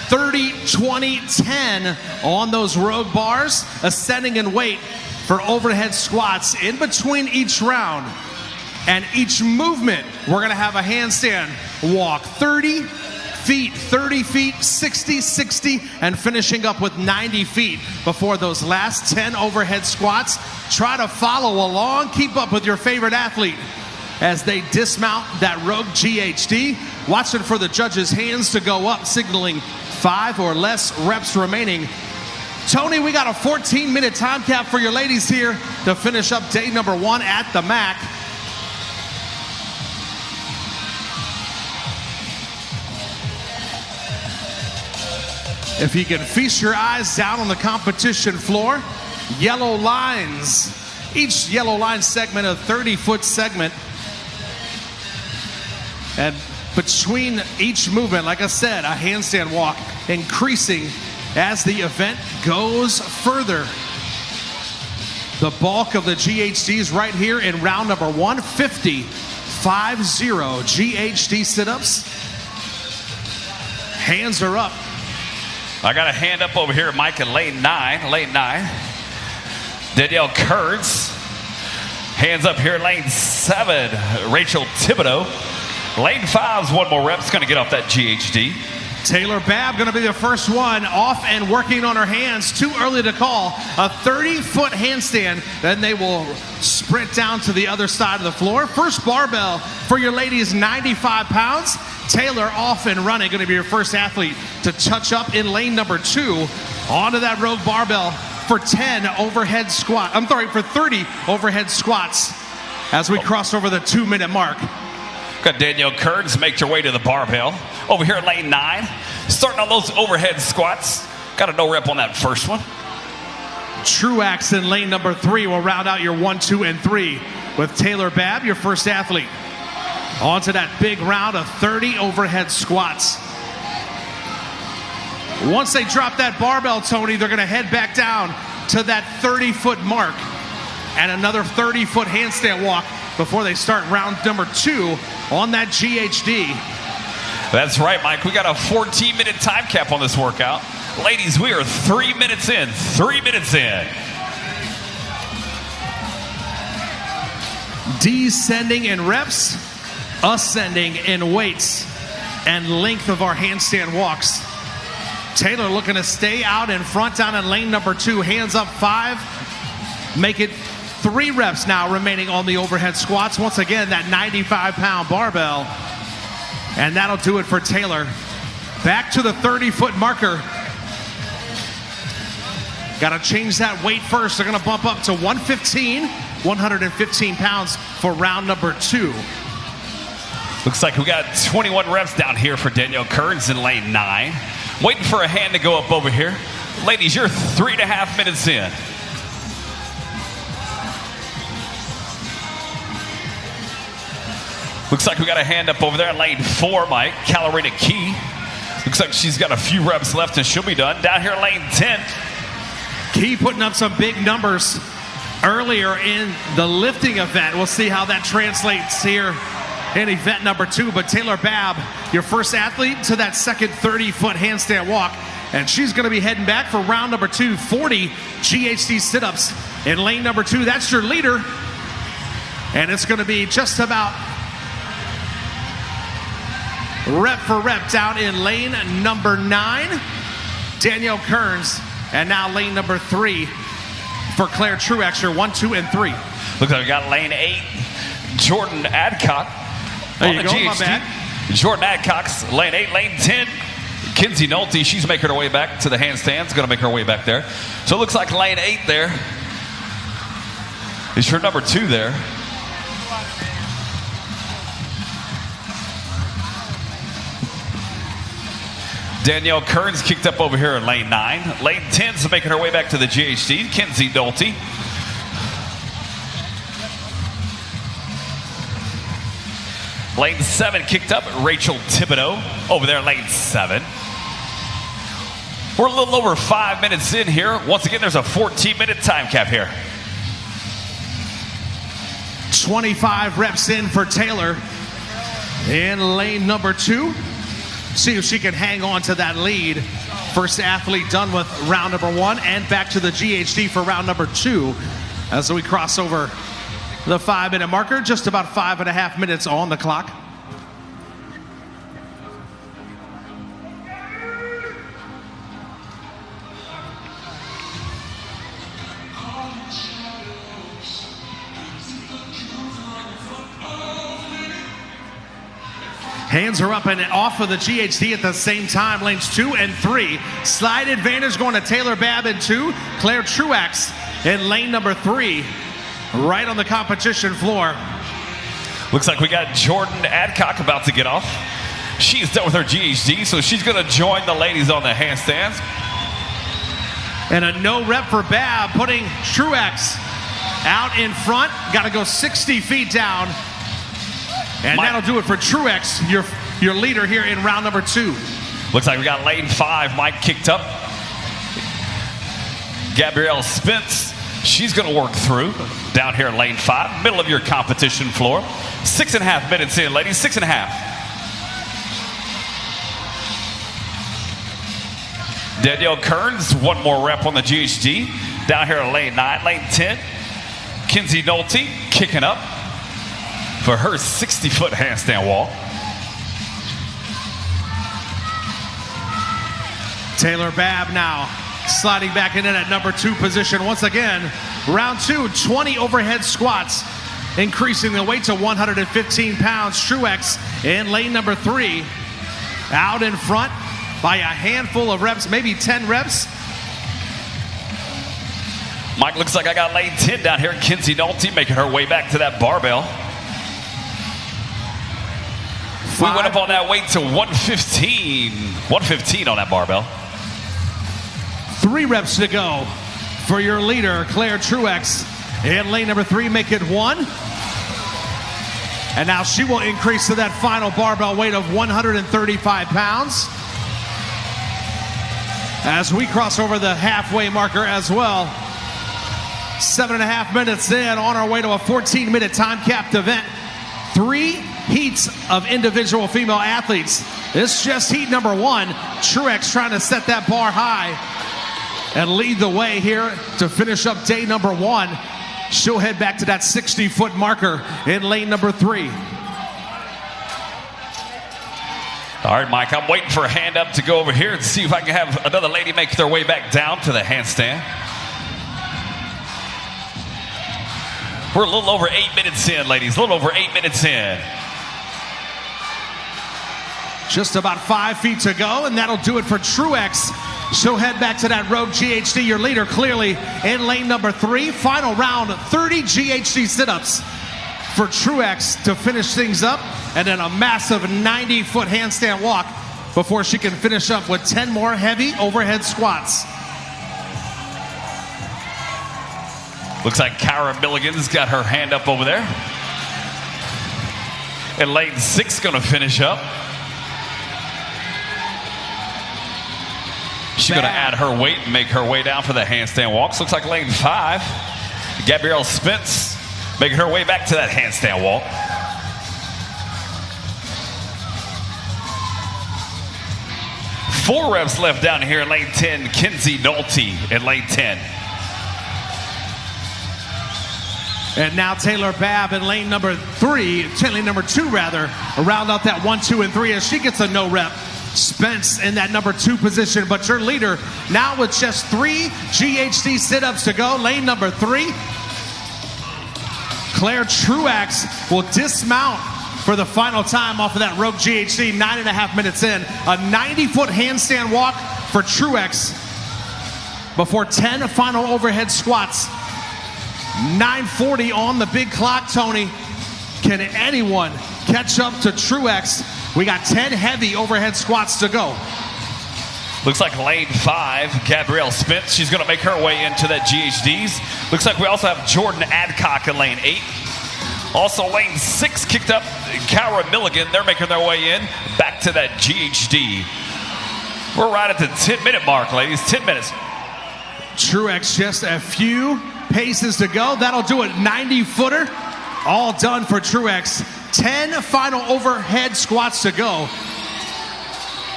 30, 20, 10 on those Rogue bars, ascending in weight for overhead squats in between each round. And each movement, we're gonna have a handstand walk, 30 feet, 30 feet, 60, 60, and finishing up with 90 feet before those last 10 overhead squats. Try to follow along, keep up with your favorite athlete as they dismount that Rogue GHD. Watching for the judges' hands to go up, signaling 5 or less reps remaining. Tony, we got a 14-minute time cap for your ladies here to finish up day number 1 at the MAC. If you can feast your eyes down on the competition floor, yellow lines. Each yellow line segment, a 30-foot segment. And between each movement, like I said, a handstand walk increasing as the event goes further. The bulk of the GHDs right here in round number 1, 50 GHD sit-ups. Hands are up. I got a hand up over here, Mike, in lane 9. Danielle Kearns. Hands up here, lane 7, Rachel Thibodeau. Lane 5's one more rep. It's going to get off that GHD. Taylor Babb going to be the first one off and working on her hands. Too early to call. A 30-foot handstand. Then they will sprint down to the other side of the floor. First barbell for your ladies, 95 pounds. Taylor off and running. Going to be your first athlete to touch up in lane number 2. Onto that Rogue barbell for 10 overhead squat. I'm sorry, for 30 overhead squats as we cross over the 2-minute mark. Got Danielle Kearns make her way to the barbell. Over here at lane 9, starting on those overhead squats. Got a no rep on that first one. Truax in lane number 3 will round out your 1, 2, and 3 with Taylor Babb, your first athlete. On to that big round of 30 overhead squats. Once they drop that barbell, Tony, they're going to head back down to that 30-foot mark. and another 30-foot handstand walk before they start round number 2 on that GHD. That's right, Mike. We got a 14-minute time cap on this workout. Ladies, we are 3 minutes in. 3 minutes in. Descending in reps, ascending in weights and length of our handstand walks. Taylor looking to stay out in front down in lane number 2. Hands up 5. Make it 3 reps now remaining on the overhead squats. Once again, that 95-pound barbell. And that'll do it for Taylor. Back to the 30-foot marker. Got to change that weight first. They're going to bump up to 115 pounds for round number 2. Looks like we got 21 reps down here for Danielle Kearns in lane 9. Waiting for a hand to go up over here. Ladies, you're 3.5 minutes in. Looks like we got a hand up over there in lane 4, Mike. Calarina Key. Looks like she's got a few reps left and she'll be done. Down here in lane 10. Key putting up some big numbers earlier in the lifting event. We'll see how that translates here in event number 2. But Taylor Babb, your first athlete to that second 30-foot handstand walk. And she's going to be heading back for round number 2, 40 GHD sit-ups in lane number 2. That's your leader. And it's going to be just about rep for rep down in lane number 9. Danielle Kearns. And now lane number 3 for Claire Truax, 1, 2, and 3. Looks like we got lane 8. Jordan Adcock. There you go, my bad. Jordan Adcock's lane 8, lane 10. Kinsey Nolte, she's making her way back to the handstands. Going to make her way back there. So it looks like lane 8 there is your number 2 there. Danielle Kearns kicked up over here in lane 9. Lane 10's making her way back to the GHD. Kinsey Nolte. Lane 7 kicked up. Rachel Thibodeau over there in lane 7. We're a little over 5 minutes in here. Once again, there's a 14-minute time cap here. 25 reps in for Taylor in lane number 2. See if she can hang on to that lead. First athlete done with round number 1 and back to the GHD for round number 2 as we cross over the 5-minute marker. Just about 5.5 minutes on the clock. Hands are up and off of the GHD at the same time. Lanes 2 and 3. Slide advantage going to Taylor Babb in 2. Claire Truax in lane number 3. Right on the competition floor. Looks like we got Jordan Adcock about to get off. She's done with her GHD, so she's going to join the ladies on the handstands. And a no rep for Babb, putting Truax out in front. Got to go 60 feet down. And that'll do it for Truax, your leader here in round number 2. Looks like we got lane 5, Mike kicked up. Gabrielle Spence, she's going to work through down here in lane 5, middle of your competition floor. 6.5 minutes in, ladies, 6.5. Danielle Kearns, 1 more rep on the GHD. Down here in lane 9, lane 10. Kinsey Nolte kicking up for her 60-foot handstand walk. Taylor Babb now sliding back in at number 2 position. Once again, round 2, 20 overhead squats, increasing the weight to 115 pounds. Truax in lane number 3, out in front by a handful of reps, maybe 10 reps. Mike, looks like I got lane 10 down here. Kinsey Nolte making her way back to that barbell. We went up on that weight to 115. 115 on that barbell. 3 reps to go for your leader, Claire Truax. In lane number 3, make it 1. And now she will increase to that final barbell weight of 135 pounds. As we cross over the halfway marker as well. 7.5 minutes in, on our way to a 14-minute time-capped event. 3 heats of individual female athletes. This is just heat number 1. Truex trying to set that bar high and lead the way here to finish up day number 1. She'll head back to that 60-foot marker in lane number 3. All right, Mike, I'm waiting for a hand up to go over here and see if I can have another lady make their way back down to the handstand. We're a little over 8 minutes in, ladies. A little over 8 minutes in. Just about 5 feet to go, and that'll do it for Truex. She'll head back to that Rogue GHD, your leader clearly in lane number 3. Final round, 30 GHD sit-ups for Truex to finish things up, and then a massive 90-foot handstand walk before she can finish up with 10 more heavy overhead squats. Looks like Cara Milligan's got her hand up over there. And lane 6 gonna finish up. She's gonna add her weight and make her way down for the handstand walks. Looks like lane 5, Gabrielle Spence making her way back to that handstand walk. Four reps left down here in lane 10, Kinsey Nolte in lane 10. And now Taylor Babb in lane number 3, lane number 2 rather, round out that 1, 2, and 3 as she gets a no rep. Spence in that number 2 position, but your leader now with just 3 GHD sit-ups to go, lane number 3. Claire Truex will dismount for the final time off of that Rogue GHD, 9.5 minutes in. A 90-foot handstand walk for Truex before 10 final overhead squats. 9:40 on the big clock, Tony. Can anyone catch up to Truex? We got 10 heavy overhead squats to go. Looks like lane 5, Gabrielle Spence. She's gonna make her way into that GHDs. Looks like we also have Jordan Adcock in lane 8. Also lane 6 kicked up, Cara Milligan. They're making their way in back to that GHD. We're right at the 10-minute mark, ladies, 10 minutes. Truex just a few paces to go. That'll do it, 90-footer. All done for Truex. 10 final overhead squats to go.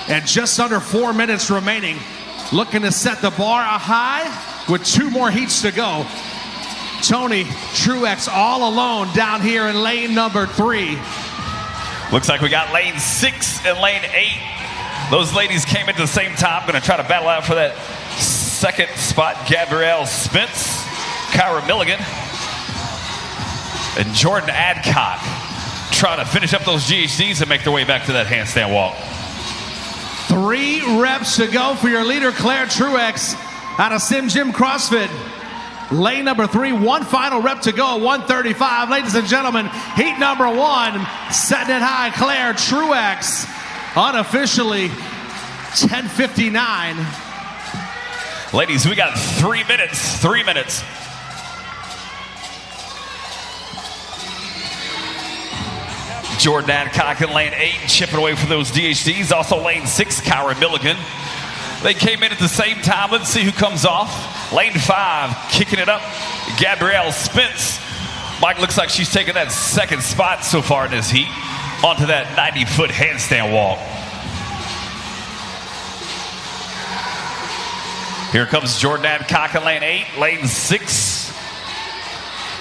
And just under 4 minutes remaining. Looking to set the bar high with 2 more heats to go. Tony, Truex all alone down here in lane number 3. Looks like we got lane 6 and lane 8. Those ladies came in at the same time. Going to try to battle out for that second spot. Gabrielle Spence, Cara Milligan, and Jordan Adcock trying to finish up those GHDs and make their way back to that handstand walk. 3 reps to go for your leader, Claire Truex, out of Sim Gym CrossFit. Lane number 3, 1 final rep to go, 135. Ladies and gentlemen, heat number 1, setting it high, Claire Truex, unofficially 10:59. Ladies, we got 3 minutes, 3 minutes. Jordan Adcock in lane 8, chipping away for those DHDs. Also lane 6, Cara Milligan. They came in at the same time. Let's see who comes off. Lane 5, kicking it up, Gabrielle Spence. Mike, looks like she's taking that second spot so far in this heat onto that 90-foot handstand walk. Here comes Jordan Adcock in lane 8, lane 6,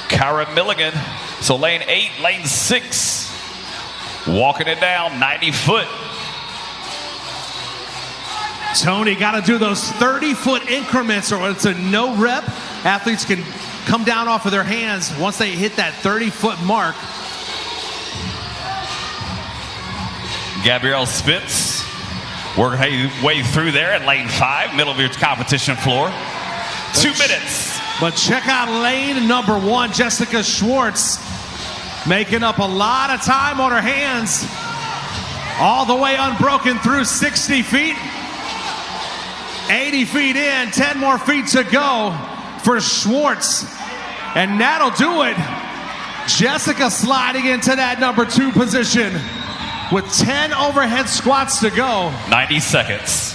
Cara Milligan. So lane 8, lane 6, walking it down, 90 foot. Tony, got to do those 30-foot increments or it's a no rep. Athletes can come down off of their hands once they hit that 30-foot mark. Gabrielle Spence working her way through there at lane 5, middle of your competition floor. 2 minutes. But check out lane number 1, Jessica Schwartz, making up a lot of time on her hands. All the way unbroken through 60 feet. 80 feet in, 10 more feet to go for Schwartz. And that'll do it. Jessica sliding into that number 2 position with 10 overhead squats to go. 90 seconds.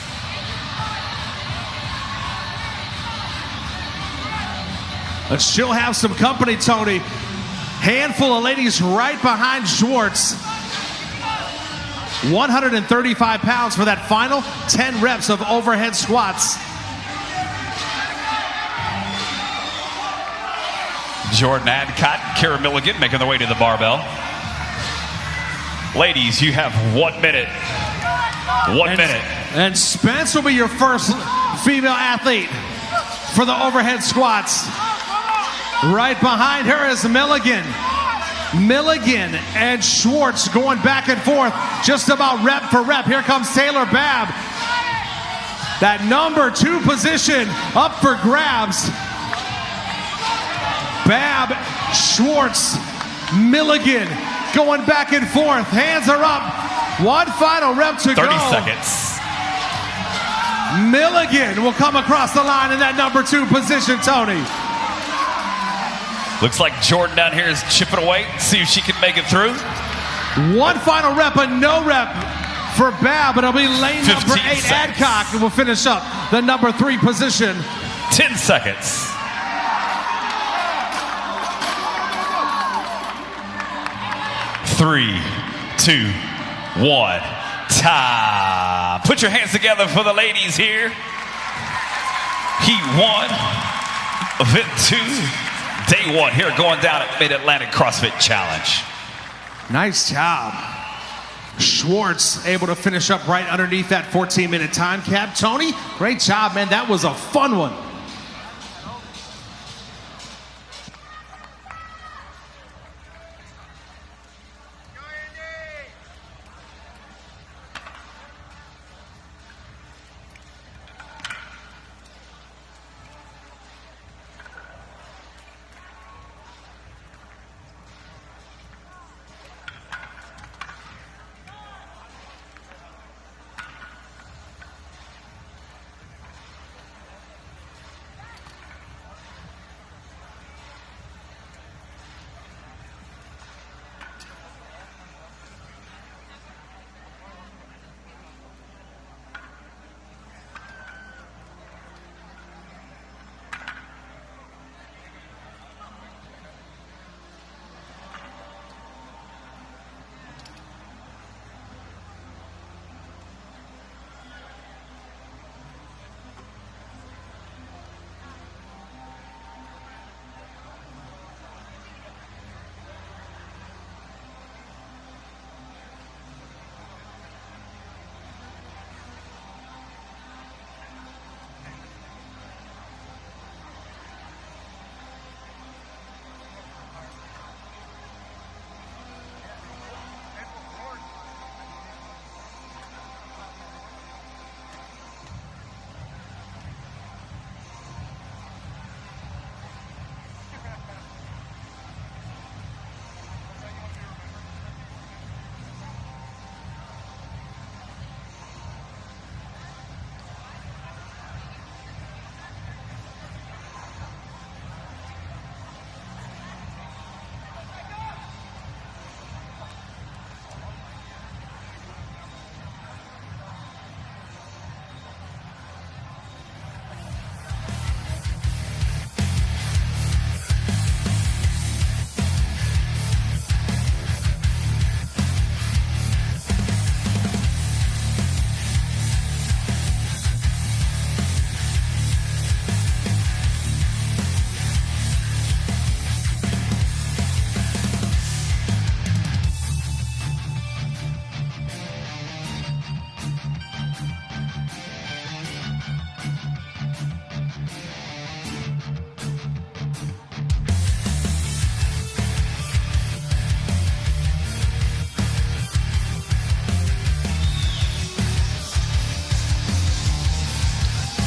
But she'll have some company, Tony. Handful of ladies right behind Schwartz. 135 pounds for that final 10 reps of overhead squats. Jordan Adcock, Kara Milligan making their way to the barbell. Ladies, you have 1 minute. 1 minute. And Spence will be your first female athlete for the overhead squats. Right behind her is Milligan. Milligan and Schwartz going back and forth just about rep for rep. Here comes Taylor Babb. That number 2 position up for grabs. Babb, Schwartz, Milligan going back and forth. Hands are up. One final rep to 30 go. 30 seconds. Milligan will come across the line in that number 2 position, Tony. Looks like Jordan down here is chipping away. See if she can make it through. One final rep, a no rep for Babb, but it'll be lane number 8, seconds. Adcock, and will finish up the number 3 position. 10 seconds. Three, 2, 1, time. Put your hands together for the ladies here. Heat 1, event 2, day 1 here going down at Mid-Atlantic CrossFit Challenge. Nice job. Schwartz able to finish up right underneath that 14-minute time cap. Tony, great job, man. That was a fun one.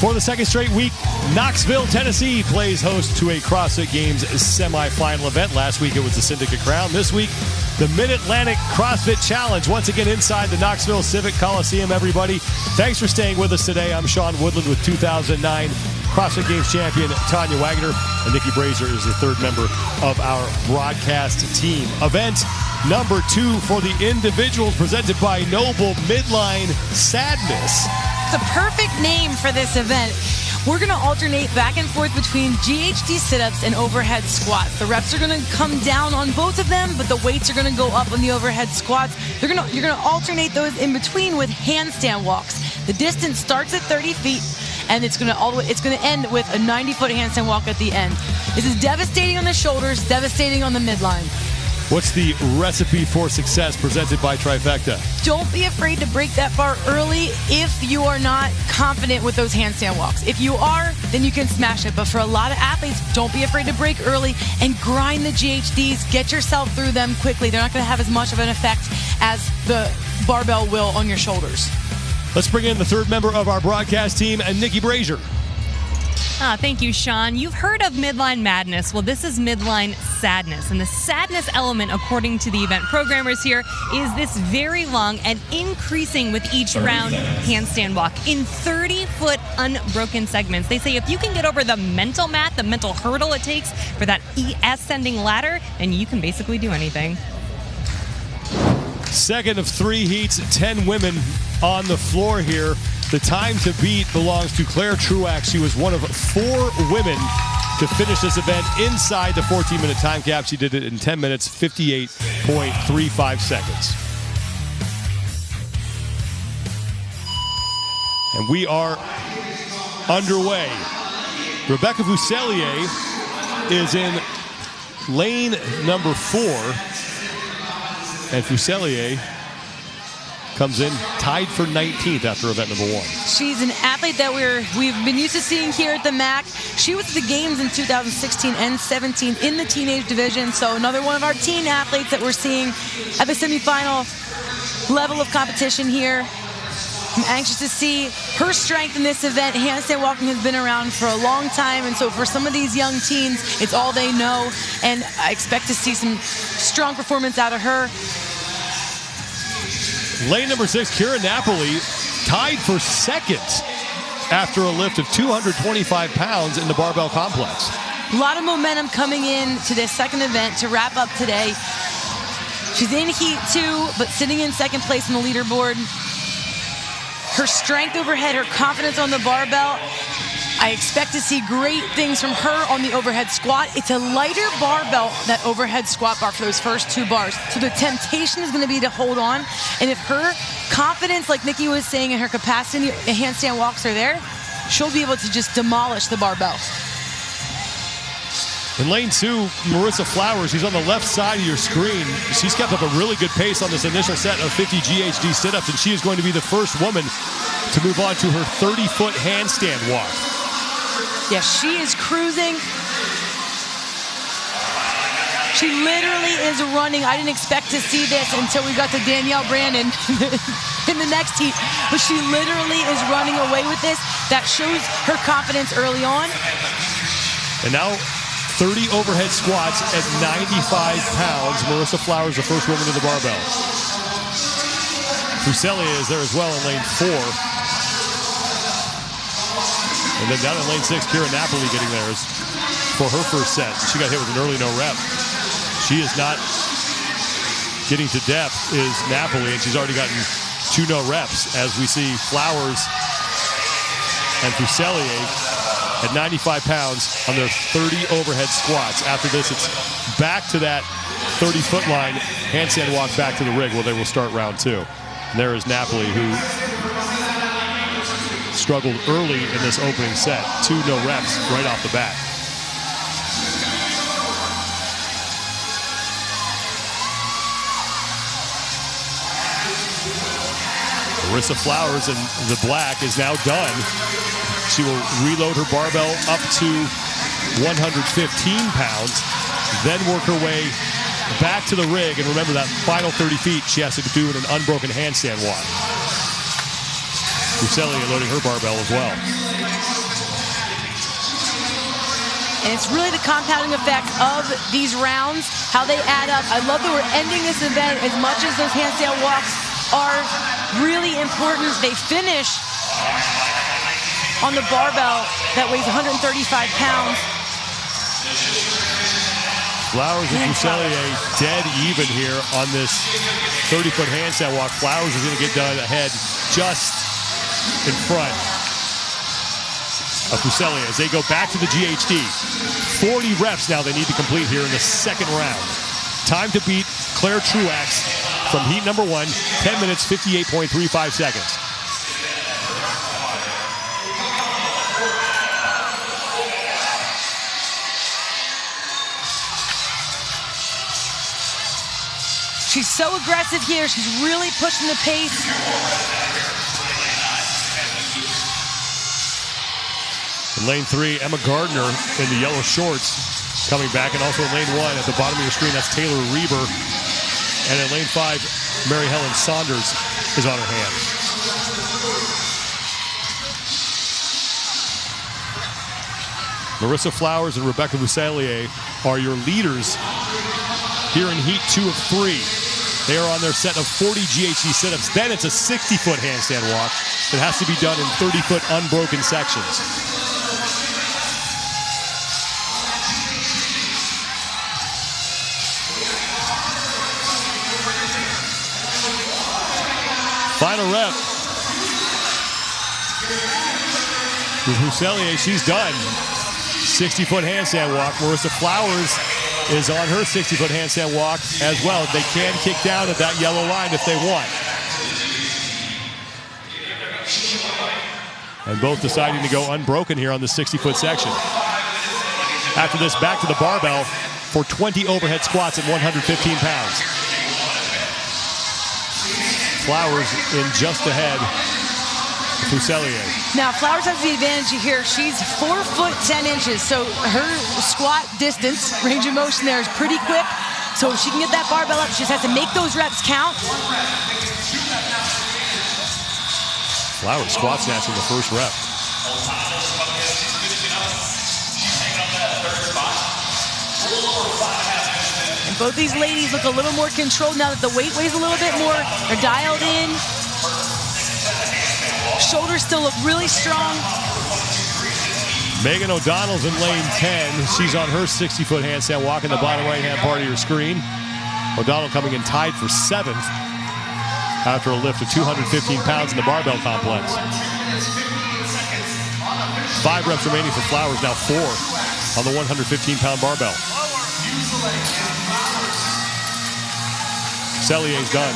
For the second straight week, Knoxville, Tennessee plays host to a CrossFit Games semifinal event. Last week it was the Syndicate Crown. This week, the Mid-Atlantic CrossFit Challenge. Once again inside the Knoxville Civic Coliseum, everybody. Thanks for staying with us today. I'm Sean Woodland with 2009 CrossFit Games champion Tanya Wagner. And Nikki Brazier is the third member of our broadcast team. Event number 2 for the individuals, presented by Noble Midline Sadness. The perfect name for this event. we're going to alternate back and forth between GHD sit-ups and overhead squats. The reps are going to come down on both of them, but the weights are going to go up on the overhead squats. You're going to alternate those in between with handstand walks. The distance starts at 30 feet, and it's going to end with a 90-foot handstand walk at the end. This is devastating on the shoulders, devastating on the midline. What's the recipe for success presented by Trifecta? Don't be afraid to break that bar early if you are not confident with those handstand walks. If you are, then you can smash it. But for a lot of athletes, don't be afraid to break early and grind the GHDs. Get yourself through them quickly. They're not going to have as much of an effect as the barbell will on your shoulders. Let's bring in the third member of our broadcast team, Nikki Brazier. Thank you, Sean. You've heard of midline madness. Well, this is midline sadness. And the sadness element, according to the event programmers here, is this very long and increasing with each round handstand walk in 30-foot unbroken segments. They say if you can get over the mental mat, the mental hurdle it takes for that ascending ladder, then you can basically do anything. Second of 3 heats, 10 women on the floor here. The time to beat belongs to Claire Truax. She was one of 4 women to finish this event inside the 14-minute time cap. She did it in 10 minutes, 58.35 seconds. And we are underway. Rebecca Fuselier is in lane number 4. And Fuselier comes in tied for 19th after event number 1. She's an athlete that we've been used to seeing here at the MAC. She was at the games in 2016 and 17 in the teenage division. So another one of our teen athletes that we're seeing at the semifinal level of competition here. I'm anxious to see her strength in this event. Handstand walking has been around for a long time, and so for some of these young teens, it's all they know, and I expect to see some strong performance out of her. Lane number 6, Kira Napoli, tied for second after a lift of 225 pounds in the barbell complex. A lot of momentum coming in to this second event to wrap up today. She's in heat 2, but sitting in second place in the leaderboard. Her strength overhead, her confidence on the barbell. I expect to see great things from her on the overhead squat. It's a lighter barbell, that overhead squat bar for those first 2 bars. So the temptation is going to be to hold on. And if her confidence, like Nikki was saying, and her capacity, handstand walks are there, she'll be able to just demolish the barbell. In lane 2, Marissa Flowers, who's on the left side of your screen. She's kept up a really good pace on this initial set of 50 GHD sit-ups, and she is going to be the first woman to move on to her 30-foot handstand walk. Yeah, she is cruising. She literally is running. I didn't expect to see this until we got to Danielle Brandon in the next heat, but she literally is running away with this. That shows her confidence early on. And now 30 overhead squats at 95 pounds. Marissa Flowers, the first woman to the barbell. Fuselier is there as well in lane 4. And then down in lane 6, Kira Napoli getting there for her first set. She got hit with an early no rep. She is not getting to depth is Napoli, and she's already gotten 2 no reps as we see Flowers and Fuselier at 95 pounds on their 30 overhead squats. After this, it's back to that 30-foot line, handstand walk back to the rig where they will start round 2. And there is Napoli, who struggled early in this opening set. 2 no reps right off the bat. Marissa Flowers in the black is now done. She will reload her barbell up to 115 pounds, then work her way back to the rig. And remember, that final 30 feet she has to do in an unbroken handstand walk. Fuselier loading her barbell as well. And it's really the compounding effect of these rounds, how they add up. I love that we're ending this event as much as those handstand walks are really important. They finish on the barbell that weighs 135 pounds. Flowers and Fuselier dead even here on this 30-foot handstand walk. Flowers is going to get done ahead just in front of Fuselier as they go back to the GHD. 40 reps now they need to complete here in the second round. Time to beat Claire Truax from heat number 1, 10 minutes, 58.35 seconds. She's so aggressive here. She's really pushing the pace. In lane 3, Emma Gardner in the yellow shorts coming back, and also in lane 1 at the bottom of your screen, that's Taylor Reber. And in lane 5, Mary Helen Saunders is on her hands. Marissa Flowers and Rebecca Fuselier are your leaders here in heat 2 of 3. They are on their set of 40 GHD sit-ups. Then it's a 60-foot handstand walk that has to be done in 30-foot unbroken sections. Final rep. With Fuselier, she's done. 60-foot handstand walk. Marissa Flowers is on her 60-foot handstand walk as well. They can kick down at that yellow line if they want. And both deciding to go unbroken here on the 60-foot section. After this, back to the barbell for 20 overhead squats at 115 pounds. Flowers in just ahead of Fuselier. Now, Flowers has the advantage here. She's 4 foot 10 inches, so her squat distance, range of motion there is pretty quick. So if she can get that barbell up, she just has to make those reps count. Flowers squat snatching the first rep. And both these ladies look a little more controlled now that the weight weighs a little bit more. They're dialed in. Shoulders still look really strong. Megan O'Donnell's in lane 10. She's on her 60-foot handstand walk in the bottom right-hand part of your screen. O'Donnell coming in tied for 7th after a lift of 215 pounds in the barbell complex. 5 reps remaining for Flowers, now 4 on the 115-pound barbell. Fusellier's done.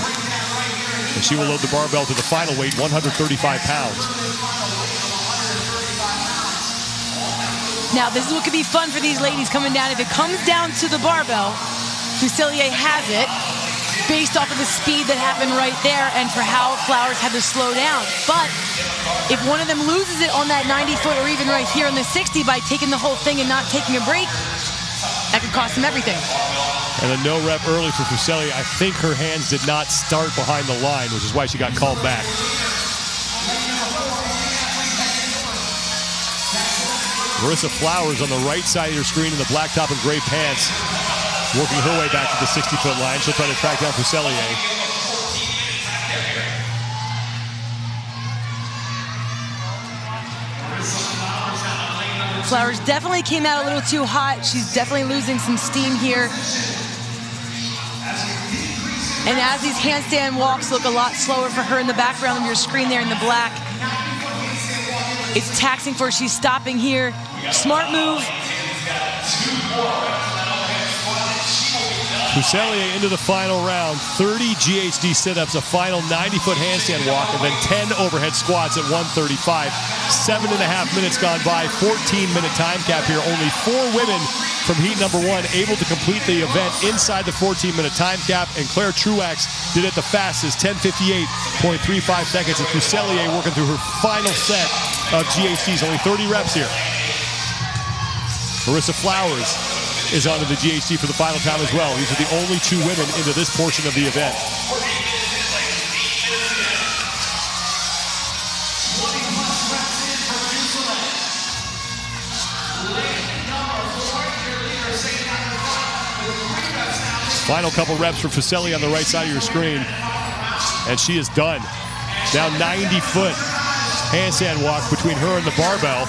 And she will load the barbell to the final weight, 135 pounds. Now, this is what could be fun for these ladies coming down. If it comes down to the barbell, Fuselier has it based off of the speed that happened right there and for how Flowers had to slow down. But if one of them loses it on that 90-foot or even right here on the 60 by taking the whole thing and not taking a break, that could cost them everything. And a no rep early for Fuselier. I think her hands did not start behind the line, which is why she got called back. Marissa Flowers on the right side of your screen in the black top and gray pants, working her way back to the 60-foot line. She'll try to track down Fuselier. Flowers definitely came out a little too hot. She's definitely losing some steam here. And as these handstand walks look a lot slower for her in the background of your screen there in the black, it's taxing for her. She's stopping here. Smart move. Fuselier into the final round. 30 GHD sit-ups, a final 90-foot handstand walk, and then 10 overhead squats at 135. 7.5 minutes gone by, 14-minute time cap here. Only 4 women from heat number 1 able to complete the event inside the 14-minute time cap, and Claire Truax did it the fastest, 10:58.35 seconds, and Fuselier working through her final set of GHDs. Only 30 reps here. Marissa Flowers is onto the GHD for the final time as well. These are the only 2 women into this portion of the event. Final couple reps for Fuselier on the right side of your screen. And she is done. Now 90-foot handstand walk between her and the barbell.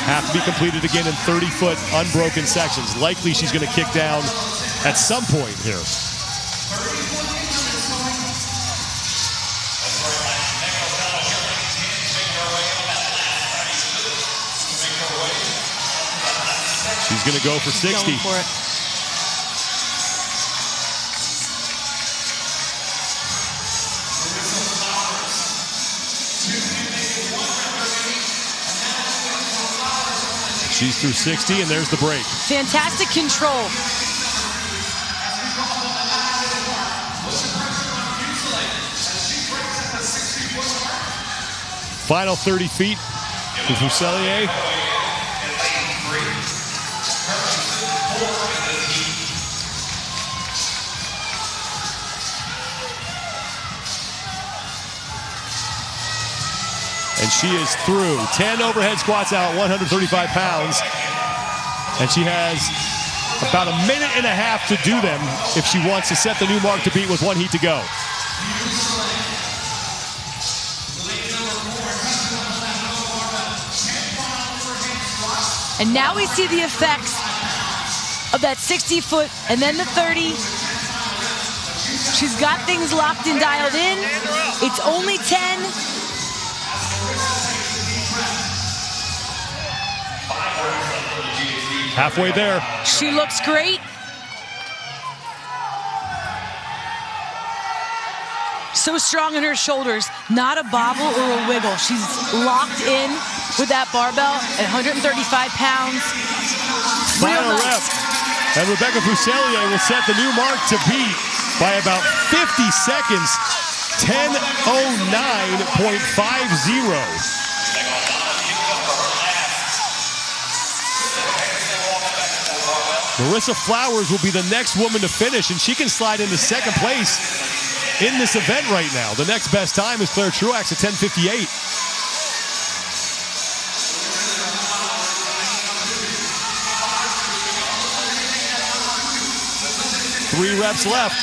Have to be completed again in 30-foot unbroken sections. Likely she's going to kick down at some point here. She's going to go for 60. Going for it. She's through 60, and there's the break. Fantastic control. Final 30 feet with Fuselier. And she is through. 10 overhead squats out, 135 pounds. And she has about a minute and a half to do them if she wants to set the new mark to beat with 1 heat to go. And now we see the effects of that 60-foot and then the 30. She's got things locked and dialed in. It's only 10. Halfway there. She looks great. So strong in her shoulders, not a bobble or a wiggle. She's locked in with that barbell at 135 pounds. Final rep. And Rebecca Fuselier will set the new mark to beat by about 50 seconds. 10:09.50. Marissa Flowers will be the next woman to finish, and she can slide into second place in this event right now. The next best time is Claire Truax at 10:58. Three reps left.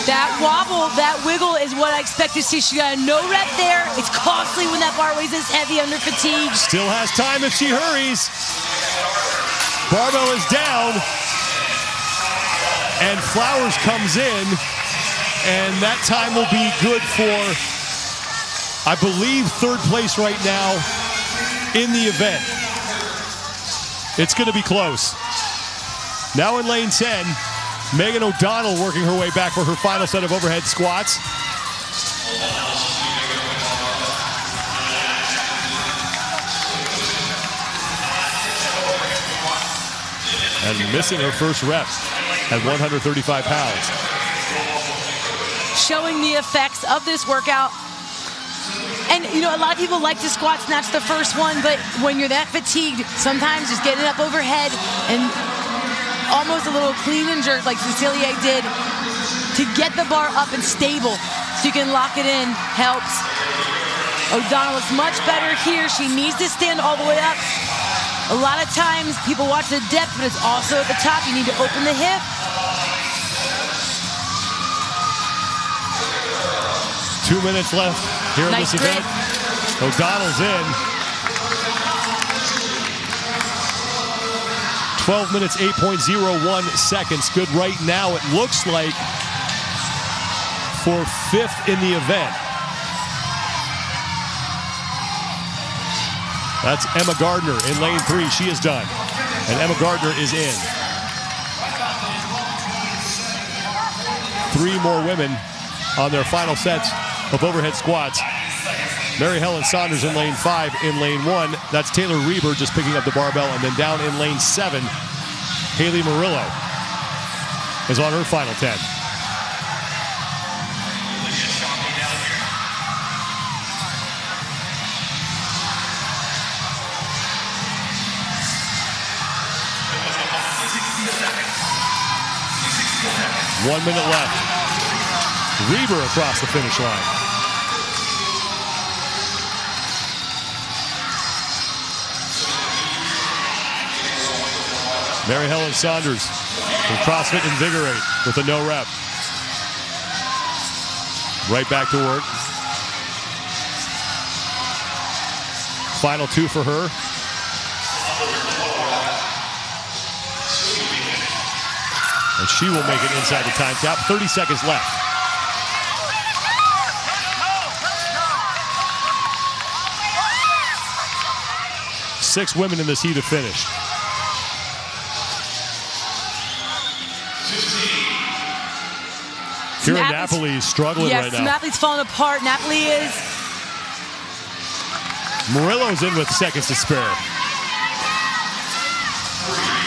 That wobble, that wiggle is what I expect to see. She got a no rep there. It's costly when that bar weighs this heavy under fatigue. Still has time if she hurries. Barbell is down. And Flowers comes in. And that time will be good for, I believe, third place right now in the event. It's going to be close. Now in lane 10. Megan O'Donnell working her way back for her final set of overhead squats. And missing her first rep at 135 pounds. Showing the effects of this workout. And, you know, a lot of people like to squat snatch the first one, but when you're that fatigued, sometimes just getting up overhead and almost a little clean and jerk like Fuselier did to get the bar up and stable so you can lock it in helps. O'Donnell looks much better here. She needs to stand all the way up. A lot of times people watch the depth, but it's also at the top. You need to open the hip. Two minutes left here in this event. O'Donnell's in. 12 minutes, 8.01 seconds. Good right now, it looks like, for fifth in the event. That's Emma Gardner in lane 3. She is done. And Emma Gardner is in. 3 more women on their final sets of overhead squats. Mary Helen Saunders in lane 5. In lane 1, that's Taylor Reber just picking up the barbell. And then down in lane 7, Haley Murillo is on her final 10. One minute left. Reber across the finish line. Mary Helen Saunders from CrossFit Invigorate with a no rep. Right back to work. Final 2 for her. And she will make it inside the time cap. 30 seconds left. 6 women in this heat have finished. Here in Napoli is struggling right now. Yes, Napoli's falling apart. Napoli is. Murillo's in with seconds to spare.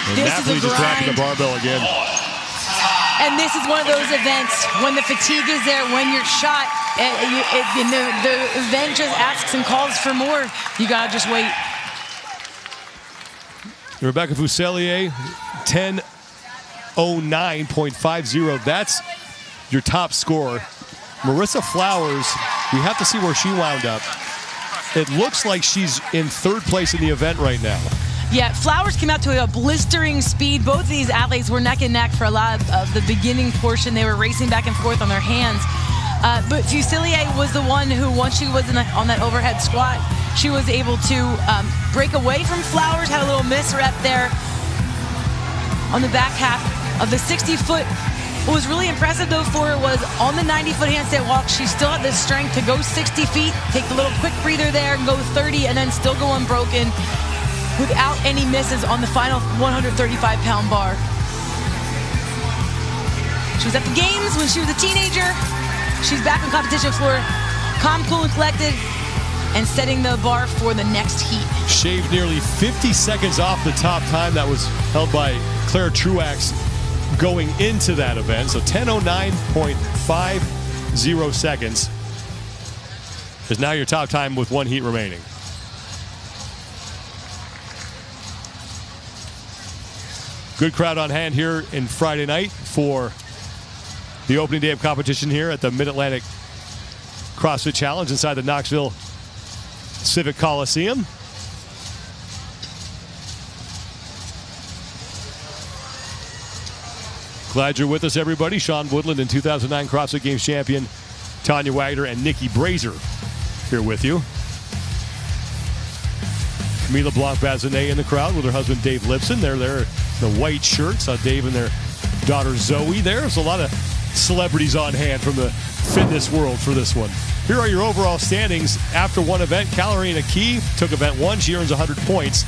And Napoli's just tracking the barbell again. And this is one of those events when the fatigue is there, when you're shot, and the event just asks and calls for more. You gotta just wait. Rebecca Fuselier, 10:09.50. That's your top score. Marissa Flowers, we have to see where she wound up. It looks like she's in 3rd place in the event right now. Yeah, Flowers came out to a blistering speed. Both of these athletes were neck and neck for a lot of the beginning portion. They were racing back and forth on their hands. But Fuselier was the one who, once she was on that overhead squat, she was able to break away from Flowers, had a little misrep there on the back half of the 60-foot. What was really impressive, though, for her was on the 90-foot handstand walk, she still had the strength to go 60 feet, take the little quick breather there, and go 30, and then still go unbroken without any misses on the final 135-pound bar. She was at the games when she was a teenager. She's back on competition floor, calm, cool, and collected, and setting the bar for the next heat. Shaved nearly 50 seconds off the top time that was held by Claire Truax going into that event. So 10:09.50 seconds is now your top time with 1 heat remaining. Good crowd on hand here in Friday night for the opening day of competition here at the Mid-Atlantic CrossFit Challenge inside the Knoxville Civic Coliseum. Glad you're with us, everybody. Sean Woodland and 2009 CrossFit Games champion Tanya Wagner and Nikki Brazier here with you. Camila Blanc-Bazinet in the crowd with her husband Dave Lipson. They're there in the white shirts. Dave and their daughter Zoe there. There's a lot of celebrities on hand from the fitness world for this one. Here are your overall standings after one event. Kalarina Key took event 1. She earns 100 points.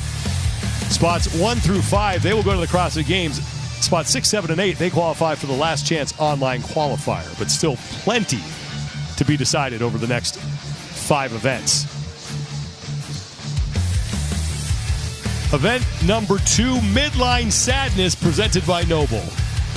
Spots 1 through 5, they will go to the CrossFit Games. Spots 6, 7, and 8, they qualify for the last chance online qualifier, but still plenty to be decided over the next 5 events. Event number 2, Midline Sadness, presented by Noble.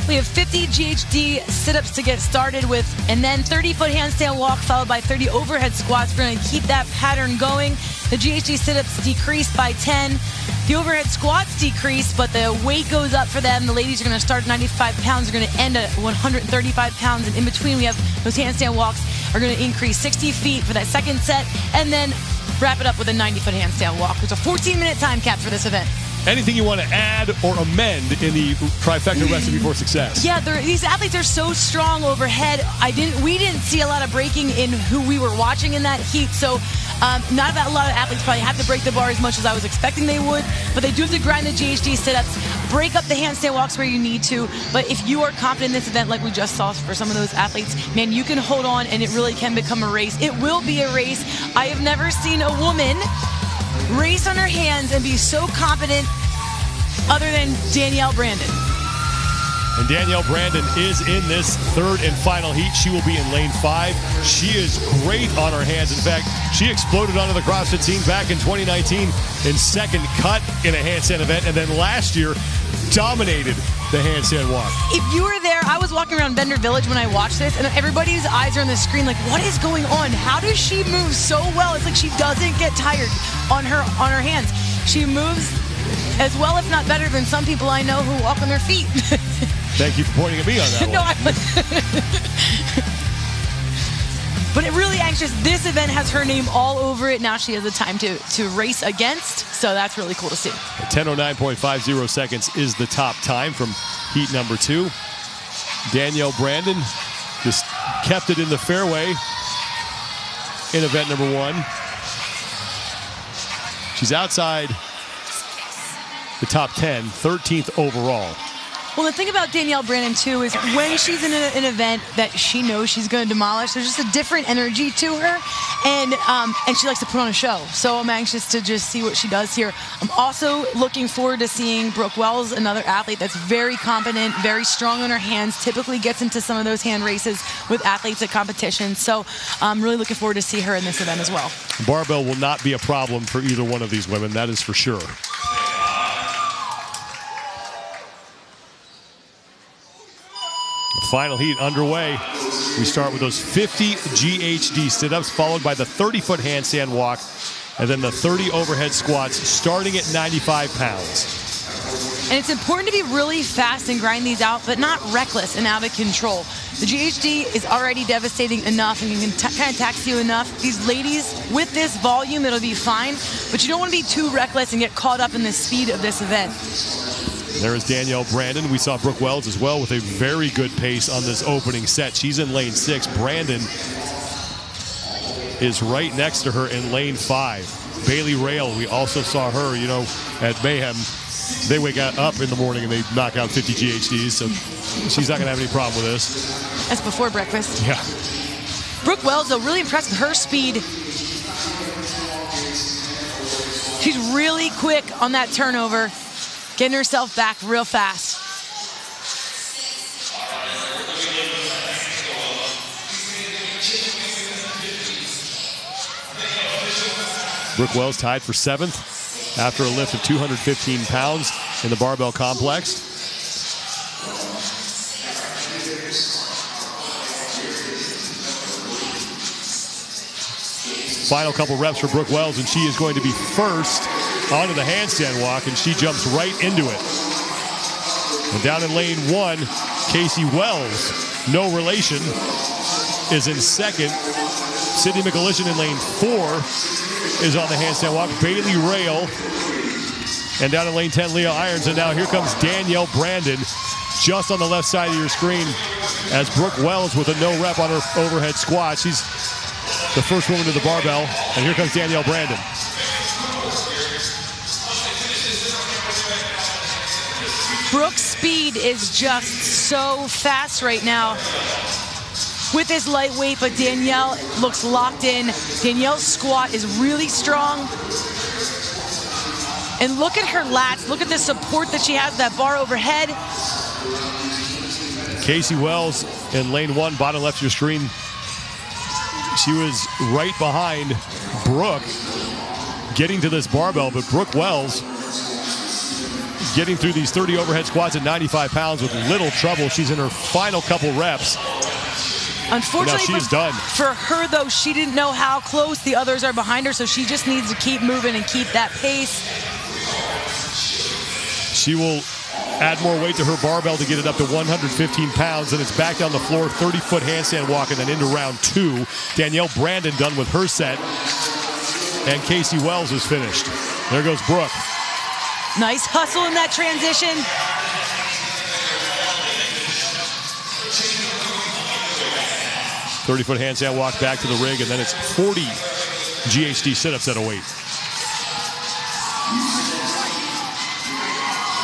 We have 50 GHD sit-ups to get started with, and then 30-foot handstand walk followed by 30 overhead squats. We're going to keep that pattern going. The GHD sit-ups decrease by 10. The overhead squats decrease, but the weight goes up for them. The ladies are going to start at 95 pounds. They're going to end at 135 pounds. And in between, we have those handstand walks are going to increase 60 feet for that second set, and then wrap it up with a 90-foot handstand walk. There's a 14-minute time cap for this event. Anything you want to add or amend in the trifecta recipe for success? Yeah, these athletes are so strong overhead. We didn't see a lot of breaking in who we were watching in that heat. So not a lot of athletes probably have to break the bar as much as I was expecting they would, but they do have to grind the GHD sit-ups, break up the handstand walks where you need to. But if you are confident in this event, like we just saw for some of those athletes, man, you can hold on and it really can become a race. It will be a race. I have never seen a woman race on her hands and be so confident other than Danielle Brandon. And Danielle Brandon is in this 3rd and final heat. She will be in lane 5. She is great on her hands. In fact, she exploded onto the CrossFit scene back in 2019 in second cut in a handstand event, and then last year dominated the handstand walk. If you were there, I was walking around Bender Village when I watched this, and everybody's eyes are on the screen like, what is going on? How does she move so well? It's like she doesn't get tired on her hands. She moves as well, if not better, than some people I know who walk on their feet. Thank you for pointing at me on that one. But it really anxious. This event has her name all over it. Now she has the time to race against, so that's really cool to see. 10:09.50 seconds is the top time from heat number 2. Danielle Brandon just kept it in the fairway in event number 1. She's outside the top 10, 13th overall. Well, the thing about Danielle Brandon, too, is when she's in an event that she knows she's going to demolish, there's just a different energy to her. And she likes to put on a show. So I'm anxious to just see what she does here. I'm also looking forward to seeing Brooke Wells, another athlete that's very competent, very strong on her hands, typically gets into some of those hand races with athletes at competitions. So I'm really looking forward to see her in this event as well. Barbell will not be a problem for either one of these women, that is for sure. Final heat underway. We start with those 50 GHD sit-ups, followed by the 30-foot handstand walk, and then the 30 overhead squats, starting at 95 pounds. And it's important to be really fast and grind these out, but not reckless and out of control. The GHD is already devastating enough and can kind of tax you enough. These ladies, with this volume, it'll be fine, but you don't want to be too reckless and get caught up in the speed of this event. There is Danielle Brandon. We saw Brooke Wells as well with a very good pace on this opening set. She's in lane 6. Brandon is right next to her in lane 5. Bailey Rail, we also saw her, you know, at Mayhem. They wake up in the morning and they knock out 50 GHDs, so she's not going to have any problem with this. That's before breakfast. Yeah. Brooke Wells, though, really impressed with her speed. She's really quick on that turnover, getting herself back real fast. Brooke Wells tied for 7th after a lift of 215 pounds in the barbell complex. Final couple reps for Brooke Wells, and she is going to be first onto the handstand walk, and she jumps right into it. And down in lane 1, Casey Wells, no relation, is in second. Sydney McAlishan in lane 4 is on the handstand walk. Bailey Rail. And down in lane 10, Leah Irons. And now here comes Danielle Brandon just on the left side of your screen as Brooke Wells with a no rep on her overhead squat. She's the first woman to the barbell. And here comes Danielle Brandon. Brooke's speed is just so fast right now with this lightweight, but Danielle looks locked in. Danielle's squat is really strong. And look at her lats. Look at the support that she has, that bar overhead. Casey Wells in lane 1, bottom left of your screen. She was right behind Brooke getting to this barbell, but Brooke Wells getting through these 30 overhead squats at 95 pounds with little trouble. She's in her final couple reps. Unfortunately, she's done. For her, though, she didn't know how close the others are behind her, so she just needs to keep moving and keep that pace. She will add more weight to her barbell to get it up to 115 pounds, and it's back down the floor, 30-foot handstand walk, and then into round 2. Danielle Brandon done with her set, and Casey Wells is finished. There goes Brooke. Nice hustle in that transition. .30-foot handstand walk back to the rig, and then it's 40 GHD sit-ups at a weight.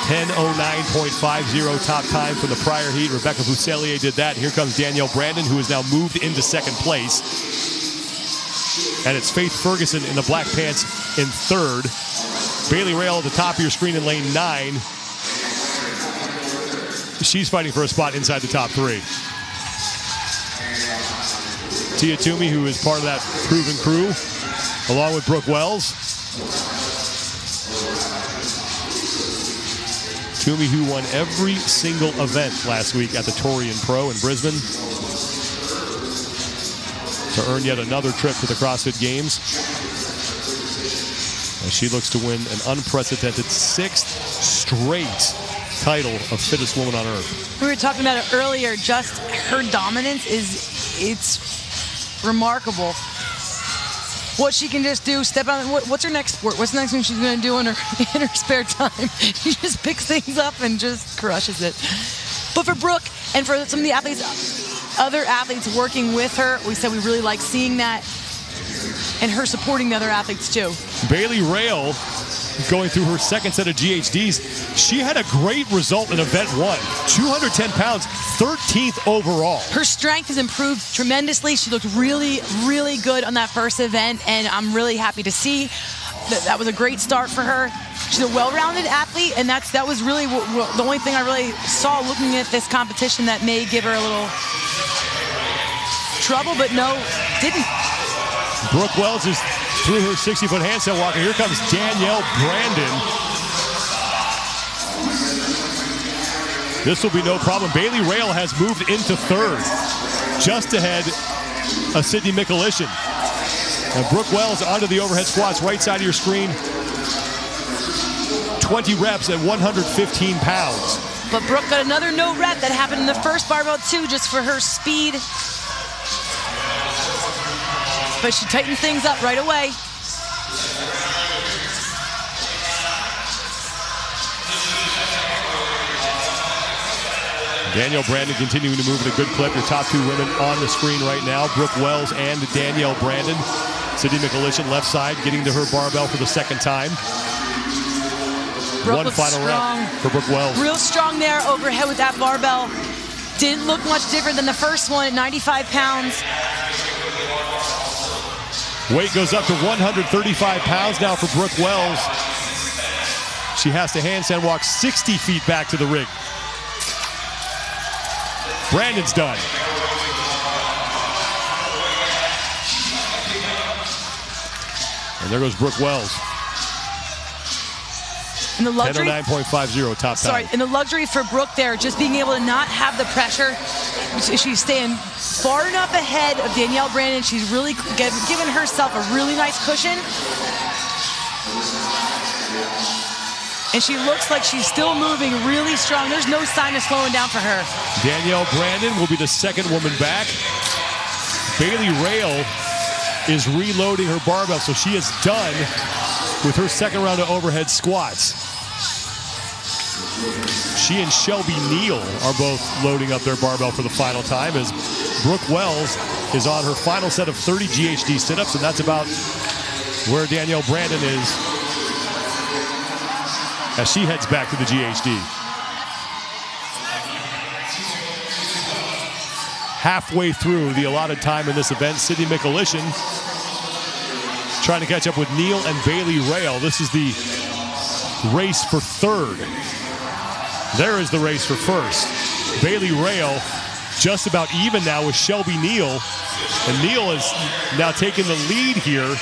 10:09.50 top time from the prior heat. Rebecca Fuselier did that. Here comes Danielle Brandon, who has now moved into second place. And it's Faith Ferguson in the black pants in 3rd. Bailey Rail at the top of your screen in lane 9. She's fighting for a spot inside the top 3. Tia Toomey, who is part of that proven crew, along with Brooke Wells. Toomey, who won every single event last week at the Torian Pro in Brisbane, to earn yet another trip to the CrossFit Games. And she looks to win an unprecedented 6th straight title of Fittest Woman on Earth. We were talking about it earlier, just her dominance it's remarkable. What she can just do, step on. What's her next sport? What's the next thing she's going to do in her spare time? She just picks things up and just crushes it. But for Brooke and for some of the other athletes working with her, we said we really like seeing that, and her supporting the other athletes too. Bailey Rail going through her second set of GHDs. She had a great result in event 1. 210 pounds, 13th overall. Her strength has improved tremendously. She looked really, really good on that first event, and I'm really happy to see that was a great start for her. She's a well-rounded athlete, and that was really the only thing I really saw looking at this competition that may give her a little trouble, but no, didn't. Brooke Wells is through her 60-foot handstand walk, and here comes Danielle Brandon. This will be no problem. Bailey Rail has moved into third, just ahead of Sydney Mikulishin. And Brooke Wells onto the overhead squats, right side of your screen. 20 reps at 115 pounds. But Brooke got another no rep that happened in the first barbell too, just for her speed. But she tightens things up right away. Danielle Brandon continuing to move at a good clip. Your top two women on the screen right now, Brooke Wells and Danielle Brandon. Sydney Mikulishin left side getting to her barbell for the second time. Brooke One final rep for Brooke Wells. Real strong there overhead with that barbell. Didn't look much different than the first one at 95 pounds. Weight goes up to 135 pounds now for Brooke Wells. She has to handstand walk 60 feet back to the rig. Brandon's done. And there goes Brooke Wells. And the luxury, 10:09.50 top time. Sorry, and the luxury for Brooke there, just being able to not have the pressure. She's staying far enough ahead of Danielle Brandon. She's really given herself a really nice cushion. And she looks like she's still moving really strong. There's no sign of slowing down for her. Danielle Brandon will be the second woman back. Bailey Rail is reloading her barbell, so she is done with her second round of overhead squats. She and Shelby Neal are both loading up their barbell for the final time as Brooke Wells is on her final set of 30 GHD sit-ups, and that's about where Danielle Brandon is as she heads back to the GHD. Halfway through the allotted time in this event, Sydney Mikulishin trying to catch up with Neal and Bailey Rail. This is the race for third. There is the race for first. Bailey Rail just about even now with Shelby Neal. And Neal is now taking the lead here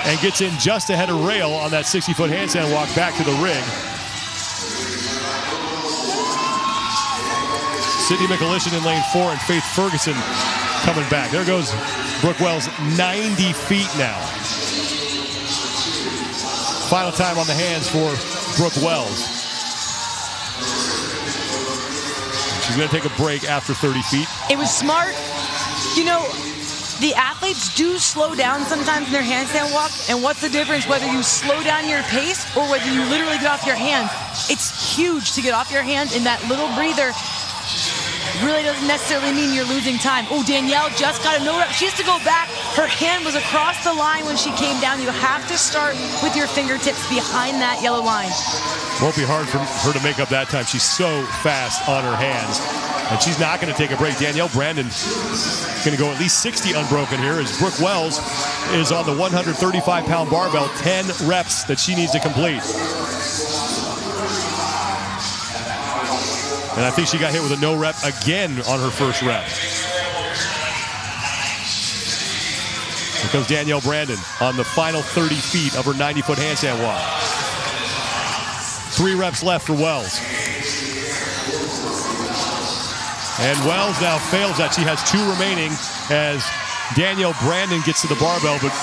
and gets in just ahead of Rail on that 60-foot handstand walk back to the rig. Sydney Mikulishin in lane 4 and Faith Ferguson coming back. There goes Brooke Wells, 90 feet now. Final time on the hands for Brooke Wells. She's going to take a break after 30 feet. It was smart. You know, the athletes do slow down sometimes in their handstand walk, and what's the difference whether you slow down your pace or whether you literally get off your hands? It's huge to get off your hands, and that little breather really doesn't necessarily mean you're losing time. Oh, Danielle just got a no rep. She has to go back. Her hand was across the line when she came down. You have to start with your fingertips behind that yellow line. Won't be hard for her to make up that time. She's so fast on her hands. And she's not going to take a break. Danielle Brandon going to go at least 60 unbroken here as Brooke Wells is on the 135-pound barbell, 10 reps that she needs to complete. And I think she got hit with a no rep again on her first rep. Here comes Danielle Brandon on the final 30 feet of her 90-foot handstand walk. 3 reps left for Wells. And Wells now fails that. She has 2 remaining as Danielle Brandon gets to the barbell, but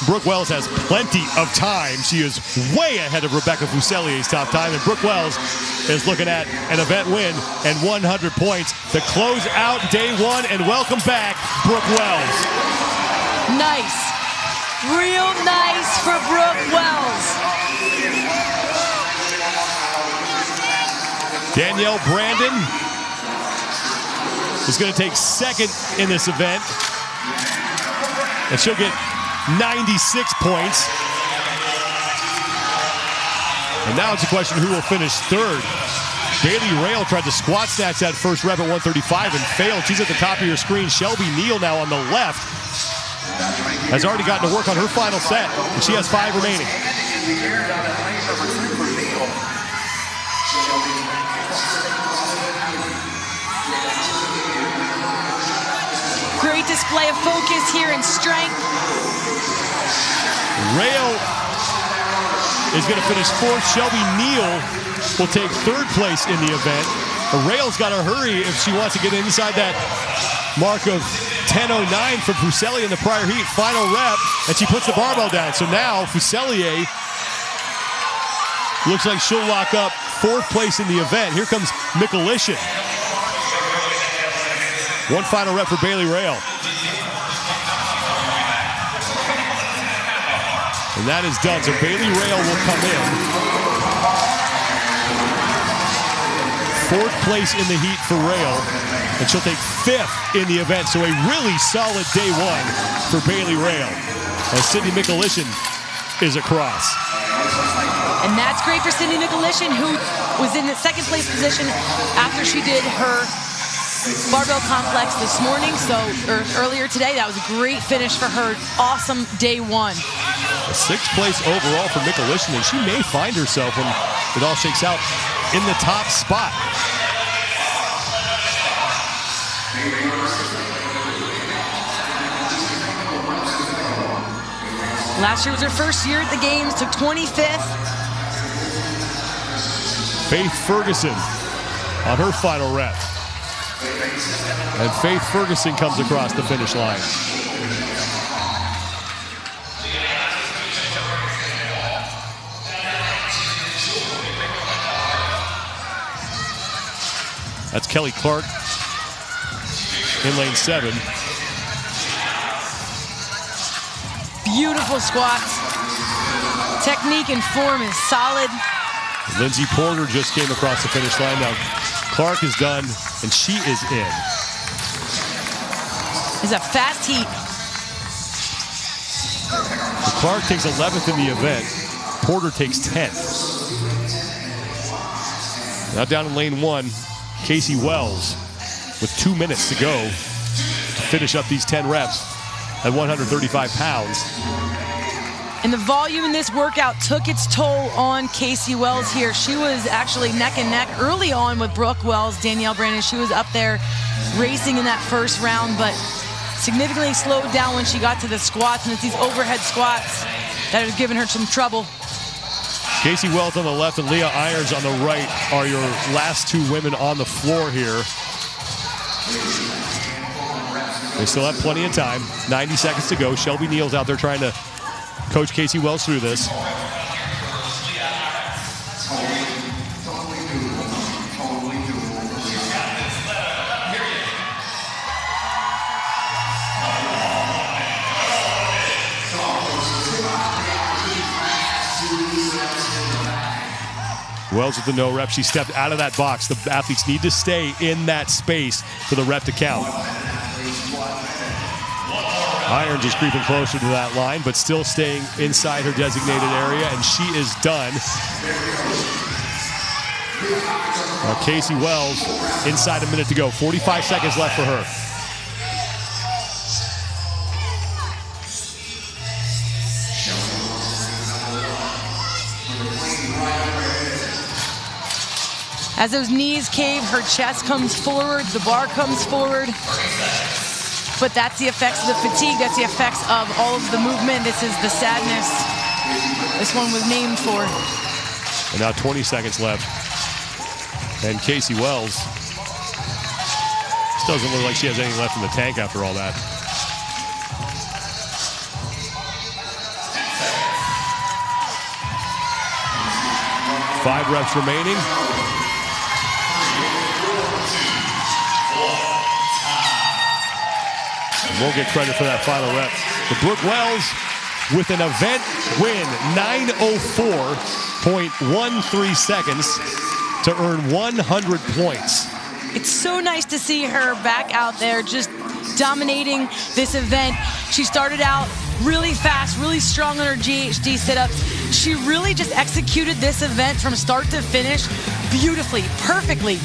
Brooke Wells has plenty of time. She is way ahead of Rebecca Fusellier's top time, and Brooke Wells is looking at an event win and 100 points to close out day 1, and welcome back, Brooke Wells. Nice. Real nice for Brooke Wells. Danielle Brandon is going to take second in this event, and she'll get 96 points. And now it's a question who will finish third. Bailey Rail tried to squat snatch that first rep at 135 and failed. She's at the top of your screen. Shelby Neal now on the left has already gotten to work on her final set, and she has 5 remaining. Great display of focus here and strength. Rail is going to finish 4th. Shelby Neal will take 3rd place in the event. Rail's got to hurry if she wants to get inside that mark of 10:09 from Fuselier in the prior heat. Final rep, and she puts the barbell down. So now Fuselier looks like she'll lock up 4th place in the event. Here comes Mikulishin. One final rep for Bailey Rail. And that is done. So Bailey Rail will come in. 4th place in the heat for Rail. And she'll take 5th in the event. So a really solid day 1 for Bailey Rail. As Sydney Mikulishin is across. And that's great for Sydney Mikulishin, who was in the 2nd place position after she did her barbell complex this morning, or earlier today. That was a great finish for her. Awesome day 1. A 6th place overall for Mikulishin, and she may find herself when it all shakes out in the top spot. Last year was her first year at the games, took 25th. Faith Ferguson on her final rep. And Faith Ferguson comes across the finish line. That's Kelly Clark in lane 7. Beautiful squats. Technique and form is solid. Lindsey Porter just came across the finish line. Now Clark is done, and she is in. It's a fast heat. So Clark takes 11th in the event. Porter takes 10th. Now down in lane 1, Casey Wells with 2 minutes to go to finish up these 10 reps at 135 pounds. And the volume in this workout took its toll on Casey Wells here. She was actually neck and neck early on with Brooke Wells, Danielle Brandon. She was up there racing in that first round, but significantly slowed down when she got to the squats, and it's these overhead squats that have given her some trouble. Casey Wells on the left and Leah Irons on the right are your last 2 women on the floor here. They still have plenty of time. 90 seconds to go. Shelby Neal's out there trying to coach Casey Wells through this. Wells with the no rep. She stepped out of that box. The athletes need to stay in that space for the rep to count. Irons is creeping closer to that line, but still staying inside her designated area, and she is done. Now Casey Wells inside a minute to go. 45 seconds left for her. As those knees cave, her chest comes forward, the bar comes forward. But that's the effects of the fatigue, that's the effects of all of the movement. This is the sadness this one was named for. And now 20 seconds left. And Casey Wells still doesn't look like she has anything left in the tank after all that. Five reps remaining. We'll get credit for that final rep. But Brooke Wells with an event win, 9:04.13 seconds to earn 100 points. It's so nice to see her back out there just dominating this event. She started out really fast, really strong on her GHD sit-ups. She really just executed this event from start to finish beautifully, perfectly.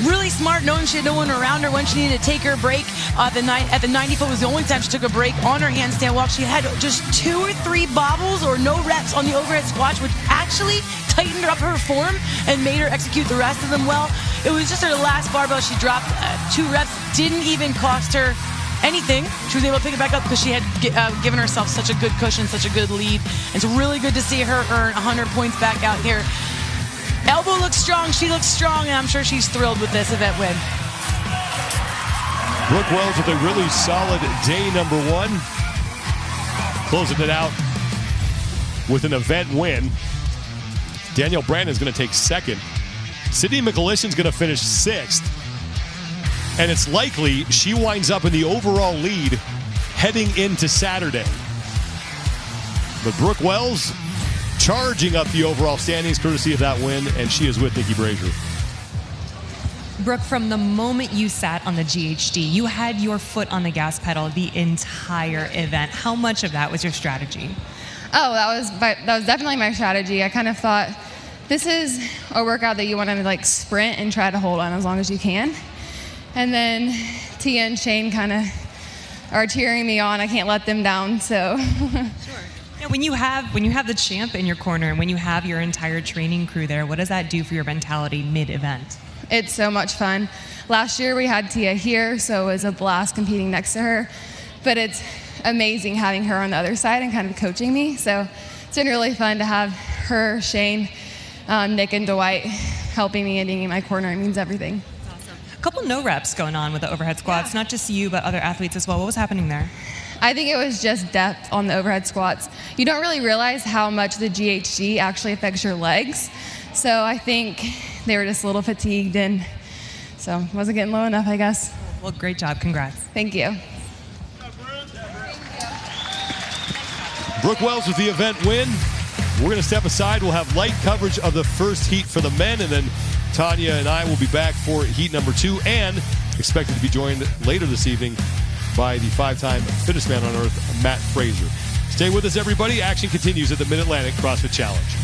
Really smart, knowing she had no one around her when she needed to take her break. At the 90 foot was the only time she took a break on her handstand walk. She had just 2 or 3 bobbles or no reps on the overhead squats, which actually tightened up her form and made her execute the rest of them well. It was just her last barbell. She dropped 2 reps, didn't even cost her anything. She was able to pick it back up because she had given herself such a good cushion, such a good lead. It's really good to see her earn 100 points back out here. Elbow looks strong, she looks strong, and I'm sure she's thrilled with this event win. Brooke Wells with a really solid day number 1. Closing it out with an event win. Danielle Brandon's going to take 2nd. Sydney McAlission's going to finish 6th. And it's likely she winds up in the overall lead heading into Saturday. But Brooke Wells charging up the overall standings courtesy of that win, and she is with Nikki Brazier. Brooke, from the moment you sat on the GHD, you had your foot on the gas pedal the entire event. How much of that was your strategy? Oh, that was definitely my strategy. I kind of thought, this is a workout that you want to like sprint and try to hold on as long as you can. And then Tia and Shane kind of are cheering me on. I can't let them down, so. Sure. Now, when you have the champ in your corner and when you have your entire training crew there, what does that do for your mentality mid-event? It's so much fun. Last year we had Tia here, so it was a blast competing next to her. But it's amazing having her on the other side and kind of coaching me. So it's been really fun to have her, Shane, Nick, and Dwight helping me and being in my corner. It means everything. A couple no reps going on with the overhead squats, not just you, but other athletes as well. What was happening there? I think it was just depth on the overhead squats. You don't really realize how much the GHD actually affects your legs. So I think they were just a little fatigued and so wasn't getting low enough, I guess. Well, great job. Congrats. Thank you. Brooke Wells with the event win. We're going to step aside. We'll have light coverage of the first heat for the men, and then Tanya and I will be back for heat number 2 and expected to be joined later this evening by the 5-time fittest man on earth, Matt Fraser. Stay with us, everybody. Action continues at the Mid-Atlantic CrossFit Challenge.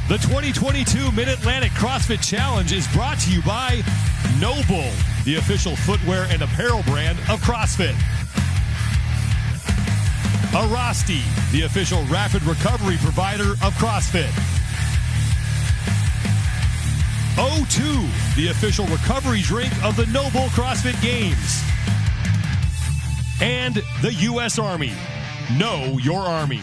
The 2022 Mid-Atlantic CrossFit Challenge is brought to you by Noble, the official footwear and apparel brand of CrossFit. Arasti, the official rapid recovery provider of CrossFit. O2, the official recovery drink of the Noble CrossFit Games. And the U.S. Army. Know your Army.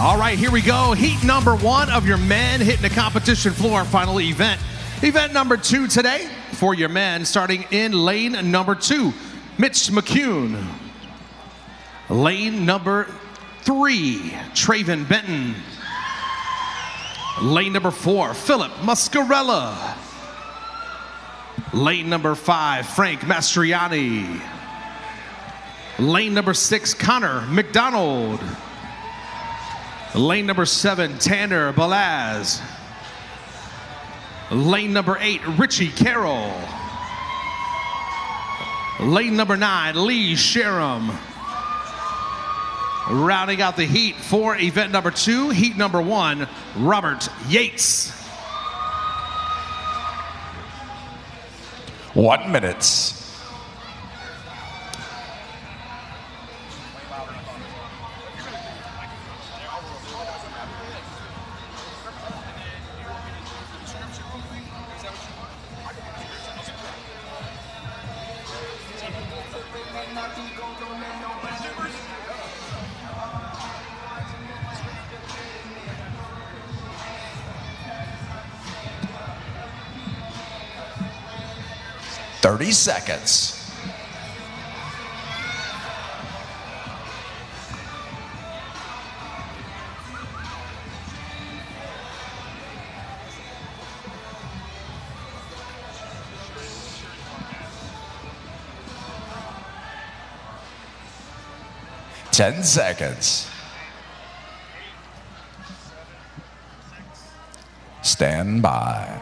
All right, here we go. Heat number 1 of your men hitting the competition floor. Final event. Event number 2 today for your men, starting in lane number 2. Mitch McCune. Lane number 3, Traven Benton. Lane number 4, Philip Muscarella. Lane number 5, Frank Mastriani. Lane number 6, Connor McDonald. Lane number 7, Tanner Balaz. Lane number 8, Richie Carroll. Lane number 9, Lee Sharam. Rounding out the heat for event number 2, heat number 1, Robert Yates. 1 minute. Thirty seconds. Ten seconds. Stand by.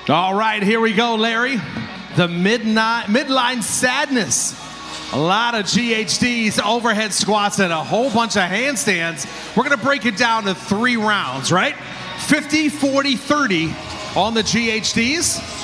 All right, here we go, Larry. The midline sadness. A lot of GHDs, overhead squats, and a whole bunch of handstands. We're going to break it down to 3 rounds, right? 50, 40, 30 on the GHDs.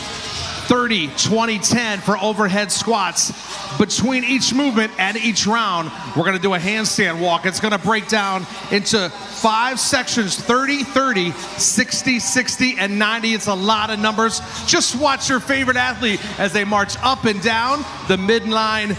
30, 20, 10 for overhead squats. Between each movement and each round, we're going to do a handstand walk. It's going to break down into 5 sections, 30, 30, 60, 60, and 90. It's a lot of numbers. Just watch your favorite athlete as they march up and down the midline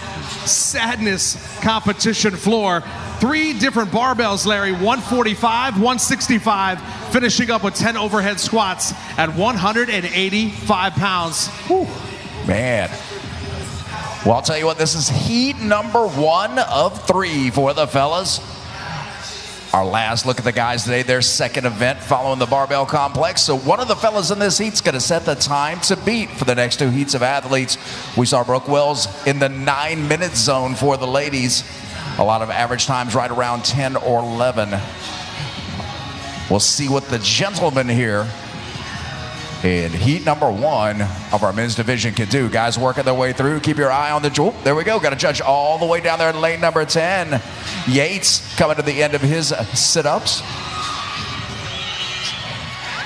sadness competition floor. 3 different barbells, Larry, 145, 165, finishing up with 10 overhead squats at 185 pounds. Whew. Man. Well, I'll tell you what, this is heat number 1 of 3 for the fellas. Our last look at the guys today, their second event following the barbell complex. So one of the fellas in this heat's gonna set the time to beat for the next 2 heats of athletes. We saw Brooke Wells in the 9-minute zone for the ladies. A lot of average times right around 10 or 11. We'll see what the gentlemen here in heat number 1 of our men's division can do. Guys working their way through. Keep your eye on the jewel. There we go. Got to judge all the way down there in lane number 10. Yates coming to the end of his sit-ups.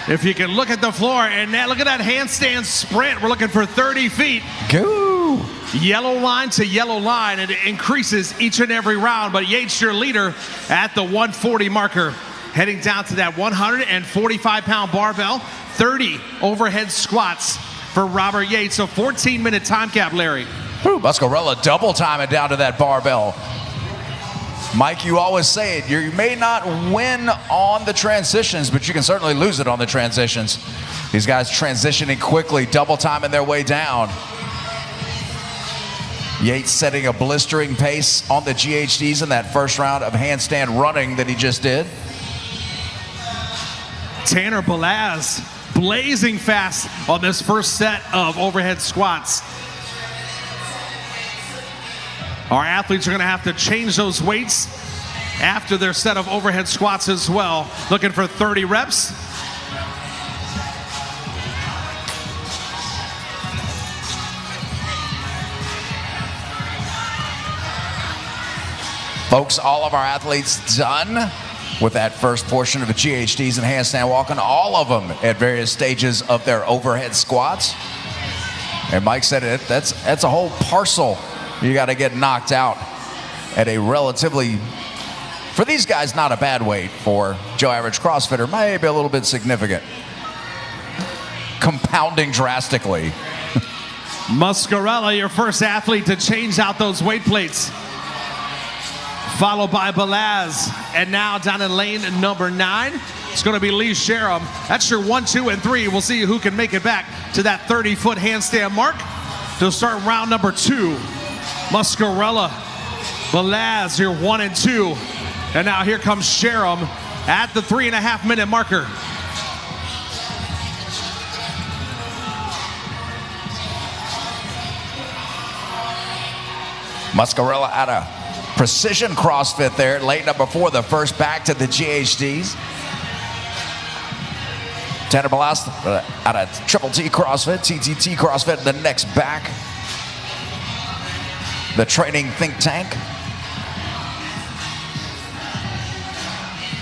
If you can look at the floor, and now look at that handstand sprint. We're looking for 30 feet. Go! Yellow line to yellow line, and it increases each and every round. But Yates, your leader, at the 140 marker. Heading down to that 145-pound barbell. 30 overhead squats for Robert Yates. A 14-minute time cap, Larry. Ooh, Muscarella double timing down to that barbell. Mike, you always say it, you may not win on the transitions, but you can certainly lose it on the transitions. These guys transitioning quickly, double timing their way down. Yates setting a blistering pace on the GHDs in that first round of handstand running that he just did. Tanner Balaz blazing fast on this first set of overhead squats. Our athletes are going to have to change those weights after their set of overhead squats as well. Looking for 30 reps. Folks, all of our athletes done with that first portion of the GHDs and handstand walking, all of them at various stages of their overhead squats. And Mike said it, that's a whole parcel you got to get knocked out at a relatively, for these guys, not a bad weight. For Joe Average CrossFitter, maybe a little bit significant. Compounding drastically. Muscarella, your first athlete to change out those weight plates. Followed by Balaz. And now down in lane number 9, it's going to be Lee Sharam. That's your 1, 2, and 3. We'll see who can make it back to that 30-foot handstand mark to start round number 2. Muscarella, Balaz, your 1 and 2. And now here comes Sharam at the 3.5-minute marker. Muscarella out of Precision CrossFit there, late number 4, the first back to the GHDs. Tanner Balaz out of Triple T CrossFit, TTT CrossFit, the next back. The training think tank.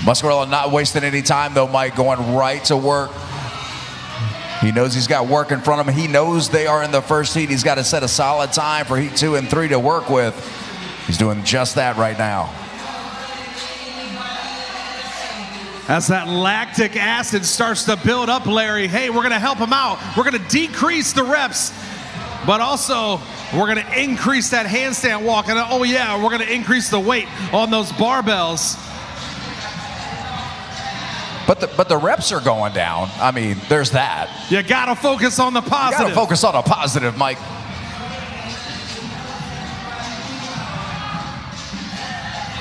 Muscarella not wasting any time though, Mike, going right to work. He knows he's got work in front of him. He knows they are in the first heat. He's got to set a solid time for heat 2 and 3 to work with. He's doing just that right now. As that lactic acid starts to build up, Larry, hey, we're going to help him out. We're going to decrease the reps, but also we're going to increase that handstand walk. And oh yeah, we're going to increase the weight on those barbells. But the reps are going down. I mean, there's that. You got to focus on the positive. You got to focus on a positive, Mike.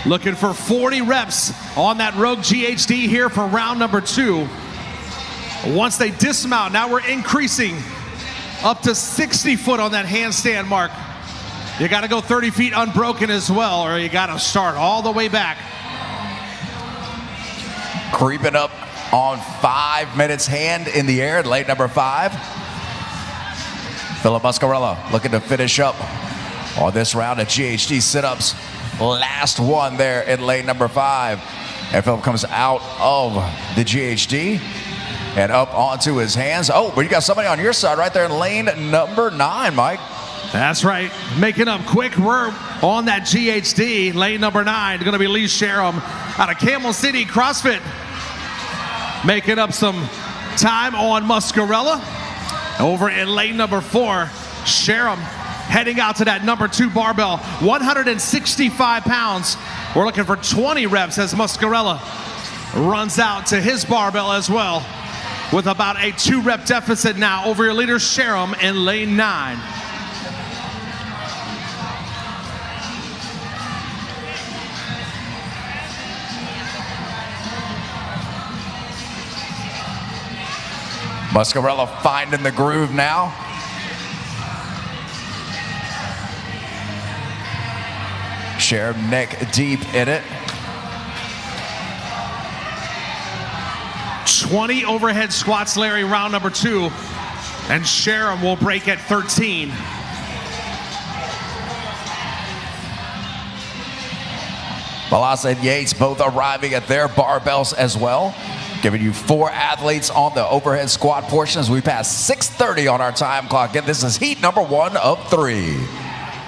Looking for 40 reps on that Rogue GHD here for round number 2. Once they dismount, now we're increasing up to 60 foot on that handstand mark. You got to go 30 feet unbroken as well, or you got to start all the way back. Creeping up on 5 minutes, hand in the air, late number 5. Philip Muscarella looking to finish up on this round of GHD sit-ups. Last one there in lane number 5. And Philip comes out of the GHD and up onto his hands. Oh, but you got somebody on your side right there in lane number 9, Mike. That's right. Making up quick. We're on that GHD. Lane number 9, going to be Lee Sharam out of Camel City CrossFit. Making up some time on Muscarella. Over in lane number 4, Sharam heading out to that number 2 barbell, 165 pounds. We're looking for 20 reps as Muscarella runs out to his barbell as well, with about a 2-rep deficit now over your leader Sharam in lane 9. Muscarella finding the groove now. Sharam neck deep in it. 20 overhead squats, Larry, round number 2. And Sharam will break at 13. Balaz and Yates both arriving at their barbells as well. Giving you 4 athletes on the overhead squat portion as we pass 6:30 on our time clock. And this is heat number 1 of 3.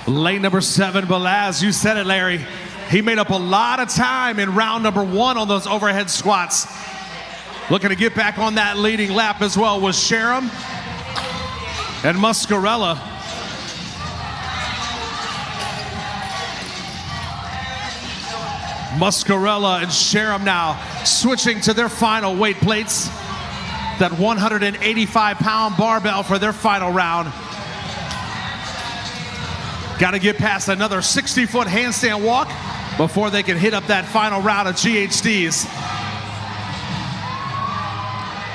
Lane number 7, Balaz, you said it, Larry. He made up a lot of time in round number 1 on those overhead squats. Looking to get back on that leading lap as well was Sharam and Muscarella. Muscarella and Sharam now switching to their final weight plates. That 185-pound barbell for their final round. Got to get past another 60-foot handstand walk before they can hit up that final round of GHDs.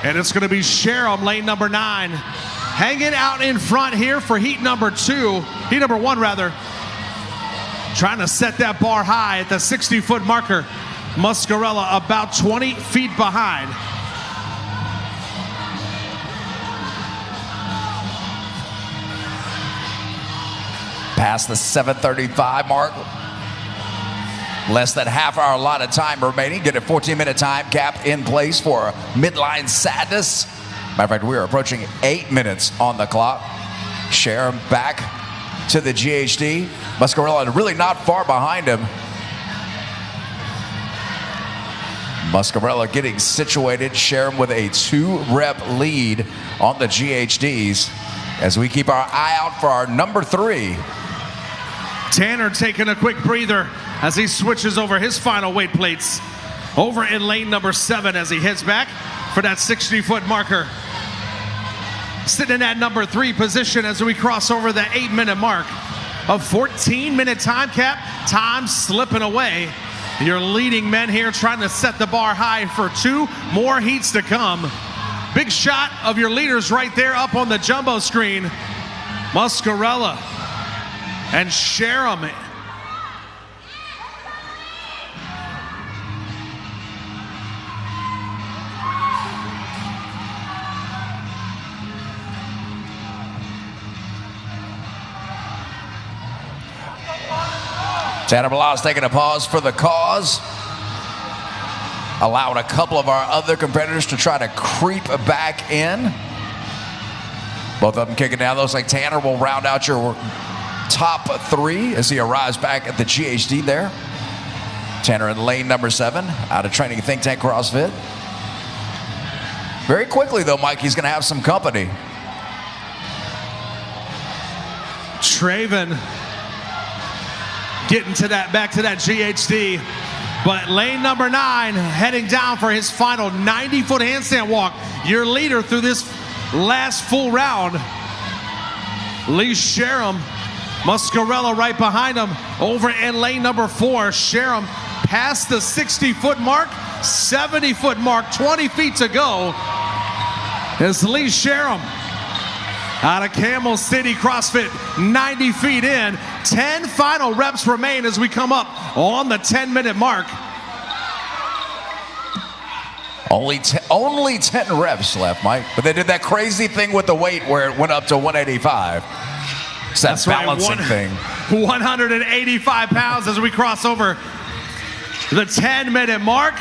And it's going to be Sharam, lane number 9, hanging out in front here for heat number 1 rather. Trying to set that bar high at the 60-foot marker. Muscarella about 20 feet behind. Past the 7:35 mark. Less than half our allotted time remaining. Get a 14-minute time cap in place for midline sadness. Matter of fact, we are approaching 8 minutes on the clock. Sharam back to the GHD. Muscarella really not far behind him. Muscarella getting situated. Sharam with a 2-rep lead on the GHDs. as we keep our eye out for our number 3. Tanner taking a quick breather as he switches over his final weight plates. Over in lane number 7 as he heads back for that 60-foot marker. Sitting in that number 3 position as we cross over the 8-minute mark. A 14-minute time cap. Time slipping away. Your leading men here trying to set the bar high for 2 more heats to come. Big shot of your leaders right there up on the jumbo screen. Muscarella and Sharam. Tanner Balazs taking a pause for the cause. Allowing a couple of our other competitors to try to creep back in. Both of them kicking down. Looks like Tanner will round out your top 3 as he arrives back at the GHD there. Tanner in lane number 7 out of Training Think Tank CrossFit. Very quickly though, Mike, he's going to have some company. Traven getting to that, back to that GHD. But lane number 9 heading down for his final 90-foot handstand walk. Your leader through this last full round. Lee Sharam, Muscarella right behind him. Over in lane number 4, Sharam past the 60-foot mark, 70-foot mark, 20 feet to go. As Lee Sharam out of Camel City CrossFit, 90 feet in. 10 final reps remain as we come up on the 10-minute mark. Only 10 reps left, Mike. But they did that crazy thing with the weight where it went up to 185. It's that balancing thing. 185 pounds as we cross over the 10-minute mark.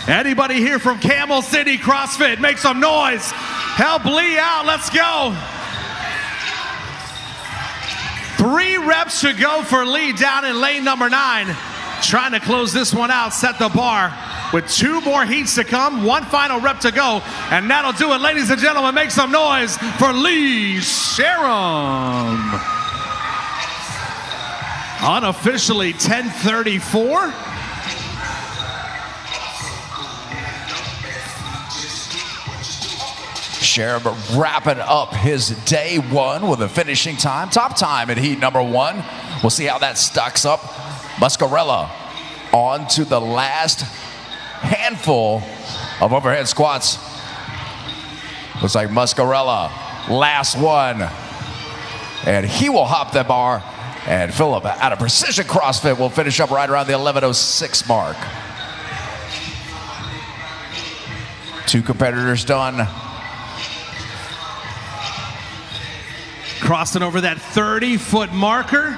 Anybody here from Camel City CrossFit, make some noise. Help Lee out, let's go. 3 reps to go for Lee down in lane number 9. Trying to close this one out, set the bar with 2 more heats to come, 1 final rep to go, and that'll do it, ladies and gentlemen. Make some noise for Lee Sharam. Unofficially 10:34. Sharam wrapping up his day 1 with a finishing time. Top time at heat number 1. We'll see how that stacks up. Muscarella on to the last handful of overhead squats. Looks like Muscarella, last one. And he will hop that bar. And Philip out of Precision CrossFit will finish up right around the 11:06 mark. 2 competitors done. Crossing over that 30-foot marker.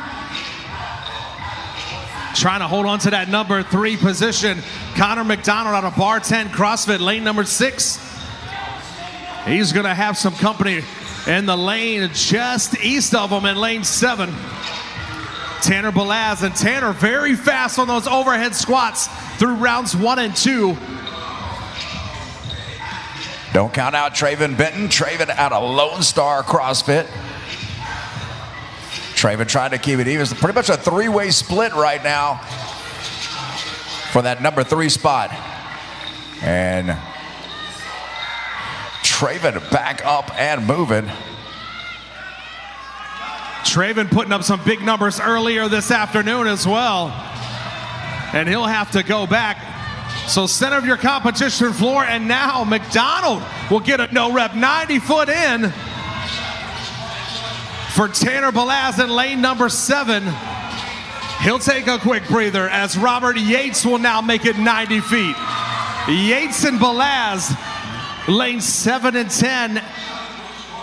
Trying to hold on to that number 3 position. Connor McDonald out of Bar 10 CrossFit, lane number 6. He's going to have some company in the lane just east of him in lane 7. Tanner Balazs, and Tanner very fast on those overhead squats through rounds 1 and 2. Don't count out Traven Benton. Traven out of Lone Star CrossFit. Traven trying to keep it even. It's pretty much a 3-way split right now for that number 3 spot. And Traven back up and moving. Traven putting up some big numbers earlier this afternoon as well. And he'll have to go back. So center of your competition floor, and now McDonald will get a no rep, 90 foot in for Tanner Balazs in lane number 7. He'll take a quick breather as Robert Yates will now make it 90 feet. Yates and Balazs, lane 7 and 10,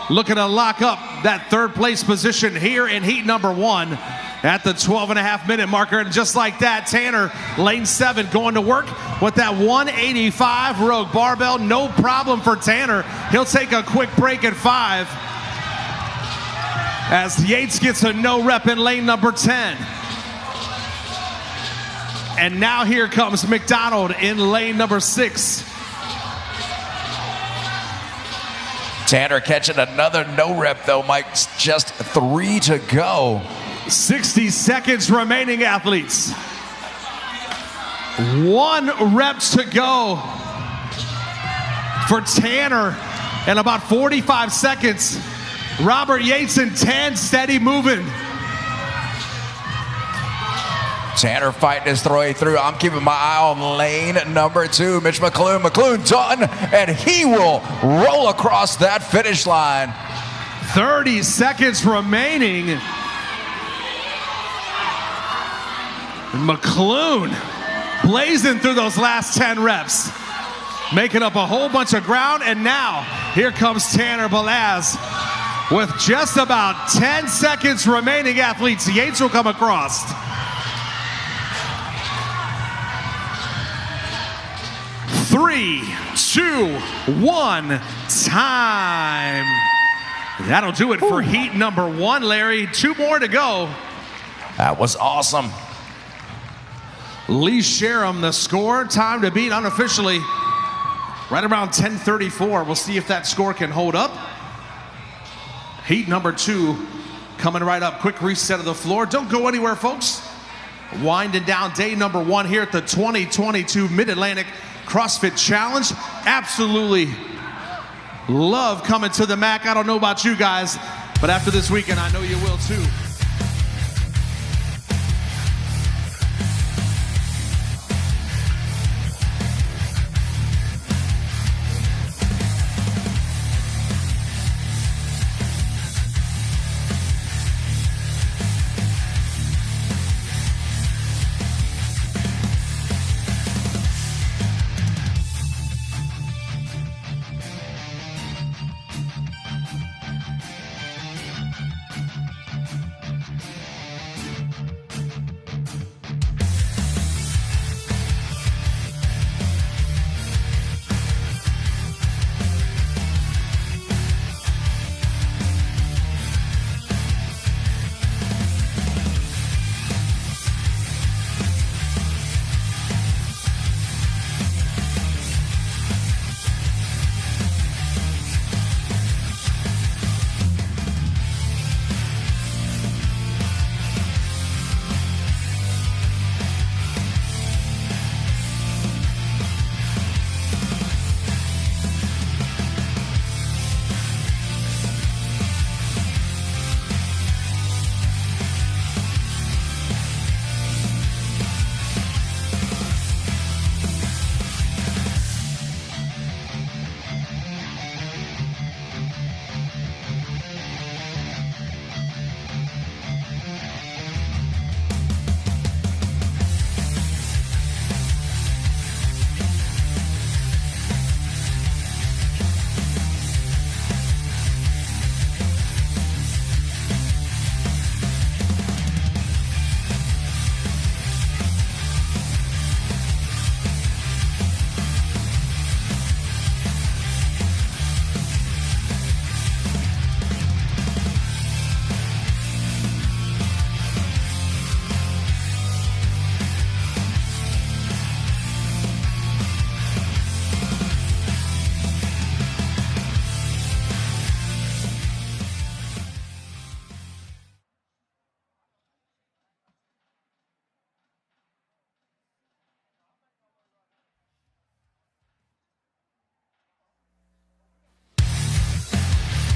looking to lock up that 3rd place position here in heat number 1 at the 12.5 minute marker. And just like that, Tanner, lane 7, going to work with that 185 Rogue barbell. No problem for Tanner. He'll take a quick break at 5 as Yates gets a no rep in lane number 10. And now here comes McDonald in lane number 6. Tanner catching another no rep though, Mike. Just 3 to go. 60 seconds remaining, athletes. 1 rep to go for Tanner, and about 45 seconds. Robert Yates in 10, steady moving. Tanner fighting his way through. I'm keeping my eye on lane number 2, Mitch McClune. McClune done, and he will roll across that finish line. 30 seconds remaining. McClune blazing through those last 10 reps, making up a whole bunch of ground, and now here comes Tanner Balaz with just about 10 seconds remaining, athletes. Yates will come across. Three, 2, 1, time. That'll do it for heat number 1, Larry. 2 more to go. That was awesome. Lee Sharam, the score, time to beat unofficially, right around 10:34. We'll see if that score can hold up. Heat number 2 coming right up. Quick reset of the floor. Don't go anywhere, folks. Winding down day number 1 here at the 2022 Mid-Atlantic CrossFit Challenge. Absolutely love coming to the MAC. I don't know about you guys, but after this weekend, I know you will too.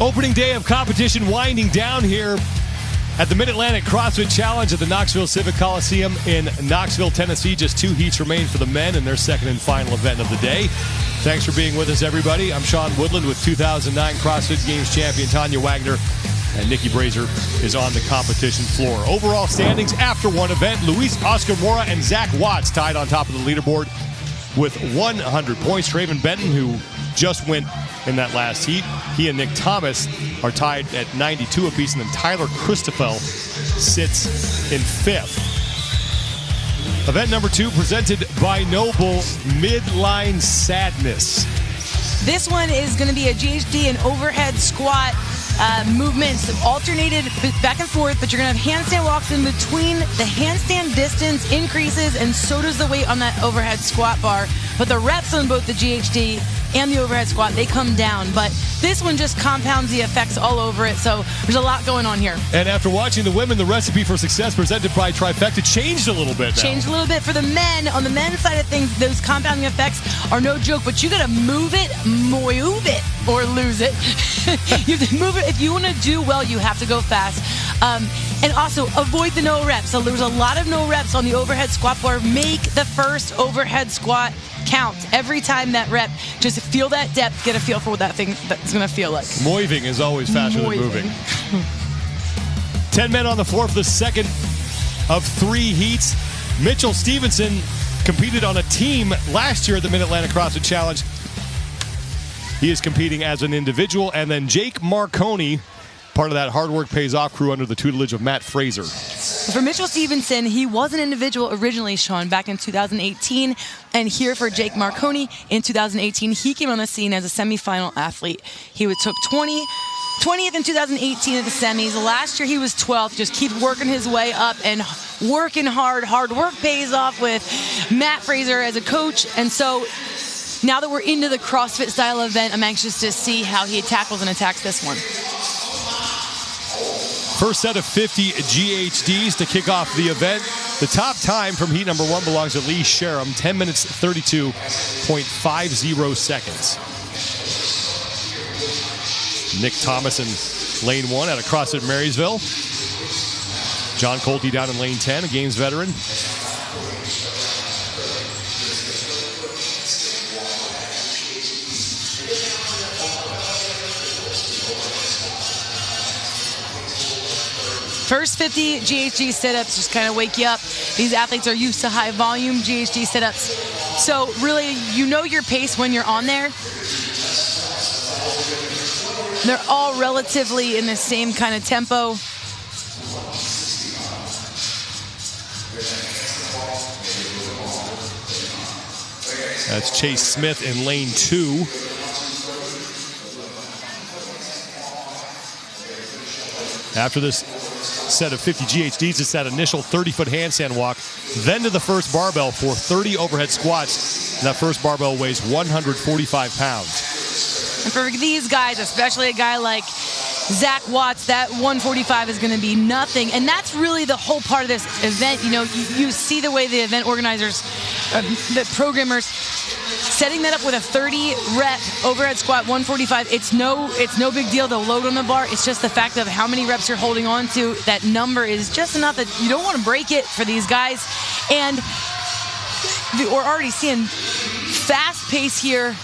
Opening day of competition winding down here at the Mid-Atlantic CrossFit Challenge at the Knoxville Civic Coliseum in Knoxville, Tennessee. Just 2 heats remain for the men in their second and final event of the day. Thanks for being with us, everybody. I'm Sean Woodland with 2009 CrossFit Games champion Tanya Wagner, and Nikki Brazier is on the competition floor. Overall standings after one event, Luis Oscar Mora and Zach Watts tied on top of the leaderboard with 100 points. Traven Benton, who just went in that last heat, he and Nick Thomas are tied at 92 apiece, and then Tyler Christoffel sits in 5th. Event number 2 presented by Noble, Midline Sadness. This one is going to be a GHD and overhead squat movements alternated back and forth, but you're going to have handstand walks in between. The handstand distance increases, and so does the weight on that overhead squat bar. But the reps on both the GHD and the overhead squat, they come down. But this one just compounds the effects all over it. So there's a lot going on here. And after watching the women, the recipe for success presented by Trifecta changed a little bit now. Changed a little bit for the men. On the men's side of things, those compounding effects are no joke, but you got to move it, or lose it. You have to move it. If you want to do well, you have to go fast. And also avoid the no reps. So there's a lot of no reps on the overhead squat bar. Make the first overhead squat count. Every time that rep, just feel that depth, get a feel for what that thing that's going to feel like. Moiving is always faster than moving. 10 men on the floor for the second of 3 heats. Mitchell Stevenson competed on a team last year at the Mid-Atlantic CrossFit Challenge. He is competing as an individual. And then Jake Marconi, part of that Hard Work Pays Off crew under the tutelage of Matt Fraser. For Mitchell Stevenson, he was an individual originally, Sean, back in 2018. And here for Jake Marconi in 2018, he came on the scene as a semifinal athlete. He took 20th in 2018 at the semis. Last year he was 12th. Just keeps working his way up and working hard. Hard work pays off with Matt Fraser as a coach. And so now that we're into the CrossFit style event, I'm anxious to see how he tackles and attacks this one. First set of 50 GHDs to kick off the event. The top time from heat number 1 belongs to Lee Sharam, 10 minutes 32.50 seconds. Nick Thomas in lane 1 out of CrossFit Marysville. John Colte down in lane 10, a Games veteran. First 50 GHD sit-ups just kind of wake you up. These athletes are used to high volume GHD sit-ups. So really, you know your pace when you're on there. They're all relatively in the same kind of tempo. That's Chase Smith in lane 2. After this set of 50 GHDs, it's that initial 30-foot handstand walk, then to the first barbell for 30 overhead squats. And that first barbell weighs 145 pounds. And for these guys, especially a guy like Zach Watts, that 145 is going to be nothing. And that's really the whole part of this event. You know, you see the way the event organizers, the programmers, setting that up with a 30-rep overhead squat, 145, it's no big deal, the load on the bar. It's just the fact of how many reps you're holding on to. That number is just enough that you don't want to break it for these guys. And we're already seeing fast pace here.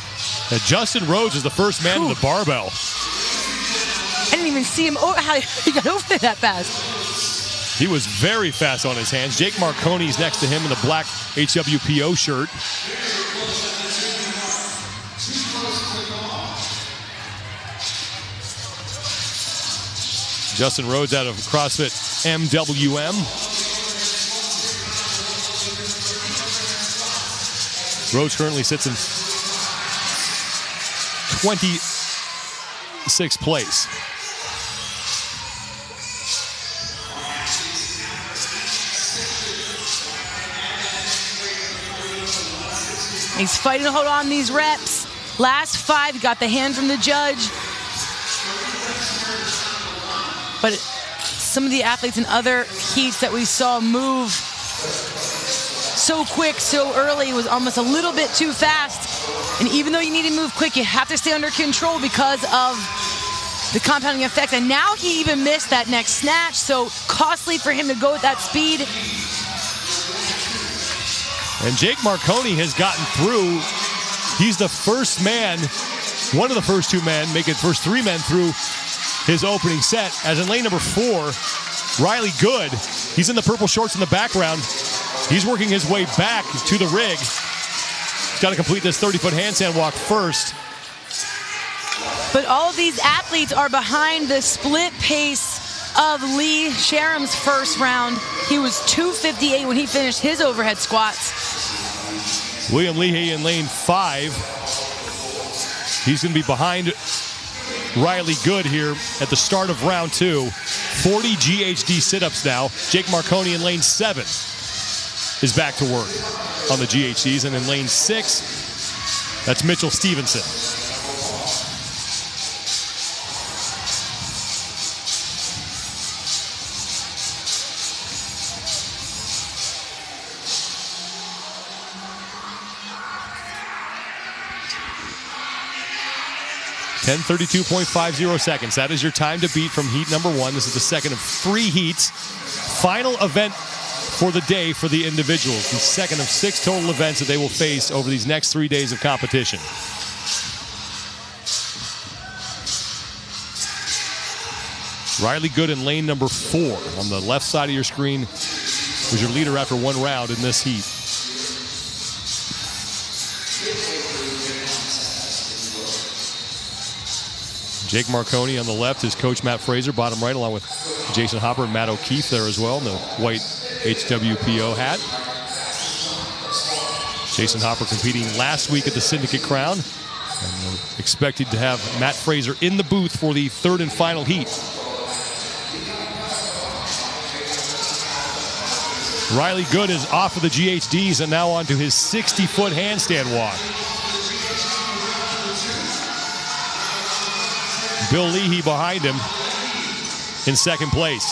Justin Rhodes is the first man to the barbell. I didn't even see him. Oh, how he got over there that fast. He was very fast on his hands. Jake Marconi's next to him in the black HWPO shirt. Justin Rhodes out of CrossFit MWM. Rhodes currently sits in 26th place. He's fighting to hold on these reps. Last 5, got the hand from the judge. But some of the athletes in other heats that we saw move so quick, so early, was almost a little bit too fast. And even though you need to move quick, you have to stay under control because of the compounding effect. And now he even missed that next snatch, so costly for him to go at that speed. And Jake Marconi has gotten through. He's the first man, one of the first 2 men, making the first 3 men through his opening set. As in lane number 4, Riley Good. He's in the purple shorts in the background. He's working his way back to the rig. He's got to complete this 30-foot handstand walk first. But all of these athletes are behind the split pace of Lee Sharam's first round. He was 258 when he finished his overhead squats. William Leahy in lane 5. He's going to be behind Riley Good here at the start of round 2. 40 GHD sit-ups now. Jake Marconi in lane 7 is back to work on the GHDs. And in lane 6, That's Mitchell Stevenson. .10:32.50 seconds. That is your time to beat from heat number 1. This is the second of 3 heats. Final event for the day for the individuals. The second of 6 total events that they will face over these next 3 days of competition. Riley Good in lane number 4. On the left side of your screen was your leader after 1 round in this heat. Jake Marconi on the left is Coach Matt Fraser, bottom right, along with Jason Hopper and Matt O'Keefe there as well in the white HWPO hat. Jason Hopper competing last week at the Syndicate Crown. And we're expected to have Matt Fraser in the booth for the 3rd and final heat. Riley Good is off of the GHDs and now onto his 60-foot handstand walk. Bill Leahy behind him in second place.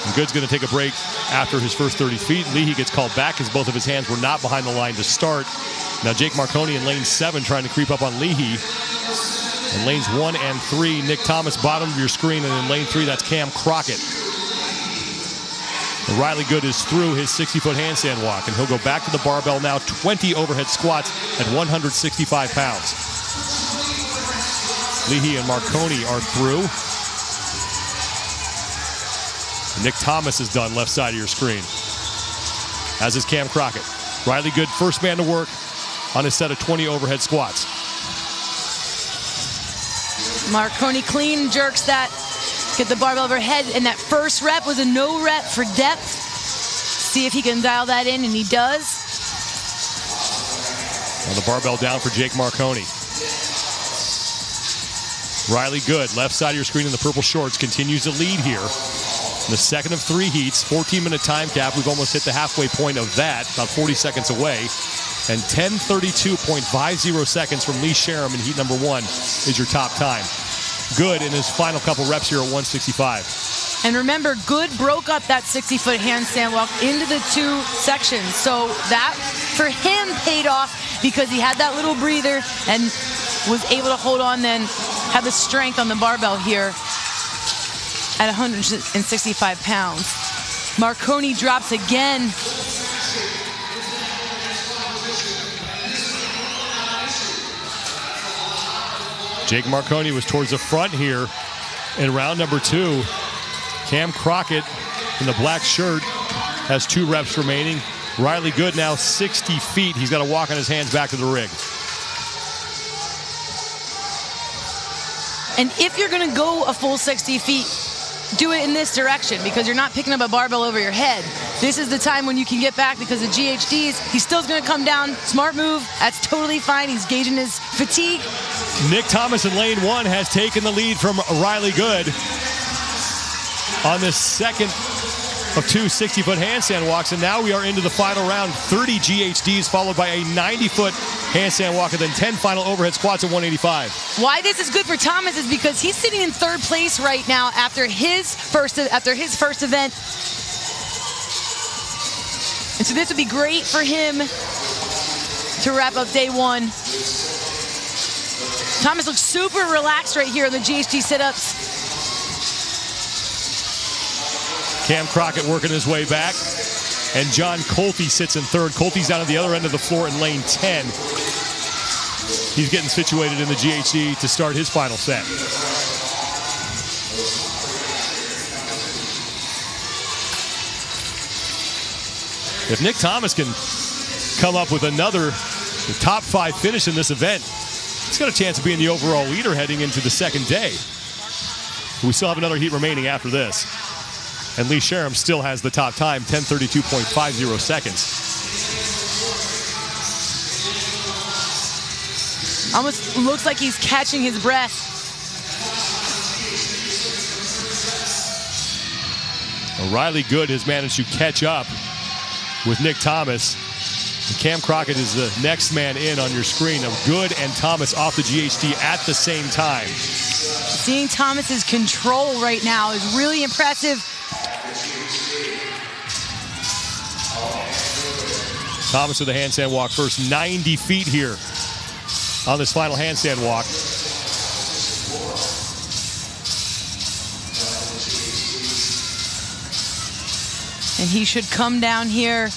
And Good's going to take a break after his first 30 feet. Leahy gets called back as both of his hands were not behind the line to start. Now Jake Marconi in lane 7 trying to creep up on Leahy. In lanes 1 and 3, Nick Thomas bottom of your screen, and in lane 3, that's Cam Crockett. And Riley Good is through his 60-foot handstand walk, and he'll go back to the barbell now, 20 overhead squats at 165 pounds. Leahy and Marconi are through. Nick Thomas is done left side of your screen, as is Cam Crockett. Riley Good, first man to work on his set of 20 overhead squats. Marconi clean jerks that, get the barbell overhead, and that first rep was a no rep for depth. See if he can dial that in, and he does. And the barbell down for Jake Marconi. Riley Good, left side of your screen in the purple shorts, continues to lead here. In the second of 3 heats, 14-minute time cap. We've almost hit the halfway point of that, about 40 seconds away. And 10:32.50 seconds from Lee Sharam in heat number 1 is your top time. Good in his final couple reps here at 165. And remember, Good broke up that 60-foot handstand walk into the 2 sections. So that, for him, paid off because he had that little breather and was able to hold on, then have the strength on the barbell here at 165 pounds. Marconi drops again. Jake Marconi was towards the front here in round number 2. Cam Crockett in the black shirt has 2 reps remaining. Riley Good now 60 feet. He's got to walk on his hands back to the rig. And if you're going to go a full 60 feet, do it in this direction because you're not picking up a barbell over your head. This is the time when you can get back because the GHDs, he's still going to come down. Smart move. That's totally fine. He's gauging his fatigue. Nick Thomas in lane 1 has taken the lead from Riley Good on this second of 2 60-foot handstand walks. And now we are into the final round. 30 GHDs followed by a 90-foot handstand walk and then 10 final overhead squats at 185. Why this is good for Thomas is because he's sitting in 3rd place right now after his first event. And so this would be great for him to wrap up day 1. Thomas looks super relaxed right here in the GHD sit-ups. Cam Crockett working his way back. And John Colty sits in 3rd. Colty's down at the other end of the floor in lane 10. He's getting situated in the GHD to start his final set. If Nick Thomas can come up with another top 5 finish in this event, he's got a chance of being the overall leader heading into the second day. We still have another heat remaining after this. And Lee Sharam still has the top time, 10:32.50 seconds. Almost looks like he's catching his breath. Riley Good has managed to catch up with Nick Thomas Cam Crockett is the next man in on your screen. Of Good and Thomas off the GHD at the same time. Seeing Thomas's control right now is really impressive. Thomas with the handstand walk first. 90 feet here on this final handstand walk. And he should come down here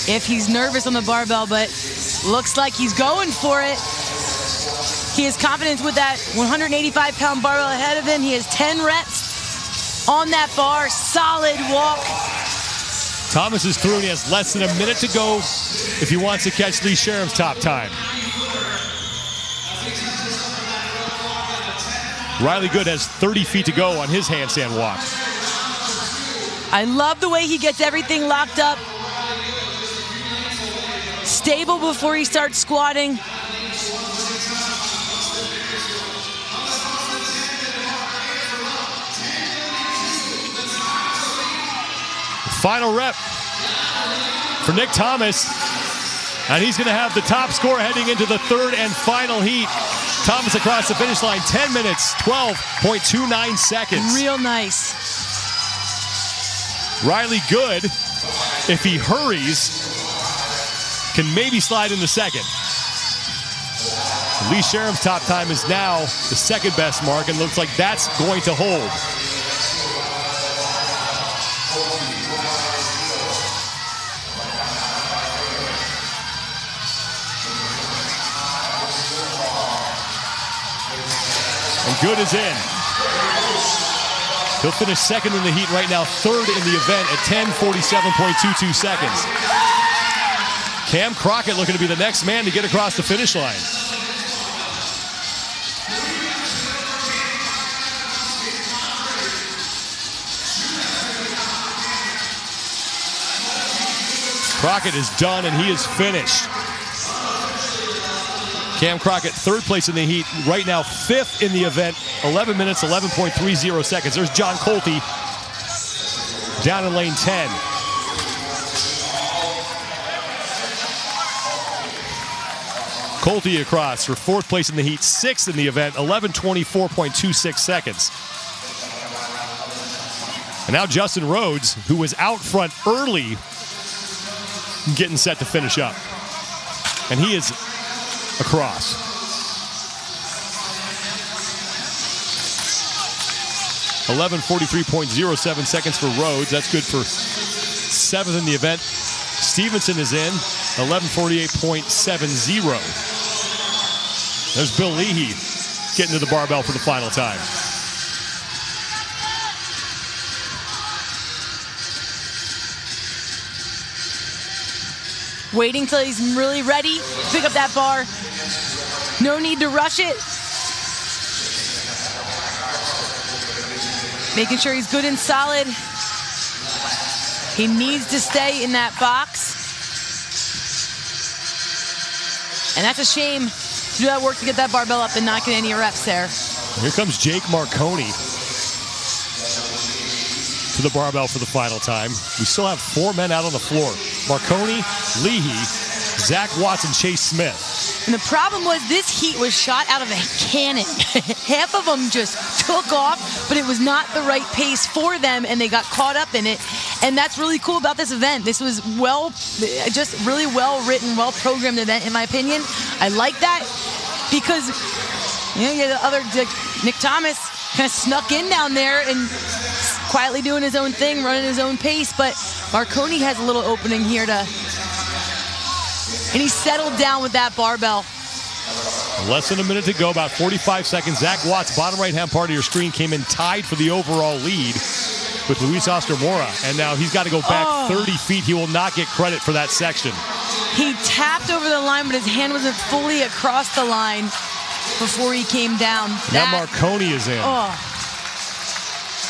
if he's nervous on the barbell, but looks like he's going for it. He has confidence with that 185-pound barbell ahead of him. He has 10 reps on that bar. Solid walk. Thomas is through and he has less than a minute to go if he wants to catch Lee Sherham's top time. Riley Good has 30 feet to go on his handstand walk. I love the way he gets everything locked up. Stable before he starts squatting. Final rep for Nick Thomas. And he's going to have the top score heading into the third and final heat. Thomas across the finish line, 10 minutes, 12.29 seconds. Real nice. Riley Good, if he hurries, can maybe slide into second. Lee Sherham's top time is now the second best mark and looks like that's going to hold. And Good is in. He'll finish second in the heat right now, third in the event at 10:47.22 seconds. Cam Crockett looking to be the next man to get across the finish line. Crockett is done and he is finished. Cam Crockett, third place in the heat, right now fifth in the event, 11 minutes, 11.30 seconds. There's John Colte down in lane 10. Colte across for fourth place in the heat, sixth in the event, 11:24.26 seconds. And now Justin Rhodes, who was out front early, getting set to finish up. And he is across. (11:43.07 seconds for Rhodes. That's good for seventh in the event. Stevenson is in, 11:48.70. There's Bill Leahy getting to the barbell for the final time. Waiting till he's really ready to pick up that bar. No need to rush it. Making sure he's good and solid. He needs to stay in that box. And that's a shame to do that work to get that barbell up and not get any reps there. Here comes Jake Marconi to the barbell for the final time. We still have four men out on the floor. Marconi, Leahy, Zach Watts, and Chase Smith. And the problem was this heat was shot out of a cannon. Half of them just took off, but it was not the right pace for them, and they got caught up in it. And that's really cool about this event. This was just really well-written, well-programmed event, in my opinion. I like that because, you know, the other Nick Thomas kind of snuck in down there and quietly doing his own thing, running his own pace, but Marconi has a little opening here and he settled down with that barbell. Less than a minute to go, about 45 seconds. Zach Watts, bottom right-hand part of your screen, came in tied for the overall lead with Luis Oscar Mora, and now he's got to go back 30 feet. He will not get credit for that section. He tapped over the line, but his hand wasn't fully across the line before he came down. Now Marconi is in. Oh.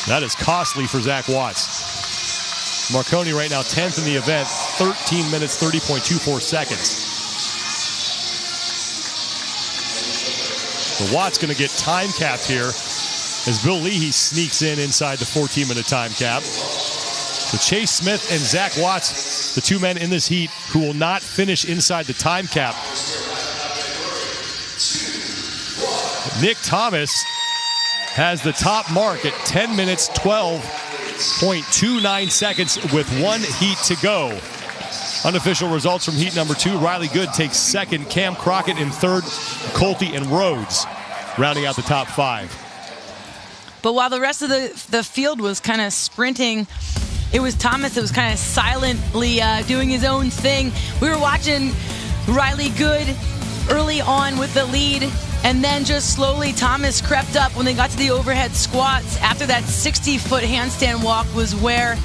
That is costly for Zach Watts. Marconi right now 10th in the event, 13 minutes, 30.24 seconds. So Watts going to get time capped here as Bill Leahy sneaks in inside the 14-minute time cap. So Chase Smith and Zach Watts the two men in this heat who will not finish inside the time cap. Nick Thomas has the top mark at 10 minutes, 12.29 seconds with one heat to go. Unofficial results from heat number 2. Riley Good takes second, Cam Crockett in third, Colty and Rhodes rounding out the top 5. But while the rest of the field was kind of sprinting, it was Thomas that was kind of silently doing his own thing. We were watching Riley Good early on with the lead, and then just slowly Thomas crept up when they got to the overhead squats. After that 60-foot handstand walk was where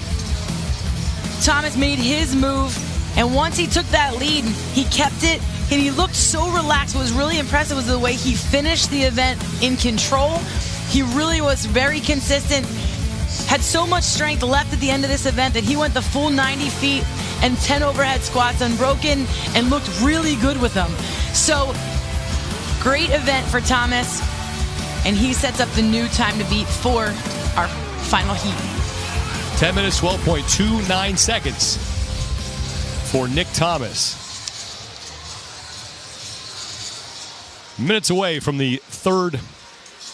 Thomas made his move, and once he took that lead, he kept it, and he looked so relaxed. What was really impressive was the way he finished the event in control. He really was very consistent, had so much strength left at the end of this event that he went the full 90 feet and 10 overhead squats unbroken and looked really good with them. So, great event for Thomas, and he sets up the new time to beat for our final heat. 10 minutes, 12.29 seconds for Nick Thomas. Minutes away from the third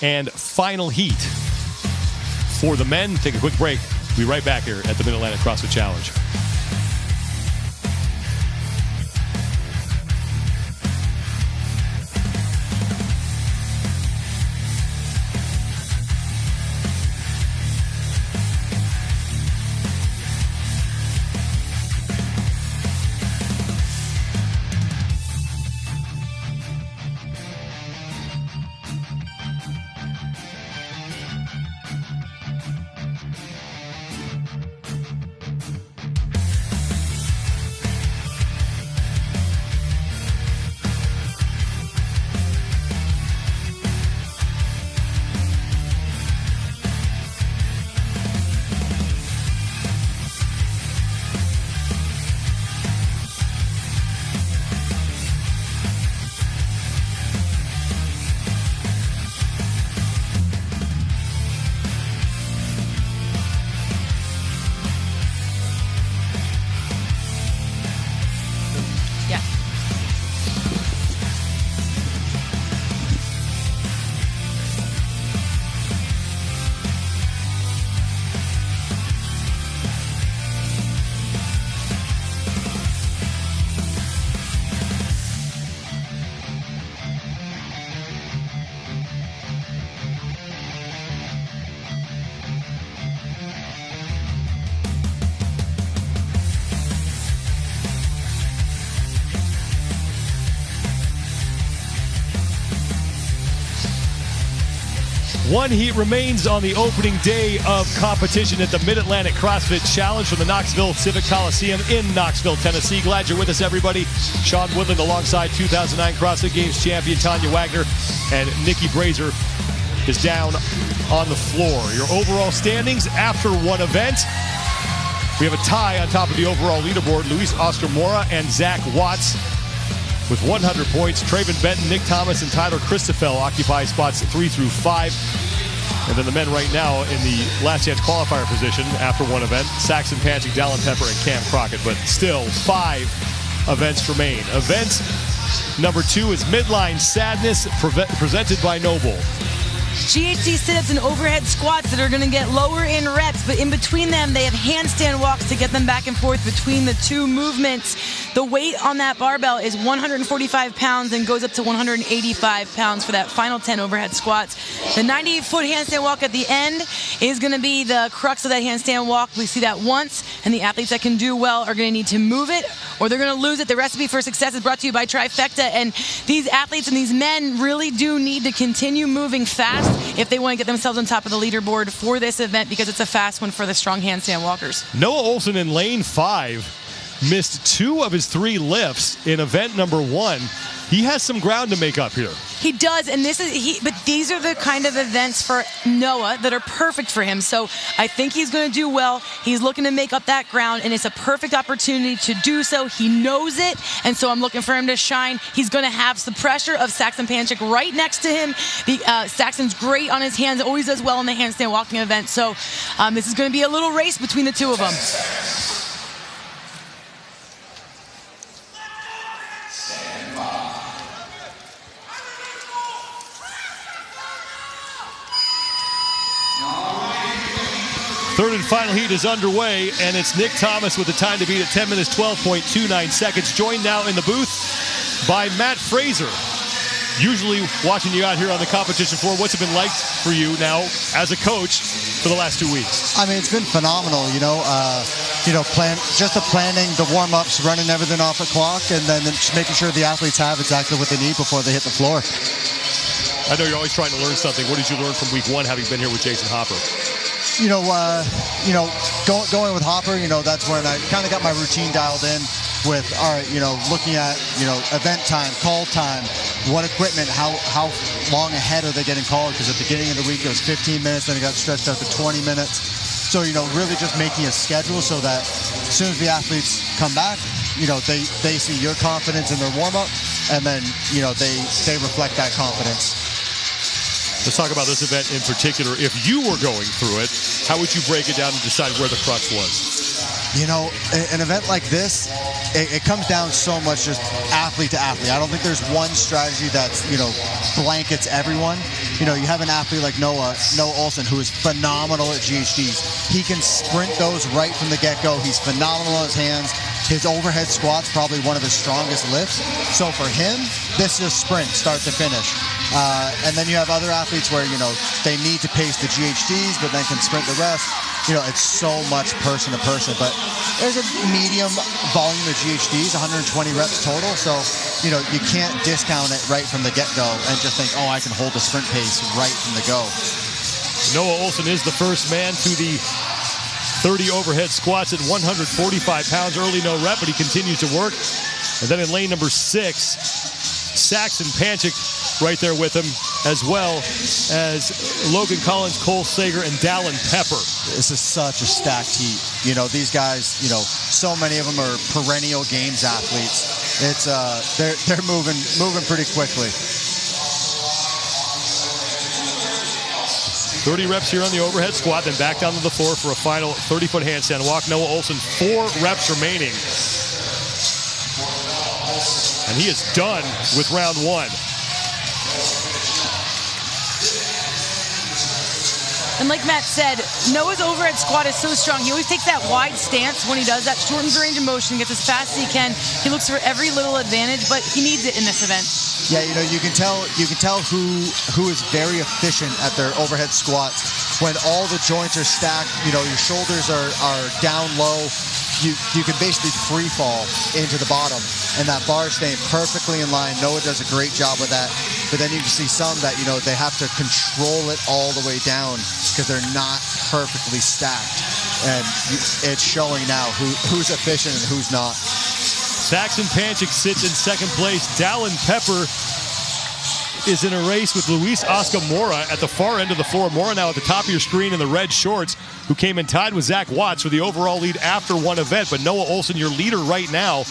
and final heat for the men. Take a quick break. We'll be right back here at the Mid-Atlantic CrossFit Challenge. One heat remains on the opening day of competition at the Mid-Atlantic CrossFit Challenge from the Knoxville Civic Coliseum in Knoxville, Tennessee. Glad you're with us, everybody. Sean Woodland alongside 2009 CrossFit Games champion Tanya Wagner, and Nikki Brazier is down on the floor. Your overall standings after one event. We have a tie on top of the overall leaderboard. Luis Oscar Mora and Zach Watts with 100 points. Traven Benton, Nick Thomas, and Tyler Christoffel occupy spots 3 through 5. And then the men right now in the last chance qualifier position after one event, Saxon Panchik, Dallin Pepper, and Cam Crockett. But still, 5 events remain. Event number 2 is Midline Sadness, presented by Noble. GHD sit-ups and overhead squats that are going to get lower in reps, but in between them, they have handstand walks to get them back and forth between the two movements. The weight on that barbell is 145 pounds and goes up to 185 pounds for that final 10 overhead squats. The 90-foot handstand walk at the end is going to be the crux of that handstand walk. We see that once, and the athletes that can do well are going to need to move it, or they're going to lose it. The recipe for success is brought to you by Trifecta, and these athletes and these men really do need to continue moving fast if they want to get themselves on top of the leaderboard for this event, because it's a fast one for the strong handstand walkers. Noah Olson in lane 5 missed 2 of his 3 lifts in event number 1. He has some ground to make up here. He does, and but these are the kind of events for Noah that are perfect for him. So I think he's going to do well. He's looking to make up that ground, and it's a perfect opportunity to do so. He knows it, and so I'm looking for him to shine. He's going to have the pressure of Saxon Panchik right next to him. Saxon's great on his hands, always does well in the handstand walking event. So this is going to be a little race between the two of them. Third and final heat is underway, and it's Nick Thomas with the time to beat at 10 minutes, 12.29 seconds. Joined now in the booth by Matt Fraser. Usually watching you out here on the competition floor, what's it been like for you now as a coach for the last 2 weeks? I mean, it's been phenomenal, planning the warm-ups, running everything off the clock, and then just making sure the athletes have exactly what they need before they hit the floor. I know you're always trying to learn something. What did you learn from week one, having been here with Jason Hopper? Going with Hopper, that's when I kind of got my routine dialed in with, all right, looking at, event time, call time, what equipment, how long ahead are they getting called? Because at the beginning of the week, it was 15 minutes, then it got stretched out to 20 minutes. So, really just making a schedule so that as soon as the athletes come back, they see your confidence in their warm-up, and then, they reflect that confidence. Let's talk about this event in particular. If you were going through it, how would you break it down and decide where the crux was? An event like this, it comes down so much just athlete to athlete. I don't think there's one strategy that's, blankets everyone. You have an athlete like Noah Olson, who is phenomenal at GHDs. He can sprint those right from the get-go. He's phenomenal on his hands. His overhead squat's probably one of his strongest lifts. So for him, this is a sprint, start to finish. And then you have other athletes where, they need to pace the GHDs, but then can sprint the rest. It's so much person to person. But there's a medium volume of GHDs, 120 reps total. So, you can't discount it right from the get-go and just think, I can hold the sprint pace right from the go. Noah Olson is the first man to the 30 overhead squats at 145 pounds. Early no rep, but he continues to work. And then in lane number 6, Saxon Panchik right there with him, as well as Logan Collins, Cole Sager, and Dallin Pepper. This is such a stacked heat. These guys, so many of them are perennial games athletes. It's they're moving pretty quickly. 30 reps here on the overhead squat, then back down to the floor for a final 30-foot handstand walk. Noah Olson, 4 reps remaining. And he is done with round 1. And like Matt said, Noah's overhead squat is so strong. He always takes that wide stance when he does that, shortens the range of motion, gets as fast as he can. He looks for every little advantage, but he needs it in this event. Yeah, you can tell who is very efficient at their overhead squats when all the joints are stacked. Your shoulders are down low. You can basically free fall into the bottom, and that bar is staying perfectly in line. Noah does a great job with that. But then you can see some that they have to control it all the way down because they're not perfectly stacked, and it's showing now who's efficient and who's not. Saxon Panchik sits in second place. Dallin Pepper is in a race with Luis Oscar Mora at the far end of the floor. Mora now at the top of your screen in the red shorts, who came in tied with Zach Watts for the overall lead after one event. But Noah Olson, your leader right now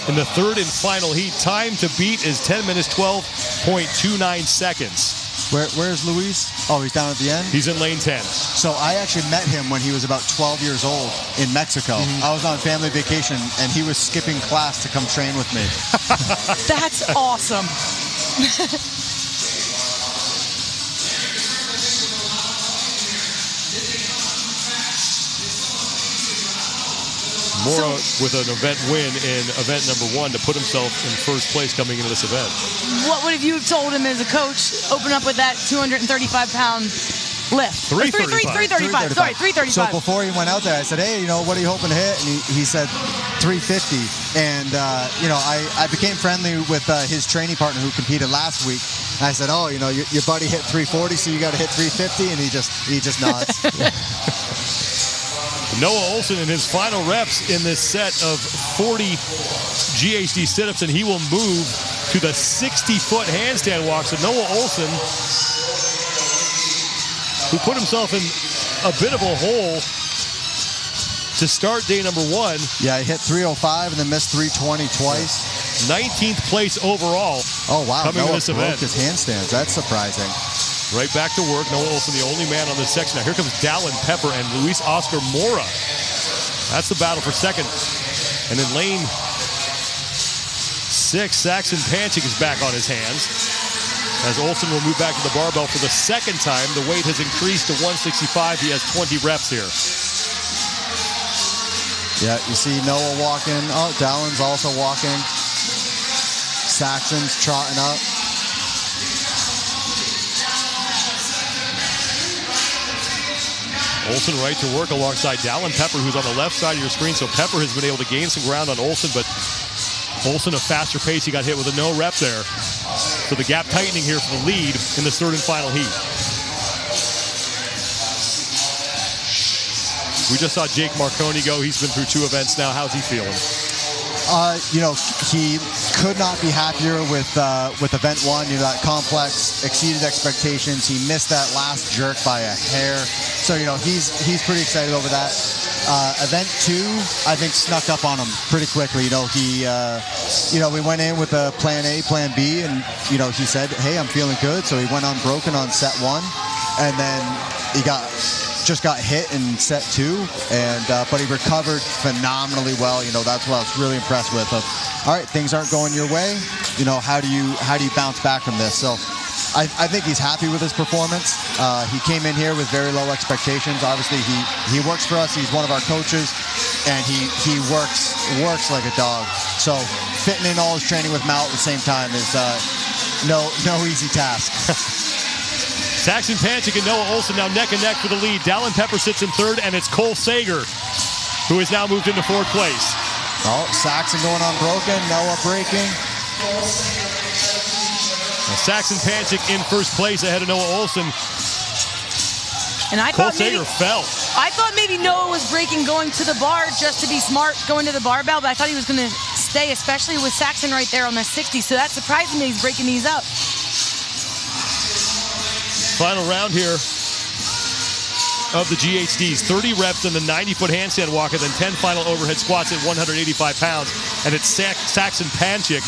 in the third and final heat. Time to beat is 10 minutes, 12.29 seconds. Where's Luis? Oh, he's down at the end? He's in lane 10. So I actually met him when he was about 12 years old in Mexico. Mm-hmm. I was on family vacation, and he was skipping class to come train with me. That's awesome. Mora with an event win in event number 1 to put himself in first place coming into this event. What would you have told him as a coach? Open up with that 235-pound lift. 335. Sorry, 335. So before he went out there, I said, hey, what are you hoping to hit? And he said 350. And, I became friendly with his training partner who competed last week. And I said, your buddy hit 340, so you got to hit 350. And he just nods. Noah Olson in his final reps in this set of 40 GHD sit-ups, and he will move to the 60-foot handstand walk. So Noah Olson, who put himself in a bit of a hole to start day number 1. Yeah, he hit 305 and then missed 320 twice. 19th place overall. Oh, wow. Coming Noah to this event. broke his handstands. That's surprising. Right back to work. Noah Olson, the only man on this section. Now here comes Dallin Pepper and Luis Oscar Mora. That's the battle for second. And in lane 6, Saxon Panchik is back on his hands. As Olson will move back to the barbell for the second time. The weight has increased to 165. He has 20 reps here. Yeah, you see Noah walking. Oh, Dallin's also walking. Saxon's trotting up. Olsen right to work alongside Dallin Pepper, who's on the left side of your screen. So Pepper has been able to gain some ground on Olsen, but Olsen a faster pace. He got hit with a no rep there. So the gap tightening here for the lead in this third and final heat. We just saw Jake Marconi go. He's been through 2 events now. How's he feeling? You know, he could not be happier with event 1. You know, that complex exceeded expectations. He missed that last jerk by a hair. So, you know, he's pretty excited over that. Event 2, I think, snuck up on him pretty quickly. You know, we went in with a plan A, plan B, and, you know, he said, hey, I'm feeling good. So he went unbroken on set 1, and then he just got hit in set 2, and but he recovered phenomenally well. You know, that's what I was really impressed with. All right, things aren't going your way. You know, how do you bounce back from this? So I think he's happy with his performance. He came in here with very low expectations. Obviously, he works for us. He's one of our coaches, and he works like a dog. So fitting in all his training with Mal at the same time is no easy task. Saxon Panchik and Noah Olsen now neck and neck for the lead. Dallin Pepper sits in 3rd, and it's Cole Sager, who has now moved into 4th place. Oh, Saxon going unbroken, Noah breaking. Now Saxon Panchik in 1st place ahead of Noah Olsen. And Cole Sager fell. I thought maybe Noah was breaking going to the bar just to be smart, going to the barbell, but I thought he was going to stay, especially with Saxon right there on the 60. So that surprised me he's breaking these up. Final round here of the GHDs. 30 reps in the 90-foot handstand walk, and then 10 final overhead squats at 185 pounds. And it's Saxon Panchik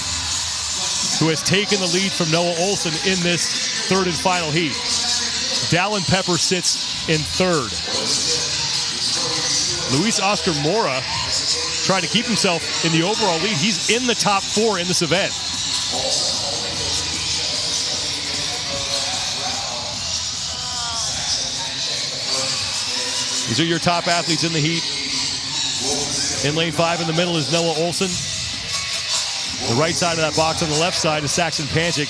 who has taken the lead from Noah Olsen in this 3rd and final heat. Dallin Pepper sits in 3rd. Luis Oscar Mora trying to keep himself in the overall lead. He's in the top 4 in this event. These are your top athletes in the heat. In lane 5 in the middle is Noah Olsen. The right side of that box on the left side is Saxon Panchik.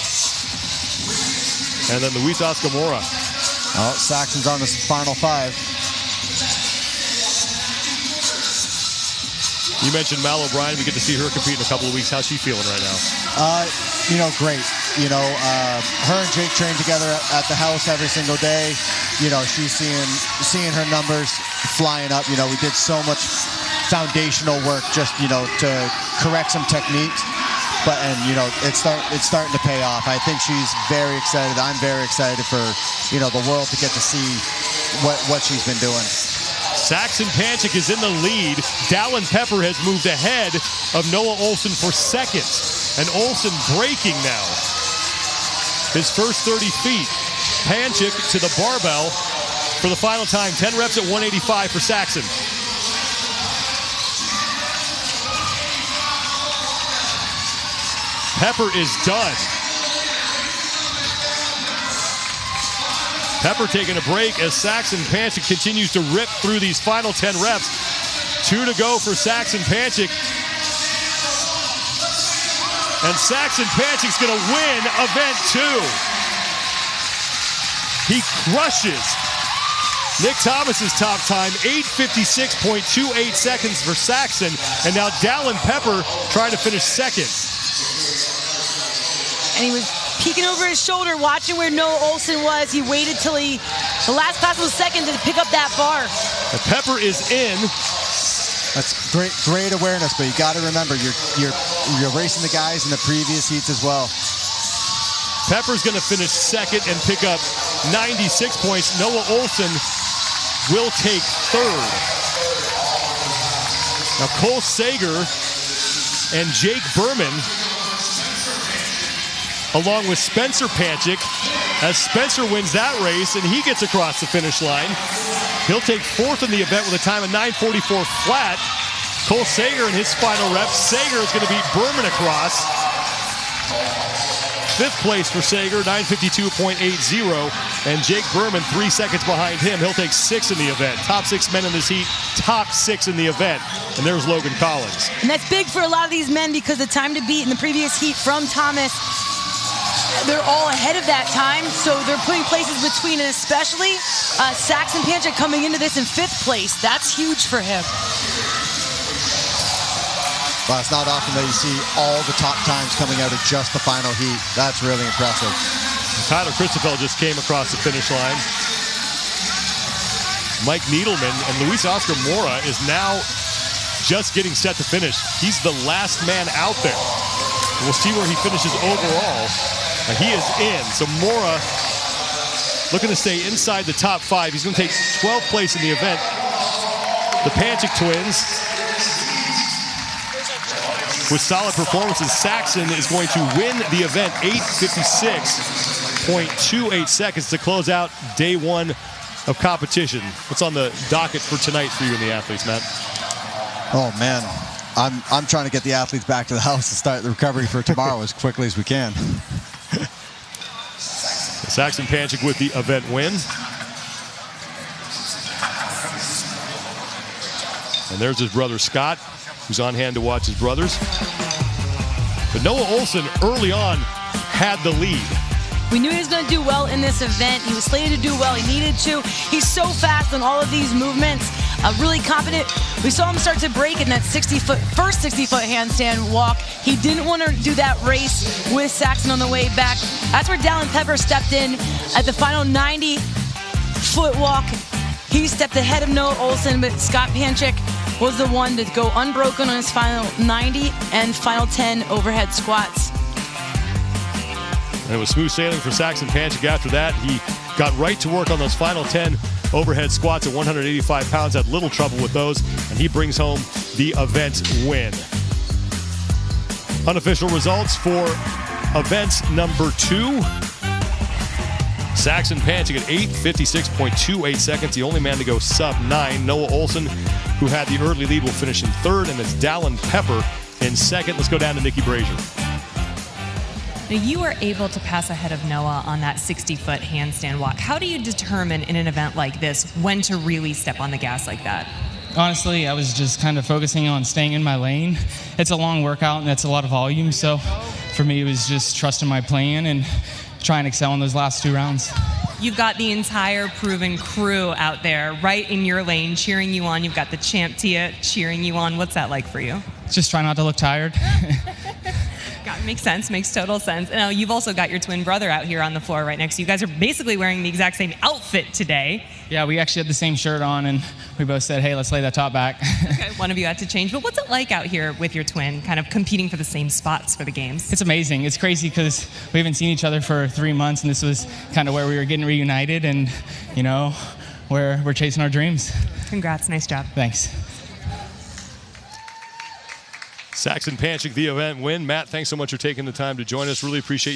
And then Luis Oscar Mora. Oh, Saxon's on this final 5. You mentioned Mal O'Brien. We get to see her compete in a couple of weeks. How's she feeling right now? You know, great. You know, her and Jake train together at the house every single day. You know, she's seeing her numbers flying up. You know, we did so much foundational work just, you know, to correct some techniques. And you know, it's starting to pay off. I think she's very excited. I'm very excited for, you know, the world to get to see what she's been doing. Saxon Panchik is in the lead. Dallin Pepper has moved ahead of Noah Olsen for 2nd. And Olsen breaking now. His first 30 feet. Panchik to the barbell for the final time. 10 reps at 185 for Saxon. Pepper is done. Pepper taking a break as Saxon Panchik continues to rip through these final 10 reps. 2 to go for Saxon Panchik. And Saxon Panchik's going to win event 2. He crushes Nick Thomas's top time, 8:56.28 seconds for Saxon. And now Dallin Pepper trying to finish 2nd. And he was peeking over his shoulder, watching where Noah Olsen was. He waited till the last possible second to pick up that bar. And Pepper is in. That's great awareness, but you got to remember you're racing the guys in the previous heats as well. Pepper's going to finish 2nd and pick up 96 points. Noah Olsen will take 3rd. Now Cole Sager and Jake Berman, along with Spencer Panchik, as Spencer wins that race and he gets across the finish line. He'll take 4th in the event with a time of 9:44 flat. Cole Sager in his final rep. Sager is going to beat Berman across. 5th place for Sager, 9:52.80. And Jake Berman 3 seconds behind him. He'll take 6 in the event. Top 6 men in this heat, top 6 in the event. And there's Logan Collins. And that's big for a lot of these men because the time to beat in the previous heat from Thomas, they're all ahead of that time, so they're putting places between, and especially Saxon Panchik coming into this in 5th place. That's huge for him. Well, it's not often that you see all the top times coming out of just the final heat. That's really impressive. Tyler Christoffel just came across the finish line. Mike Needleman and Luis Oscar Mora is now just getting set to finish. He's the last man out there. We'll see where he finishes overall. And he is in. So Mora looking to stay inside the top 5. He's going to take 12th place in the event. The Panchik twins with solid performances. Saxon is going to win the event 8:56.28 seconds to close out day 1 of competition. What's on the docket for tonight for you and the athletes, Matt? Oh man, I'm trying to get the athletes back to the house and start the recovery for tomorrow as quickly as we can. Saxon Panchik with the event win. And there's his brother Scott, who's on hand to watch his brothers. But Noah Olsen early on had the lead. We knew he was going to do well in this event. He was slated to do well. He needed to. He's so fast on all of these movements. Really confident. We saw him start to break in that first 60-foot handstand walk. He didn't want to do that race with Saxon on the way back. That's where Dallin Pepper stepped in at the final 90-foot walk. He stepped ahead of Noah Olsen, but Scott Panchik was the one to go unbroken on his final 90 and final 10 overhead squats. And it was smooth sailing for Saxon Panchik after that. He got right to work on those final 10 overhead squats at 185 pounds, had little trouble with those, and he brings home the event win. Unofficial results for events number 2. Saxon Panchik at 8:56.28 seconds, the only man to go sub-9. Noah Olsen, who had the early lead, will finish in 3rd, and it's Dallin Pepper in 2nd. Let's go down to Nikki Brazier. Now, you were able to pass ahead of Noah on that 60-foot handstand walk. How do you determine in an event like this when to really step on the gas like that? Honestly, I was just kind of focusing on staying in my lane. It's a long workout and that's a lot of volume, so for me it was just trusting my plan and try and excel in those last 2 rounds. You've got the entire Proven crew out there right in your lane cheering you on. You've got the champ Tia cheering you on. What's that like for you? Just try not to look tired. Makes sense, makes total sense. Now, you've also got your twin brother out here on the floor right next to you. You guys are basically wearing the exact same outfit today. Yeah, we actually had the same shirt on, and we both said, hey, let's lay that top back. Okay, one of you had to change. But what's it like out here with your twin, kind of competing for the same spots for the games? It's amazing. It's crazy because we haven't seen each other for 3 months, and this was kind of where we were getting reunited, and, you know, we're chasing our dreams. Congrats, nice job. Thanks. Saxon Panchik, the event win. Matt, thanks so much for taking the time to join us. Really appreciate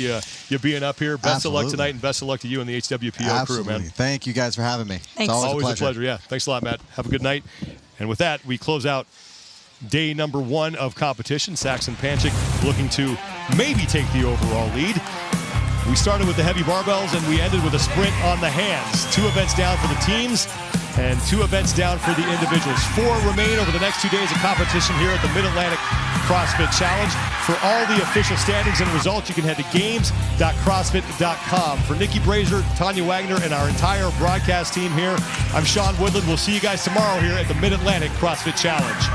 you being up here. Best of luck tonight, and best of luck to you and the HWPO crew, man. Thank you guys for having me. Thanks. It's always a pleasure. Yeah, thanks a lot, Matt. Have a good night. And with that, we close out day number 1 of competition. Saxon Panchik looking to maybe take the overall lead. We started with the heavy barbells, and we ended with a sprint on the hands. 2 events down for the teams and 2 events down for the individuals. 4 remain over the next 2 days of competition here at the Mid-Atlantic CrossFit Challenge. For all the official standings and results, you can head to games.crossfit.com. For Nikki Brazier, Tanya Wagner, and our entire broadcast team here, I'm Sean Woodland. We'll see you guys tomorrow here at the Mid-Atlantic CrossFit Challenge.